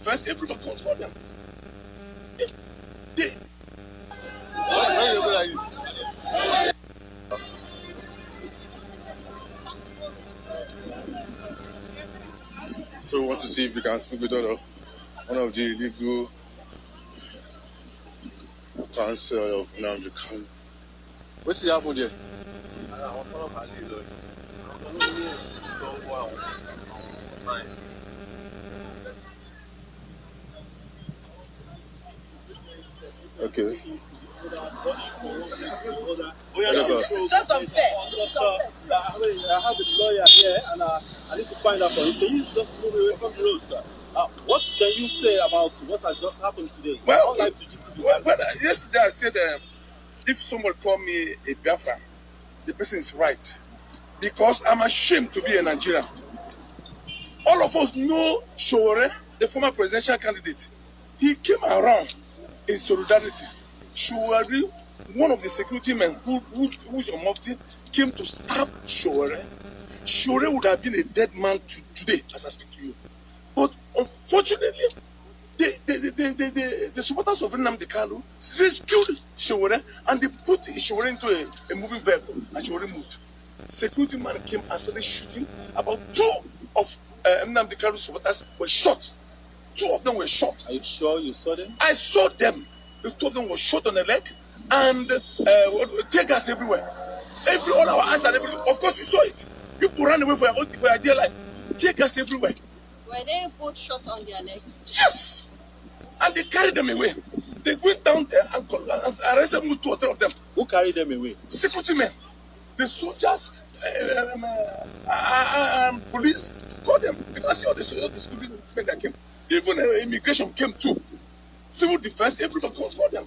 First, everybody calls for them. So we want to see if we can speak with one of the legal counsel of Nnamdi Kanu. What's the happen there? Okay. Yes, sir. Just unfair. I have a lawyer here and I need to find out for you. Can you just move away from the road, sir? What can you say about what has just happened today? Well, yesterday I said if someone call me a Biafra, the person is right. Because I'm ashamed to be a Nigerian. All of us know Showore, the former presidential candidate. He came around in solidarity. Showore, one of the security men who's a mufti, came to stab Showore. Showore would have been a dead man today, as I speak to you. But unfortunately, the supporters of Nnamdi Kanu rescued Showore and they put Showore into a moving vehicle and Showore moved. Security man came and started shooting. About 2 of Nnamdi Kanu's supporters were shot. 2 of them were shot. Are you sure you saw them? I saw them. The 2 of them were shot on the leg and tear gas everywhere. All our eyes and everything. Of course, you saw it. People ran away for your dear life. Tear gas everywhere. Were they both shot on their legs? Yes. And they carried them away. They went down there and arrested 2 or 3 of them. Who carried them away? Security men. The soldiers, police called them. Because all the security men that came. Even immigration came too. Civil defense, everybody called them.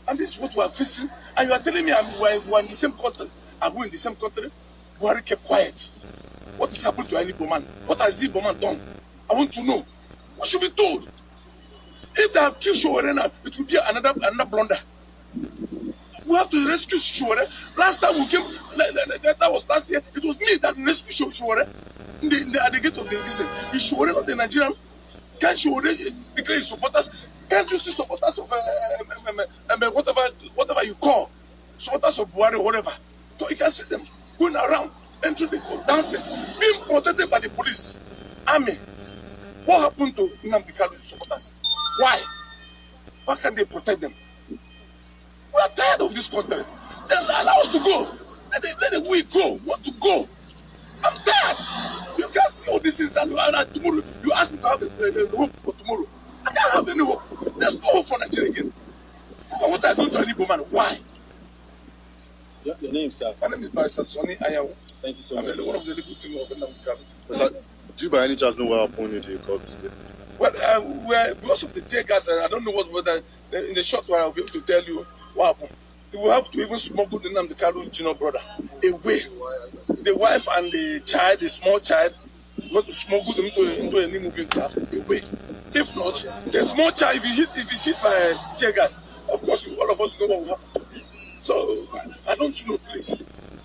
And this is what we are facing. And you are telling me we are in the same country. Are we in the same country? Buhari kept quiet. What has happened to any Igbo man? What has the Igbo man done? I want to know. What should be told? If they have killed Showore now, it will be another blunder. We have to rescue Showore. Last time we came, that was last year, it was me that rescued Showore at the gate of the listen. Is Showore not a Nigerian? Can't Showore declare his supporters? Can't you see supporters of whatever you call? Supporters of Buhari or whatever. So you can see them going around entering the dancing, being protected by the police, army. What happened to Nnamdi Kanu's supporters? Why? Why can't they protect them? We are tired of this country. Then allow us to go. Let we go. Want to go. I'm tired. You can't see all this is that tomorrow you ask me to have a hope for tomorrow. I can't have any hope. There's no hope for Nigeria again. What I do to any woman? Why? Your name, sir? My name is Barrister Sonny Ayaw. Thank you so much. I'm one of the legal team of Nnamdi Kanu. Do you by any chance know what happened in the court? Well, because of the tear gas, I don't know whether in the short while I'll be able to tell you what happened. They will have to even smuggle the Nnamdi Kanu junior brother away. The wife and the child, the small child, want to smuggle them into a new moving car away. If not, the small child, if you hit by tear gas, of course, all of us know what will happen. So, I don't know, please.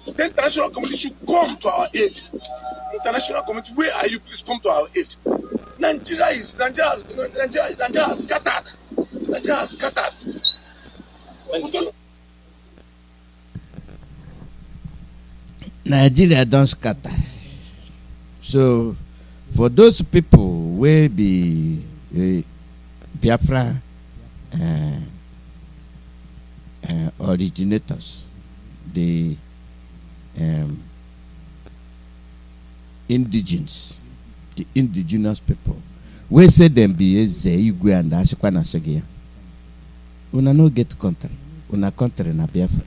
The international community should come to our aid. International community, where are you? Please come to our aid. Nigeria has scattered. Nigeria has scattered. Nigeria don't scatter. So, for those people where be Biafra originators, the indigenous people, we say them be Igwe and Ashikwana Shagia. Una no get country. Una country na Biafra.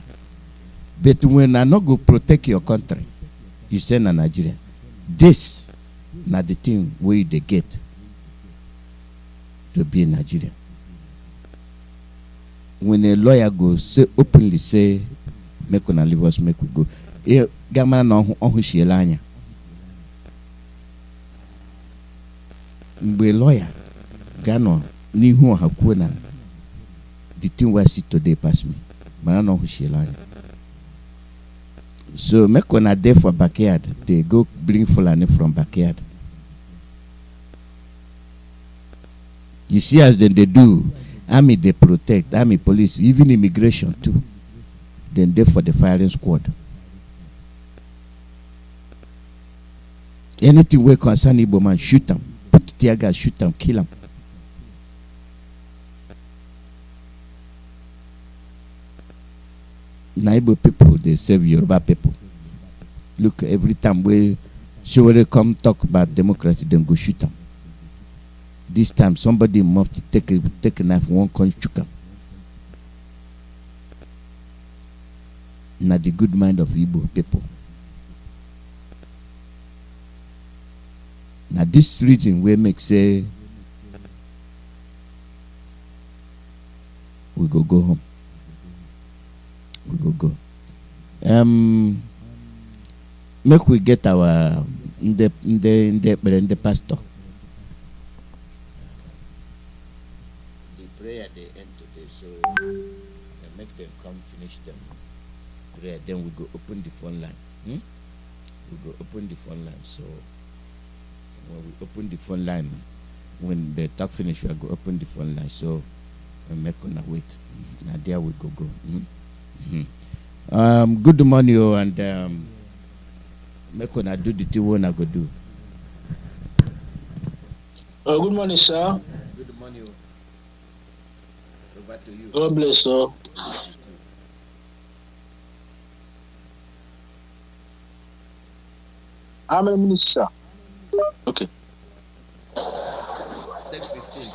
But when I not go protect your country, you say na Nigeria. This na the thing where they get to be in Nigeria. When a lawyer goes say openly say make una leave us, make we go. Gamana no ohu shielanya. Mbe lawyer gano ni hu hakuna the thing we see today pass me. Mana no ohu shielanya. So make una there for backyard. They go bring Fulani from backyard. You see as then they do. Army they protect, army, police, even immigration too. Then they for the firing squad. Anything we concern Igbo man, shoot them. Put tear gas, shoot them, kill them. Igbo people, they save Yoruba people. Look, every time we show come talk about democracy, then go shoot them. This time somebody must take a knife, one can shoot them. Not the good mind of Igbo people. Now this reason we make say we go home. We go. Make we get our in the pastor. The prayer they end today, so make them come finish them prayer. Then we go open the phone line. We go open the phone line. So when we open the phone line, when the talk finish, we go open the phone line. So we make on wait. Now there we go. Good morning, and make on do the thing we go do. Good morning, sir. Good morning. Over to you. God bless, sir. How many minutes, sir? Okay. Take 15.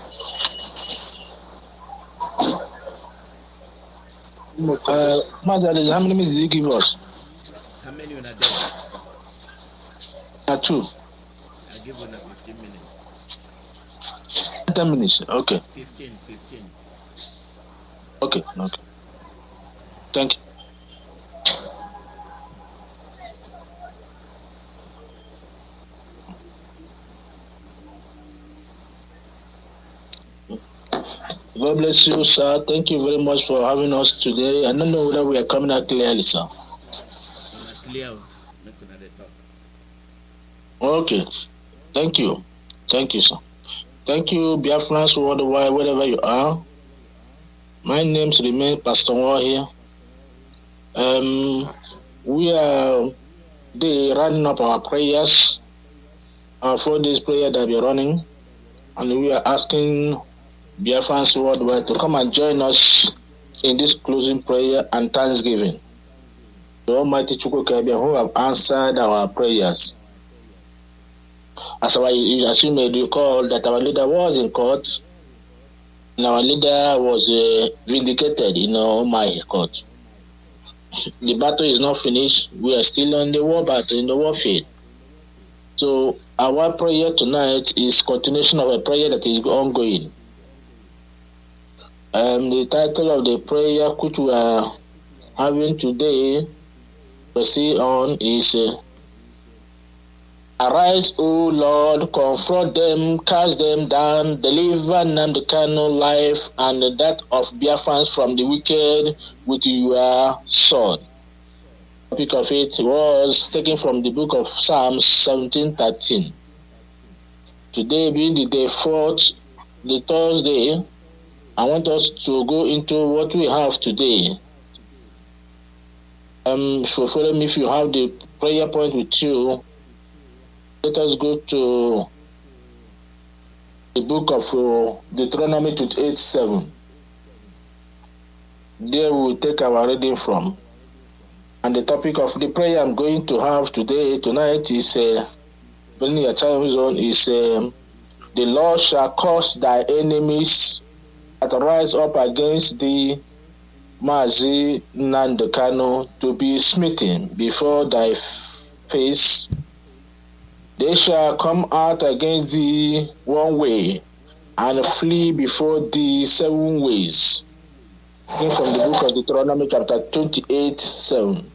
Mazi, how many minutes did you give us? How many on a day? 2. I give you 15 minutes. 10 minutes, okay. 15. Okay. Thank you. God bless you, sir. Thank you very much for having us today. I don't know whether we are coming out clearly, sir. Clear. Not another talk. Okay. Thank you, sir. Thank you, Biafrans worldwide, wherever you are. My name remains Pastor War here. We are day running up our prayers, our 4 days prayer that we're running, and we are asking Biafrans worldwide to come and join us in this closing prayer and thanksgiving. The Almighty Chukwukabia who have answered our prayers. As you may recall that our leader was in court, and our leader was vindicated in my court. The battle is not finished. We are still on the war battle, in the warfare. So our prayer tonight is continuation of a prayer that is ongoing. The title of the prayer which we are having today, proceed on, is Arise, O Lord, confront them, cast them down, deliver Nnamdi Kanu life and that of Biafrans from the wicked with your sword. The topic of it was taken from the book of Psalms 17:13. Today being the day 4th, the Thursday, I want us to go into what we have today. So follow me if you have the prayer point with you. Let us go to the book of Deuteronomy 28:7. There we will take our reading from. And the topic of the prayer I'm going to have tonight is, when your time zone is, the Lord shall cause thy enemies that rise up against thee, Mazi Nnamdi Kanu, to be smitten before thy face. They shall come out against thee one way and flee before thee 7 ways. From the book of Deuteronomy chapter 28:7.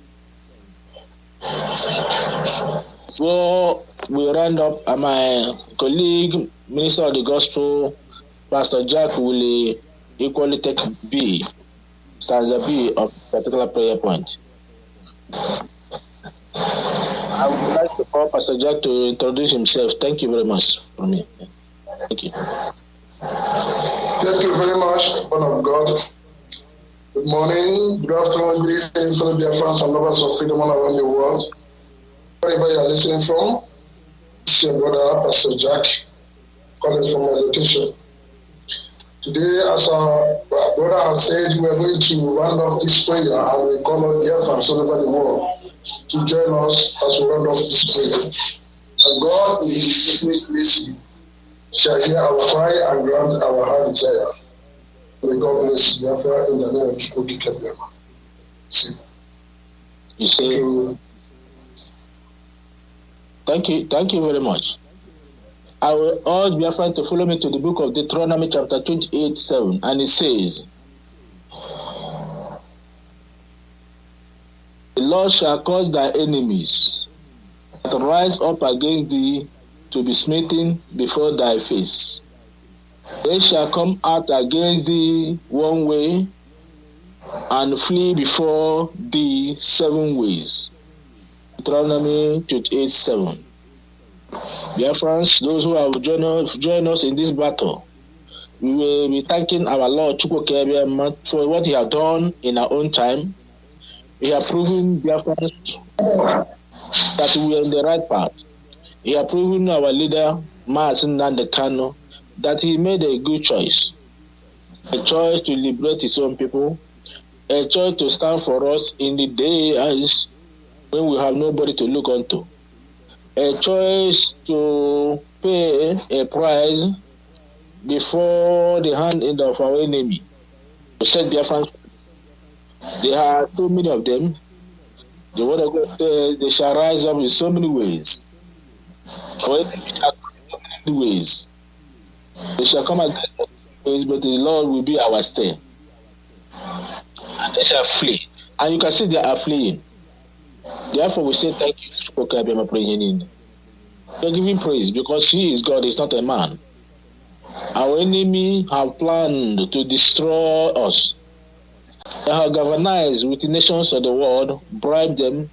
So we round up, my colleague, Minister of the Gospel, Pastor Jack, will equally take B, stanza B of particular prayer point. I would like to call Pastor Jack to introduce himself. Thank you very much for me. Thank you. Thank you very much, man of God. Good morning, good afternoon, good evening, fellow Biafrans and lovers of freedom all around the world. Wherever you are listening from, this is your brother, Pastor Jack, calling from my location. Today, as our brother has said, we are going to round off this prayer and we call on Biafrans all over the world to join us as we round off this prayer. And God, in His infinite mercy, shall hear our cry and grant our heart desire. May God bless Biafra in the name of Chukwukabia. Thank you very much. I will urge Biafra to follow me to the book of Deuteronomy chapter 28:7, and it says, The Lord shall cause thy enemies that rise up against thee to be smitten before thy face. They shall come out against thee one way and flee before thee 7 ways. Deuteronomy 28:7. Biafrans, those who have joined us in this battle, we will be thanking our Lord Chukwukabia for what He has done in our own time. He has proven Biafrans that we are on the right path. He has proven our leader, Mazi Nnamdi Kanu, that he made a good choice. A choice to liberate his own people. A choice to stand for us in the days when we have nobody to look unto. A choice to pay a price before the hand of our enemy. To set Biafrans. There are too many of them. They shall rise up in so many ways. Ways. They shall come against us ways, but the Lord will be our stay. And they shall flee. And you can see they are fleeing. Therefore, we say thank you to Chukwukabia praying in. We are giving praise because He is God, He is not a man. Our enemy have planned to destroy us. They have galvanized with the nations of the world, bribed them.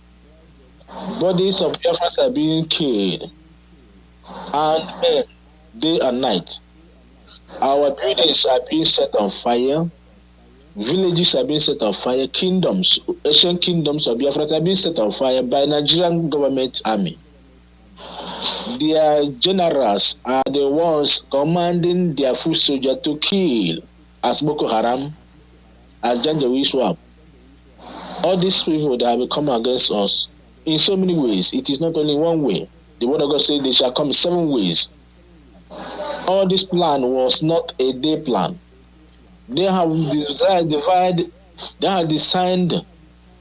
Bodies of Biafrans are being killed. And men, day and night. Our buildings are being set on fire. Villages are being set on fire. Kingdoms, ancient kingdoms of Biafra are being set on fire by Nigerian government army. Their generals are the ones commanding their foot soldiers to kill, as Boko Haram, as Janjaweed Swap. All these people that have come against us in so many ways. It is not only one way. The word of God says they shall come in 7 ways. All this plan was not a day plan. They have designed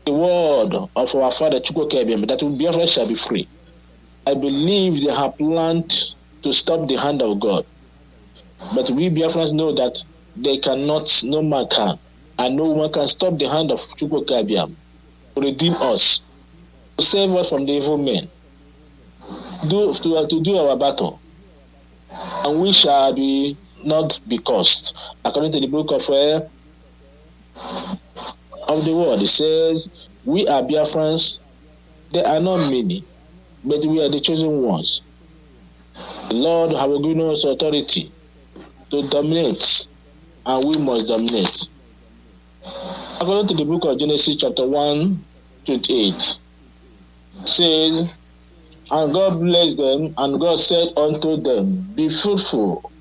the word of our father Chukwuka that Biafra shall be free. I believe they have planned to stop the hand of God. But we Biafrans know that they cannot, no man can. And no one can stop the hand of Chukwuka to redeem us, to save us from the evil men, to do our battle. And we shall be not be cursed. According to the book of the word, it says, we are Biafrans. There are not many, but we are the chosen ones. The Lord has given us authority to dominate, and we must dominate. According to the book of Genesis chapter 1:28, says, and God blessed them, and God said unto them, be fruitful,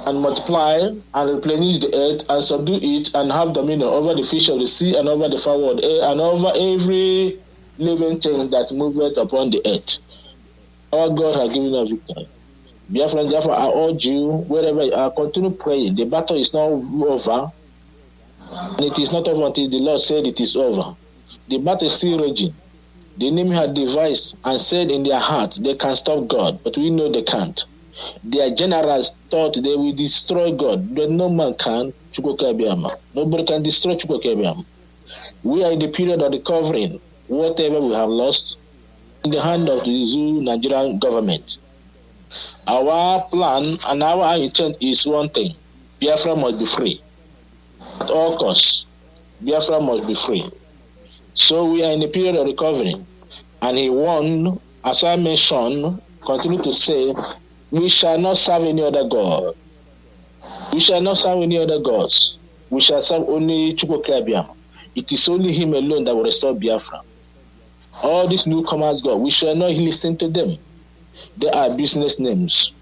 and multiply, and replenish the earth, and subdue it, and have dominion over the fish of the sea, and over the fowl of the air, and over every living thing that moveth upon the earth. Our God has given us victory. Biafran, therefore, I urge you, wherever you are, continue praying. The battle is not over, and it is not over until the Lord said it is over. The battle is still raging. The enemy had devised and said in their heart they can stop God, but we know they can't. Their generals thought they will destroy God, but no man can. Nobody can destroy Chukwuka. We are in the period of recovering whatever we have lost in the hand of the Zoo Nigerian government. Our plan and our intent is one thing: Biafra must be free. At all costs, Biafra must be free. So we are in a period of recovery. And he warned, as I mentioned, continue to say, we shall not serve any other God. We shall not serve any other gods. We shall serve only Chukwuka. It is only him alone that will restore Biafra. All these newcomers, God, we shall not listen to them. They are business names.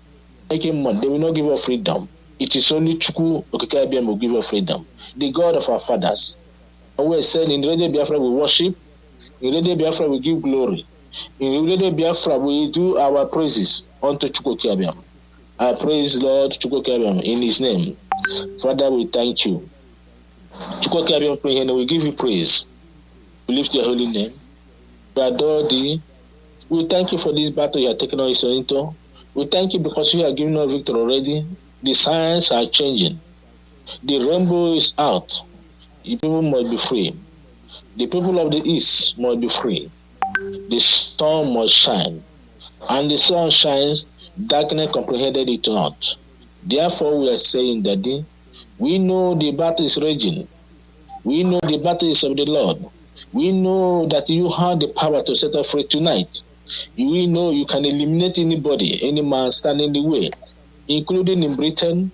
Making money, they will not give us freedom. It is only Chukwuka who will give us freedom. The God of our fathers. Always said in Radio Biafra we worship, in Radio Biafra we give glory, in Radio Biafra we do our praises unto Chukwuka. I praise Lord Chukwuka in his name. Father, we thank you. Chukwuka, we give you praise. We lift your holy name. We adore thee. We thank you for this battle you are taking us into. We thank you because you are giving us victory already. The signs are changing. The rainbow is out. The people must be free. The people of the east must be free. The sun must shine. And the sun shines, darkness comprehended it not. Therefore we are saying, Daddy, we know the battle is raging. We know the battle is of the Lord. We know that you have the power to set us free tonight. We know you can eliminate anybody, any man standing in the way, including in Britain,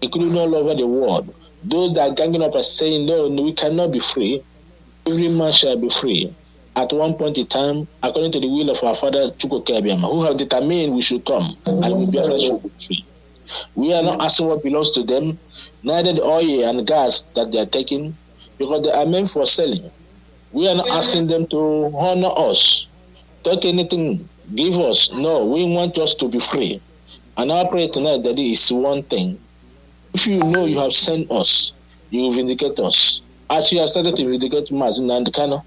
including all over the world. Those that are ganging up and saying, no, we cannot be free. Every man shall be free. At one point in time, according to the will of our father Chukwuka, who have determined we should come and we Biafra should be free. We are not asking what belongs to them, neither the oil and gas that they are taking, because they are meant for selling. We are not asking them to honor us, take anything, give us. No, we want us to be free. And our prayer tonight, Daddy, is one thing. If you know you have sent us, you will vindicate us. As you have started to vindicate Mazi and Kanu,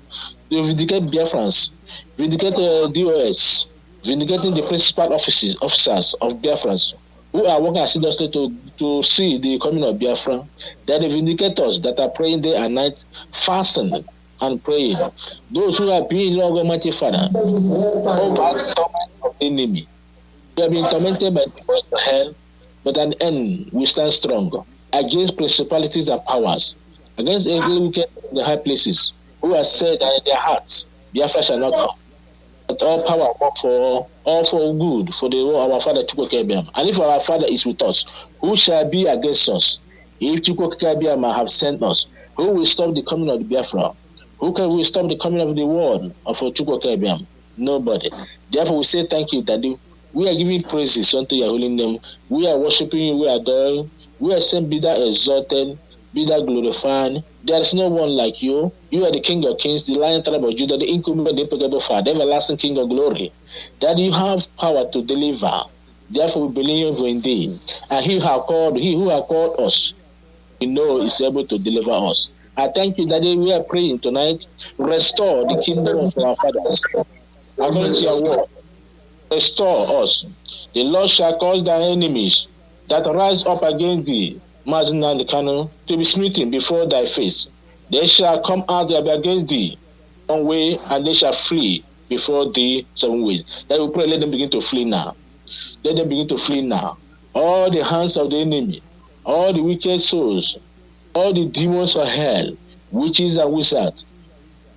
you vindicate Biafrans, vindicate DOS, vindicating the principal officers of Biafrans who are working assiduously to see the coming of Biafra. They are the vindicators that are praying day and night, fasting and praying. Those who are being Lord Almighty Father over the torment of the enemy. We have been tormented by the force of hell, but at the end we stand strong against principalities and powers, against every wicked in the high places, who have said that in their hearts, Biafra shall not come. But all power work for all for good for our Father Chukwuka. And if our Father is with us, who shall be against us? If Chukwuka have sent us, who will stop the coming of the Biafra? Who can we stop the coming of the world of Chukwuka? Nobody. Therefore, we say thank you, Daddy. We are giving praises unto your holy name. We are worshiping you. We are adoring. We are saying, be thou exalted, be thou glorified. There is no one like you. You are the King of Kings, the Lion tribe of Judah, the incomparable, the impeccable Father, the everlasting King of glory. That you have power to deliver. Therefore, we believe you indeed. And he who has called us, we know is able to deliver us. I thank you that we are praying tonight. Restore the kingdom of our fathers. According to your word, restore us. The Lord shall cause thy enemies that rise up against thee, Mazi IYKE Kanu, to be smitten before thy face. They shall come out against thee one way, and they shall flee before thee 7 ways. That we pray, let them begin to flee now. Let them begin to flee now. All the hands of the enemy, all the wicked souls, all the demons of hell, witches and wizards,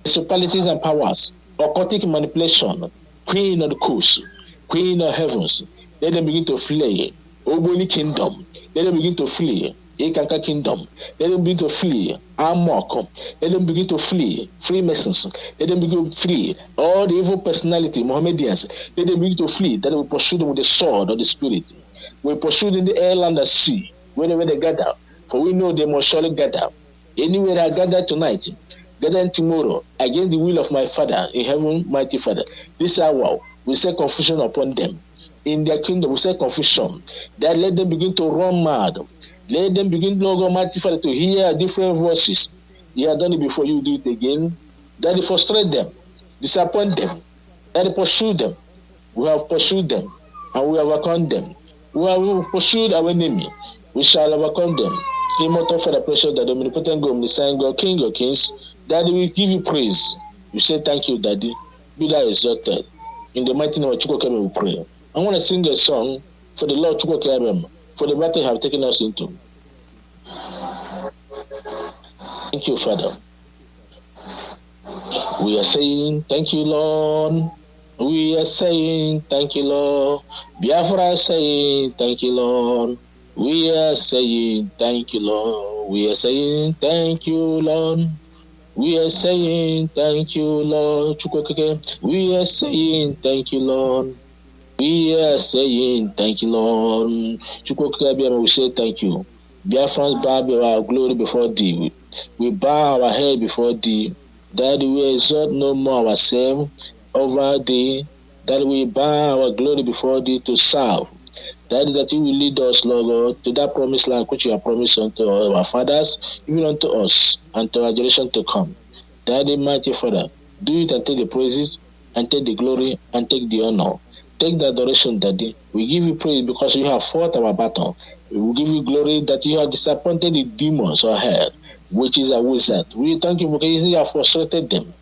principalities and powers, occultic manipulation, queen of the coast, queen of heavens, let them begin to flee. Oboli kingdom, let them begin to flee. Ikanka kingdom, let them begin to flee. Amok, let them begin to flee. Freemasons, let them begin to flee. All the evil personality, Mohammedans, let them begin to flee. That we pursue them with the sword of the spirit. We pursue them in the air, land, and sea, wherever they gather. For we know they must surely gather. Anywhere I gather tonight, gather tomorrow, against the will of my Father in heaven, mighty Father. This hour, we say confusion upon them. In their kingdom, we say confusion. That let them begin to run mad. Let them begin, Lord Almighty Father, to hear different voices. You have done it before, you do it again. That you frustrate them, disappoint them, that you pursue them. We have pursued them, and we have overcome them. We have pursued our enemy. We shall overcome them. Immortal Father, precious, that omnipotent God, omniscient God, King of Kings, Daddy, we give you praise. We say thank you, Daddy. Be thou exalted. In the mighty name of Chukwuka, we pray. I want to sing a song for the Lord Chukwuka, for the battle you have taken us into. Thank you, Father. We are saying thank you, Lord. We are saying thank you, Lord. Biafra is saying thank you, Lord. We are saying thank you, Lord. We are saying thank you, Lord. We are saying thank you, Lord. We are saying thank you, Lord. We are saying thank you, Lord. We say thank you. Biafrans bow our glory before thee. We bow our head before thee. That we exalt no more ourselves over thee. That we bow our glory before thee to serve. That you will lead us, Lord God, to that promised land which you have promised unto our fathers, even unto us, and to our generation to come. Daddy, mighty Father, do it and take the praises, and take the glory, and take the honor. Take the adoration, Daddy. We give you praise because you have fought our battle. We will give you glory that you have disappointed the demons or hell, witches and wizards. We thank you because you have frustrated them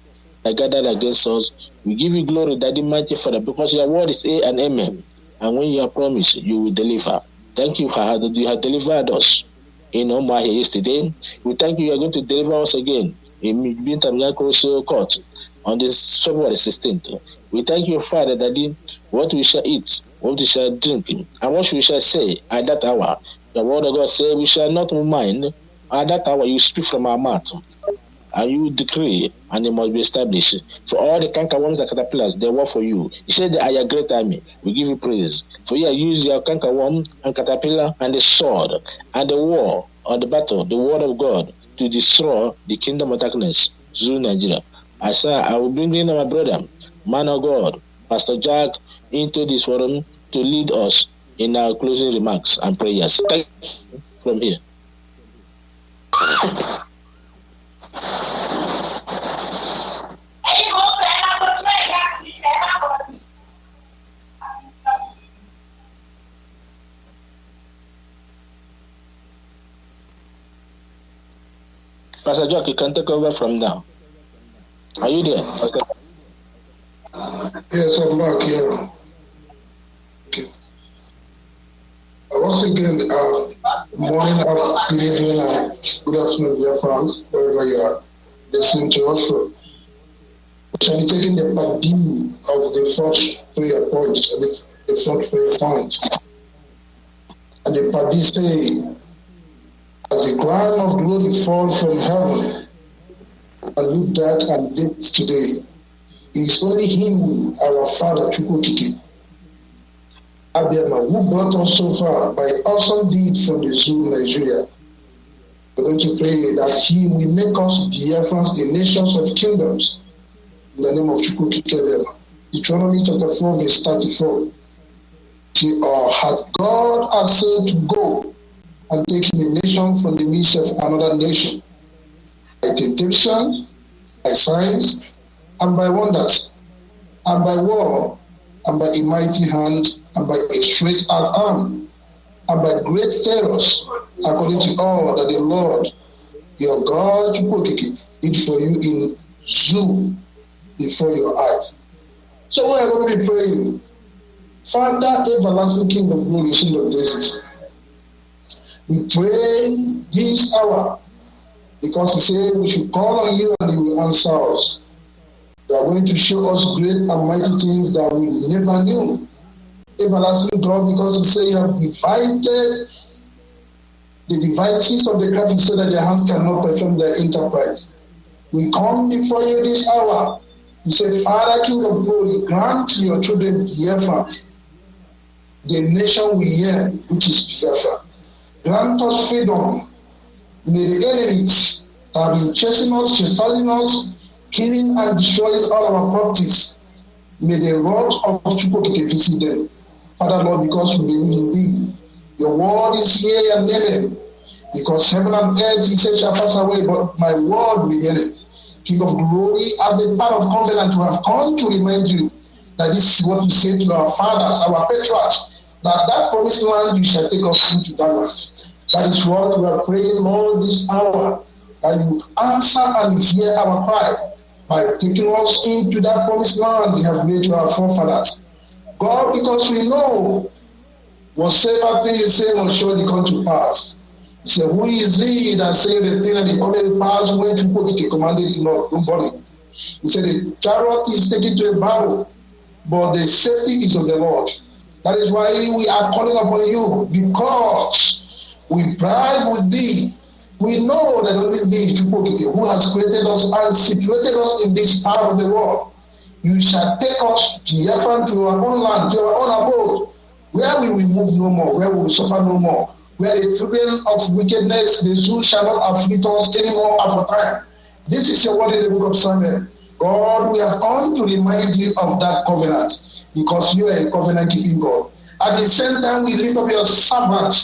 that gathered against us. We give you glory, Daddy, mighty Father, because your word is A and Amen. And when you have promised, you will deliver. Thank you, that you have delivered us in Omaha yesterday. We thank you are going to deliver us again in Bintam Court on this February 16th. We thank you, Father, that what we shall eat, what we shall drink, and what we shall say at that hour. The word of God says we shall not mind. At that hour you speak from our mouth, and you decree, and it must be established. For all the cankerworms and caterpillars, they work for you. You said they are your great army. We give you praise. For you have used your cankerworm and caterpillar and the sword and the war or the battle, the word of God, to destroy the kingdom of darkness through Nigeria. I say, I will bring in my brother, man of God, Pastor Jack, into this forum to lead us in our closing remarks and prayers. Thank you from here. Pastor Jack, you can take over from now. Are you there, Pastor? Yes, I'm back here. Okay. Once again, morning, good evening, and good afternoon, dear friends, wherever you are listening to us from. We shall be taking the part D of the fourth prayer point, the fourth prayer point. And the part D say, As the crown of glory falls from heaven and look back at this today, it is only Him, our Father, Chukwokike, Abiyama, who brought us so far by awesome deed from the zoo, Nigeria. We're going to pray that He will make us Biafrans, the nations of kingdoms, in the name of Chukwokike Abiyama. Deuteronomy chapter 4, verse 34. Had God said to go and take a nation from the midst of another nation, by temptation, by signs, and by wonders, and by war, and by a mighty hand, and by a straight arm, and by great terrors, according to all that the Lord your God did for you in Zoo before your eyes. So we are going to be praying, Father, everlasting King of glory, Son of David, we pray this hour because He said we should call on You and You will answer us. You are going to show us great and mighty things that we never knew. Everlasting God, because You say You have divided the devices of the crafty so that their hands cannot perform their enterprise. We come before You this hour. You said, Father, King of glory, grant Your children Biafrans, the nation we hear, which is Biafra. Grant us freedom. May the enemies that have been chasing us, chastising us, killing and destroying all our properties, may the rod of Chukwokike visit them. Father, Lord, because we believe in Thee, Your word is here and never, because heaven and earth, He said, shall pass away, but My word remaineth. King of glory, as a part of covenant, we have come to remind You that this is what You said to our fathers, our patriarchs, that promised land You shall take us into that land. That is what we are praying, Lord, this hour, that You answer and hear our cry by taking us into that promised land You have made to our forefathers. God, because we know whatsoever thing You say must surely come to pass. He said, who is He that said the thing and it come to pass when Chukwokike commanded it not? Nobody. He said, the chariot is taken to a battle, but the safety is of the Lord. That is why we are calling upon You, because we bribe with Thee. We know that only Thee, Chukwokike, who has created us and situated us in this part of the world, You shall take us Biafran to our own land, to our own abode, where we will move no more, where we will suffer no more, where the children of wickedness, the zoo shall not afflict us anymore after time. This is Your word in the book of Samuel. God, we have come to remind You of that covenant, because You are a covenant-keeping God. At the same time, we lift up Your servant,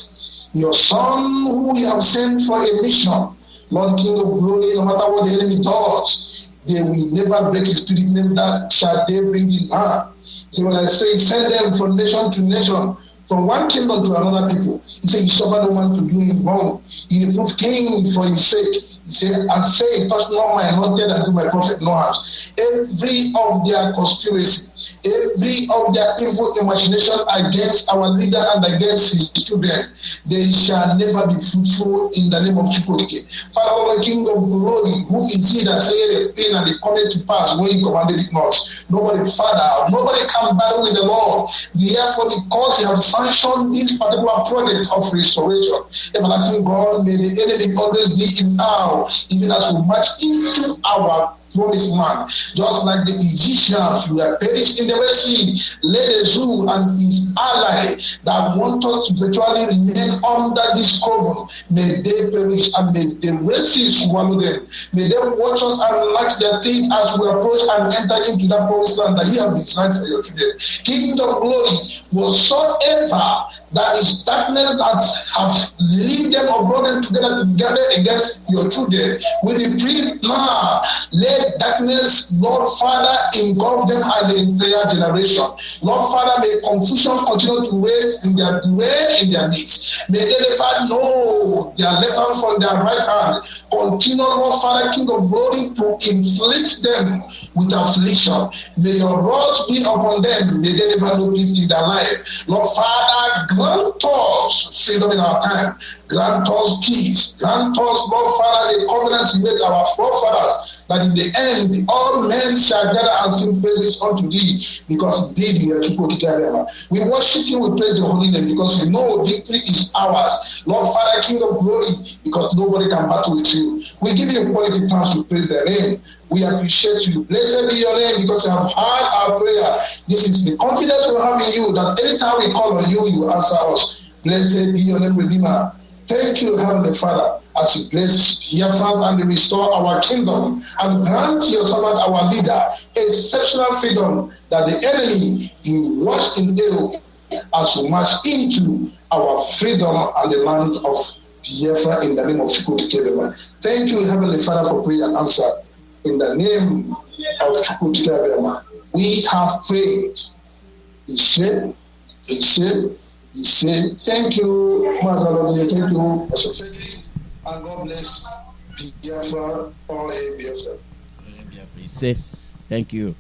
Your Son, who You have sent for a mission. Lord, King of glory, no matter what the enemy does, they will never break His spirit name, that shall they bring in hand. So when I say send them from nation to nation, from one kingdom to another people, He said, You suffer no man to do Him wrong. He reproved Cain for his sake. He said, and say, touch not my anointed and do my prophet no harm. Every of their conspiracy, every of their evil imagination against our leader and against his children, they shall never be fruitful in the name of Chukwokike. Father, Lord, King of glory, who is He that said a thing and it cometh to pass when He commanded it not? Nobody, Father, nobody can battle with the Lord. Therefore, because He has sanctioned this particular project of restoration, everlasting God, may the enemy always be in awe, even as we march into our promised land. Just like the Egyptians who were perished in the Red Sea, let the Zoo and his ally that want us to virtually remain under this cover, may they perish and may the Red Sea swallow them. May they watch us and lack their teeth as we approach and enter into that promised land that You have designed for Your children. King of glory, whatsoever that is darkness that have lead them or brought them together against Your children, we decree now, let darkness, Lord Father, engulf them and the entire generation. Lord Father, may confusion continue to reign in their midst. May they never know their left hand from their right hand. Continue, Lord Father, King of glory, to inflict them with affliction. May Your wrath be upon them. May they never know peace in their life. Lord Father, grant us freedom in our time. Grant us peace. Grant us, Lord Father, the covenants We made our forefathers, that in the end all men shall gather and sing praises unto thee, because indeed you are Chukwu Okike Abiama. We worship you, we praise your holy name, because we know victory is ours. Lord Father, King of glory, because nobody can battle with you. We give you quality thanks to praise their name. We appreciate you. Blessed be your name, because you have heard our prayer. This is the confidence we have in you, that anytime we call on you, you answer us. Blessed be your name, Redeemer. Thank you, Heavenly Father, as you bless Biafrans and restore our kingdom, and grant your servant, our leader, exceptional freedom, that the enemy will watch in awe as we march into our freedom and the land of Biafra in the name of Chukwu Okike Abiama. Thank you, Heavenly Father, for prayer answered. In the name of Chukwu Okike Abiama, we have prayed. He said, thank you, Mazi, thank you, Pastor Frederick, and God bless Biafra, all hail Biafra. Say, thank you.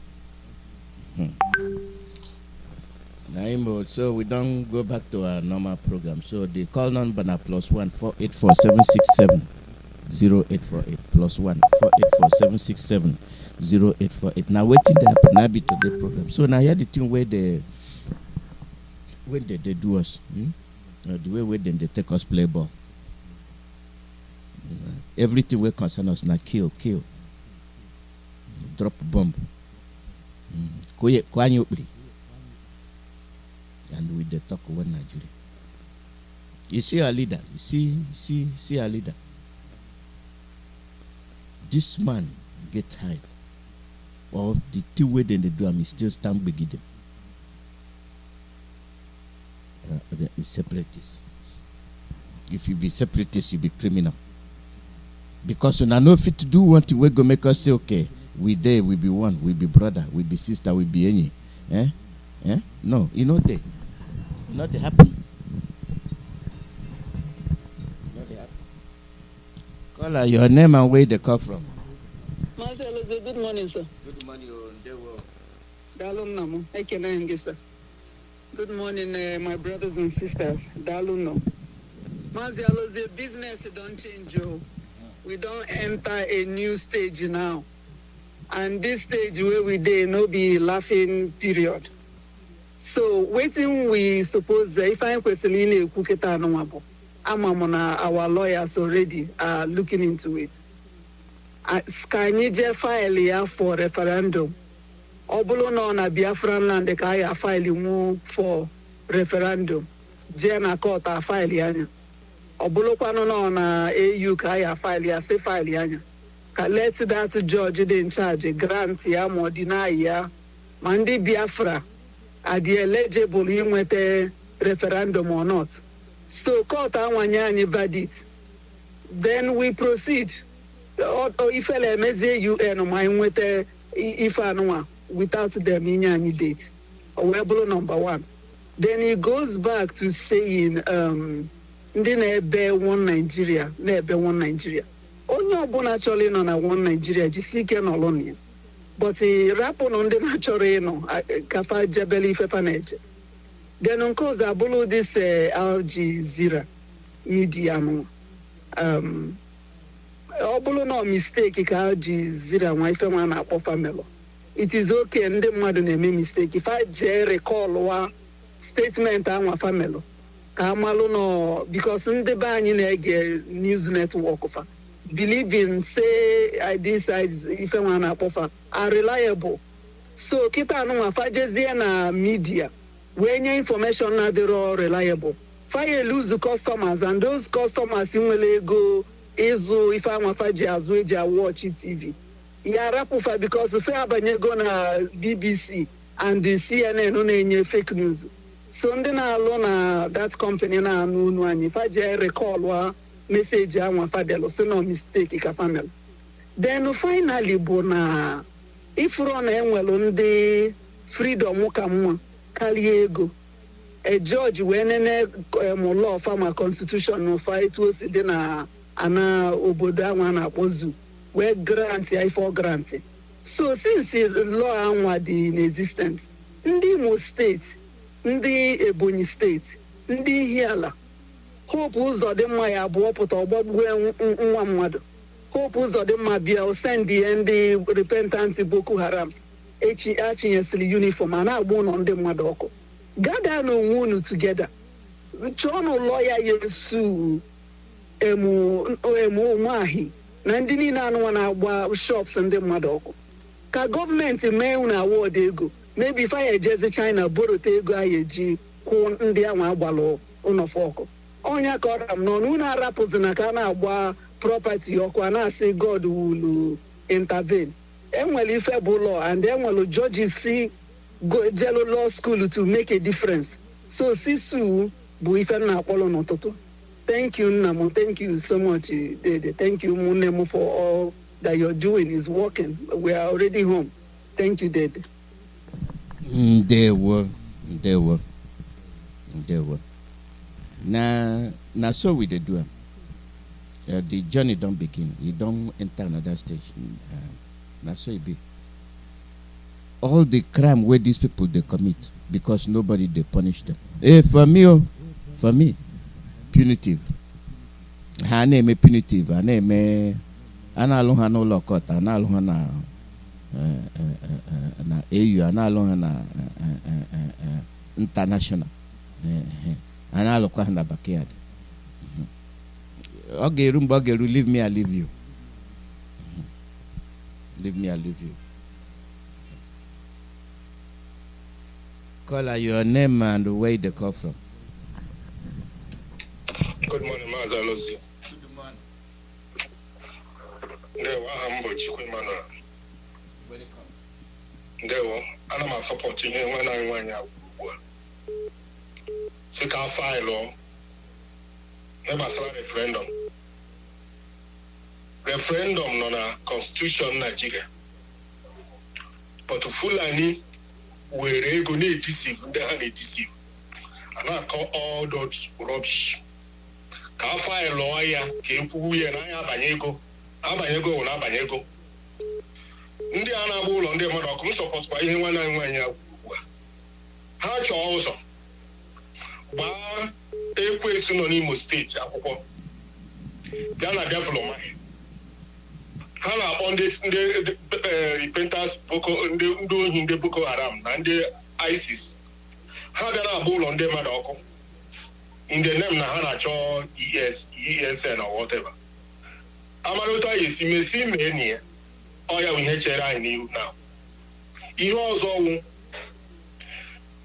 Naimo, so we don't go back to our normal program. So the call number now +1 484 767 0848 +1 484 767 0848. Now waiting to happen now be to the program. So now here the thing where they when they do us, the way when they take us play ball. Everything will concern us now kill, drop bomb. And with the talk over Nigeria. You see our leader, see our leader. This man get tired. Or the two way they do him, still stand begin them. Separatists. If you be separatist, you be criminal. Because when I know fit to do one thing, we go make us say, okay, we there, we be one, we be brother, we be sister, we be any. No, you know they. Not they happen. Call her your name and where they come from. Marcelo, good morning, sir. Good morning, sir. Good morning, my brothers and sisters. Daluno. Marcelo, the business don't change. We don't enter a new stage now. And this stage where we dey no be laughing period. So waiting we suppose if I'm questioning Kuketa no Amamona, our lawyers already are looking into it. Skanije file for referendum. Obulo no na Biafran land kaya file for referendum. Jena court a file yanya. Obulo kwano no na AU kaya file ya se file yanya. Let that judge in charge grant ya mo deny ya mandi Biafra are the eligible in with a referendum or not. So court any verdict. Then we proceed. Or if LMZ UN mine with a if anwa without them in any date. Or number one. Then he goes back to saying one Nigeria, one Nigeria. Only actually no na one Nigeria, just seek an alone. But he rappon on the naturally no, Kafa Jabeli Fefanage. Then on cause I below this Al Jazeera medium. Obolo no mistake, Al Jazeera, my family or family. It is okay, and the mother name mistake. If I recall one statement, I'm a family. Kamalo no, because in the ban in a news network of believe in say this if I wanna offer are reliable. So kita no afaje na media when your information na they're all reliable. Fire lose the customers and those customers will go izu if I'm afaje azweja watch TV. Ya rapufa because if I go na BBC and the CNN on any fake news. So ndina alone that company na no and if I recall wa message and fadelo so no mistake ka family. Then finally bona if run enwelo ndi freedom ka mwa kali ego a judge when mo law farmer constitution no fight was dey na ana obodo anwa na akpozu we grant ya for grant. So since the law anwa dey in existence ndi Imo state ndị Ebonyi steeti ndị Ihiala hope ụzọ dị mma ya abụọ pụta ọgbọgbuo nwa mmadụ Hope Uzodema Bia will send the repentant Boko Haram. Achinyesili uniform and I won on the Madoko. Gather no one together. Chono lawyer yesu emu mahi. Nandini na wana shops and the Madoko. Ka government may una award ego. Maybe if I jersey China borrow tego ayeji ko ndi anwa agbalo unofoko. Onya koram no una rappers na kana agba property okwa na say God will intervene. Enwere ife bụ law and enwere judges see go jello law school to make a difference. So sisu bụ ife na akpọrọ n'ụtụtụ. Thank you Nnam, thank you so much Dede. Thank you Munemu for all that you're doing is working. We are already home. Thank you Dede. They were. Now so we dey do. The journey don't begin. You don't enter another stage. Now so it be. All the crime where these people they commit because nobody they punish them. For me, punitive. Her name punitive. Her name ana no lokota. Ana na AU. Ana na international. Ana na backyard. Okay, leave me, I leave you. Leave me, I leave you. Call her your name and where they come from. Good morning, Mazi. Good morning. I'm supporting you when I want you. Sika file never referendum. Referendum no na constitution Nigeria. But Fulani were go need deceive, they are deceive. And I call all those rubbish. Ka file lawyer ke puye na abanyego na abanyego. Ndị a na-agba ụlọ ndị mmadụ ọkụ support kwa ihe nwanne anyị nwaanyị ugbu a. Ha chọọ ụzọ gbaa Ekwesu nọ n'Imo steeti akwụkwọ ya na Biafra ha na-akpọ ndị repentance Boko ndị ohi ndị Boko Haram na ndị ISIS ha bịara agba ụlọ ndị mmadụ ọkụ in the name na ha na-achọ ESN or whatever. Amarụta esi mesi mee ni ya ọ ya ihe chere anyị n'ihu na ihe ọzọ wụ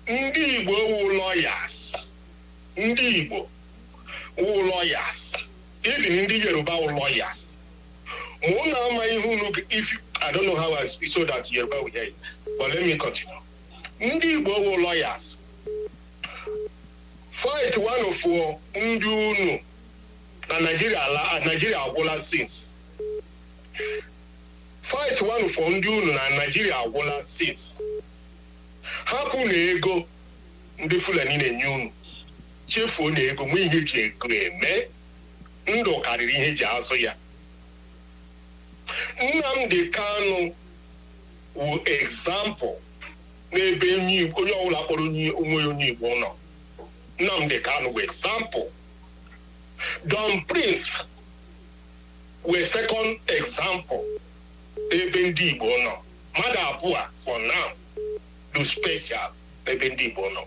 ndị Igbo wụ lawyers. Ndị Igbo wụ lawyers. Even ndị Yoruba wụ lawyers. Mụ na ama ihe unu if I don't know how I speak so that Yoruba will hear it. But let me continue. Ndị Igbo wụ lawyers. Fight one of ndị unu na Nigeria agwụla since. Fight one for ndị unu na Nigeria agwụla since. Hapụ na ego ndị Fulani na-enye unu. Chefuo na ego nwe ihe ji ego eme. Ndụ karịrị ihe ji azụ ya. Nnamdi Kanu wụ example n'ebe onye ọbụla kpọrọ onye Igbo nọ. Nnamdi Kanu wụ example. Don Prince wụ second example n'ebe ndị Igbo nọ. Mmadụ abụọ for now do special n'ebe ndị Igbo nọ.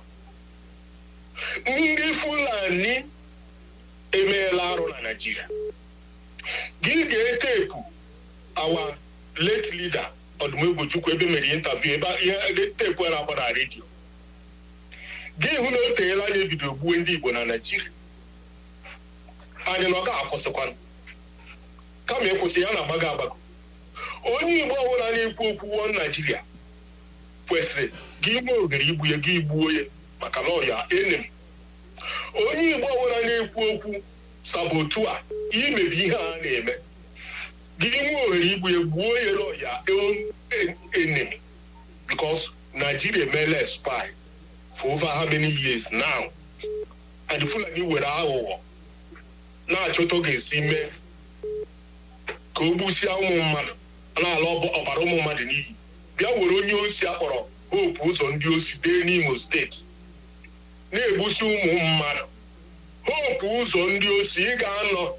Ndị Fulani emeela arụ na Nigeria. Gị ga-etepu our late leader Odumegwu ebe mere interview ebe tepu era agbara redio. Gị hụ na o teela anya ebido gbuo ndị Igbo na Nigeria. Anyị nọ ga-akwụsịkwanụ. Kama ekwụsị ya na-agbago agbago. Onye Igbo ọbụla na-ekwu okwu Nigeria kwesịrị gị nwee ohere igbu ya gị gbuo ya maka na ọya enemy. Onye Igbo ọbụla na-ekwu okwu sabotua imebi ihe a na-eme gị nwee ohere igbu ya gbuo ya n'ọya enemy because Nigeria mele spy for over how many years now and the Fulani were aghụghọ na-achọta oge esi mee ka o gbusia ụmụ mmadụ na-ala ọbara ụmụ mmadụ n'iyi. Bịa were onye osi akpọrọ Hope ụzọ ndị osi dee n'Imo steeti na-egbusi ụmụ mmadụ. Hope ụzọ ndị osi ị ga-anọ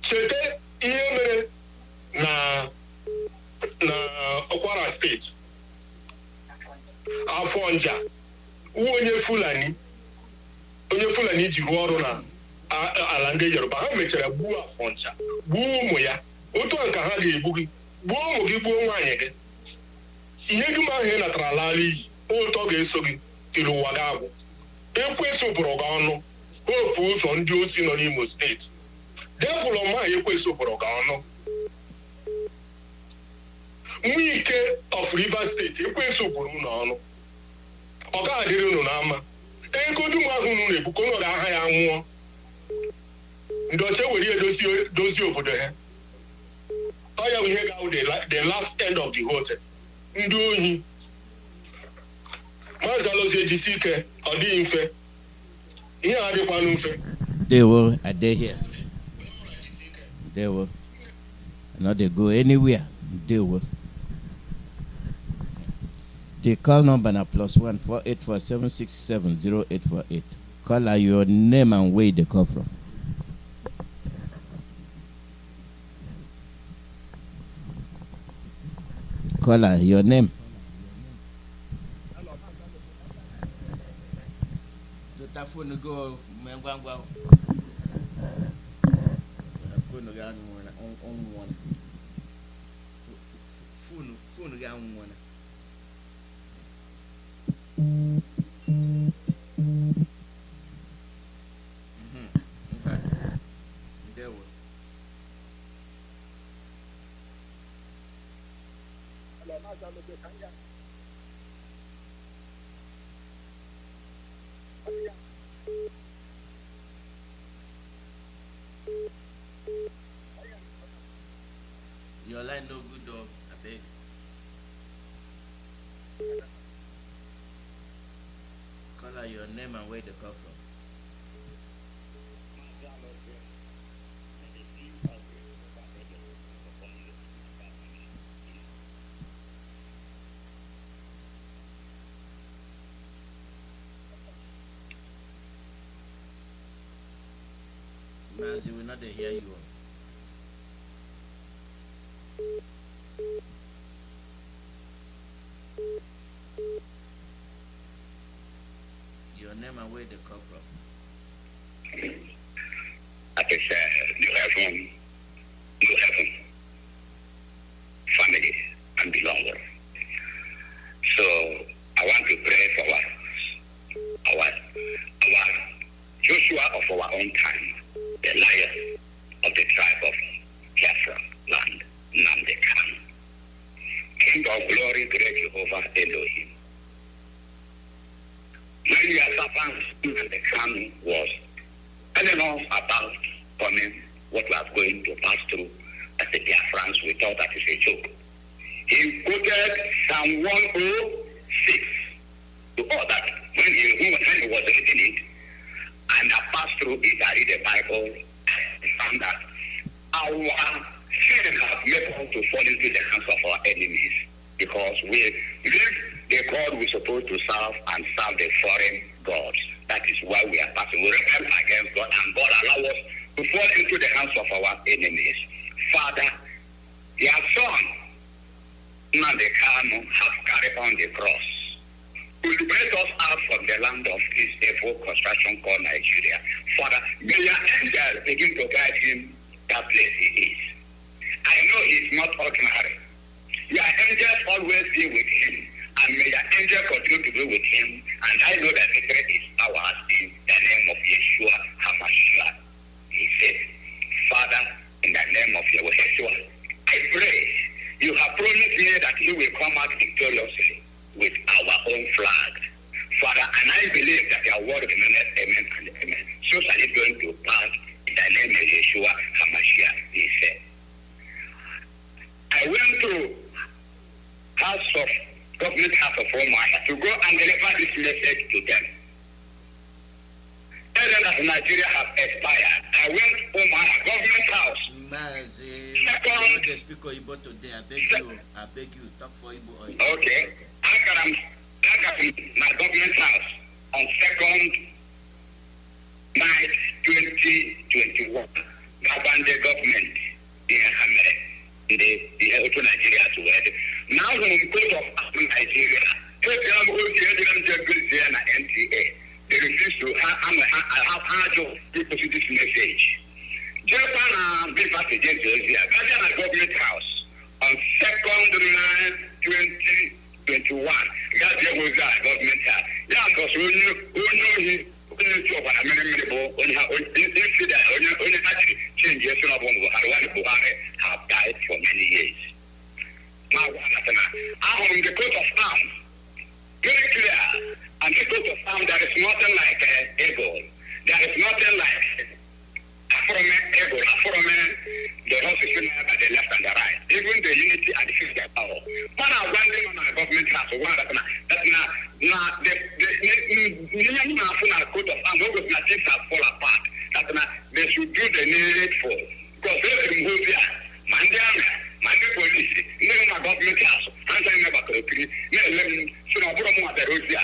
chete ihe mere na Kwara steeti afọ nja onye Fulani ji rụọ ọrụ na ala ndị Yoruba ha mechara gbuo afọ nja gbuo ụmụ ya otu a ka ha ga-egbu gị gbuo ụmụ gị gbuo nwaanyị gị ihe dum ahụ ị natara ala iyi otu ọ ga-eso gị tiri ụwa ga-abụ Ekwensu bụrụ gị ọnụ hopu ụzọ ndị osi nọ n'Imo steeti devil ọma Ekwensu bụrụ gị ọnụ Nwike of Rivers steeti Ekwensu bụrụ unu ọnụ ọ ga-adịrị unu n'ama ego dum ahụ unu na-ebu ka unu ga-aha ya nwụọ ndị ọcha were ya dozie obodo ha ọ ya bụ ihe ga-awụ the last end of the whole thing. Ndị ohi Maazị Alozie ejisi ike ọ dịghị mfe ihe a adịkwanụ mfe they will adhere here they will not they go anywhere they will the call number na +1 4847670848 call her your name and where they come from. Call her your name. The phone go mengwangwa. Phone ga on one. Phone ga on one. Okay. There we. Your line no good though, I beg. Call her your name and where they come from. Mazi, we're not to hear you. Your name and where they come from. That is New Heaven, family and belonging. So I want to pray for our Joshua of our own time, the lion of the tribe of Biafra land, Nnamdi Kanu. King of glory, great Jehovah Elohim. When your servant Nnamdi Kanu was telling us about what we are going to pass through as the Biafrans, we thought that is a joke. He quoted Psalm 106 to all that when he was reading it, and I passed through it, I read the Bible, I found that our sin has made us to fall into the hands of our enemies because we leave the God we're supposed to serve and serve the foreign gods. That is why we are passing. We rebel against God, and God allows us to fall into the hands of our enemies. Father, your son, Nnamdi Kanu, has carried on the cross to liberate us out from the land of this evil construction called Nigeria. Father, may your angel begin to guide him that place he is. I know he's not ordinary. Your angels always be with him, and may your angel continue to be with him. And I know that victory is ours in the name of Yeshua HaMashiach. He said, Father, in the name of Yeshua, I pray you have promised me that you will come out victoriously with our own flag. Father, and I believe that your word remains amen and amen. So shall it going to pass in the name of Yeshua HaMashiach, he said. I went to government house of Omaya to go and deliver this message to them. Tell them that Nigeria has expired. I went to Omaya government house. Mazi, Second, they speak Igbo today. I beg you, talk for Igbo. Okay. I got my government house on 2nd March 2021. abandon government in Hamere, the Auto Nigeria to wed. Now, when we go to Nigeria, NTA, they refuse to have people to this message. Japan gave us against Ghana government house on 2nd 2021. That was our government house. Yeah, because we know have died for many years. Now, the coat of arms, very clear, and the coat of arms, there is nothing like ego. There is nothing like the horse is by the left and the right. Even the unity and the physical power. One of one on our government house, one that now the coat of arms, things have fall apart. That they should do the needful. Because they remove there. Mande police, never my government house, and I never could agree. Let me should have brought more the Russia.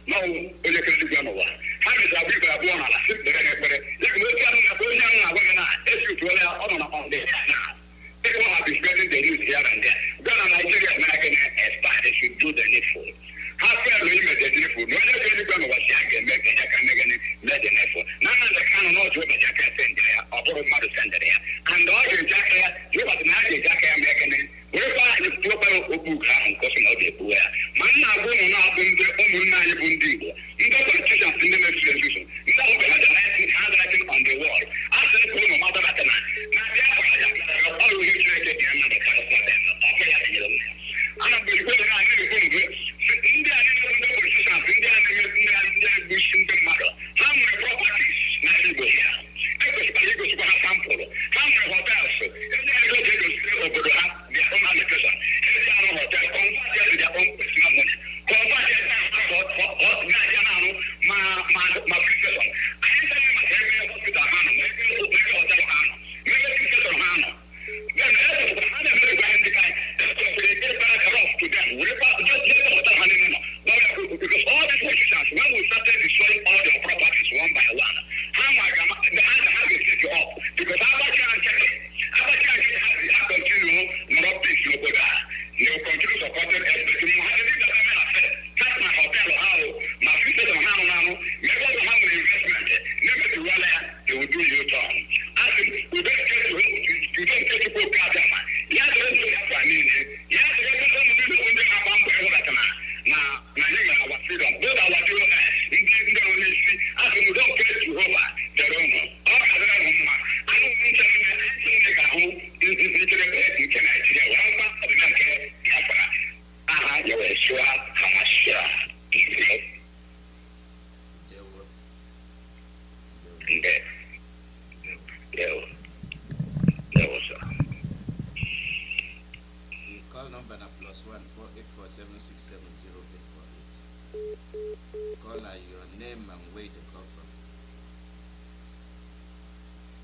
No, you can do no one. How is our people are born on a ship? Let me on the now. People have been spreading the news here and there. Ghana, Nigeria, American aspire they should do the needful. How can we make the needful? No, they're going to watch and make the needful. None of the Kanu knows what the jacket sent there, or what mother sent there. And all the jacket, you was not the jacket American. Whereby the global Obu and Cosmo de Buer. Man, I go now in the Omuna Bundigo. You don't want to teach us in the next resolution. You don't have the handwriting on the wall. After the Kono Mother Latana. Now, therefore, I always make it again on the California. I'm going to go to India and the politicians, India and Bush in the mother. How many properties now you go here? Because have sample. How many hotels? If they go to the their own allocation, if they are hotel, convert their own personal money. Convert my prison. I ain't telling my hospital, hotel, then to them. Because all these politicians, when we started destroying all their properties one by one, the hand has to take you up. Because Abacha and Keke have continued not peace, no good. They will continue supporting us. That's my hotel, how my future on how now, never to have an investment, never to run there, they will do your turn. I think we don't get to go Kadama. Yes, I mean, yes, now, our freedom, both our children, including the only see, as we don't get to over the room. All other room, I don't think anything at home is the can I see a welcome of the Biafra. Ah, you were sure how much sure. There was call number na +1 4847670848. Caller, your name and where they call from.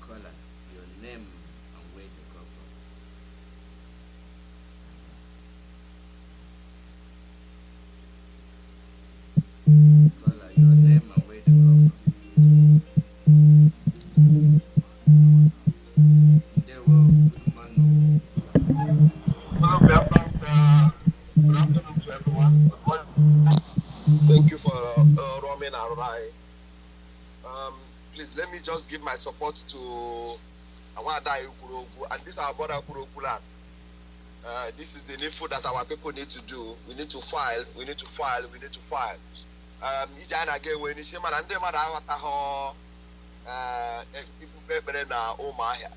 Caller, your name and where they call from. Caller, your name and where they call from. They will good morning. Hello, Biafrans. Good afternoon to everyone. Thank you for Roman Arai. Please let me just give my support to Awada Ukurogu and this our brother Ukurogulas. This is the needful that our people need to do. We need to file. We need to file. We need to file. Ijana again when you say man and them are people better na Omahia.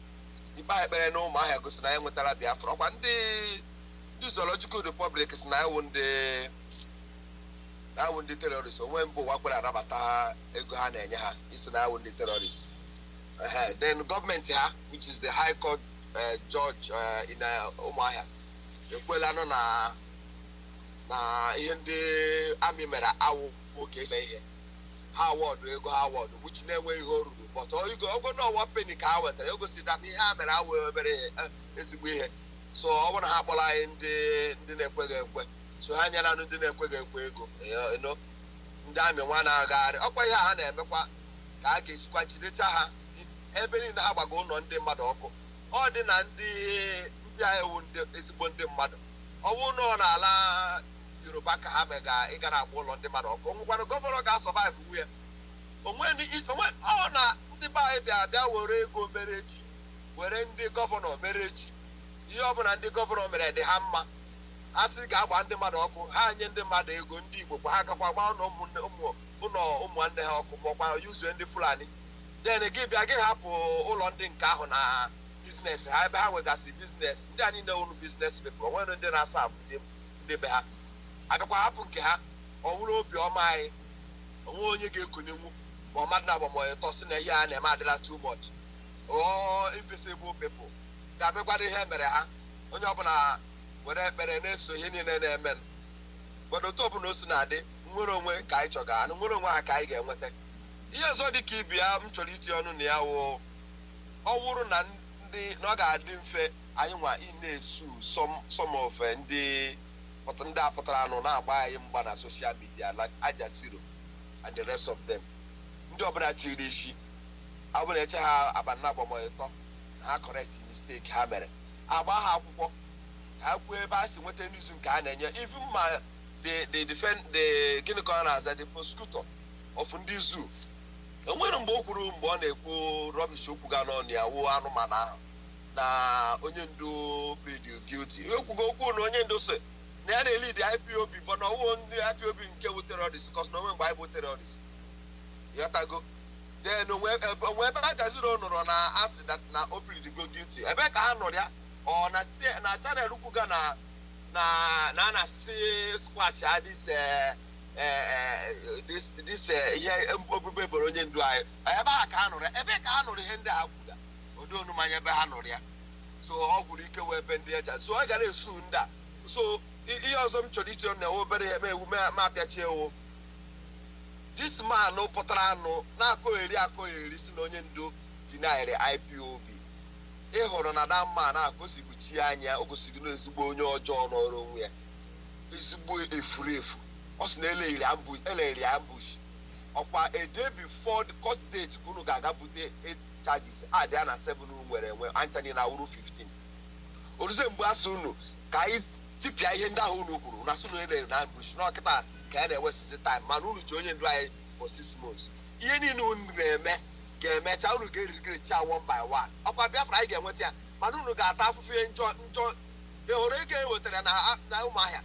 If I better know Mahia goes na Mutara Biafra. One day, the zoological republic is now one day. I won the terrorists. So when Bowakura Rabata Egohana is now one the terrorists. Then government here, which is the High Court judge in Omahia. The Quelano na in the army mera awo okay say Howard we go Howard which name we go but all you go no what penny car with you go see that here mera awo very is we so I want to have in the nekwege so hanya na ndị na-ekwege ekwe ego you know ndị amị nwa na-agagharị ọkwa ya ha na-emekwa ka a ga-ejikwa jidecha ha ebe niile ha gbago ụlọ ndị mmadụ ọkụ ọ dị na ndị agha ewu ezigbo ndị mmadụ ọ bụrụ na ọ na-ala Yoruba ka ha mega ịgara agba ụlọ ndị mmadụ ọkụ onwekwana gọvanọ ga-asọvaịvụ nwe ya ọ na ndị be anyị bịa were ego mere echi were ndị gọvanọ mere echi ihe ọbụla ndị gọvanọ mere dị ha mma a sị ga-agba ndị mmadụ ọkụ ha nye ndị mmadụ ego ndị Igbo kwa ha gakwa gba ụlọ ụmụnne ha ọkụ maọkwa yuzuo ndị Fulani den gị bịa gị hapụ ụlọ ndị nke ahụ na biznes ha ebe ha nwegasị biznes ndị anyị na-ewuru biznes pepụl onwere ndị na-asa abụ ndị be ha abịakwa hapụ nke ha ọ bụrụ obi ọma anyị onwe onye ga-ekonyenwu ma ọ mmadụ na-agba ma ịtọ si na ihe a na-eme adịla too much invisible people ga-abịakwara ihe mere ha onye ọbụla were ekpere na-eso ihe niile na-eme gbado otu ọbụla o si na-adị nwere onwe ka anyị chọga anụ nwere onwe ha ka anyị ga-enweta ihe ọzọ dị ka ibi ya m chọrọ itinye ọnụ na ya ọ wụrụ na ọ ga-adị mfe anyị nwa ị na-esu some of ndị apụtara anụ na-agba anyị mgba na social media like Ajasiro and the rest of them ndị ọbụla tiri isi abụna eche ha abanna agbamoyịtọ na ha correct mistake ha mere agba ha akwụkwọ ka ha kwuo ebe a si nweta n'izu nke a na-enye even ma the gịnị ka ọ na-aza the prosecutor of ndị zoo enwere mgbe o kwuru mgbe ọ na-ekwu rubbish okwu ga n'ọnụ ya wuo anụmanụ ahụ na onye ndu plead guilty ekwugo okwu na onye ndu si na ya na-elid IPOB bụ na ọwụwo ndị IPOB nke wu terrorist because na onwe mgbe anyị bụ terrorist yọtago then onwe ebe Ajasiro nụrụ na asị na o plead guilty ebe ka ha nụrụ ya ọ na channel kwuga na na-asị squash this ihe obubu eboro onye ndu anyị ebe a ka ha nụrụ ya ebe ka ha nụrụ ihe ndị a kwuga odonumanya ebe ha nụrụ ya so ọ gwụrụ ike wee ebe ndị eja so ọ gara esu ndị a so ihe ọzọ m chọrọ iche na obere eme ewu ma apịachi ewu this man pụtara anụ na-akọgheri si na onye ndu dinairi IPOB ị hụrụ na da mma na-akosibuchi anya o gosiri na ezigbo onye ọjọọ n'ọrụ onwe ya ezigbo efu ọ sị na eleri ambush ọkwa a day before the court date unu ga-aga bute 8 charges adịa na 7 nwere enwe anchani na uru 15 oruzie mgbe asị unu ka anyị tipịa ihe ndị ahụ unu kwuru na sunu eleri na ambush n'ọkịta ka ya na-ewesizi time mana unu ji onye ndu anyị for 6 months ihe niile unu na-eme ga-emecha unu ga-erigrecha one by one ọkwa Biafra anyị ga-enweta ya mana unu ga-ata afụfụ ihe njọ ehoro ego ewetara na ụmụahịa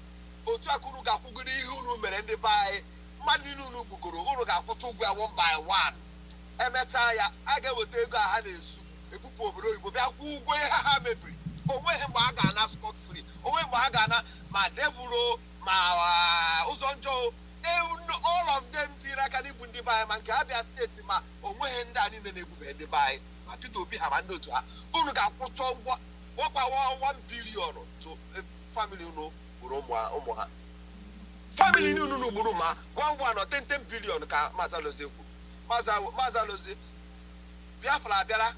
otu aka unu ga-akwụgoro ihe unu mere ndị be anyị mmadụ niile unu gbugoro unu ga-akwụta ụgwọ ya one by one emechaa ya a ga-eweta ego a ha na-ezu ebupụ obodo oyibo bịa kwụ ụgwọ ihe ha mebiri onweghị mgbe a ga-ana scot free onweghị mgbe a ga-ana ma devuro ma ụzọ njọ all of them tiri aka n'igbu ndị be anyị ma nke Abia steeti ma onweghị ndị a niile na-egbube ndị be anyị ma Peter Obi ha ma ndị otu ha unu ga-akwụcha ụgwọ ọkwa 1 billion to family unu gburu ụmụ ha family unu gburu ma 10 billion ka Mazi Alozie kwuru Mazi Alozie Biafra abịara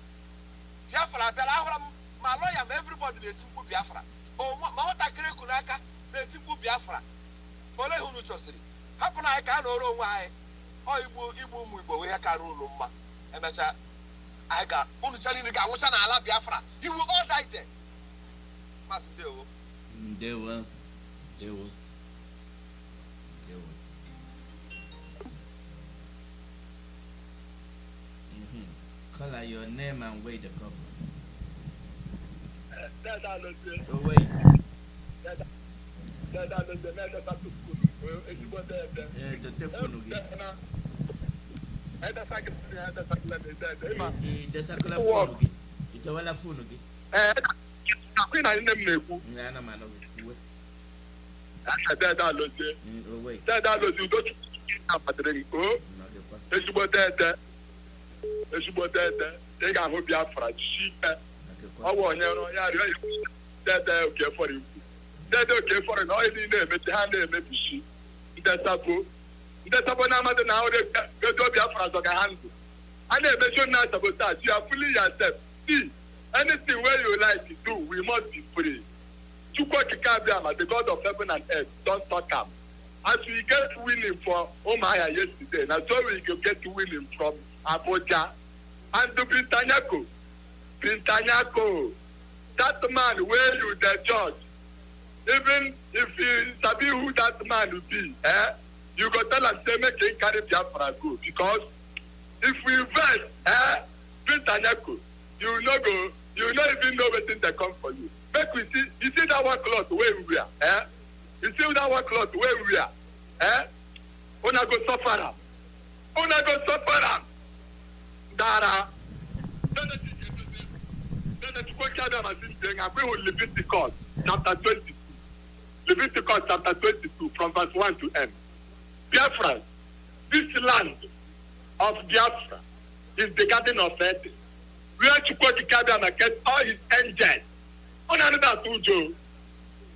ahụra m ma lọya ma everybody na-eti mkpu Biafra ma nwatakịrị eku n'aka na-eti mkpu Biafra ole ihe unu chọsiri hapụ na anyị ka a nọrọ onwe anyị ọ igbu ụmụ Igbo wee ka n'ụlọ mma emechaa anyị unu niile ga-anwụcha n'ala Biafra iwu all die there Maazị ndewo Call your name and wait the cover. ezigbo dede ị ga-ahụ Biafra jisi ike ọ bụ onye rụọ ya rịọ dede Okefọrọ ikwu dede Okefọrọ na onye niile emechi ha na-emebisi ndesabo na amadụ na ọrụ edo Biafra zọga ha ndụ a na-emechi na sabotage you are fooling yourself see anything wey you like to do we must be free Chukwu Okike Abiama the God of heaven and earth don talk am as we get winning for Umuahia yesterday na so we go get winning from Abuja And to Bintanyako, that man where you the judge, even if you sabi who that man will be, you go tell him say make him carry Biafra go, because if we vex, Bintanyako, you no go, you not even know wetin they come for you. Make we see, you see that one cloth where we wear, you see that one cloth where we wear, una go suffer am, Dara. Leviticus chapter 22. Leviticus chapter 22 from verse 1 to end. Biafra, this land of Biafra is the garden of Eden, where Chukwokika get all his angels. On another two Joe.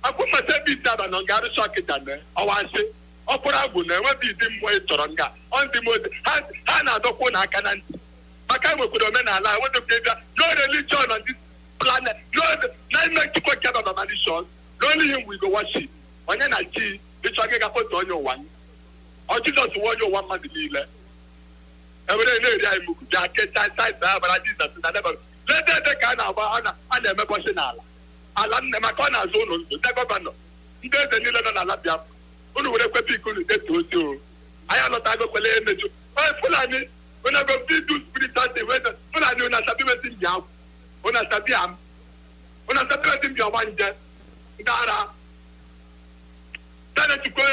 I put myself in Saban on Gary Shakitane, or I say, Opera Gune, what is the way Toronga, on the most Hana Dokona Kanan. I can't work with a man. I want to say that no religion on this planet, no, not like to quite about my religion. Only him we go worship. When I see the Chagga put on your one, or Jesus want your 1 month to be left. Every day I move, jacket, but I did that. Let the kind of Anna and the Maposhinala. Alan Macona zone, the governor. He does the Nila Labia. Who would have people to get to you? I am not able to lay in Fulani. When I go to do spirituality, when I do not have to be out, when I sabiam, when I sabi to one day, Dara, then to go,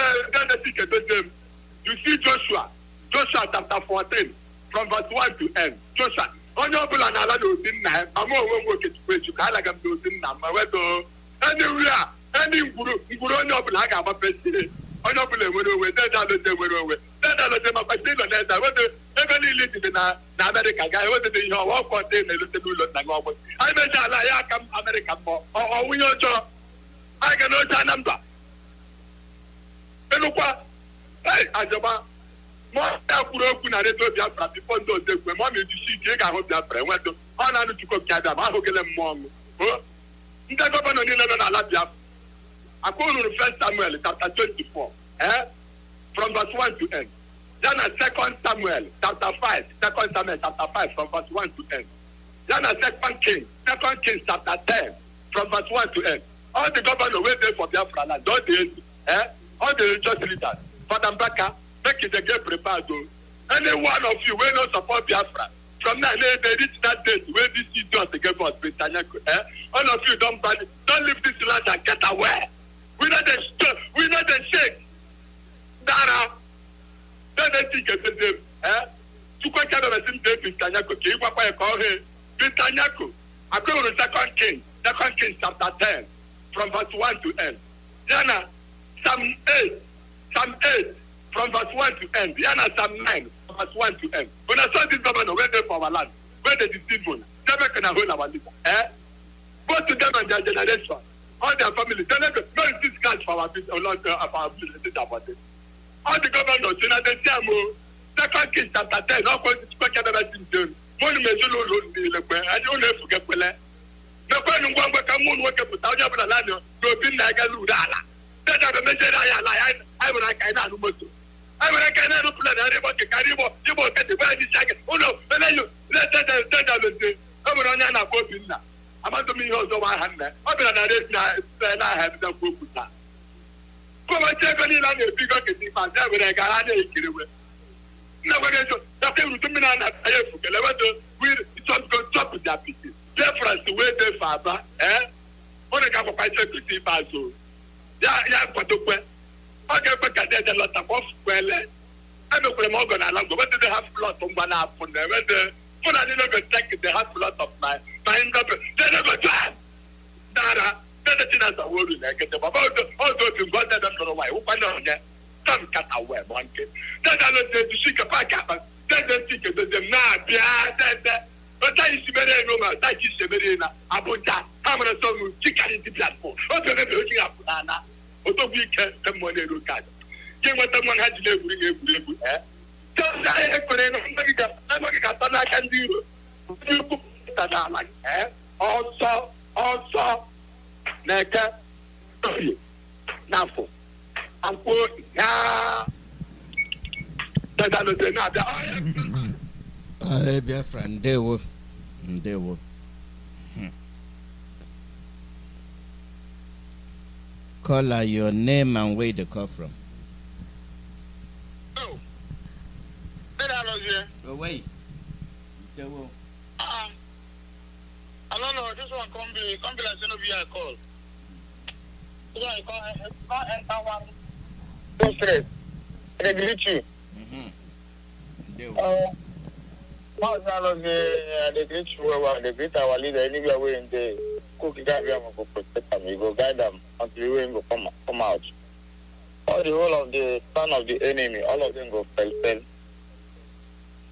you see Joshua chapter 14, from verse 1 to end. Joshua, on your plan, I don't think I'm more working to you, I like I'm doing number, anywhere, any guru on your black, I'm a president. On your plan, we're away. Then I let them up. I say that I want to every little in America guy. What did you walk on day? They look at you like I mentioned I come American more. Or we your job. I can know your number. And look what? Hey, Ajaba. More Kuru narrated Biafra before those days when mommy to see Jake. I hope Biafra went to honor to cook Kadam. I hope them mom. Oh, you can go on Biafra. According to 1 Samuel chapter 24. From verse 1 to end. Then a 2 Samuel chapter 5. 2 Samuel chapter 5 from verse 1 to end. Then a 2 Kings chapter 10 from verse 1 to end. All the governors were there for Biafra land. All the religious leaders. Father Mbaka, make it a get prepared. Any one of you will not support Biafra. From now they reach that date where this is just again for Britannico. All of you don't leave this land and get away. We know the shake. Dara, then they think it's the to quite kind of a simple Britannico, Kiwapa call him Britannico. I go to 2 Kings chapter 10, from verse 1 to end. Yana, Psalm 8, from verse 1 to end. Yana, Psalm 9, from verse 1 to end. When I saw this governor, where they for our land, where they deceive one, never can I hold our leader. Go to them and their generation, all their family, tell them no this cash for our business, of our business about it. All the governors, you know, they say, 2 Kings chapter 10, not going to speak about it. Money may you know, I don't know if you get well. The person who wants to come on, work up without your land, you'll be like a Ludala. That are the measure I will like I know. I will like I know, everybody carry more, you will get the very second. Oh no, then you let that say, I'm on a copy now. I'm not to me also 100. I'm going to have the book now. Come and check on it on the bigger getting my dad with a garage. Nobody to me on that. I forget we some go top with that pieces. Difference the way they father, on a couple of security bazo. Yeah, but the way. Okay, but I did a lot of well. I'm a Morgan along, but they have a lot of one up on them. When I didn't take they have a lot of my number. They never drive. Dara, that's the thing I worry like it about all those who got that for a while. Who know that? Some cut away one kid. Then I looked to seek a pack up. Then they seek it to them. Nah, yeah, but I used to be a woman. That is a very Abuja. I'm going to tell you, chicken in the platform. What's the looking up, Nana? What do we get the money look at? Give what someone had to live with, eh? Just I couldn't I'm going to get I can do. You put that like, eh? Also, Neka, now for. I'm poor, yeah. Biafran, they were. Call her your name and where they come from. Oh, where oh wait. They will. I don't know. This one can't be like Xenobi call. This one can't enter one. Go straight. They greet you. They will. They greet you well. They greet our leader anywhere we in the cookie guy. We have to protect them. We go guide them until we go come out. All the whole of the son of the enemy, all of them go fell.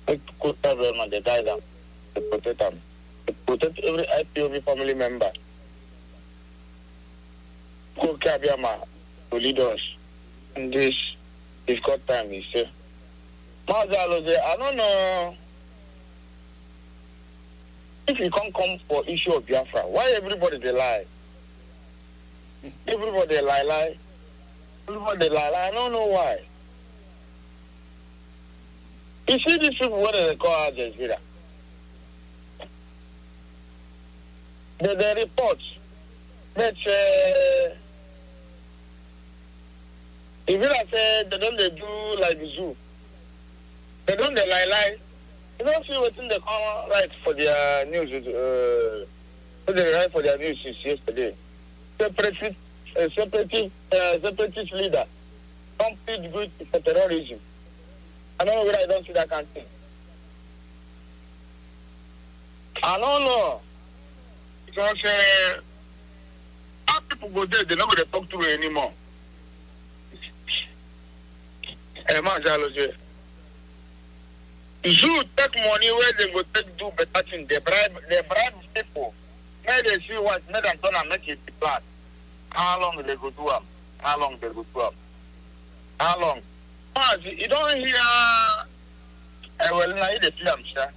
They cook them and they guide them. They protect them. They protect every IPOB family member. Cook Kabiama to lead us in this difficult time, he said. Mazi IYKE, I don't know if you can't come for issue of Biafra. Why everybody they lie? Everybody lie. Everybody lie. I don't know why. You see these people, what do they call Al Jazeera? They report that if you like say they don't do like the zoo. They don't lie. You don't see what's in the corner right for their news. What they write for their news since yesterday. Separatist leader. Complete good for terrorism. I don't know whether I don't see that kind of thing. I don't know. Because how people go there, they're not going to talk to me anymore. Mazi IYKE. Zoo take money where they go take do better thing. They bribe people. May they see what made them turn and make it plan. How long they go do them? How long? Mazi, you don't hear well now the film, sir.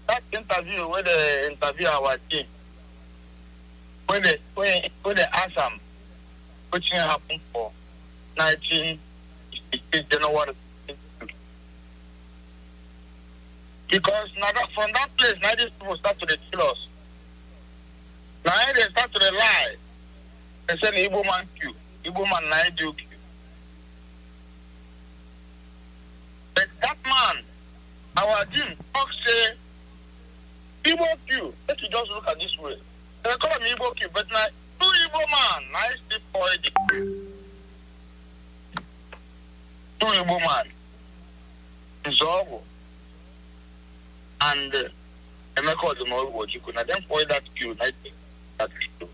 That interview where they interview our team. When they ask them what happened for 19 January. Because now that, from that place, now these people start to kill us. Now they start to lie. They say the Igbo man kill. Igbo man now do kill. But that man, our team, talk say, Igbo kill. Let you just look at this way. They call him Igbo kill, but now, two Igbo man, now still for the kill. Two Igbo man. It's all. And Emeka the more what you could not then point that kill, that kill.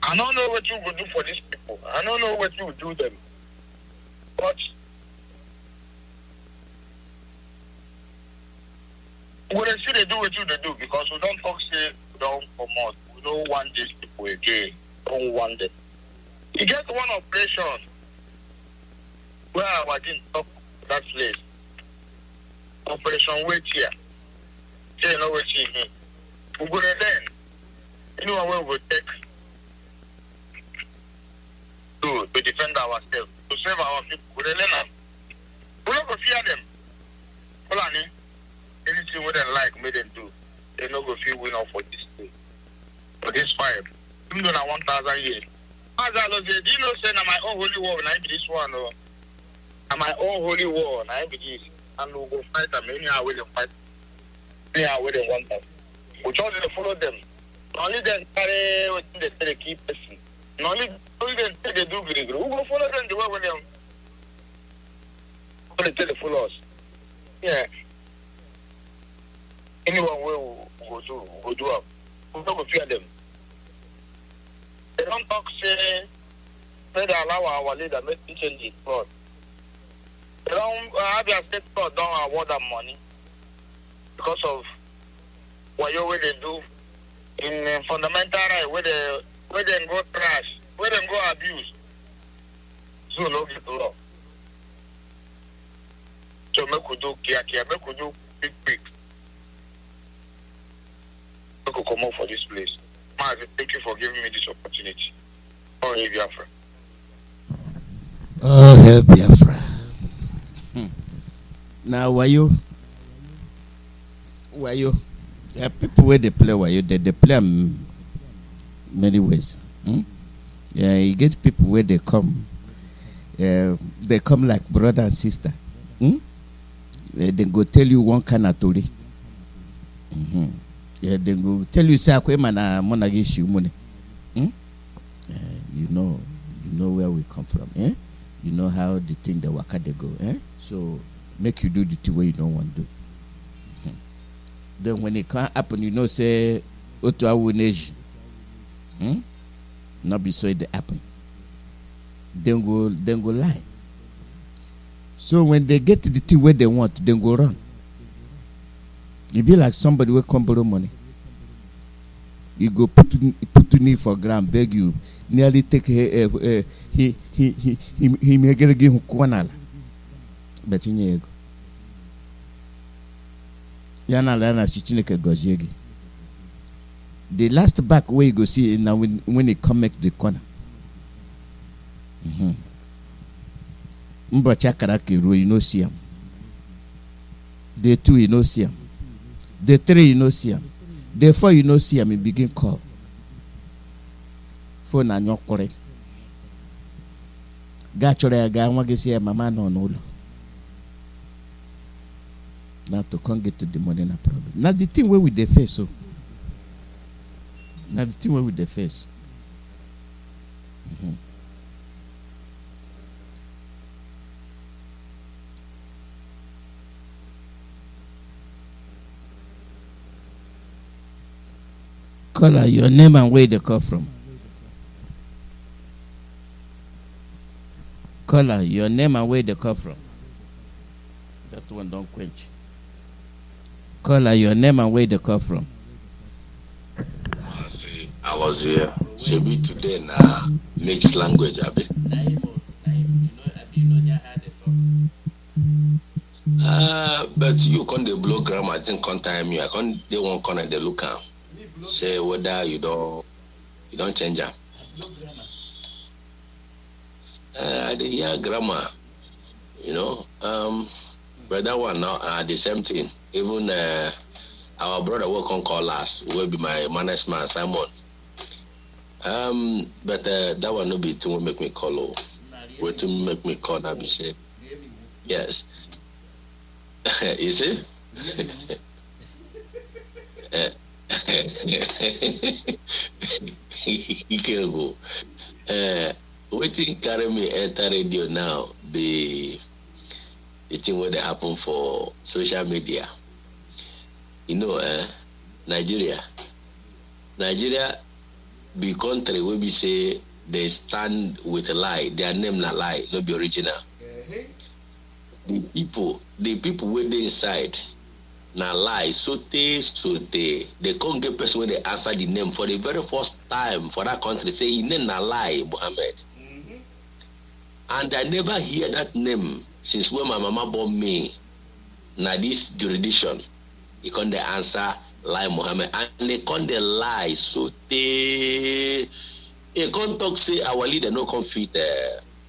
I don't know what you would do for these people. I don't know what you would do them. But we see they do what you do because we don't talk say we don't promote. We don't want these people again. Don't want them. You get one operation where I didn't talk that place. Operation wait here. Say no wait here. We go there then. You know where we take to defend ourselves, to save our people. We don't go fear them. Anything we don't like, make them do. They don't go feel win off for this thing. For this fire. Even though I 1,000 years. As I was saying, do you know say my own holy war when I be this one or my own holy war and I be this and we'll go fight them anyhow where they fight. Anyhow where they want them. We try to follow them. Not only them carry what they say they keep person. Not only them say they do good. We go follow them the way when them they tell they follow us. Yeah. Anyone will go do up. We don't go fear them. They don't talk say they allow our leader make change his blood. They don't have their state court don't award them money because of what they do in fundamental right where they go trash, where they go abuse. So no get law. So make we do care, make we do big. Make we come out for this place. Mazi, thank you for giving me this opportunity. Oh, hey, Biafra. Oh, hey, Biafra. Now, wayo, there are people where they play wayo. They play many ways. Yeah, you get people where they come like brother and sister. They go tell you one kind of story. Yeah, they go tell you say na money. You know where we come from. You know how the thing the waka they go. So make you do the thing where you don't want to do. Then when it can't happen, you know say oto awunage. Not be so it happen. Then go lie. So when they get to the thing where they want, then go run. You be like somebody will come borrow money. You go put to knee for ground, beg you, nearly take he may get a game kwanala. But in your Yana Lana Chichineke Gojegi. The last back way you go see now when they come make the corner. Mbacha Karaki ro you no see him. Day 2 you no see him. Day 3 you no see him. Day 4 you no see him. You begin call. Phone and your correct. Gachore aga wage see mama no no. Now to come get to the money na problem. Now the thing where we dey face so. Now the thing where we dey face. Caller, your name and where they come from. Caller, your name and where they come from. That one don't quench. Caller, your name and where they come from. I was here. Should be today now. Mixed language, Abi. But you can't blow grammar. I think can't time you. I can't. They won't connect the look out. Say whether you don't change them. I did hear grammar, but that one now the same thing. Even our brother will come call us. Will be my manners man Simon. But that one no be to make me call. What to make me call? That be say yes. You see. He can go. Waiting carry me enter radio now. The thing what they happen for social media. Nigeria be country where we say they stand with a lie. Their name na lie, not be original. The people where they inside. Na lie, so they can't get person when they answer the name for the very first time for that country. Say his name na lie, Muhammad. And I never hear that name since when my mama born me. Na this jurisdiction, he can't answer lie Muhammad, and they can't lie, so they can't talk say our leader no confit.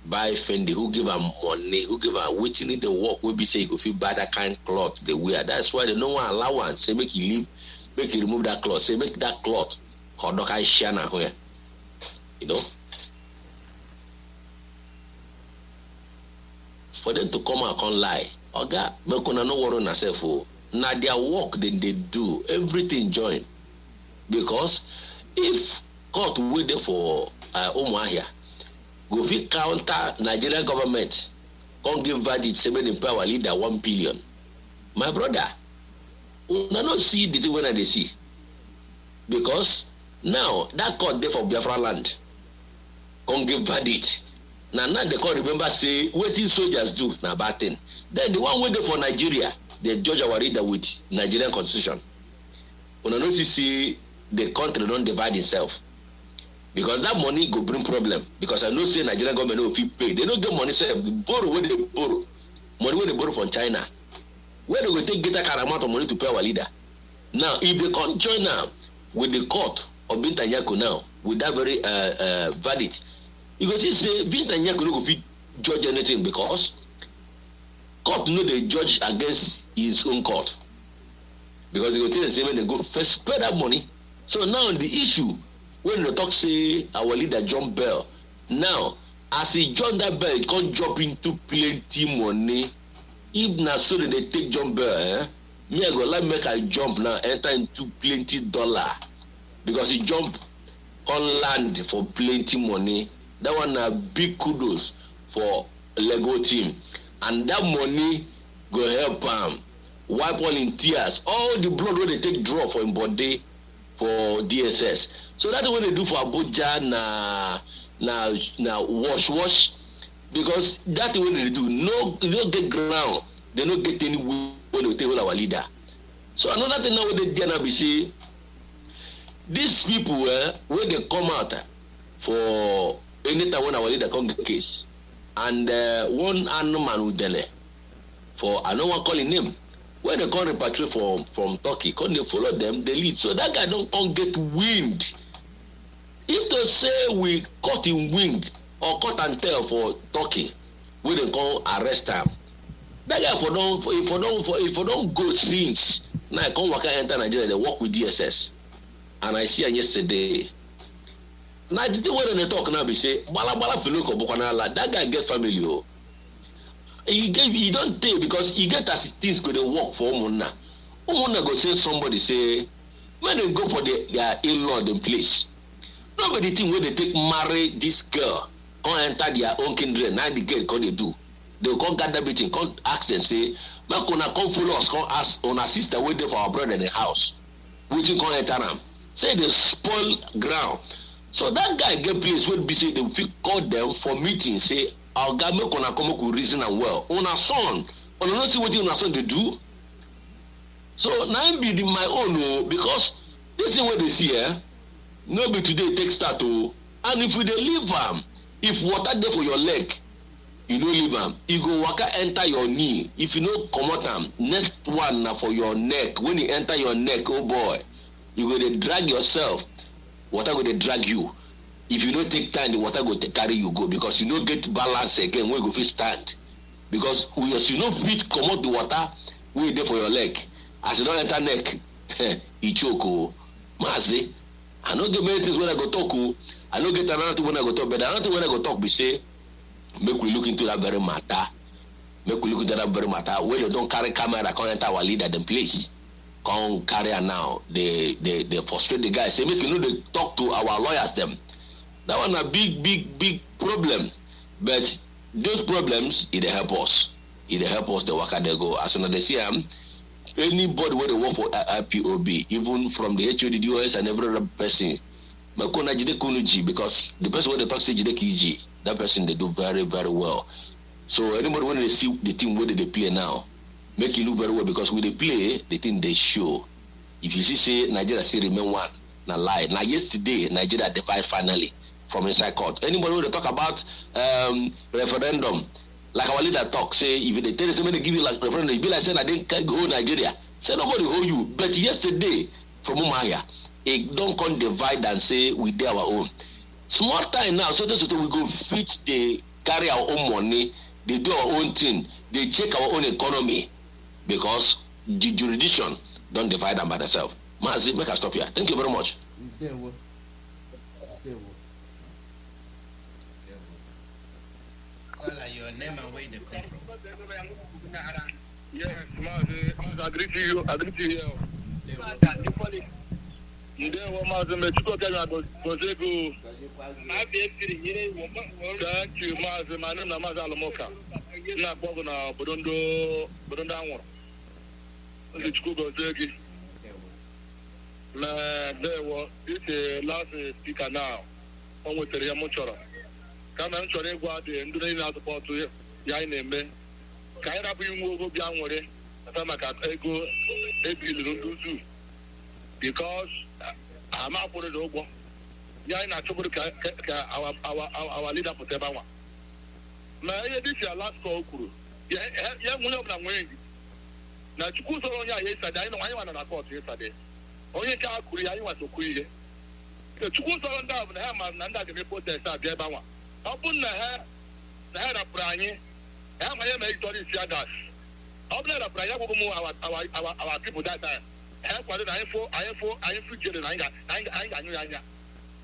Buy Fendi, who give her money, who give her waiting in the work, will be say you go feel buy that kind of cloth they wear. That's why they no one allowance. Say make you leave, make you remove that cloth. Say make that cloth Kodokai Shana where. For them to come and can't lie. Oga, make una no worry on yourself. Now their work then they do everything join. Because if court wait there for Umuahia, go fit counter Nigerian government, can't give verdict, say make our leader 1 billion. My brother, we not see the thing when they see. Because now that court there for Biafra land, can't give verdict. Now they can't remember say what these soldiers do na bad thing. Then the one waiting for Nigeria, they judge our leader with Nigerian constitution. We not see the country don't divide itself. Because that money go bring problem. Because I know say Nigerian government no fit pay. They don't get money, say borrow where they borrow. Money where they borrow from China. Where they go take get that kind of amount of money to pay our leader. Now, if they can't join now with the court of Binta Nyako now, with that very verdict, you can see say Binta Nyako no go fit judge anything because court no dey judge against his own court because he go tell them say when they go first pay that money. So now the issue when they talk say our leader jump bell, now as he jump that bell, he can't jump into plenty money. If na so they take jump bell, me I go like make I jump now enter into plenty dollar because he jump on land for plenty money. That one na big kudos for Lego team, and that money go help wipe all in tears all the blood wey they take draw for him body for DSS. So that's what they do for Abuja na wash because that's what they do. No, they don't get ground, they don't get any way to take our leader. So another thing now what they do now be say these people when they come out for anytime when our leader come get case and one man who dele for I don't want to call him name. When they come repatriate from Turkey, come they follow them, they lead. So that guy don't come get wind. If they say we cut him wing or cut and tail for Turkey, we don't come arrest him. That guy if don't go since now I come work enter Nigeria, they work with DSS. And I see him yesterday. Now the thing when they talk now be say bala filoko bokanala, that guy get family oh. He don't take because he get as things go to work for Omuna. Omuna go say somebody say when they go for their in-law in place. Nobody think when they take marry this girl, come enter their own kindred. Now the girl come they do. They will come gather meeting, come ask and say, "Make una come follow us, come ask on our sister waiting for our brother in the house." Which come enter them. Say they spoil ground. So that guy get place where be say they will call them for meeting. Say our guy make una come make reason and well. Una son, una not see what una son they do. So now be my own because this is what they see no be today take start and if we dey leave if water there for your leg, you no leave you go waka enter your knee. If you no comot next one na for your neck. When you enter your neck, oh boy, you go dey drag yourself. Water go dey drag you. If you don't take time, the water go carry you go because you don't get balance again when you go fit stand. Because you don't fit come out the water wey there for your leg. As you don't enter neck, you choke oh. Mazi, I don't get many things when I go talk oh. I don't get another thing when I go talk, but another thing when I go talk be say, make we look into that very matter. Make we look into that very matter. Where they don't carry camera, come enter our leader them place. Come carry her now. They frustrate the guy. Say make you know they talk to our lawyers them. That one a big problem. But those problems, it help us. It help us the worker they go. As soon as they see anybody where they work for IPOB, even from the HODDOS and every other person, because the person where they talk say Jide, that person they do very, very well. So anybody when they see the team where they play now, make you look very well because when they play, the thing they show. If you see say Nigeria still remain one, na lie. Now yesterday Nigeria defied finally from inside court. Anybody who they talk about referendum, like our leader talk, say if they tell somebody give you like referendum, you be like saying I didn't hold Nigeria. Say nobody hold you. But yesterday from Umaya, it don't come divide and say we do our own. Small time now, so we go fit they carry our own money, they do our own thing, they check our own economy because the jurisdiction don't divide them by themselves. Mazi, make us stop here. Thank you very much. Your name and where they come from. Yes, Mazi, I agree to you. You don't want Mazi, but you can't go. Thank you, Mazi. My name is Mazi Alamoka. Na bogo na Bodondo anwo. Nse chukwu gozegi. Na there was this last speaker now. On with the Yamuchora. Come and try to go out there and do not support to ya na-eme. Ka anyị rapụ inwe ogo bịa nwere ata maka ego ebili nduzu because I'm out for the ụgwọ. Ya anyị na-achọbụrụ ka our leader pụta ebe anwa. Ma ihe dị si last call kwuru ya nwunye ọbụla nwere nji na chukwu sọrọ onye a ya ịsade anyị na nwa na court ya ịsade onye nke a kwuru ya anyị nwasokwu ihe chukwu sọrọ ndị ahụ na ha ma na ndị a ga-eme protest abịa ebe anwa ọ bụ na ha rapụrụ anyị ha ma ya ma ịtọrọ isi agas Our people that time. I feel jail and I knew.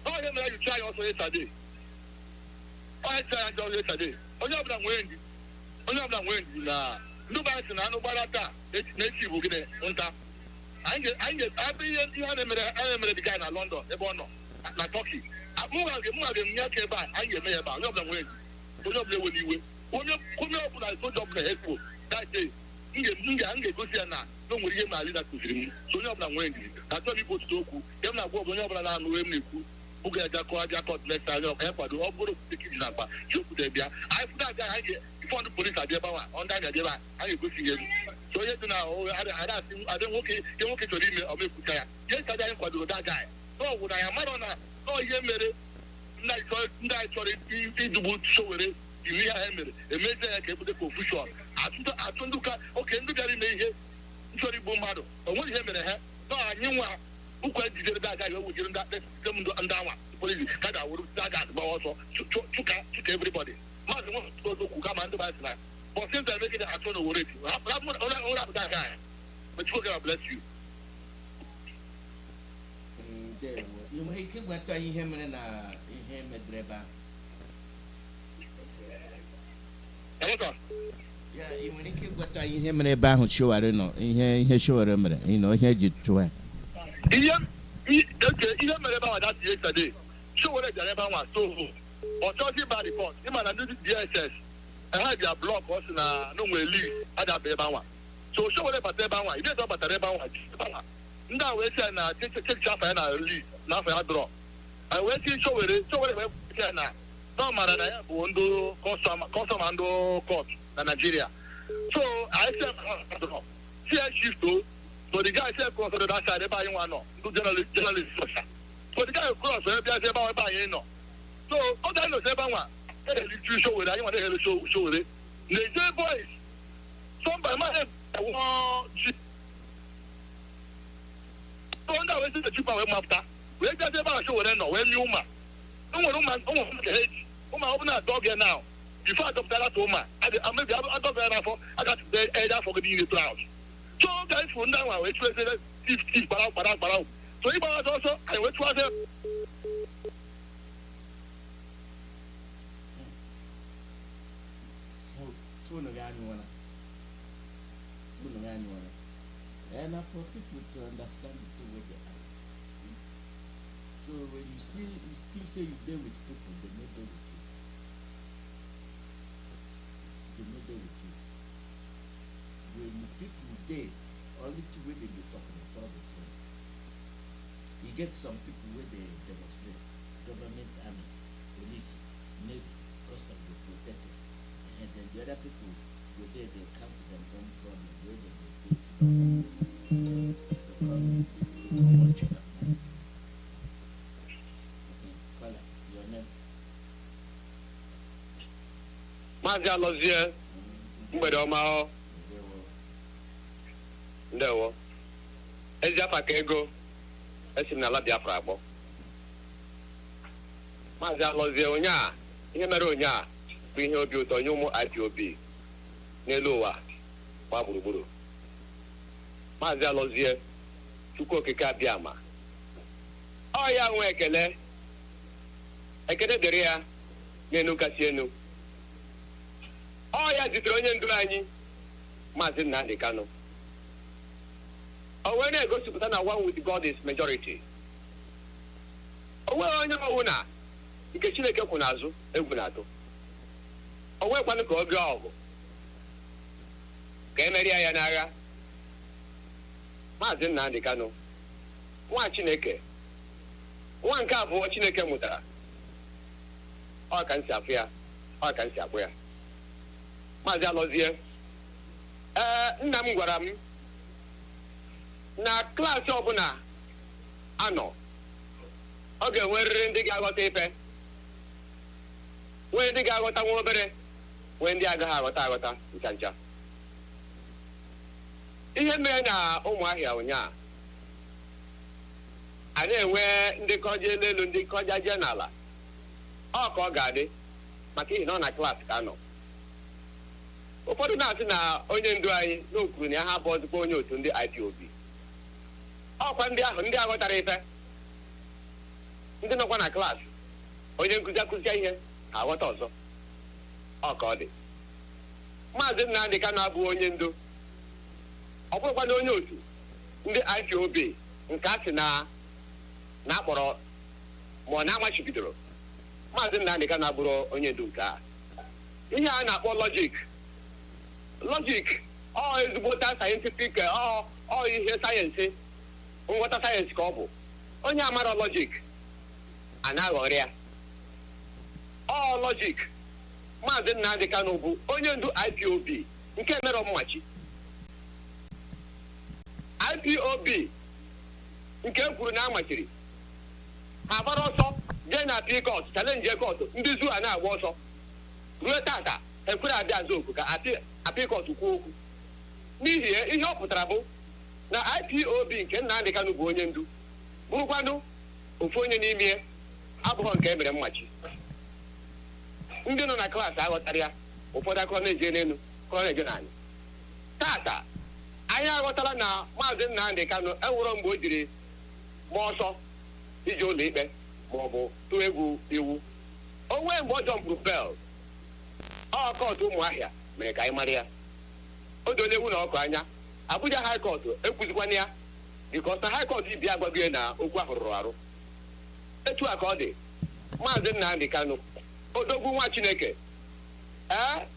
Oh, you try also yesterday. I tried also yesterday. Only of them win. Nobody no barata. Let's see who get it. I get every year the guy in London, the bono, na Turkey. I move again, back. I get me about. None of them win. One of them will you win. When you come up with a good job, the head that day. Inge go see na no muri ye mali na kuzirimu. So none of them win. That's why people talk. Them na go na na no emniku. Uga jako next time you can do all good taking number. You put there. I put that guy before the police are there on that there. I go see him. So yet now I don't okay to email or make kaya. Yes I don't do that guy. So when I am on no ye mere na sorry do so we you emere e meje ke put the confusion. Atunduka okay ndugari me ihe. Sorry bombado. O won ye mere he. No anyi who quite did that guy who did that come to under police that I would that also to everybody. Mother wants to go to come and do that. But since I make it a ton of worry, all up that guy. But you God bless you. You make it what I him and him a driver. Yeah, you make it what I him and a bang show. I don't know. He show a remedy. You know, he had you to Iyan mele ba that yesterday. Show what they never want. So, authority by report. Him and the DSS. I had their block was na no we leave. Ada be ba one. So show what they ba one. If they don't ba one. Nda we say na take chafa na leave. Na for draw. I we see show what we say na. No matter na ya bondo custom ando court na Nigeria. So I say draw. See shift to. So the guy said cross on the other side, they buy one no. Do journalist. So the guy cross, they buy no. So all that knows about one. They show with that. You want to show with it. They say boys. Somebody might have one. So on that way the cheaper way after. We just about show with them no. When you man, no one the head. Open that dog here now. Before I talk that to man, I maybe I talk there for. I got the head for getting in the clouds. So guys from that one, which was if barang. So if I was also, I went to other. And for people to understand the two way they are. So when you still say you deal with people, they may deal with you. When people there, only two way they be talking about it. You get some people where they demonstrate, government, army, police, navy, custom, they protect it. And then the other people go there, they come to them own problem, where they face come watch it. Call your name. Mazi IYKE, mgbede ọma. Ndewo. Ezi afa ka ego esi na ala Biafra akpọ. Mazi IYKE onye ihe mere onye bụ ihe obi ụtọ nye ụmụ IPOB n'elu ụwa gba gburugburu. Mazi IYKE Chukwu okike abịa ma. Ọ ya nwe ekele dịrị ya n'enu kasị enu. Ọ ya zitere onye ndu anyị Mazi Nnamdi Kanu. O wee na-egosipụta na one with God is majority. O nwere onye ọbụla nke Chineke kwụ n'azụ egwu na-atụ. O nwekwanụ ka ọ bịa ọgụ ka emerie ya n'agha. Mazi Nnamdi Kanu nwa Chineke, nwa nke abụọ Chineke mụtara. Ọ ka nsi afụ ya, ọ ka nsi akpụ ya. Mazi IYKE nna m gwara m na klaasị ọbụla anọ ọ ga-enwerịrị ndị ga-aghọta ife, nwee ndị ga-aghọta nwa obere, nwee ndị agaghị aghọta ncha ncha. Ihe mere na Ụmụahịa ụnyaa a na-enwe ndị kọje n'elu ndị kọja je n'ala, ọ ka ọ ga-adị maka ihe na ọ na klaasị ka anọ. ụfọdụ na-asị na onye ndu anyị n'okwuru na ya ha bụ ọzụkwa onye otu ndị IPOB. Ọkwa ndị ahụ ndị aghọtara ife ndị nọkwa na klaasị onye nkụzi akụzie ihe ha aghọta ọzọ ọ ka ọ dị. Maazị Nnamdi Kanu abụghị onye ndu, ọ bụrụkwa na onye otu ndị IPOB nke a sị na akpọrọ ma ọ na-amachibidoro. Maazị Nnamdi Kanu abụrụ onye ndu nke a. Ihe a na-akpọ lọjik ọ ezigbota sayensifik ọ ihe sayensị nghọta sayensị ka ọ bụ. Onye amara lọjik a na-aghọrị ya. Ọ lọjik. Maazị Nnamdi Kanu bụ onye ndu IPOB nke mere mmachi. IPOB nke kwuru na amachiri ha gbara ọsọ jee na pikọt chalenji ekọt ndị zu a na-agba ọsọ ruo tata ekwere abịa azụ oku ka apikọt kwuo okwu. N'ihi ihe ọ pụtara bụ na IPOB nke Nnamdi Kanu bụ onye ndu bụrụkwanụ ofu onye n'ime ya abụghị nke emere mmachi. Ndị nọ na klaasị aghọtara ya, ụfọdụ akọ na-eje n'elu kọrọ na-eje n'anyị. Tata anyị aghọtara na Maazị Nnamdi Kanu enwero mgbe o jiri gba ọsọ ije ụlọ ikpe ma ọ bụ tụọ egwu iwu. O nwee mgbe ọ jọmpụrụ bel ọ kọtụ Ụmụahịa mere ka anyị mara ya. O dola ewu na ọkụ anya. Abuja High Court ekwuzikwana ya bikọs na High Court ibi agbago na okwu ahụ rụrụ arụ. Etu a ka ọ dị. Maazị Nnamdi Kanu odogwu nwa Chineke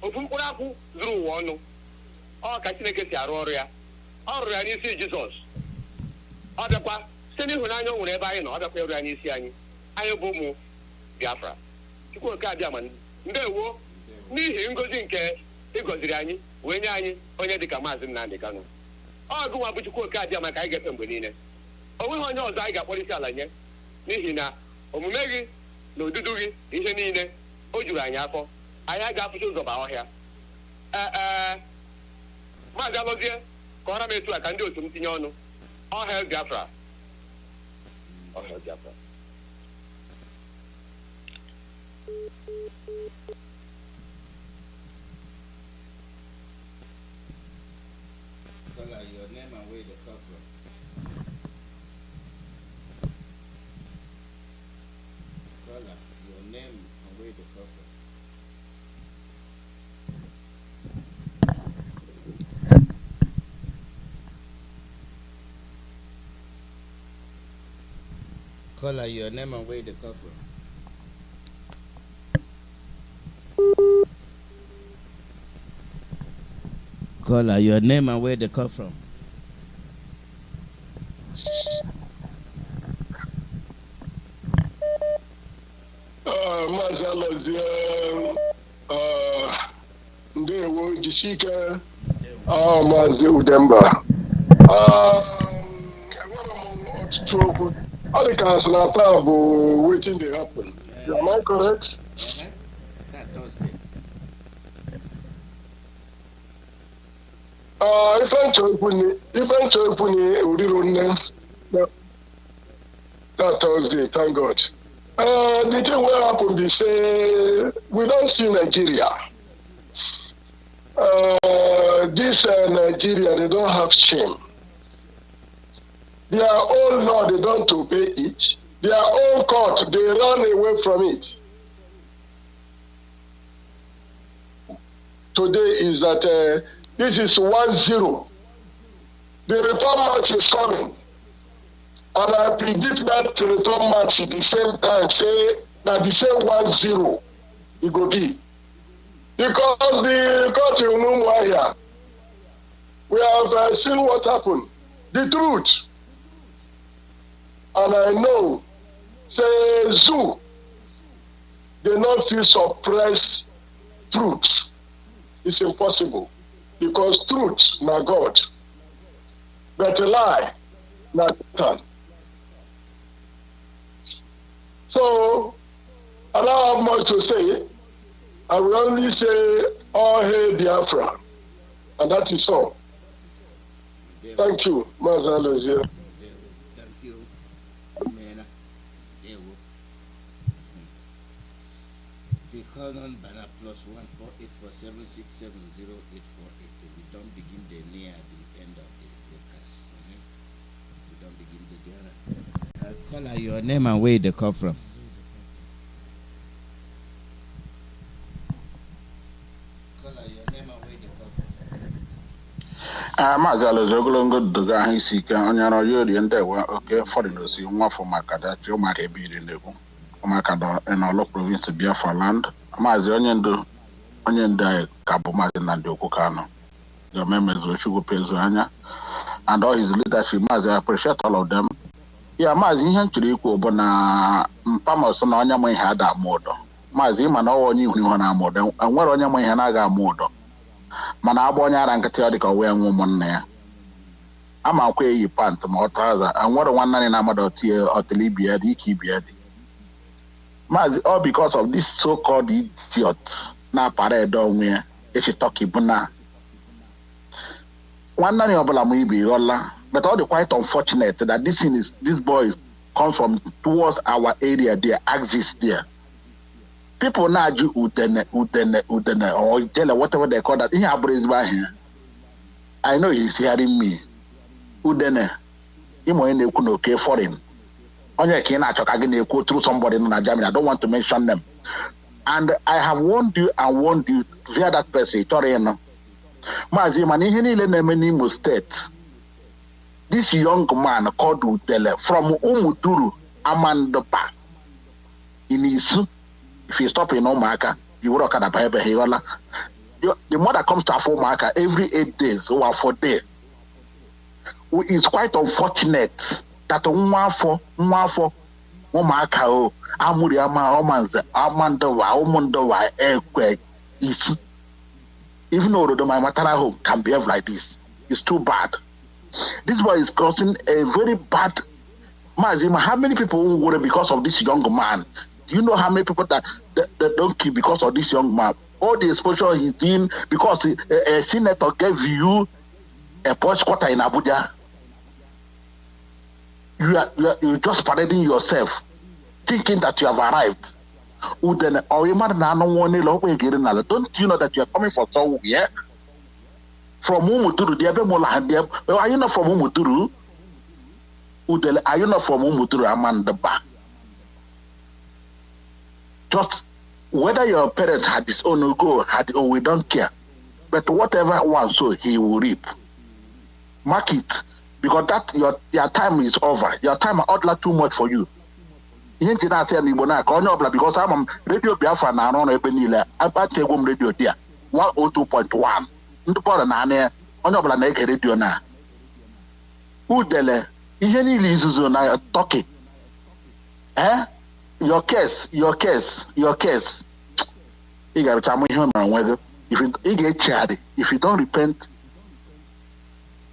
ofu mkpụrụ akwụ zuru ụwa ọnụ. Ọ ka Chineke si arụ ọrụ ya. Ọ rụrụ ya n'isi Jizọs. Ọ bịakwa site n'ịhụnanya o nwere ebe anyị nọ, ọ bịakwa ịrụ ya n'isi anyị. Anyị bụ ụmụ Biafra. Chukwu oke abịa ma ndewo n'ihi ngozi nke ịgọziri anyị wee nye anyị onye dịka Maazị Nnamdi Kanu. Ọ gụnwa bụ Chukwu oke abịa maka anyị ga-efe mgbe niile. O nweghị onye ọzọ anyị ga-akpọrọ isi ala nye n'ihi na omume gị na odudu gị ihe niile o juru anyị afọ. Anyị ga-afụcha ụzọ ba ọhịa. Maazị Alọzie kọọrọ m etu a ka ndị otu m tinye ọnụ. Ọhịa Biafra. Ọhịa Biafra. Caller, your name and where you come from. Caller, your name and where you come from. Caller, your name and where you come from. Caller, your name and where they come from. Maazị Alọzie ndewo jisike Maazị Udemba enwere m ọtụtụ okwu. Ọ dị ka asị na taa bụ wetin dey happen. Am I correct? Ife nchọ ikwu ni oriro nne that Thursday, thank God. The thing wey happen be say we don see Nigeria. This Nigeria, they don't have shame. Their own law, they don't obey it. Their own court, they run away from it. Today is that this is 1-0. The return match is coming. And I predict that the return match at the same time, say, that the same 1-0 it will be. Because the court in Umuahia, we have seen what happened. The truth. And I know, say, Zoo, they not feel suppress truth. It's impossible. Because truth, na God. But a lie, na Satan. So, I don't have much to say. I will only say, all hail Biafra. And that is all. Thank you, Mazi IYKE. Thank you. Amen. The Call on banner +14847670848. We don't begin the near the end of the broadcast. We don't begin the journey. Caller, your name and where they come from. Caller, your name and where they come from. Mazi Alozogolongo Duga Hisika Onyaro Yodi and Dewa, okay, foreigners, you want for Makada, you might be in the Makado and all province of Biafra land. Mazi Onyendo Onyenda Kabumazi Nando Kano. Your members of Sugar Pezuanya and all his leadership, Mazi, I appreciate all of them. Yeah, Mazi Henchiko Bona Pamason Onyama had a modo. Mazi Mano knew on a modo, and where Onyama Hanaga modo. Mana abonya rankatiyadika we woman there. Ama kwe yi pant motaza and what one nani namado tie otili iki biadi. Mazi all because of this so-called idiot na pare donwe eshi talki buna. One nani obala muibi yola, but all the quite unfortunate that this boy comes from towards our area there, exists there. People now do udene or tell whatever they call that. I know he's hearing me. Udene. Imo foreign. Onye kina chokagine go through somebody in Germany. I don't want to mention them. And I have warned you via that person. Mazi manihini le Imo State. This young man called Udele from Umuduru Amandopa in Isu. If you stop in Omaka, you would have got a The mother comes to a full marker every 8 days or 4 days. It's quite unfortunate that Mwafo, Omaka, Amuriama, Omanza, Amandowa, Ekwe, is even though my maternal home can behave like this. It's too bad. This boy is causing a very bad. Mazima, how many people will worry because of this young man? Do you know how many people that don't kill because of this young man? All the exposure he's doing because a senator gave you a posh quarter in Abuja. You're just parading yourself, thinking that you have arrived. Don't you know that you are coming from somewhere? From Umuturu, are you not from Umuturu? Are you not from Umuturu, Amandaba? Just whether your parents had his own go, we don't care. But whatever one sow, he will reap. Mark it. Because that your time is over. Your time is not too much for you. Because I'm Radio Biafra now on Ebenile. I take home radio there. 102.1. Radio now. Udele. Is talking. Your case. If you don't repent,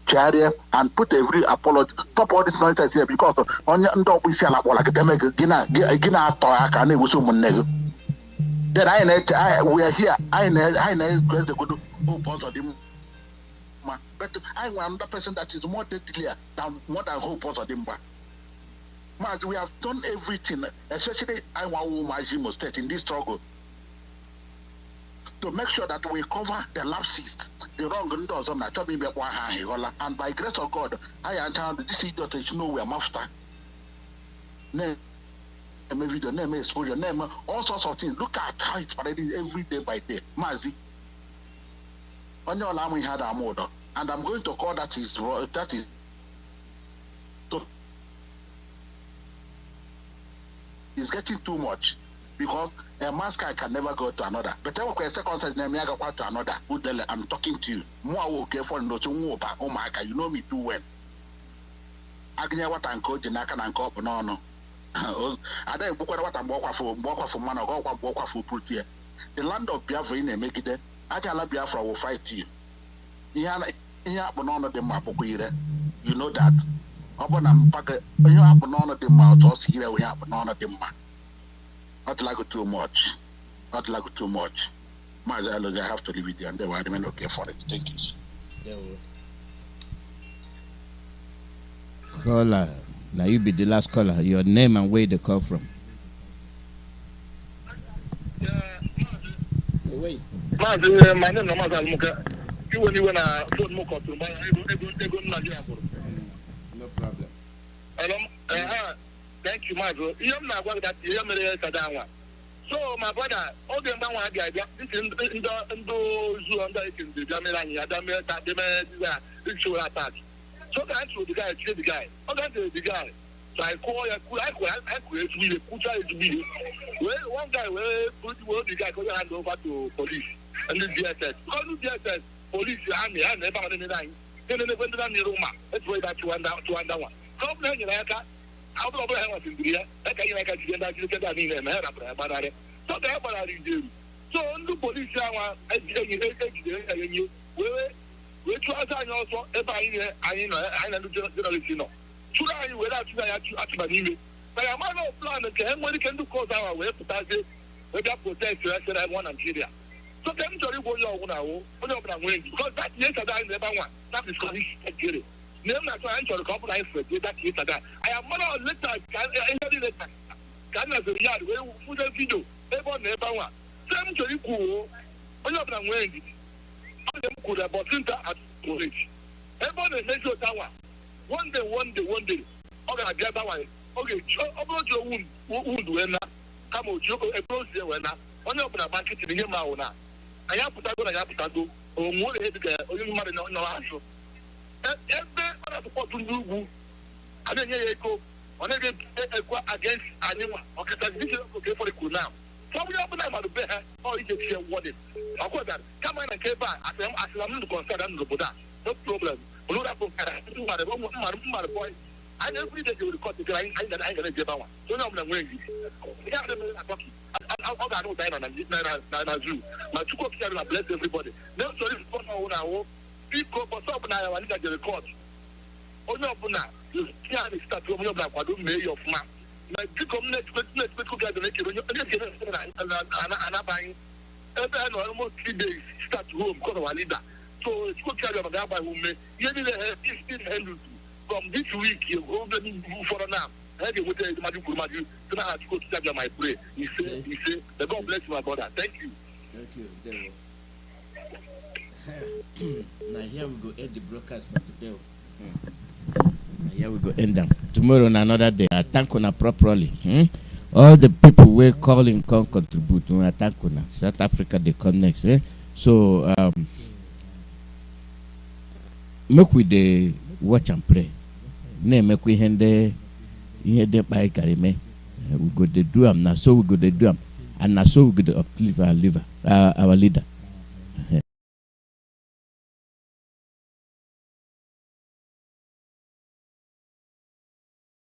charity and put every apology, stop all this nonsense here because on your dog we sell up like a gina then we are here. I the good hope of them. But I am another person that is more clear than more than hope of them. We have done everything, especially I want Mazi State in this struggle, to make sure that we cover the lapses, the wrong doors on that. And by grace of God, I understand that this idiot is nowhere master. Name video, name exposure, name all sorts of things. Look at how it's spreading every day by day. Mazi. On your alarm we had a model, and I'm going to call that is it's getting too much because a mask can never go to another. But I will second says to another. I'm talking to you. More careful no to you know me too well. I can what I'm called and I can call no. I don't book what I'm walking for man or walk for put here. The land of Biafra in a make it. I tell Biafra will fight you. You know that. Upon a packet, you have none of them out, or here we have none of them. Not like too much. Not like too much. Mazi, I have to leave it there and they will remain okay for it. Thank you. Caller, now you be the last caller. Your name and where they come from. Mazi Mazi, my name is Mazi IYKE. You when I phone more to my ego Nigeria. No problem. Thank you, Mazi. You am not that you am a so my brother, all the man want to get this in the zoo under it in the Jamelani, this show attack. So that's the guy, the guy. Oh, that's the guy. So I call I could really put out to be. Well, one guy will put the guy going to hand over to police and the DSS. All the DSS, police, army, and everybody in the line. Then they went down the Roma. Let's wait that to under one. Come down in America. I'll be able to do that. I can't get that you get in and head up. So they have a review. So the police are you. We try to also I know journalism. Should I without at my name? But I'm not plan again when you can do cause our way to target whether protect the rest of one Nigeria. So them to go your own because that yesterday never one. That is because he's name not trying to compromise for that yesterday. I am not later can as a yard where food and video. Never one. Them to you cool. When you're not wearing it, them could have bought center at college. Everybody makes your tower. One day. Okay, I get that one. Okay, about your wound when come out, you approach the winner. On your market in your mouth. I have to go, or more or you might not know answer. Every other support to do, I don't hear on against anyone. Okay, this is okay for the cool now. Some of them are the better, or you just hear what it. Of course, come on and get back. I'm not concerned. No problem. I every day you record the guy. I'm going to get one. So now I'm going to I'll go down on Zoo. My two cops are bless everybody. No, sorry for now. People for some now, I need to get a court. Oh, no, you can't start to me like what do me of man. My two community, let's go get the naked and I'm buying. And almost 3 days start home because of our leader. So it's good to carry on that by whom you from this week you go for now. I had to wait to magic to now to go to tell my prayer. He said, the God bless you, my brother. Thank you. Now here we go end the broadcast for today. Now here we go end them. Tomorrow on another day. I thank you properly. All the people will call in can contribute. I thank you. South Africa they come next. So make we the watch and pray. Make we hende by Karime. We go to do them now, so we go to do them, and now so we go to uplift our leader.